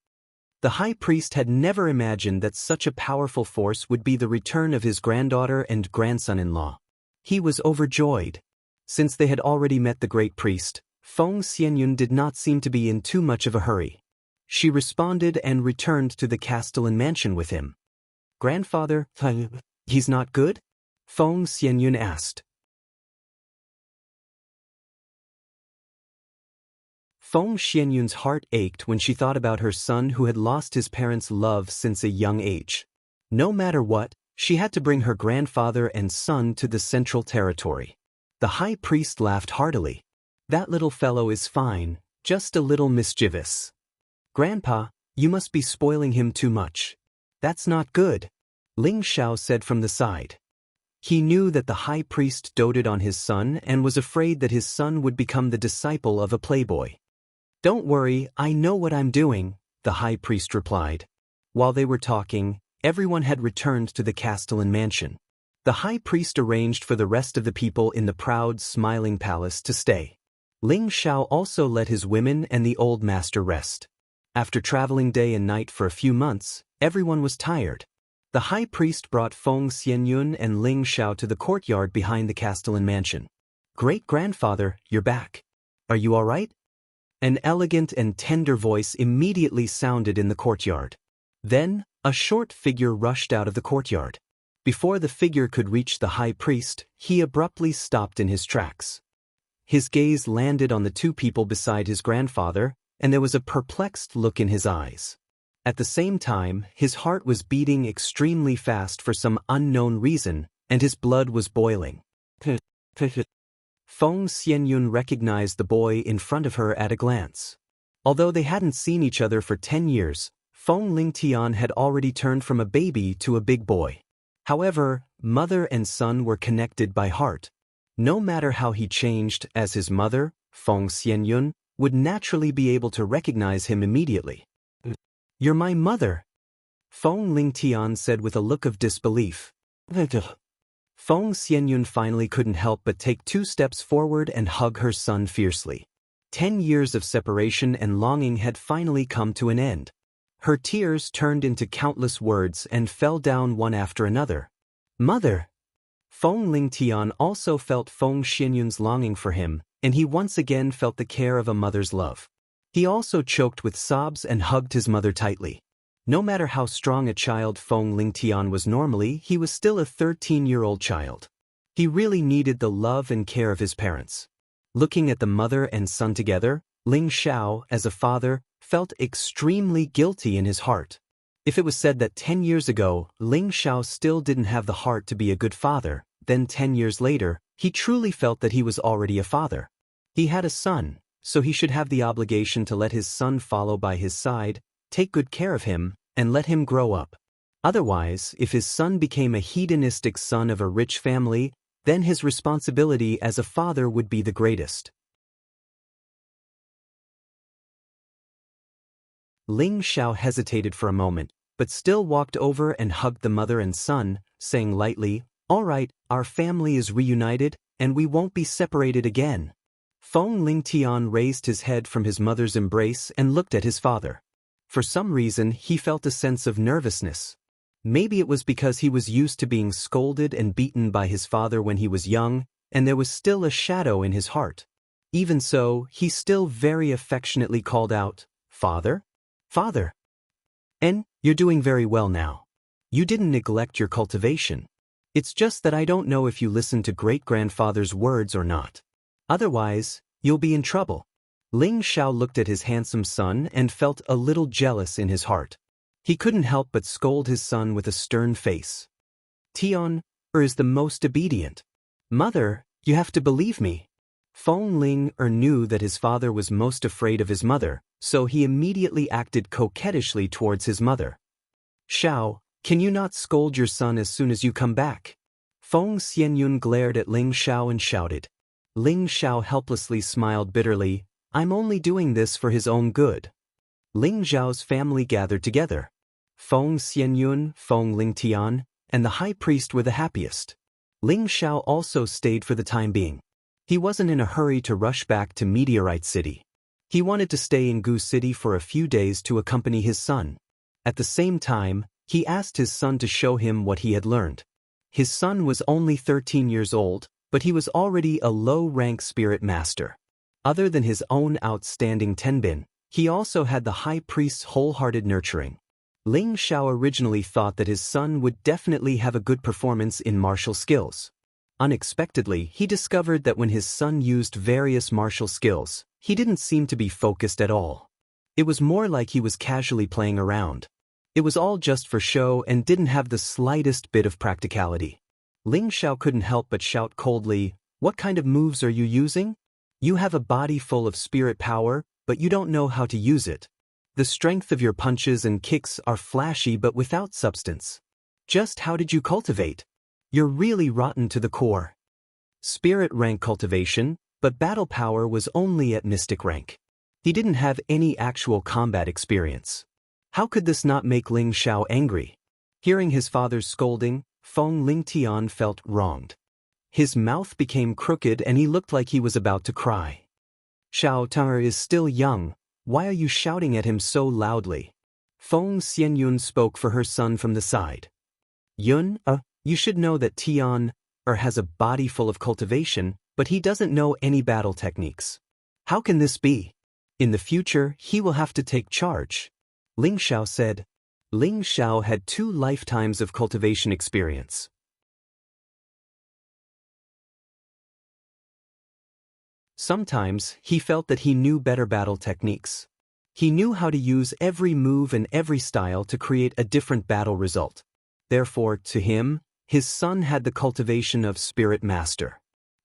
The high priest had never imagined that such a powerful force would be the return of his granddaughter and grandson-in-law. He was overjoyed. Since they had already met the great priest, Feng Xianyun did not seem to be in too much of a hurry. She responded and returned to the Castellan mansion with him. "Grandfather, he's not good?" Feng Xianyun asked. Feng Xianyun's heart ached when she thought about her son who had lost his parents' love since a young age. No matter what, she had to bring her grandfather and son to the Central Territory. The high priest laughed heartily. "That little fellow is fine, just a little mischievous." "Grandpa, you must be spoiling him too much. That's not good," Ling Xiao said from the side. He knew that the high priest doted on his son and was afraid that his son would become the disciple of a playboy. "Don't worry, I know what I'm doing," the high priest replied. While they were talking, everyone had returned to the Castellan mansion. The high priest arranged for the rest of the people in the proud, smiling palace to stay. Ling Xiao also let his women and the old master rest. After traveling day and night for a few months, everyone was tired. The high priest brought Feng Xianyun and Ling Xiao to the courtyard behind the Castellan mansion. "Great-grandfather, you're back. Are you all right?" An elegant and tender voice immediately sounded in the courtyard. Then, a short figure rushed out of the courtyard. Before the figure could reach the high priest, he abruptly stopped in his tracks. His gaze landed on the two people beside his grandfather, and there was a perplexed look in his eyes. At the same time, his heart was beating extremely fast for some unknown reason, and his blood was boiling. Feng Xianyun recognized the boy in front of her at a glance. Although they hadn't seen each other for 10 years, Feng Lingtian had already turned from a baby to a big boy. However, mother and son were connected by heart. No matter how he changed, as his mother, Feng Xianyun, would naturally be able to recognize him immediately. "You're my mother," Feng Lingtian said with a look of disbelief. Feng Xianyun finally couldn't help but take 2 steps forward and hug her son fiercely. 10 years of separation and longing had finally come to an end. Her tears turned into countless words and fell down one after another. "Mother!" Feng Lingtian also felt Feng Xianyun's longing for him, and he once again felt the care of a mother's love. He also choked with sobs and hugged his mother tightly. No matter how strong a child Feng Lingtian was normally, he was still a 13-year-old child. He really needed the love and care of his parents. Looking at the mother and son together, Ling Xiao, as a father, felt extremely guilty in his heart. If it was said that 10 years ago, Ling Xiao still didn't have the heart to be a good father, then 10 years later, he truly felt that he was already a father. He had a son, so he should have the obligation to let his son follow by his side, take good care of him, and let him grow up. Otherwise, if his son became a hedonistic son of a rich family, then his responsibility as a father would be the greatest. Ling Xiao hesitated for a moment, but still walked over and hugged the mother and son, saying lightly, "All right, our family is reunited, and we won't be separated again." Feng Lingtian raised his head from his mother's embrace and looked at his father. For some reason, he felt a sense of nervousness. Maybe it was because he was used to being scolded and beaten by his father when he was young, and there was still a shadow in his heart. Even so, he still very affectionately called out, "Father? Father! And you're doing very well now. You didn't neglect your cultivation. It's just that I don't know if you listened to great-grandfather's words or not. Otherwise, you'll be in trouble." Ling Xiao looked at his handsome son and felt a little jealous in his heart. He couldn't help but scold his son with a stern face. "Tian is the most obedient. Mother, you have to believe me." Feng Ling knew that his father was most afraid of his mother, so he immediately acted coquettishly towards his mother. "Xiao, can you not scold your son as soon as you come back?" Feng Xianyun glared at Ling Xiao and shouted. Ling Xiao helplessly smiled bitterly, "I'm only doing this for his own good." Ling Zhao's family gathered together. Feng Xianyun, Feng Lingtian, and the high priest were the happiest. Ling Xiao also stayed for the time being. He wasn't in a hurry to rush back to Meteorite City. He wanted to stay in Gu City for a few days to accompany his son. At the same time, he asked his son to show him what he had learned. His son was only 13 years old, but he was already a low-rank spirit master. Other than his own outstanding tenbin, he also had the high priest's wholehearted nurturing. Ling Xiao originally thought that his son would definitely have a good performance in martial skills. Unexpectedly, he discovered that when his son used various martial skills, he didn't seem to be focused at all. It was more like he was casually playing around. It was all just for show and didn't have the slightest bit of practicality. Ling Xiao couldn't help but shout coldly, "What kind of moves are you using? You have a body full of spirit power, but you don't know how to use it. The strength of your punches and kicks are flashy but without substance. Just how did you cultivate? You're really rotten to the core." Spirit rank cultivation, but battle power was only at mystic rank. He didn't have any actual combat experience. How could this not make Ling Xiao angry? Hearing his father's scolding, Feng Lingtian felt wronged. His mouth became crooked and he looked like he was about to cry. Xiao Teng'er is still young, why are you shouting at him so loudly? Feng Xianyun spoke for her son from the side. Yun, you should know that Tian has a body full of cultivation, but he doesn't know any battle techniques. How can this be? In the future, he will have to take charge. Ling Xiao said. Ling Xiao had 2 lifetimes of cultivation experience. Sometimes, he felt that he knew better battle techniques. He knew how to use every move and every style to create a different battle result. Therefore, to him, his son had the cultivation of Spirit Master.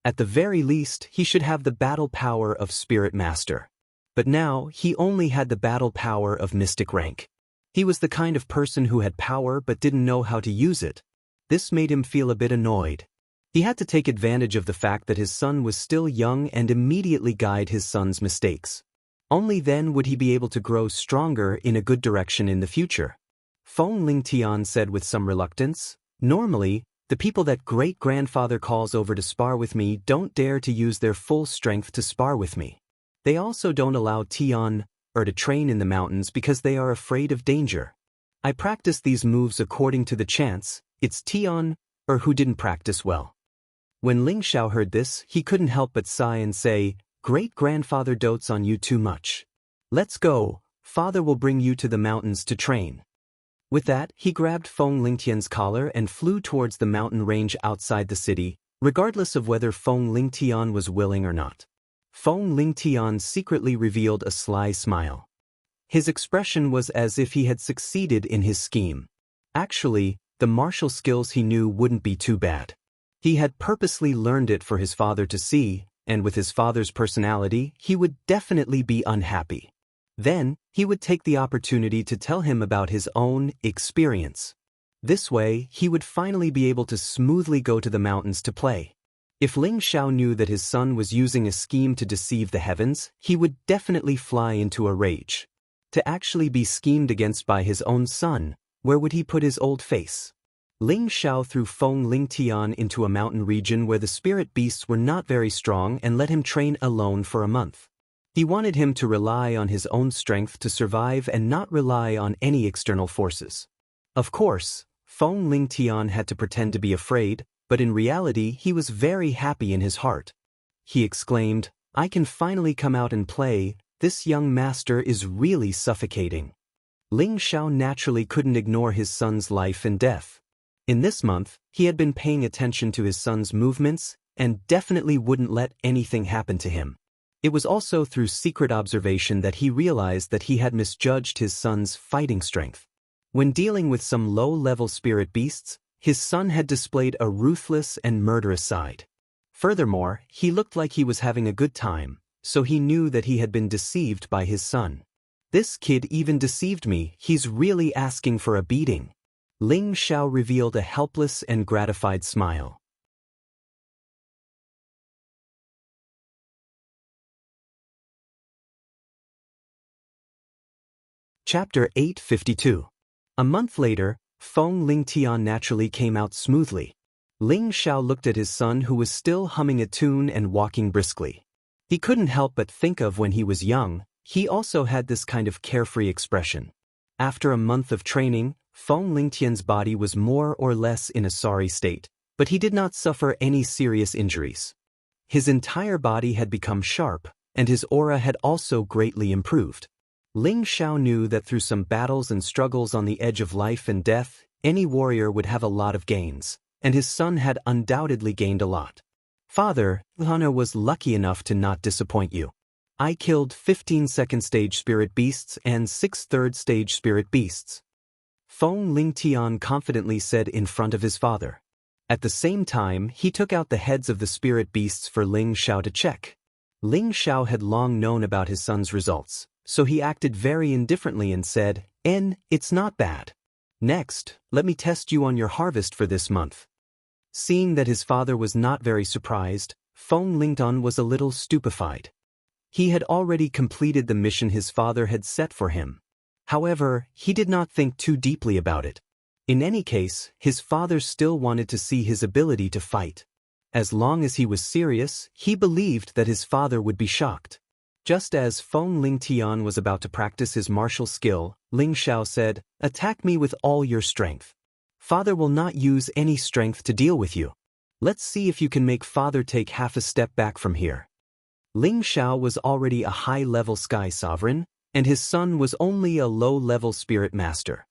At the very least, he should have the battle power of Spirit Master. But now, he only had the battle power of Mystic rank. He was the kind of person who had power but didn't know how to use it. This made him feel a bit annoyed. He had to take advantage of the fact that his son was still young and immediately guide his son's mistakes. Only then would he be able to grow stronger in a good direction in the future. Feng Lingtian said with some reluctance, "Normally, the people that great-grandfather calls over to spar with me don't dare to use their full strength to spar with me. They also don't allow Tian to train in the mountains because they are afraid of danger. I practice these moves according to the chance, it's Tian who didn't practice well." When Ling Xiao heard this, he couldn't help but sigh and say, "Great-grandfather dotes on you too much. Let's go, father will bring you to the mountains to train." With that, he grabbed Feng Lingtian's collar and flew towards the mountain range outside the city, regardless of whether Feng Lingtian was willing or not. Feng Lingtian secretly revealed a sly smile. His expression was as if he had succeeded in his scheme. Actually, the martial skills he knew wouldn't be too bad. He had purposely learned it for his father to see, and with his father's personality, he would definitely be unhappy. Then, he would take the opportunity to tell him about his own experience. This way, he would finally be able to smoothly go to the mountains to play. If Ling Xiao knew that his son was using a scheme to deceive the heavens, he would definitely fly into a rage. To actually be schemed against by his own son, where would he put his old face? Ling Xiao threw Feng Lingtian into a mountain region where the spirit beasts were not very strong and let him train alone for a month. He wanted him to rely on his own strength to survive and not rely on any external forces. Of course, Feng Lingtian had to pretend to be afraid, but in reality he was very happy in his heart. He exclaimed, "I can finally come out and play, this young master is really suffocating." Ling Xiao naturally couldn't ignore his son's life and death. In this month, he had been paying attention to his son's movements and definitely wouldn't let anything happen to him. It was also through secret observation that he realized that he had misjudged his son's fighting strength. When dealing with some low-level spirit beasts, his son had displayed a ruthless and murderous side. Furthermore, he looked like he was having a good time, so he knew that he had been deceived by his son. "This kid even deceived me, he's really asking for a beating." Ling Xiao revealed a helpless and gratified smile. Chapter 852. A month later, Feng Lingtian naturally came out smoothly. Ling Xiao looked at his son who was still humming a tune and walking briskly. He couldn't help but think of when he was young, he also had this kind of carefree expression. After a month of training, Feng Lingtian's body was more or less in a sorry state, but he did not suffer any serious injuries. His entire body had become sharp, and his aura had also greatly improved. Ling Xiao knew that through some battles and struggles on the edge of life and death, any warrior would have a lot of gains, and his son had undoubtedly gained a lot. "Father, Hana was lucky enough to not disappoint you. I killed 15 second-stage spirit beasts and 6 third-stage spirit beasts." Feng Lingtian confidently said in front of his father. At the same time, he took out the heads of the spirit beasts for Ling Xiao to check. Ling Xiao had long known about his son's results, so he acted very indifferently and said, It's not bad. Next, let me test you on your harvest for this month." Seeing that his father was not very surprised, Feng Lingtian was a little stupefied. He had already completed the mission his father had set for him. However, he did not think too deeply about it. In any case, his father still wanted to see his ability to fight. As long as he was serious, he believed that his father would be shocked. Just as Feng Lingtian was about to practice his martial skill, Ling Xiao said, "Attack me with all your strength. Father will not use any strength to deal with you. Let's see if you can make father take half a step back from here." Ling Xiao was already a high-level sky sovereign, and his son was only a low-level spirit master.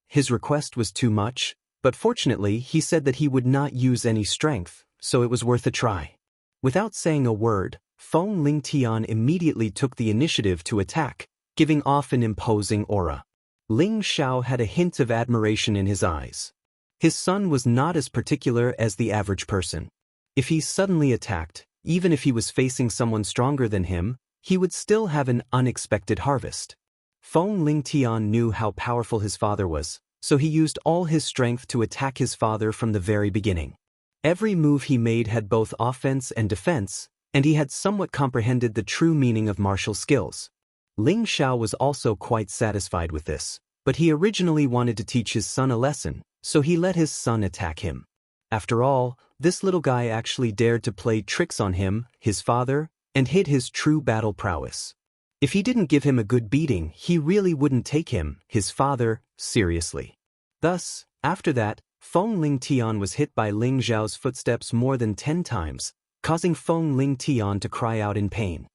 His request was too much, but fortunately he said that he would not use any strength, so it was worth a try. Without saying a word, Feng Lingtian immediately took the initiative to attack, giving off an imposing aura. Ling Xiao had a hint of admiration in his eyes. His son was not as particular as the average person. If he suddenly attacked, even if he was facing someone stronger than him, he would still have an unexpected harvest. Feng Lingtian knew how powerful his father was, so he used all his strength to attack his father from the very beginning. Every move he made had both offense and defense, and he had somewhat comprehended the true meaning of martial skills. Ling Xiao was also quite satisfied with this, but he originally wanted to teach his son a lesson, so he let his son attack him. After all, this little guy actually dared to play tricks on him, his father, and hid his true battle prowess. If he didn't give him a good beating, he really wouldn't take him, his father, seriously. Thus, after that, Feng Lingtian was hit by Ling Xiao's footsteps more than 10 times, causing Feng Lingtian to cry out in pain.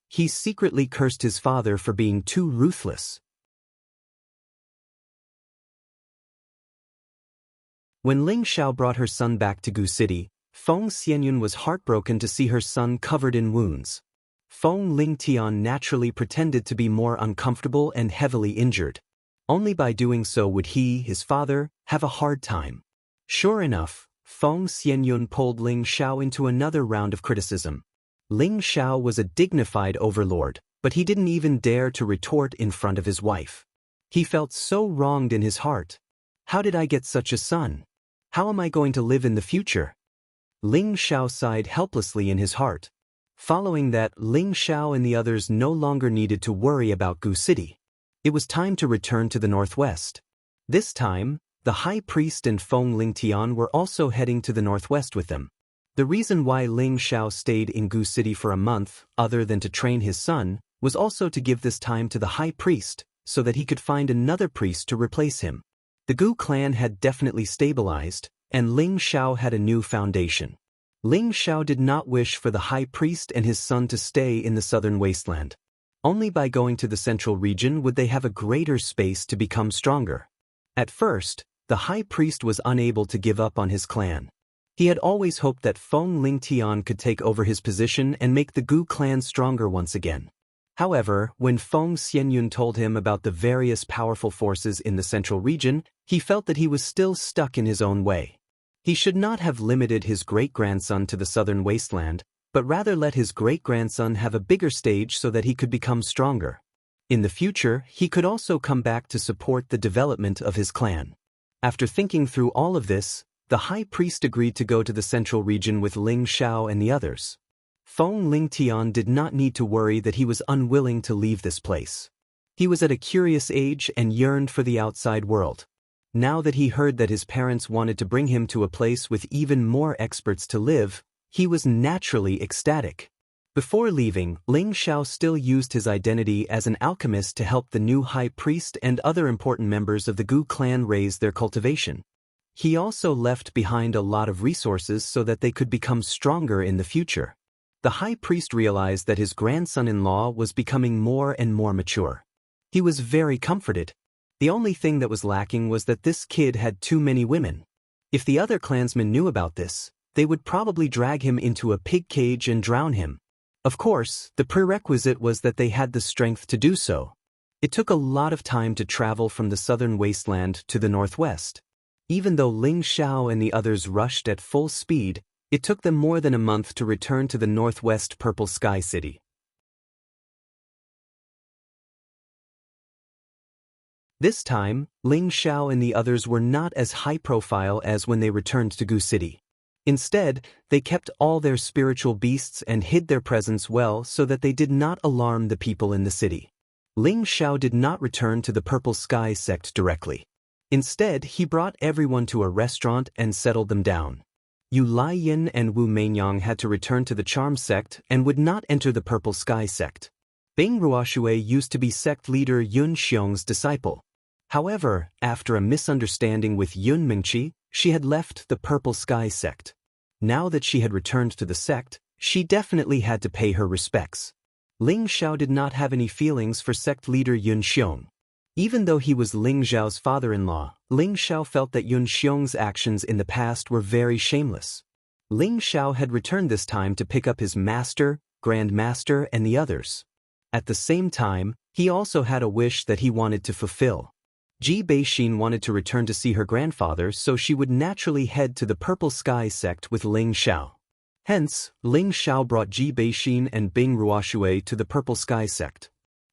He secretly cursed his father for being too ruthless. When Ling Xiao brought her son back to Gu City, Feng Xianyun was heartbroken to see her son covered in wounds. Feng Lingtian naturally pretended to be more uncomfortable and heavily injured. Only by doing so would he, his father, have a hard time. Sure enough, Feng Xianyun pulled Ling Xiao into another round of criticism. Ling Xiao was a dignified overlord, but he didn't even dare to retort in front of his wife. He felt so wronged in his heart. How did I get such a son? How am I going to live in the future? Ling Xiao sighed helplessly in his heart. Following that, Ling Xiao and the others no longer needed to worry about Gu City. It was time to return to the northwest. This time, the high priest and Feng Lingtian were also heading to the northwest with them. The reason why Ling Xiao stayed in Gu City for a month, other than to train his son, was also to give this time to the high priest, so that he could find another priest to replace him. The Gu clan had definitely stabilized, and Ling Xiao had a new foundation. Ling Xiao did not wish for the high priest and his son to stay in the southern wasteland. Only by going to the central region would they have a greater space to become stronger. At first, the high priest was unable to give up on his clan. He had always hoped that Feng Lingtian could take over his position and make the Gu clan stronger once again. However, when Feng Xianyun told him about the various powerful forces in the central region, he felt that he was still stuck in his own way. He should not have limited his great-grandson to the southern wasteland, but rather let his great-grandson have a bigger stage so that he could become stronger. In the future, he could also come back to support the development of his clan. After thinking through all of this, the high priest agreed to go to the central region with Ling Xiao and the others. Feng Lingtian did not need to worry that he was unwilling to leave this place. He was at a curious age and yearned for the outside world. Now that he heard that his parents wanted to bring him to a place with even more experts to live, he was naturally ecstatic. Before leaving, Ling Xiao still used his identity as an alchemist to help the new high priest and other important members of the Gu clan raise their cultivation. He also left behind a lot of resources so that they could become stronger in the future. The high priest realized that his grandson-in-law was becoming more and more mature. He was very comforted. The only thing that was lacking was that this kid had too many women. If the other clansmen knew about this, they would probably drag him into a pig cage and drown him. Of course, the prerequisite was that they had the strength to do so. It took a lot of time to travel from the southern wasteland to the northwest. Even though Ling Xiao and the others rushed at full speed, it took them more than a month to return to the northwest Purple Sky City. This time, Ling Xiao and the others were not as high-profile as when they returned to Gu City. Instead, they kept all their spiritual beasts and hid their presence well so that they did not alarm the people in the city. Ling Xiao did not return to the Purple Sky sect directly. Instead, he brought everyone to a restaurant and settled them down. Yu Laiyin and Wu Meinyang had to return to the Charm sect and would not enter the Purple Sky sect. Bing Ruoshui used to be sect leader Yun Xiong's disciple. However, after a misunderstanding with Yun Mingqi, she had left the Purple Sky sect. Now that she had returned to the sect, she definitely had to pay her respects. Ling Xiao did not have any feelings for sect leader Yun Xiong. Even though he was Ling Xiao's father-in-law, Ling Xiao felt that Yun Xiong's actions in the past were very shameless. Ling Xiao had returned this time to pick up his master, Grand Master, and the others. At the same time, he also had a wish that he wanted to fulfill. Ji Beixin wanted to return to see her grandfather, so she would naturally head to the Purple Sky sect with Ling Xiao. Hence, Ling Xiao brought Ji Beixin and Bing Ruoshui to the Purple Sky sect.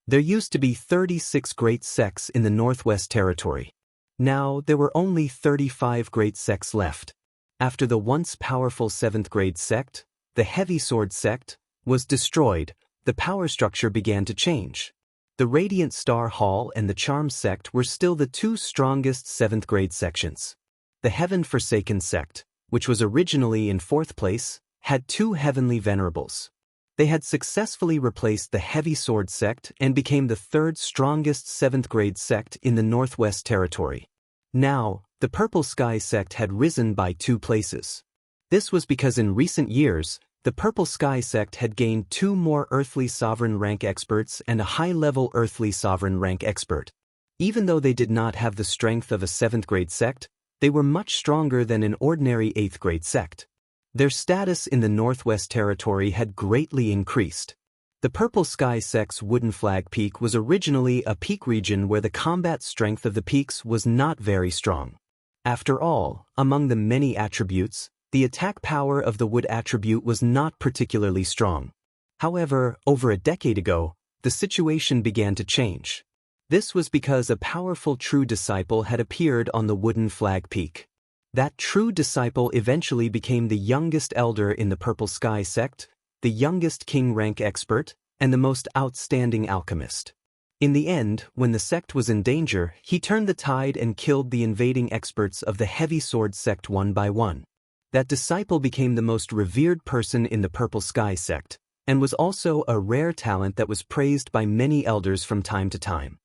There used to be 36 great sects in the Northwest Territory. Now, there were only 35 great sects left. After the once powerful 7th grade sect, the Heavy Sword sect, was destroyed, the power structure began to change. The Radiant Star Hall and the Charm sect were still the two strongest 7th grade sections. The Heaven Forsaken sect, which was originally in 4th place, had 2 heavenly venerables. They had successfully replaced the Heavy Sword sect and became the 3rd strongest 7th grade sect in the Northwest Territory. Now, the Purple Sky sect had risen by 2 places. This was because in recent years, the Purple Sky sect had gained 2 more Earthly Sovereign rank experts and a high-level Earthly Sovereign rank expert. Even though they did not have the strength of a 7th grade sect, they were much stronger than an ordinary 8th grade sect. Their status in the Northwest Territory had greatly increased. The Purple Sky sect's Wooden Flag Peak was originally a peak region where the combat strength of the peaks was not very strong. After all, among the many attributes, the attack power of the wood attribute was not particularly strong. However, over a decade ago, the situation began to change. This was because a powerful true disciple had appeared on the Wooden Flag Peak. That true disciple eventually became the youngest elder in the Purple Sky sect, the youngest king rank expert, and the most outstanding alchemist. In the end, when the sect was in danger, he turned the tide and killed the invading experts of the Heavy Sword sect one by one. That disciple became the most revered person in the Purple Sky sect, and was also a rare talent that was praised by many elders from time to time.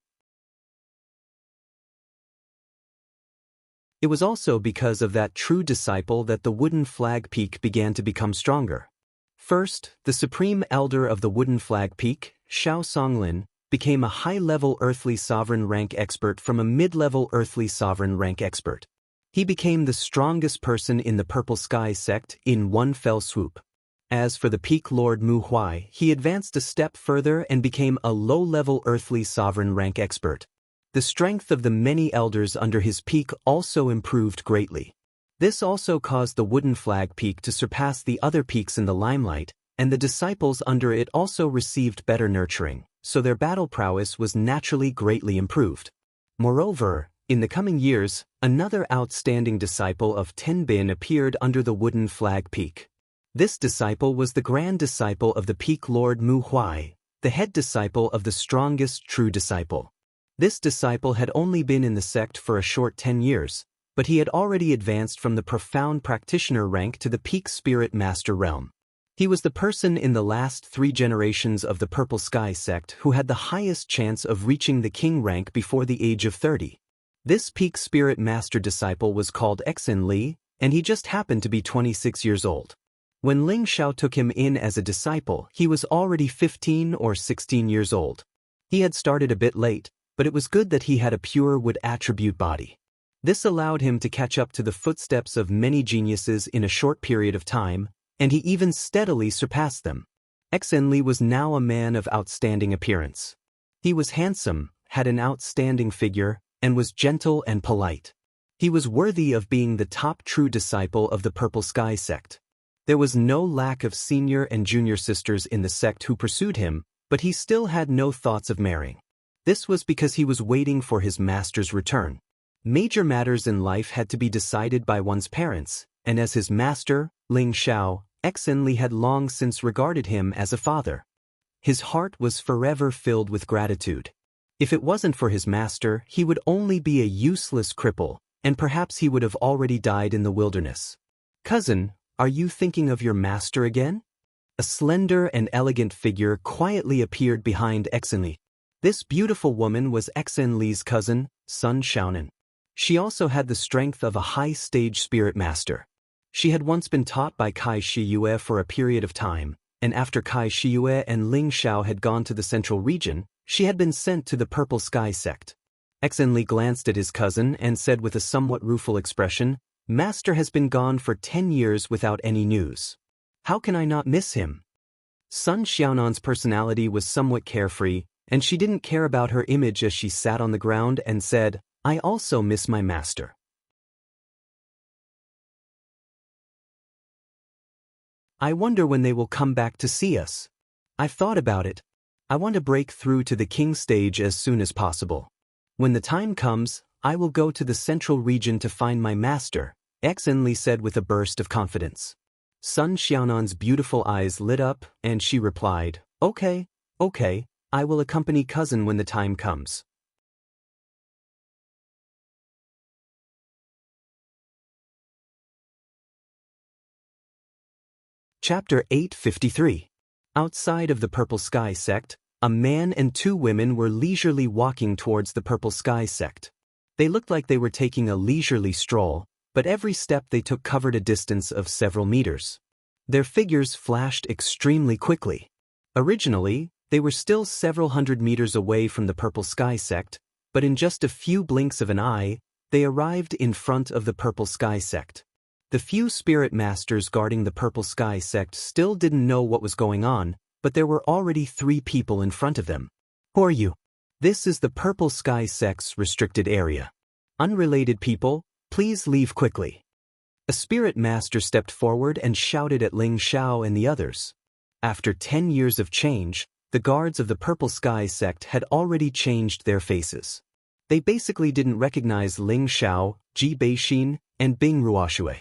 It was also because of that true disciple that the Wooden Flag Peak began to become stronger. First, the supreme elder of the Wooden Flag Peak, Xiao Songlin, became a high-level Earthly Sovereign rank expert from a mid-level Earthly Sovereign rank expert. He became the strongest person in the Purple Sky sect in one fell swoop. As for the Peak Lord Mu Huai, he advanced a step further and became a low-level Earthly Sovereign rank expert. The strength of the many elders under his peak also improved greatly. This also caused the Wooden Flag Peak to surpass the other peaks in the limelight, and the disciples under it also received better nurturing, so their battle prowess was naturally greatly improved. Moreover, in the coming years, another outstanding disciple of Tenbin appeared under the Wooden Flag Peak. This disciple was the grand disciple of the Peak Lord Mu Huai, the head disciple of the strongest true disciple. This disciple had only been in the sect for a short 10 years, but he had already advanced from the profound practitioner rank to the peak spirit master realm. He was the person in the last 3 generations of the Purple Sky sect who had the highest chance of reaching the king rank before the age of 30. This peak spirit master disciple was called Exin Li, and he just happened to be 26 years old. When Ling Xiao took him in as a disciple, he was already 15 or 16 years old. He had started a bit late, but it was good that he had a pure wood attribute body. This allowed him to catch up to the footsteps of many geniuses in a short period of time, and he even steadily surpassed them. Exenli was now a man of outstanding appearance. He was handsome, had an outstanding figure, and was gentle and polite. He was worthy of being the top true disciple of the Purple Sky sect. There was no lack of senior and junior sisters in the sect who pursued him, but he still had no thoughts of marrying. This was because he was waiting for his master's return. Major matters in life had to be decided by one's parents, and as his master, Ling Xiao, Exenli had long since regarded him as a father. His heart was forever filled with gratitude. If it wasn't for his master, he would only be a useless cripple, and perhaps he would have already died in the wilderness. Cousin, are you thinking of your master again? A slender and elegant figure quietly appeared behind Exenli. This beautiful woman was Exenli's cousin, Sun Xiaonan. She also had the strength of a high-stage spirit master. She had once been taught by Kai Shiyue for a period of time, and after Kai Shiyue and Ling Xiao had gone to the central region, she had been sent to the Purple Sky sect. Exenli glanced at his cousin and said with a somewhat rueful expression, "Master has been gone for 10 years without any news. How can I not miss him?" Sun Xiaonan's personality was somewhat carefree, and she didn't care about her image as she sat on the ground and said, "I also miss my master." I wonder when they will come back to see us. I've thought about it. I want to break through to the king stage as soon as possible. When the time comes, I will go to the central region to find my master, Exenli said with a burst of confidence. Sun Xiaonan's beautiful eyes lit up, and she replied, Okay, I will accompany cousin when the time comes. Chapter 853. Outside of the Purple Sky sect, a man and 2 women were leisurely walking towards the Purple Sky sect. They looked like they were taking a leisurely stroll, but every step they took covered a distance of several meters. Their figures flashed extremely quickly. Originally, they were still several hundred meters away from the Purple Sky sect, but in just a few blinks of an eye, they arrived in front of the Purple Sky sect. The few spirit masters guarding the Purple Sky sect still didn't know what was going on, but there were already 3 people in front of them. Who are you? This is the Purple Sky sect's restricted area. Unrelated people, please leave quickly. A spirit master stepped forward and shouted at Ling Xiao and the others. After 10 years of change, the guards of the Purple Sky sect had already changed their faces. They basically didn't recognize Ling Xiao, Ji Beixin, and Bing Ruoxue.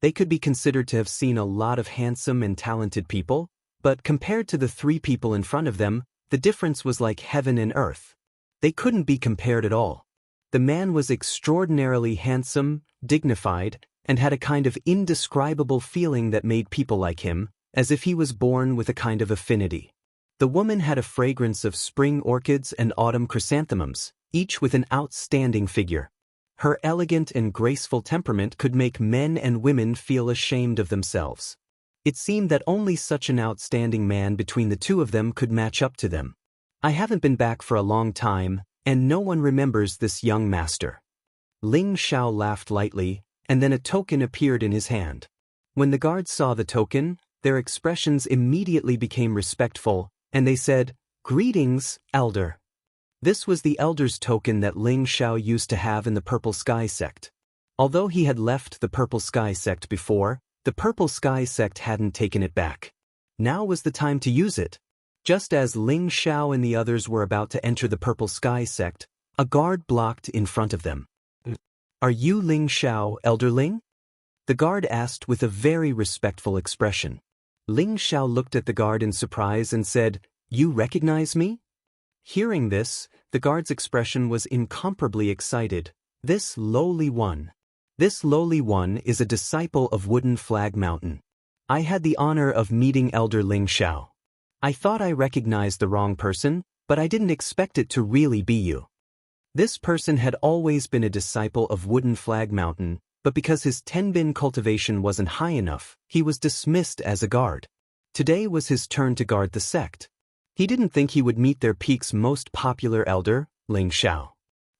They could be considered to have seen a lot of handsome and talented people, but compared to the 3 people in front of them, the difference was like heaven and earth. They couldn't be compared at all. The man was extraordinarily handsome, dignified, and had a kind of indescribable feeling that made people like him, as if he was born with a kind of affinity. The woman had a fragrance of spring orchids and autumn chrysanthemums, each with an outstanding figure. Her elegant and graceful temperament could make men and women feel ashamed of themselves. It seemed that only such an outstanding man between the 2 of them could match up to them. I haven't been back for a long time, and no one remembers this young master. Ling Xiao laughed lightly, and then a token appeared in his hand. When the guards saw the token, their expressions immediately became respectful, and they said, "Greetings, elder." This was the elder's token that Ling Xiao used to have in the Purple Sky sect. Although he had left the Purple Sky sect before, the Purple Sky sect hadn't taken it back. Now was the time to use it. Just as Ling Xiao and the others were about to enter the Purple Sky sect, a guard blocked in front of them. "Are you Ling Xiao, Elder Ling?" The guard asked with a very respectful expression. Ling Xiao looked at the guard in surprise and said, "You recognize me?" Hearing this, the guard's expression was incomparably excited. This lowly one is a disciple of Wooden Flag Mountain. I had the honor of meeting Elder Ling Xiao. I thought I recognized the wrong person, but I didn't expect it to really be you. This person had always been a disciple of Wooden Flag Mountain, but because his tenbin cultivation wasn't high enough, he was dismissed as a guard. Today was his turn to guard the sect. He didn't think he would meet their peak's most popular elder, Ling Xiao.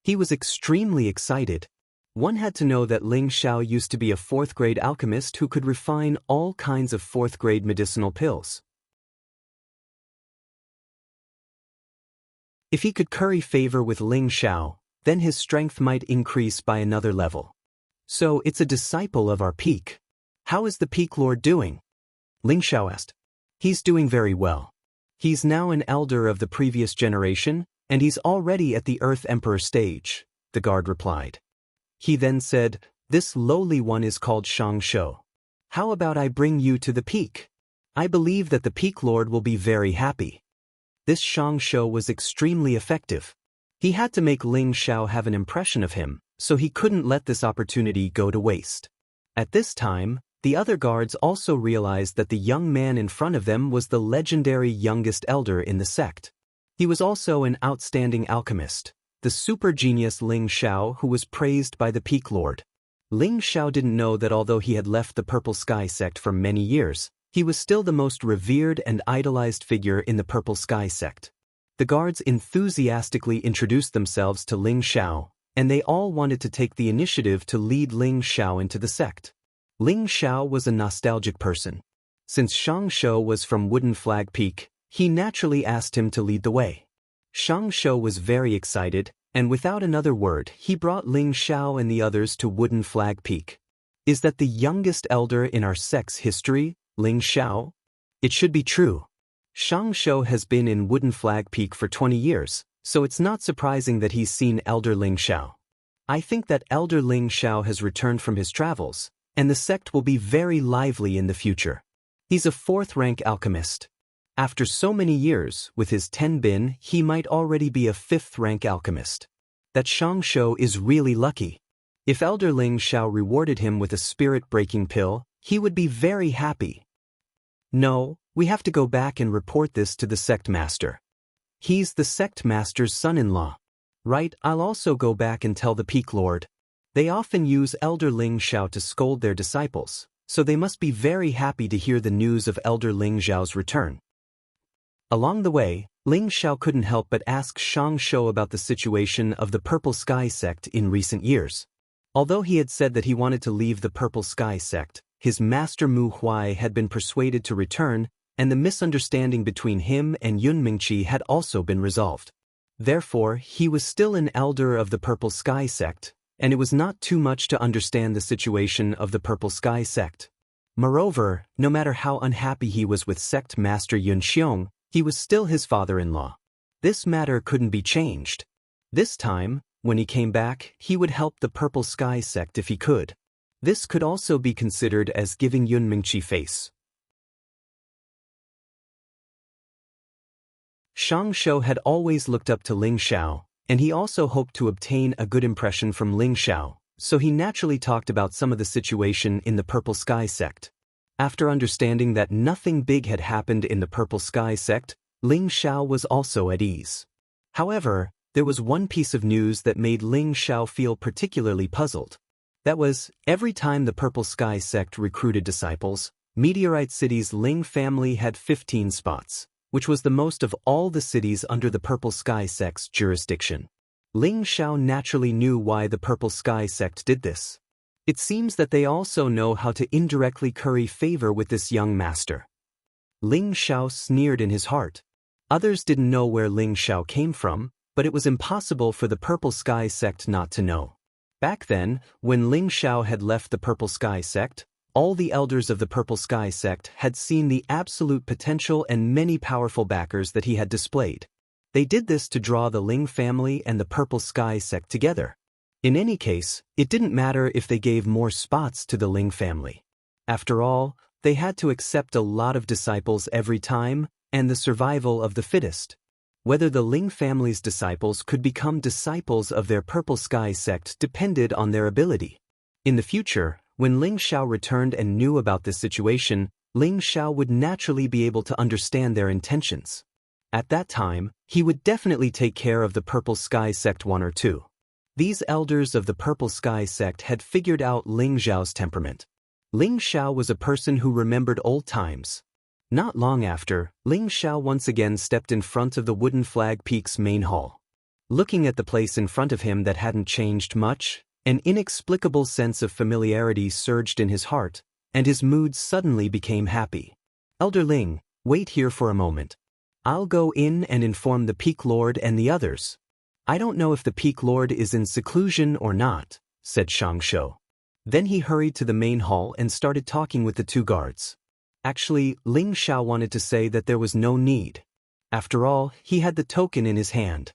He was extremely excited. One had to know that Ling Xiao used to be a 4th-grade alchemist who could refine all kinds of 4th-grade medicinal pills. If he could curry favor with Ling Xiao, then his strength might increase by another level. So it's a disciple of our peak. How is the peak lord doing? Ling Xiao asked. He's doing very well. He's now an elder of the previous generation, and he's already at the Earth Emperor stage, the guard replied. He then said, "This lowly one is called Shang Shou. How about I bring you to the peak? I believe that the peak lord will be very happy." This Shang Shou was extremely effective. He had to make Ling Xiao have an impression of him, so he couldn't let this opportunity go to waste. At this time, the other guards also realized that the young man in front of them was the legendary youngest elder in the sect. He was also an outstanding alchemist, the super genius Ling Xiao, who was praised by the Peak Lord. Ling Xiao didn't know that although he had left the Purple Sky sect for many years, he was still the most revered and idolized figure in the Purple Sky sect. The guards enthusiastically introduced themselves to Ling Xiao, and they all wanted to take the initiative to lead Ling Xiao into the sect. Ling Xiao was a nostalgic person. Since Shang Shou was from Wooden Flag Peak, he naturally asked him to lead the way. Shang Shou was very excited, and without another word, he brought Ling Xiao and the others to Wooden Flag Peak. Is that the youngest elder in our sect's history, Ling Xiao? It should be true. Shang Shou has been in Wooden Flag Peak for 20 years, so it's not surprising that he's seen Elder Ling Xiao. I think that Elder Ling Xiao has returned from his travels, and the sect will be very lively in the future. He's a 4th-rank alchemist. After so many years, with his 10 bin, he might already be a 5th-rank alchemist. That Shang Shou is really lucky. If Elder Ling Xiao rewarded him with a spirit-breaking pill, he would be very happy. No, we have to go back and report this to the sect master. He's the sect master's son-in-law. Right, I'll also go back and tell the Peak Lord. They often use Elder Ling Xiao to scold their disciples, so they must be very happy to hear the news of Elder Ling Xiao's return. Along the way, Ling Xiao couldn't help but ask Shang Shou about the situation of the Purple Sky sect in recent years. Although he had said that he wanted to leave the Purple Sky sect, his master Mu Huai had been persuaded to return, and the misunderstanding between him and Yun Mingqi had also been resolved. Therefore, he was still an elder of the Purple Sky sect, and it was not too much to understand the situation of the Purple Sky sect. Moreover, no matter how unhappy he was with sect master Yun Xiong, he was still his father-in-law. This matter couldn't be changed. This time, when he came back, he would help the Purple Sky sect if he could. This could also be considered as giving Yun Mingqi face. Shang Shou had always looked up to Ling Xiao, and he also hoped to obtain a good impression from Ling Xiao, so he naturally talked about some of the situation in the Purple Sky sect. After understanding that nothing big had happened in the Purple Sky sect, Ling Xiao was also at ease. However, there was one piece of news that made Ling Xiao feel particularly puzzled. That was, every time the Purple Sky sect recruited disciples, Meteorite City's Ling family had 15 spots, which was the most of all the cities under the Purple Sky sect's jurisdiction. Ling Xiao naturally knew why the Purple Sky sect did this. It seems that they also know how to indirectly curry favor with this young master. Ling Xiao sneered in his heart. Others didn't know where Ling Xiao came from, but it was impossible for the Purple Sky sect not to know. Back then, when Ling Xiao had left the Purple Sky sect, all the elders of the Purple Sky sect had seen the absolute potential and many powerful backers that he had displayed. They did this to draw the Ling family and the Purple Sky sect together. In any case, it didn't matter if they gave more spots to the Ling family. After all, they had to accept a lot of disciples every time, and the survival of the fittest. Whether the Ling family's disciples could become disciples of their Purple Sky sect depended on their ability. In the future, when Ling Xiao returned and knew about this situation, Ling Xiao would naturally be able to understand their intentions. At that time, he would definitely take care of the Purple Sky sect 1 or 2. These elders of the Purple Sky sect had figured out Ling Xiao's temperament. Ling Xiao was a person who remembered old times. Not long after, Ling Xiao once again stepped in front of the Wooden Flag Peak's main hall. Looking at the place in front of him that hadn't changed much, an inexplicable sense of familiarity surged in his heart, and his mood suddenly became happy. Elder Ling, wait here for a moment. I'll go in and inform the Peak Lord and the others. I don't know if the Peak Lord is in seclusion or not, said Shang Shou. Then he hurried to the main hall and started talking with the 2 guards. Actually, Ling Xiao wanted to say that there was no need. After all, he had the token in his hand.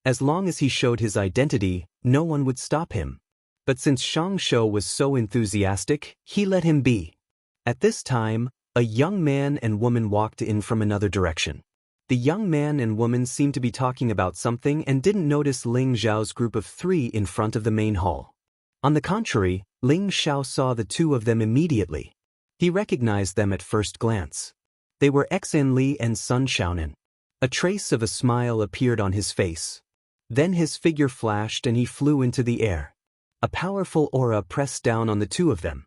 As long as he showed his identity, no one would stop him. But since Shang Shou was so enthusiastic, he let him be. At this time, a young man and woman walked in from another direction. The young man and woman seemed to be talking about something and didn't notice Ling Xiao's group of 3 in front of the main hall. On the contrary, Ling Xiao saw the 2 of them immediately. He recognized them at first glance. They were Xan Li and Sun Xiaonan. A trace of a smile appeared on his face. Then his figure flashed and he flew into the air. A powerful aura pressed down on the 2 of them.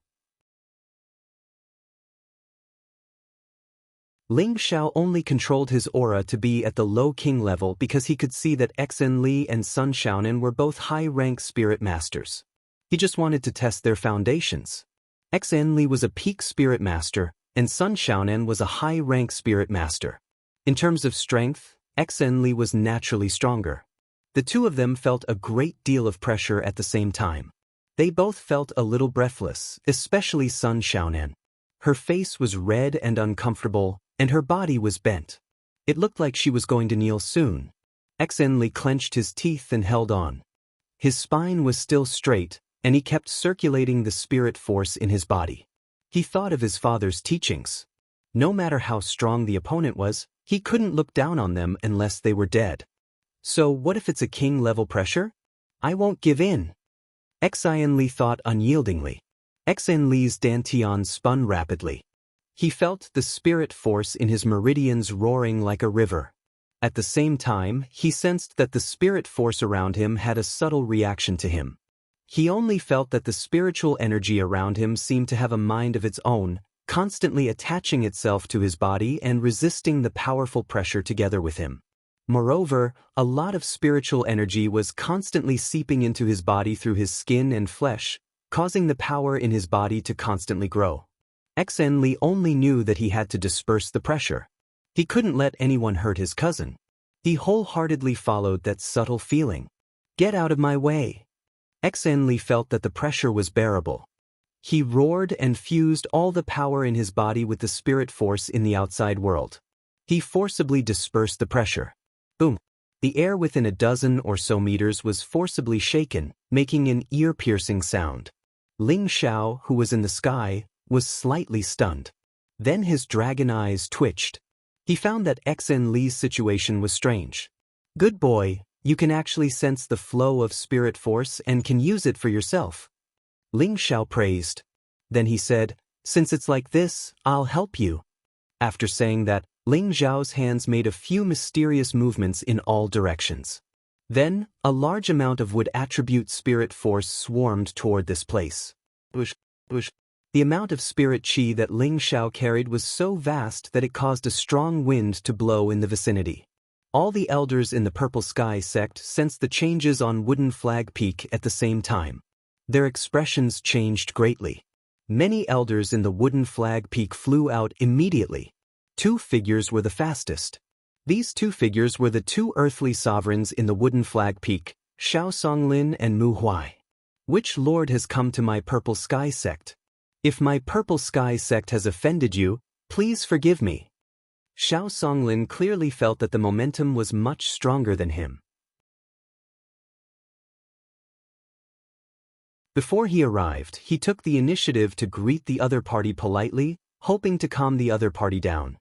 Ling Xiao only controlled his aura to be at the low king level because he could see that Xan Li and Sun Xiaonan were both high-rank spirit masters. He just wanted to test their foundations. Xan Li was a peak spirit master, and Sun Xiaonan was a high-rank spirit master. In terms of strength, Xan Li was naturally stronger. The 2 of them felt a great deal of pressure at the same time. They both felt a little breathless, especially Sun Xiaonan. Her face was red and uncomfortable, and her body was bent. It looked like she was going to kneel soon. Xan Li clenched his teeth and held on. His spine was still straight, and he kept circulating the spirit force in his body. He thought of his father's teachings. No matter how strong the opponent was, he couldn't look down on them unless they were dead. So what if it's a king-level pressure? I won't give in. Xan Li thought unyieldingly. Xan Li's dantian spun rapidly. He felt the spirit force in his meridians roaring like a river. At the same time, he sensed that the spirit force around him had a subtle reaction to him. He only felt that the spiritual energy around him seemed to have a mind of its own, constantly attaching itself to his body and resisting the powerful pressure together with him. Moreover, a lot of spiritual energy was constantly seeping into his body through his skin and flesh, causing the power in his body to constantly grow. Xan Li only knew that he had to disperse the pressure. He couldn't let anyone hurt his cousin. He wholeheartedly followed that subtle feeling. Get out of my way. Xan Li felt that the pressure was bearable. He roared and fused all the power in his body with the spirit force in the outside world. He forcibly dispersed the pressure. Boom! The air within a dozen or so meters was forcibly shaken, making an ear-piercing sound. Ling Xiao, who was in the sky, was slightly stunned. Then his dragon eyes twitched. He found that Xan Li's situation was strange. Good boy, you can actually sense the flow of spirit force and can use it for yourself. Ling Xiao praised. Then he said, since it's like this, I'll help you. After saying that, Ling Xiao's hands made a few mysterious movements in all directions. Then, a large amount of wood attribute spirit force swarmed toward this place. Whoosh, whoosh. The amount of spirit chi that Ling Xiao carried was so vast that it caused a strong wind to blow in the vicinity. All the elders in the Purple Sky sect sensed the changes on Wooden Flag Peak at the same time. Their expressions changed greatly. Many elders in the Wooden Flag Peak flew out immediately. 2 figures were the fastest. These 2 figures were the 2 earthly sovereigns in the Wooden Flag Peak, Xiao Songlin and Mu Huai. Which lord has come to my Purple Sky sect? If my Purple Sky sect has offended you, please forgive me. Xiao Songlin clearly felt that the momentum was much stronger than him. Before he arrived, he took the initiative to greet the other party politely, hoping to calm the other party down.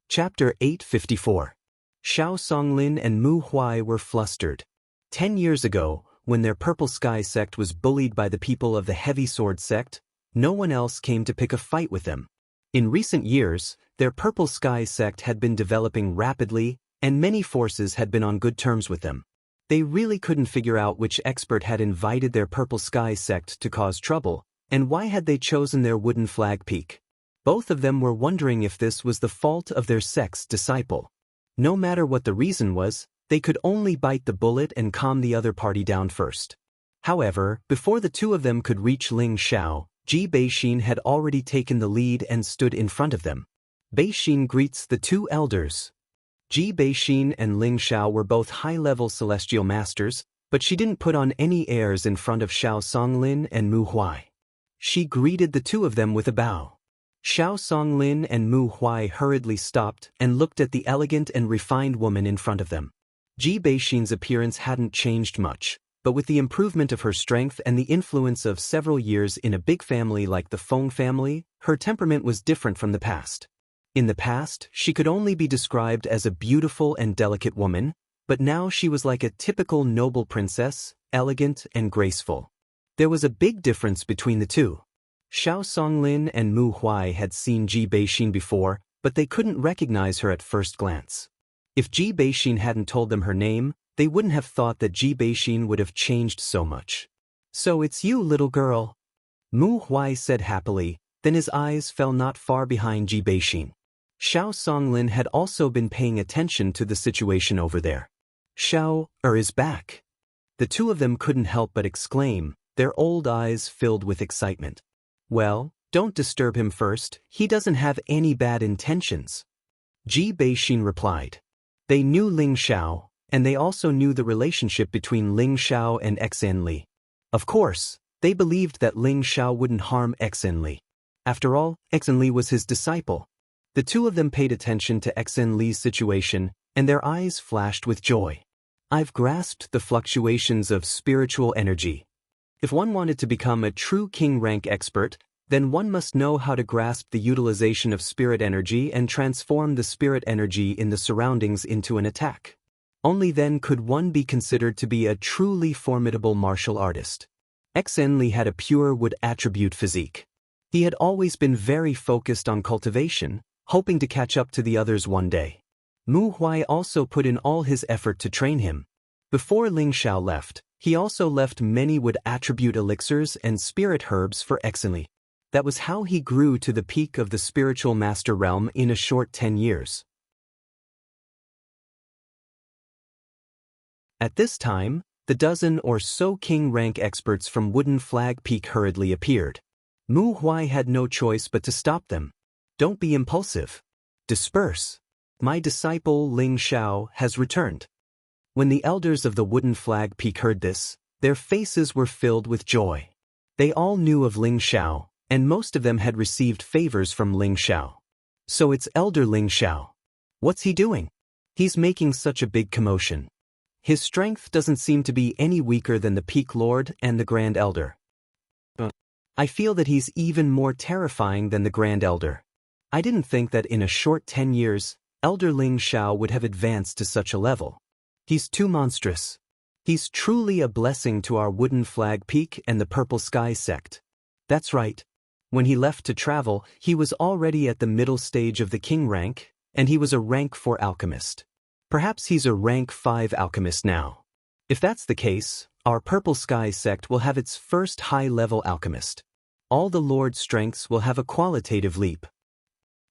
Chapter 854. Xiao Songlin and Mu Huai were flustered. 10 years ago, when their Purple Sky sect was bullied by the people of the Heavy Sword sect, no one else came to pick a fight with them. In recent years, their Purple Sky sect had been developing rapidly, and many forces had been on good terms with them. They really couldn't figure out which expert had invited their Purple Sky sect to cause trouble, and why had they chosen their Wooden Flag Peak. Both of them were wondering if this was the fault of their sect's disciple. No matter what the reason was, they could only bite the bullet and calm the other party down first. However, before the 2 of them could reach Ling Xiao, Ji Beixin had already taken the lead and stood in front of them. Beixin greets the 2 elders. Ji Beixin and Ling Xiao were both high-level celestial masters, but she didn't put on any airs in front of Xiao Songlin and Mu Huai. She greeted the 2 of them with a bow. Xiao Songlin and Mu Huai hurriedly stopped and looked at the elegant and refined woman in front of them. Ji Beixin's appearance hadn't changed much. But with the improvement of her strength and the influence of several years in a big family like the Feng family, her temperament was different from the past. In the past, she could only be described as a beautiful and delicate woman, but now she was like a typical noble princess, elegant and graceful. There was a big difference between the two. Xiao Songlin and Mu Huai had seen Ji Beixin before, but they couldn't recognize her at first glance. If Ji Beixin hadn't told them her name, they wouldn't have thought that Ji Beixin would have changed so much. "So it's you, little girl," Mu Huai said happily, then his eyes fell not far behind Ji Beixin. Xiao Songlin had also been paying attention to the situation over there. "Xiao is back." The two of them couldn't help but exclaim, their old eyes filled with excitement. "Well, don't disturb him first, he doesn't have any bad intentions," Ji Beixin replied. They knew Ling Xiao, and they also knew the relationship between Ling Xiao and Xen Li. Of course, they believed that Ling Xiao wouldn't harm Xen Li. After all, Xen Li was his disciple. The two of them paid attention to Xen Li's situation, and their eyes flashed with joy. "I've grasped the fluctuations of spiritual energy. If one wanted to become a true king rank expert, then one must know how to grasp the utilization of spirit energy and transform the spirit energy in the surroundings into an attack. Only then could one be considered to be a truly formidable martial artist." Xen Li had a pure wood attribute physique. He had always been very focused on cultivation, hoping to catch up to the others one day. Mu Huai also put in all his effort to train him. Before Ling Xiao left, he also left many wood attribute elixirs and spirit herbs for Xen Li. That was how he grew to the peak of the spiritual master realm in a short 10 years. At this time, the dozen or so king rank experts from Wooden Flag Peak hurriedly appeared. Mu Huai had no choice but to stop them. "Don't be impulsive. Disperse. My disciple Ling Xiao has returned." When the elders of the Wooden Flag Peak heard this, their faces were filled with joy. They all knew of Ling Xiao, and most of them had received favors from Ling Xiao. "So it's Elder Ling Xiao. What's he doing? He's making such a big commotion. His strength doesn't seem to be any weaker than the Peak Lord and the Grand Elder. I feel that he's even more terrifying than the Grand Elder. I didn't think that in a short 10 years, Elder Ling Xiao would have advanced to such a level. He's too monstrous. He's truly a blessing to our Wooden Flag Peak and the Purple Sky sect." That's right. When he left to travel, he was already at the middle stage of the king rank, and he was a rank 4 alchemist. Perhaps he's a rank 5 alchemist now. If that's the case, our Purple Sky sect will have its first high-level alchemist. All the Lord's strengths will have a qualitative leap.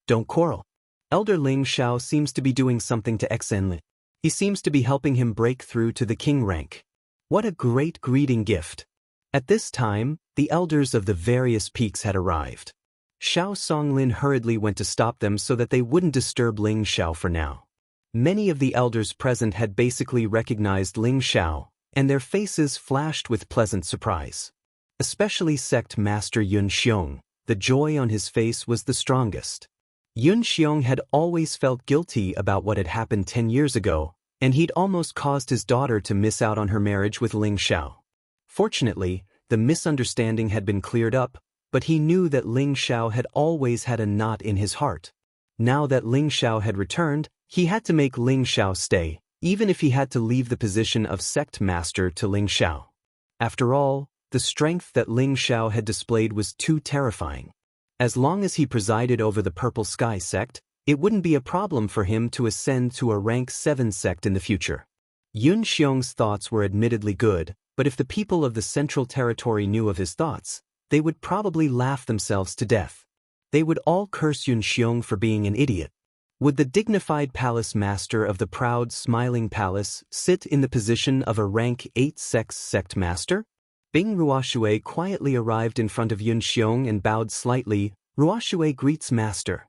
Don't quarrel. Elder Ling Xiao seems to be doing something to Xen Li. He seems to be helping him break through to the king rank. What a great greeting gift. At this time, the elders of the various peaks had arrived. Xiao Songlin hurriedly went to stop them so that they wouldn't disturb Ling Xiao for now. Many of the elders present had basically recognized Ling Xiao, and their faces flashed with pleasant surprise. Especially Sect Master Yun Xiong, the joy on his face was the strongest. Yun Xiong had always felt guilty about what had happened 10 years ago, and he'd almost caused his daughter to miss out on her marriage with Ling Xiao. Fortunately, the misunderstanding had been cleared up, but he knew that Ling Xiao had always had a knot in his heart. Now that Ling Xiao had returned, he had to make Ling Xiao stay, even if he had to leave the position of sect master to Ling Xiao. After all, the strength that Ling Xiao had displayed was too terrifying. As long as he presided over the Purple Sky sect, it wouldn't be a problem for him to ascend to a rank 7 sect in the future. Yun Xiong's thoughts were admittedly good, but if the people of the Central Territory knew of his thoughts, they would probably laugh themselves to death. They would all curse Yun Xiong for being an idiot. Would the dignified palace master of the proud smiling palace sit in the position of a rank 8 sect master? Bing Ruoshui quietly arrived in front of Yun Xiong and bowed slightly. Ruoshui greets master.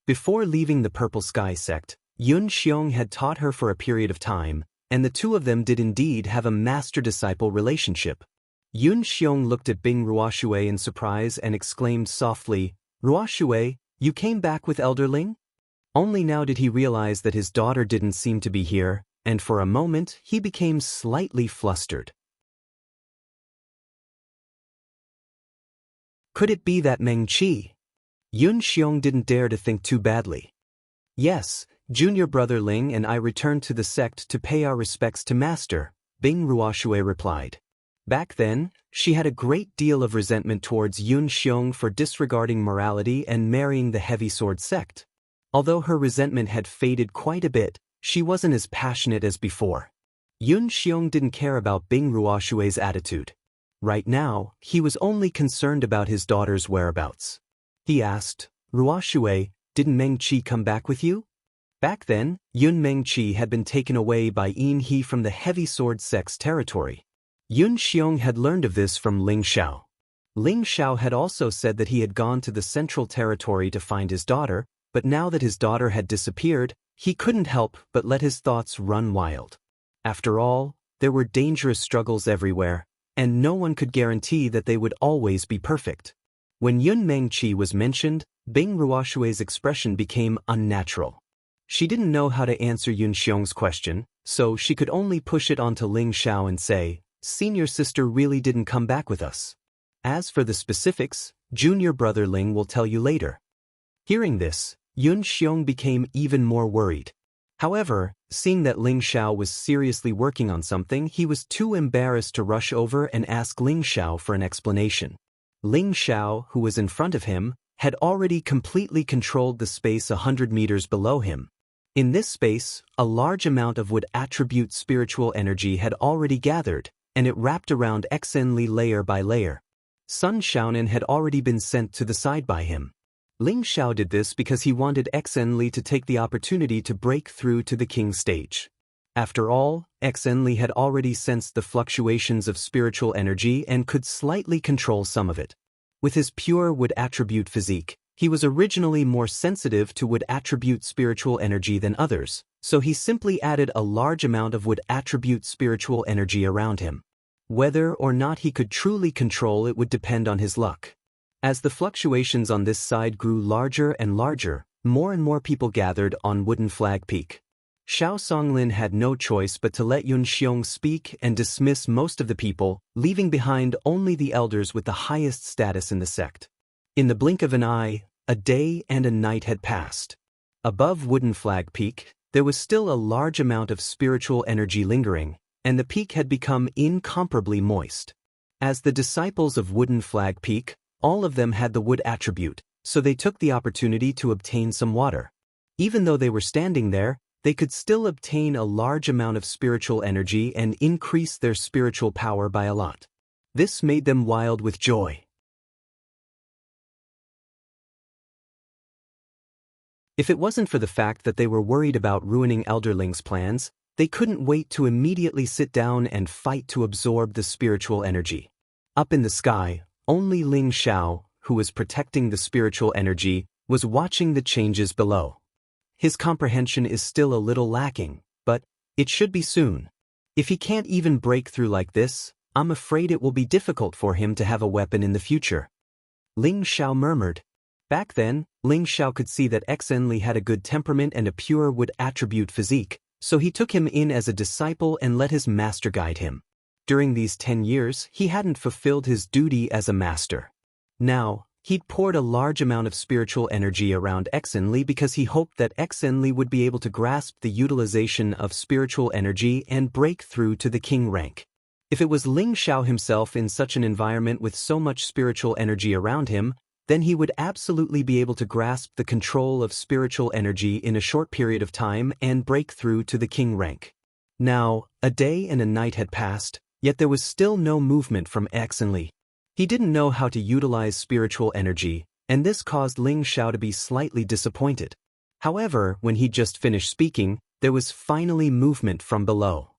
Before leaving the Purple Sky sect, Yun Xiong had taught her for a period of time, and the two of them did indeed have a master-disciple relationship. Yun Xiong looked at Bing Ruoshui in surprise and exclaimed softly, "Ruoshui, you came back with Elder Ling?" Only now did he realize that his daughter didn't seem to be here, and for a moment he became slightly flustered. Could it be that Meng Qi? Yun Xiong didn't dare to think too badly. Yes, junior brother Ling and I returned to the sect to pay our respects to Master, Bing Ruoxue replied. Back then, she had a great deal of resentment towards Yun Xiong for disregarding morality and marrying the heavy sword sect. Although her resentment had faded quite a bit, she wasn't as passionate as before. Yun Xiong didn't care about Bing Ruoxue's attitude. Right now, he was only concerned about his daughter's whereabouts. He asked, Ruoxue, didn't Meng Qi come back with you? Back then, Yun Meng Qi had been taken away by Yin He from the heavy sword sect's territory. Yun Xiong had learned of this from Ling Xiao. Ling Xiao had also said that he had gone to the central territory to find his daughter, but now that his daughter had disappeared, he couldn't help but let his thoughts run wild. After all, there were dangerous struggles everywhere, and no one could guarantee that they would always be perfect. When Yun Meng Qi was mentioned, Bing Ruoxue's expression became unnatural. She didn't know how to answer Yun Xiong's question, so she could only push it onto Ling Xiao and say, Senior sister really didn't come back with us. As for the specifics, junior brother Ling will tell you later. Hearing this, Yun Xiong became even more worried. However, seeing that Ling Xiao was seriously working on something, he was too embarrassed to rush over and ask Ling Xiao for an explanation. Ling Xiao, who was in front of him, had already completely controlled the space 100 meters below him. In this space, a large amount of wood attribute spiritual energy had already gathered, and it wrapped around Xenli layer by layer. Sun Xiaonan had already been sent to the side by him. Ling Xiao did this because he wanted Xenli to take the opportunity to break through to the king stage. After all, Xenli had already sensed the fluctuations of spiritual energy and could slightly control some of it. With his pure wood attribute physique, he was originally more sensitive to wood attribute spiritual energy than others, so he simply added a large amount of wood attribute spiritual energy around him. Whether or not he could truly control it would depend on his luck. As the fluctuations on this side grew larger and larger, more and more people gathered on Wooden Flag Peak. Xiao Songlin had no choice but to let Yun Xiong speak and dismiss most of the people, leaving behind only the elders with the highest status in the sect. In the blink of an eye, a day and a night had passed. Above Wooden Flag Peak, there was still a large amount of spiritual energy lingering, and the peak had become incomparably moist. As the disciples of Wooden Flag Peak, all of them had the wood attribute, so they took the opportunity to obtain some water. Even though they were standing there, they could still obtain a large amount of spiritual energy and increase their spiritual power by a lot. This made them wild with joy. If it wasn't for the fact that they were worried about ruining Elderling's plans, they couldn't wait to immediately sit down and fight to absorb the spiritual energy. Up in the sky, only Ling Xiao, who was protecting the spiritual energy, was watching the changes below. His comprehension is still a little lacking, but it should be soon. If he can't even break through like this, I'm afraid it will be difficult for him to have a weapon in the future. Ling Xiao murmured. Back then, Ling Xiao could see that Xenli had a good temperament and a pure wood attribute physique, so he took him in as a disciple and let his master guide him. During these 10 years, he hadn't fulfilled his duty as a master. Now, he'd poured a large amount of spiritual energy around Xenli because he hoped that Xenli would be able to grasp the utilization of spiritual energy and break through to the king rank. If it was Ling Xiao himself in such an environment with so much spiritual energy around him, then he would absolutely be able to grasp the control of spiritual energy in a short period of time and break through to the king rank. Now, a day and a night had passed, yet there was still no movement from Xenli. He didn't know how to utilize spiritual energy, and this caused Ling Xiao to be slightly disappointed. However, when he just finished speaking, there was finally movement from below.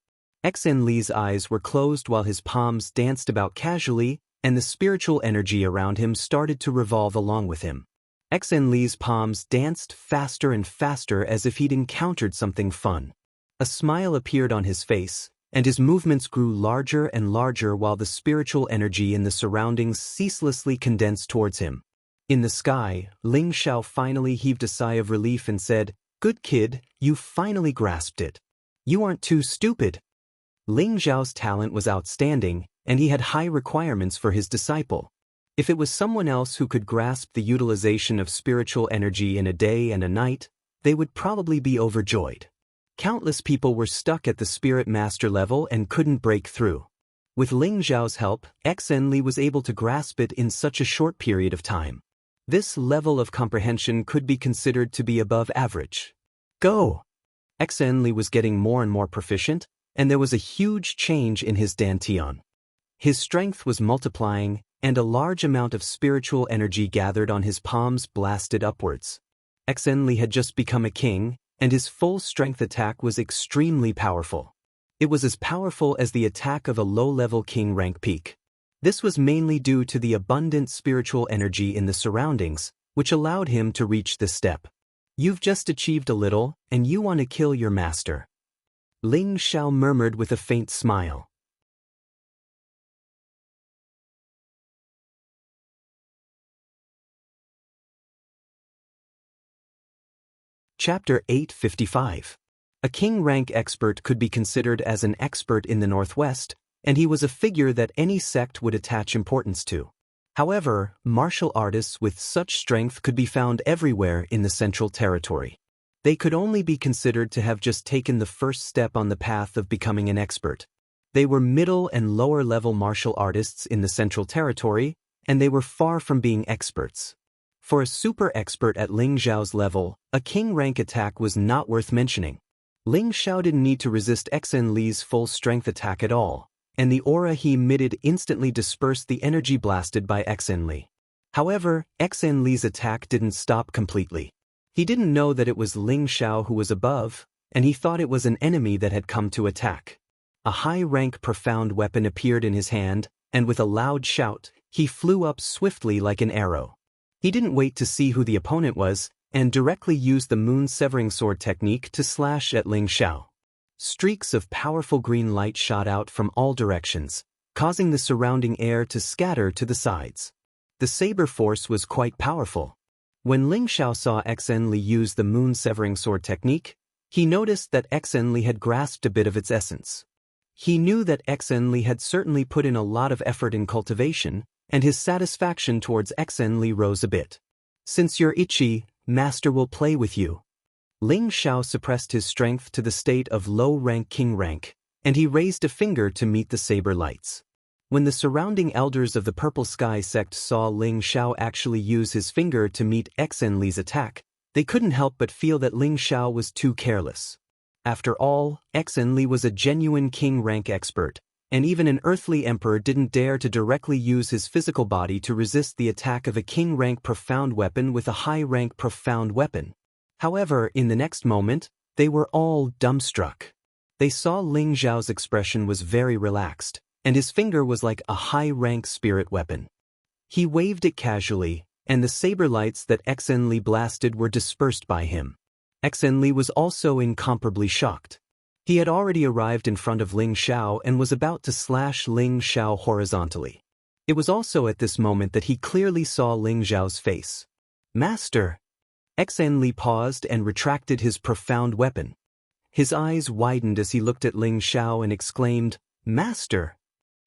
Xenli's eyes were closed while his palms danced about casually, and the spiritual energy around him started to revolve along with him. Xenli's palms danced faster and faster as if he'd encountered something fun. A smile appeared on his face, and his movements grew larger and larger while the spiritual energy in the surroundings ceaselessly condensed towards him. In the sky, Ling Xiao finally heaved a sigh of relief and said, "Good kid, you finally grasped it. You aren't too stupid." Ling Xiao's talent was outstanding, and he had high requirements for his disciple. If it was someone else who could grasp the utilization of spiritual energy in a day and a night, they would probably be overjoyed. Countless people were stuck at the spirit master level and couldn't break through. With Ling Xiao's help, Xenli was able to grasp it in such a short period of time. This level of comprehension could be considered to be above average. Go! Xenli was getting more and more proficient, and there was a huge change in his dantian. His strength was multiplying, and a large amount of spiritual energy gathered on his palms blasted upwards. Xenli had just become a king, and his full-strength attack was extremely powerful. It was as powerful as the attack of a low-level king rank peak. This was mainly due to the abundant spiritual energy in the surroundings, which allowed him to reach this step. You've just achieved a little, and you want to kill your master. Ling Xiao murmured with a faint smile. Chapter 855. A king rank expert could be considered as an expert in the Northwest, and he was a figure that any sect would attach importance to. However, martial artists with such strength could be found everywhere in the Central Territory. They could only be considered to have just taken the first step on the path of becoming an expert. They were middle and lower level martial artists in the Central Territory, and they were far from being experts. For a super expert at Ling Xiao's level, a king rank attack was not worth mentioning. Ling Xiao didn't need to resist Xenli's full strength attack at all, and the aura he emitted instantly dispersed the energy blasted by Xenli. However, Xenli's attack didn't stop completely. He didn't know that it was Ling Xiao who was above, and he thought it was an enemy that had come to attack. A high-rank profound weapon appeared in his hand, and with a loud shout, he flew up swiftly like an arrow. He didn't wait to see who the opponent was, and directly used the moon severing sword technique to slash at Ling Xiao. Streaks of powerful green light shot out from all directions, causing the surrounding air to scatter to the sides. The saber force was quite powerful. When Ling Xiao saw Xenli use the moon severing sword technique, he noticed that Xenli had grasped a bit of its essence. He knew that Xenli had certainly put in a lot of effort in cultivation, and his satisfaction towards Xenli rose a bit. Since you're itchy, Master will play with you. Ling Xiao suppressed his strength to the state of low-rank king rank, and he raised a finger to meet the saber lights. When the surrounding elders of the Purple Sky sect saw Ling Xiao actually use his finger to meet Xenli's attack, they couldn't help but feel that Ling Xiao was too careless. After all, Xenli was a genuine king rank expert, and even an earthly emperor didn't dare to directly use his physical body to resist the attack of a king-rank profound weapon with a high-rank profound weapon. However, in the next moment, they were all dumbstruck. They saw Ling Xiao's expression was very relaxed, and his finger was like a high-rank spirit weapon. He waved it casually, and the saber lights that Xenli blasted were dispersed by him. Xenli was also incomparably shocked. He had already arrived in front of Ling Xiao and was about to slash Ling Xiao horizontally. It was also at this moment that he clearly saw Ling Xiao's face. Master! Xenli paused and retracted his profound weapon. His eyes widened as he looked at Ling Xiao and exclaimed, Master!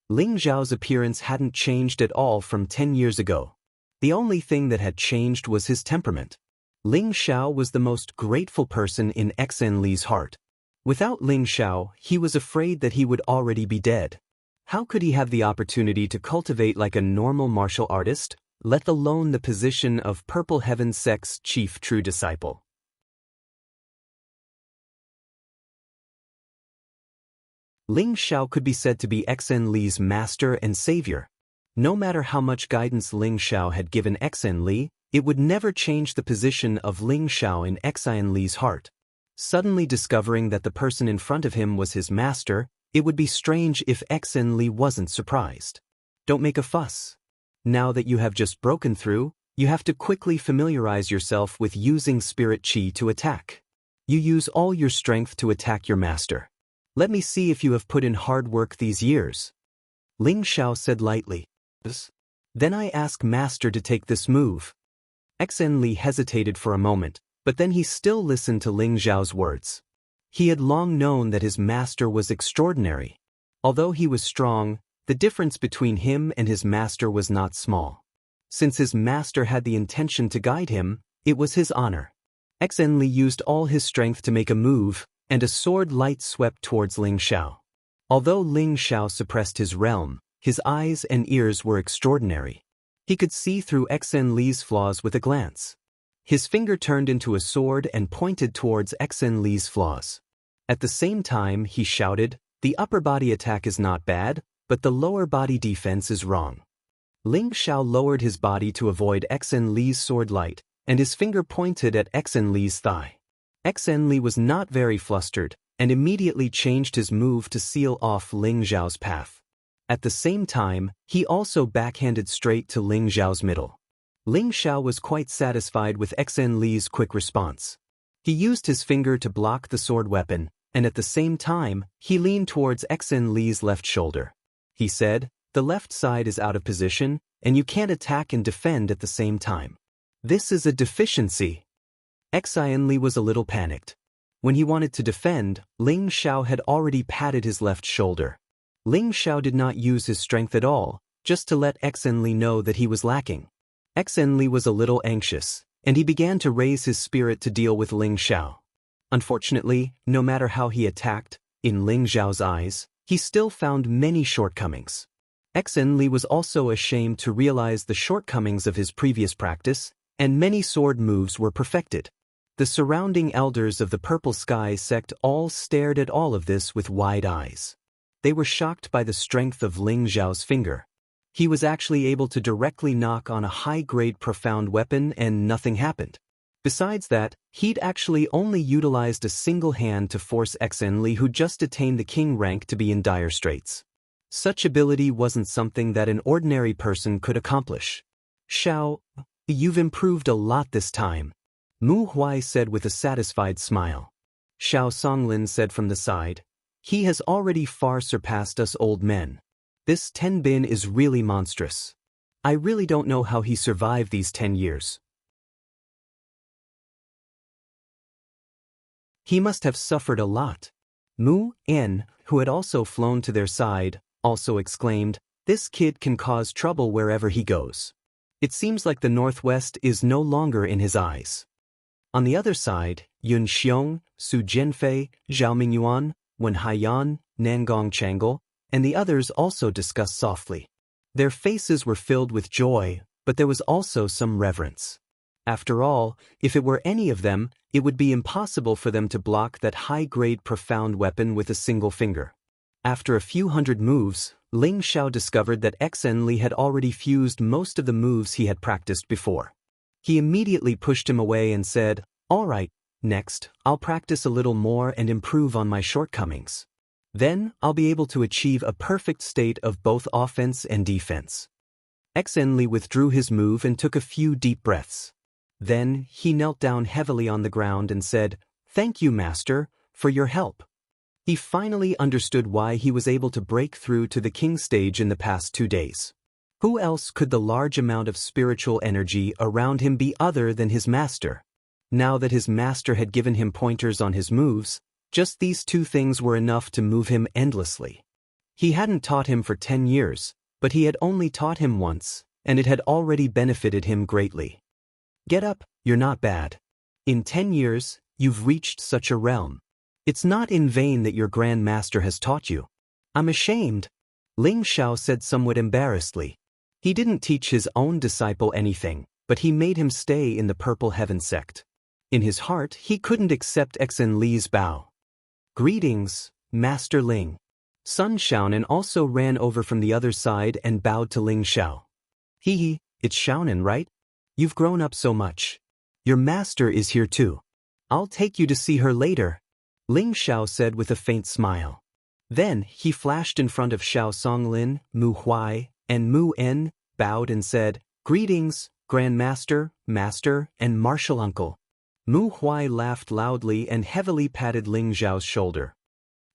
Ling Xiao's appearance hadn't changed at all from 10 years ago. The only thing that had changed was his temperament. Ling Xiao was the most grateful person in Xenli's heart. Without Ling Xiao, he was afraid that he would already be dead. How could he have the opportunity to cultivate like a normal martial artist, let alone the position of Purple Heaven Sect's chief true disciple? Ling Xiao could be said to be Xenli's master and savior. No matter how much guidance Ling Xiao had given Xenli, it would never change the position of Ling Xiao in Xenli's heart. Suddenly discovering that the person in front of him was his master, it would be strange if Xenli wasn't surprised. Don't make a fuss. Now that you have just broken through, you have to quickly familiarize yourself with using spirit qi to attack. You use all your strength to attack your master. Let me see if you have put in hard work these years. Ling Xiao said lightly. Then I ask Master to take this move. Xenli hesitated for a moment, but then he still listened to Ling Xiao's words. He had long known that his master was extraordinary. Although he was strong, the difference between him and his master was not small. Since his master had the intention to guide him, it was his honor. Xenli used all his strength to make a move, and a sword light swept towards Ling Xiao. Although Ling Xiao suppressed his realm, his eyes and ears were extraordinary. He could see through Xenli's flaws with a glance. His finger turned into a sword and pointed towards Xenli's flaws. At the same time, he shouted, "The upper body attack is not bad, but the lower body defense is wrong." Ling Xiao lowered his body to avoid Xenli's sword light, and his finger pointed at Xenli's thigh. Xenli was not very flustered, and immediately changed his move to seal off Ling Xiao's path. At the same time, he also backhanded straight to Ling Xiao's middle. Ling Xiao was quite satisfied with Xenli's quick response. He used his finger to block the sword weapon, and at the same time, he leaned towards Xenli's left shoulder. He said, "The left side is out of position, and you can't attack and defend at the same time. This is a deficiency." Xenli was a little panicked. When he wanted to defend, Ling Xiao had already patted his left shoulder. Ling Xiao did not use his strength at all, just to let Xenli know that he was lacking. Xenli was a little anxious, and he began to raise his spirit to deal with Ling Xiao. Unfortunately, no matter how he attacked, in Ling Xiao's eyes, he still found many shortcomings. Xenli was also ashamed to realize the shortcomings of his previous practice, and many sword moves were perfected. The surrounding elders of the Purple Sky sect all stared at all of this with wide eyes. They were shocked by the strength of Ling Xiao's finger. He was actually able to directly knock on a high-grade profound weapon and nothing happened. Besides that, he'd actually only utilized a single hand to force Xenli, who just attained the king rank, to be in dire straits. Such ability wasn't something that an ordinary person could accomplish. "Xiao, you've improved a lot this time," Mu Huai said with a satisfied smile. Xiao Songlin said from the side, "He has already far surpassed us old men. This Ten Bin is really monstrous. I really don't know how he survived these 10 years. He must have suffered a lot." Mu En, who had also flown to their side, also exclaimed, "This kid can cause trouble wherever he goes. It seems like the Northwest is no longer in his eyes." On the other side, Yun Xiong, Su Jianfei, Zhao Mingyuan, Wen Haiyan, Nangong Changle, and the others also discussed softly. Their faces were filled with joy, but there was also some reverence. After all, if it were any of them, it would be impossible for them to block that high-grade profound weapon with a single finger. After a few hundred moves, Ling Xiao discovered that Xenli had already fused most of the moves he had practiced before. He immediately pushed him away and said, "All right, next, I'll practice a little more and improve on my shortcomings. Then, I'll be able to achieve a perfect state of both offense and defense." Xenli withdrew his move and took a few deep breaths. Then, he knelt down heavily on the ground and said, "Thank you, Master, for your help." He finally understood why he was able to break through to the king stage in the past 2 days. Who else could the large amount of spiritual energy around him be other than his master? Now that his master had given him pointers on his moves, just these 2 things were enough to move him endlessly. He hadn't taught him for 10 years, but he had only taught him once, and it had already benefited him greatly. "Get up, you're not bad. In 10 years, you've reached such a realm. It's not in vain that your Grand Master has taught you." "I'm ashamed," Ling Xiao said somewhat embarrassedly. He didn't teach his own disciple anything, but he made him stay in the Purple Heaven sect. In his heart, he couldn't accept Xenli's bow. "Greetings, Master Ling." Sun Xiaonan also ran over from the other side and bowed to Ling Xiao. "Hee, it's Xiaonan, right? You've grown up so much. Your master is here too. I'll take you to see her later," Ling Xiao said with a faint smile. Then, he flashed in front of Xiao Songlin, Mu Huai, and Mu En, bowed and said, "Greetings, Grand Master, Master, and Martial Uncle." Mu Huai laughed loudly and heavily patted Ling Xiao's shoulder.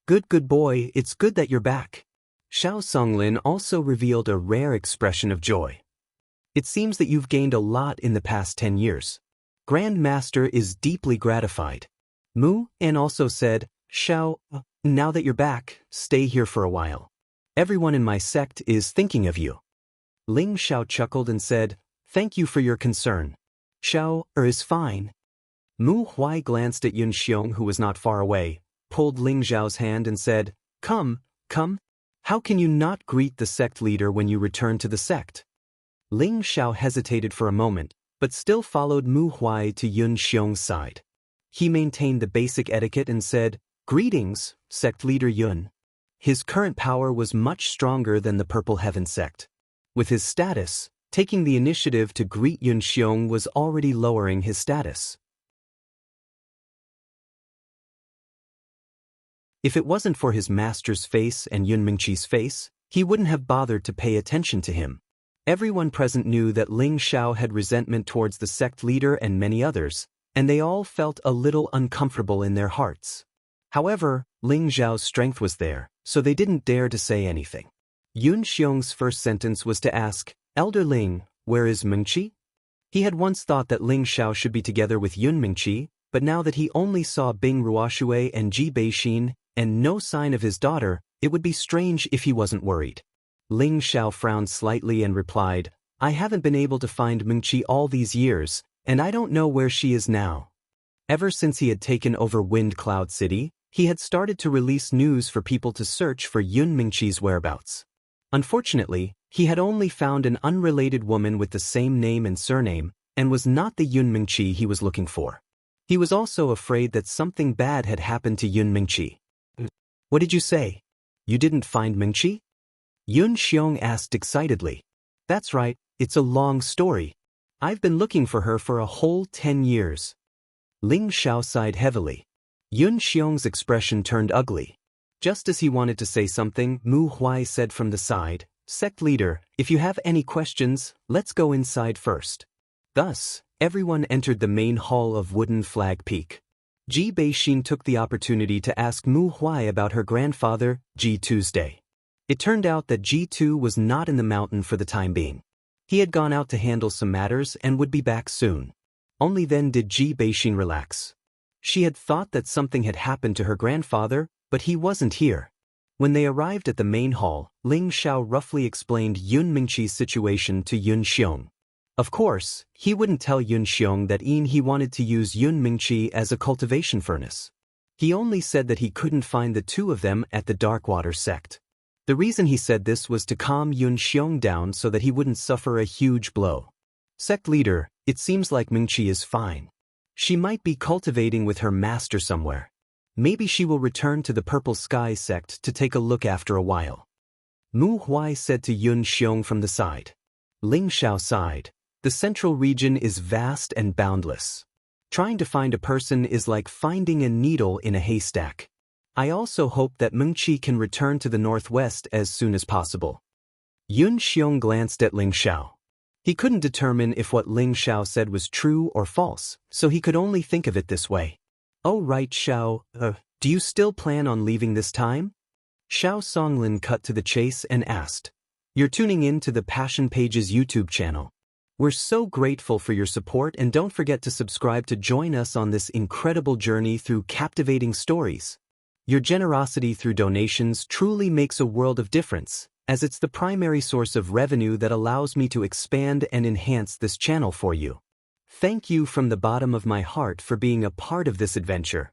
Good boy, it's good that you're back." Xiao Songlin also revealed a rare expression of joy. "It seems that you've gained a lot in the past 10 years. Grand Master is deeply gratified." Mu En also said, "Xiao, now that you're back, stay here for a while. Everyone in my sect is thinking of you." Ling Xiao chuckled and said, Thank you for your concern. Xiao is fine. Mu Huai glanced at Yun Xiong, who was not far away, pulled Ling Zhao's hand and said, Come. How can you not greet the sect leader when you return to the sect? Ling Xiao hesitated for a moment, but still followed Mu Huai to Yun Xiong's side. He maintained the basic etiquette and said, Greetings, sect leader Yun. His current power was much stronger than the Purple Heaven sect. With his status, taking the initiative to greet Yun Xiong was already lowering his status. If it wasn't for his master's face and Yun Mingqi's face, he wouldn't have bothered to pay attention to him. Everyone present knew that Ling Xiao had resentment towards the sect leader and many others, and they all felt a little uncomfortable in their hearts. However, Ling Zhao's strength was there, so they didn't dare to say anything. Yun Xiong's first sentence was to ask, Elder Ling, where is Mingqi? He had once thought that Ling Xiao should be together with Yun Mingqi, but now that he only saw Bing Ruoshui and Ji Beixin, and no sign of his daughter, it would be strange if he wasn't worried. Ling Xiao frowned slightly and replied, I haven't been able to find Mingqi all these years, and I don't know where she is now. Ever since he had taken over Wind Cloud City, he had started to release news for people to search for Yun Mingqi's whereabouts. Unfortunately, he had only found an unrelated woman with the same name and surname, and was not the Yun Mingqi he was looking for. He was also afraid that something bad had happened to Yun Mingqi. What did you say? You didn't find Mingqi? Yun Xiong asked excitedly. That's right, it's a long story. I've been looking for her for a whole 10 years. Ling Xiao sighed heavily. Yun Xiong's expression turned ugly. Just as he wanted to say something, Mu Huai said from the side, Sect leader, if you have any questions, let's go inside first. Thus, everyone entered the main hall of Wooden Flag Peak. Ji Beixin took the opportunity to ask Mu Huai about her grandfather, Ji Tuesday. It turned out that Ji Tu was not in the mountain for the time being. He had gone out to handle some matters and would be back soon. Only then did Ji Beixin relax. She had thought that something had happened to her grandfather, but he wasn't here. When they arrived at the main hall, Ling Xiao roughly explained Yun Mingqi's situation to Yun Xiong. Of course, he wouldn't tell Yun Xiong that he wanted to use Yun Mingqi as a cultivation furnace. He only said that he couldn't find the two of them at the Darkwater sect. The reason he said this was to calm Yun Xiong down so that he wouldn't suffer a huge blow. Sect leader, it seems like Mingqi is fine. She might be cultivating with her master somewhere. Maybe she will return to the Purple Sky sect to take a look after a while. Mu Huai said to Yun Xiong from the side. Ling Xiao sighed. The central region is vast and boundless. Trying to find a person is like finding a needle in a haystack. I also hope that Mingqi can return to the northwest as soon as possible. Yun Xiong glanced at Ling Xiao. He couldn't determine if what Ling Xiao said was true or false, so he could only think of it this way. Oh right Xiao, do you still plan on leaving this time? Xiao Songlin cut to the chase and asked. You're tuning in to the Passion Pages YouTube channel. We're so grateful for your support, and don't forget to subscribe to join us on this incredible journey through captivating stories. Your generosity through donations truly makes a world of difference, as it's the primary source of revenue that allows me to expand and enhance this channel for you. Thank you from the bottom of my heart for being a part of this adventure.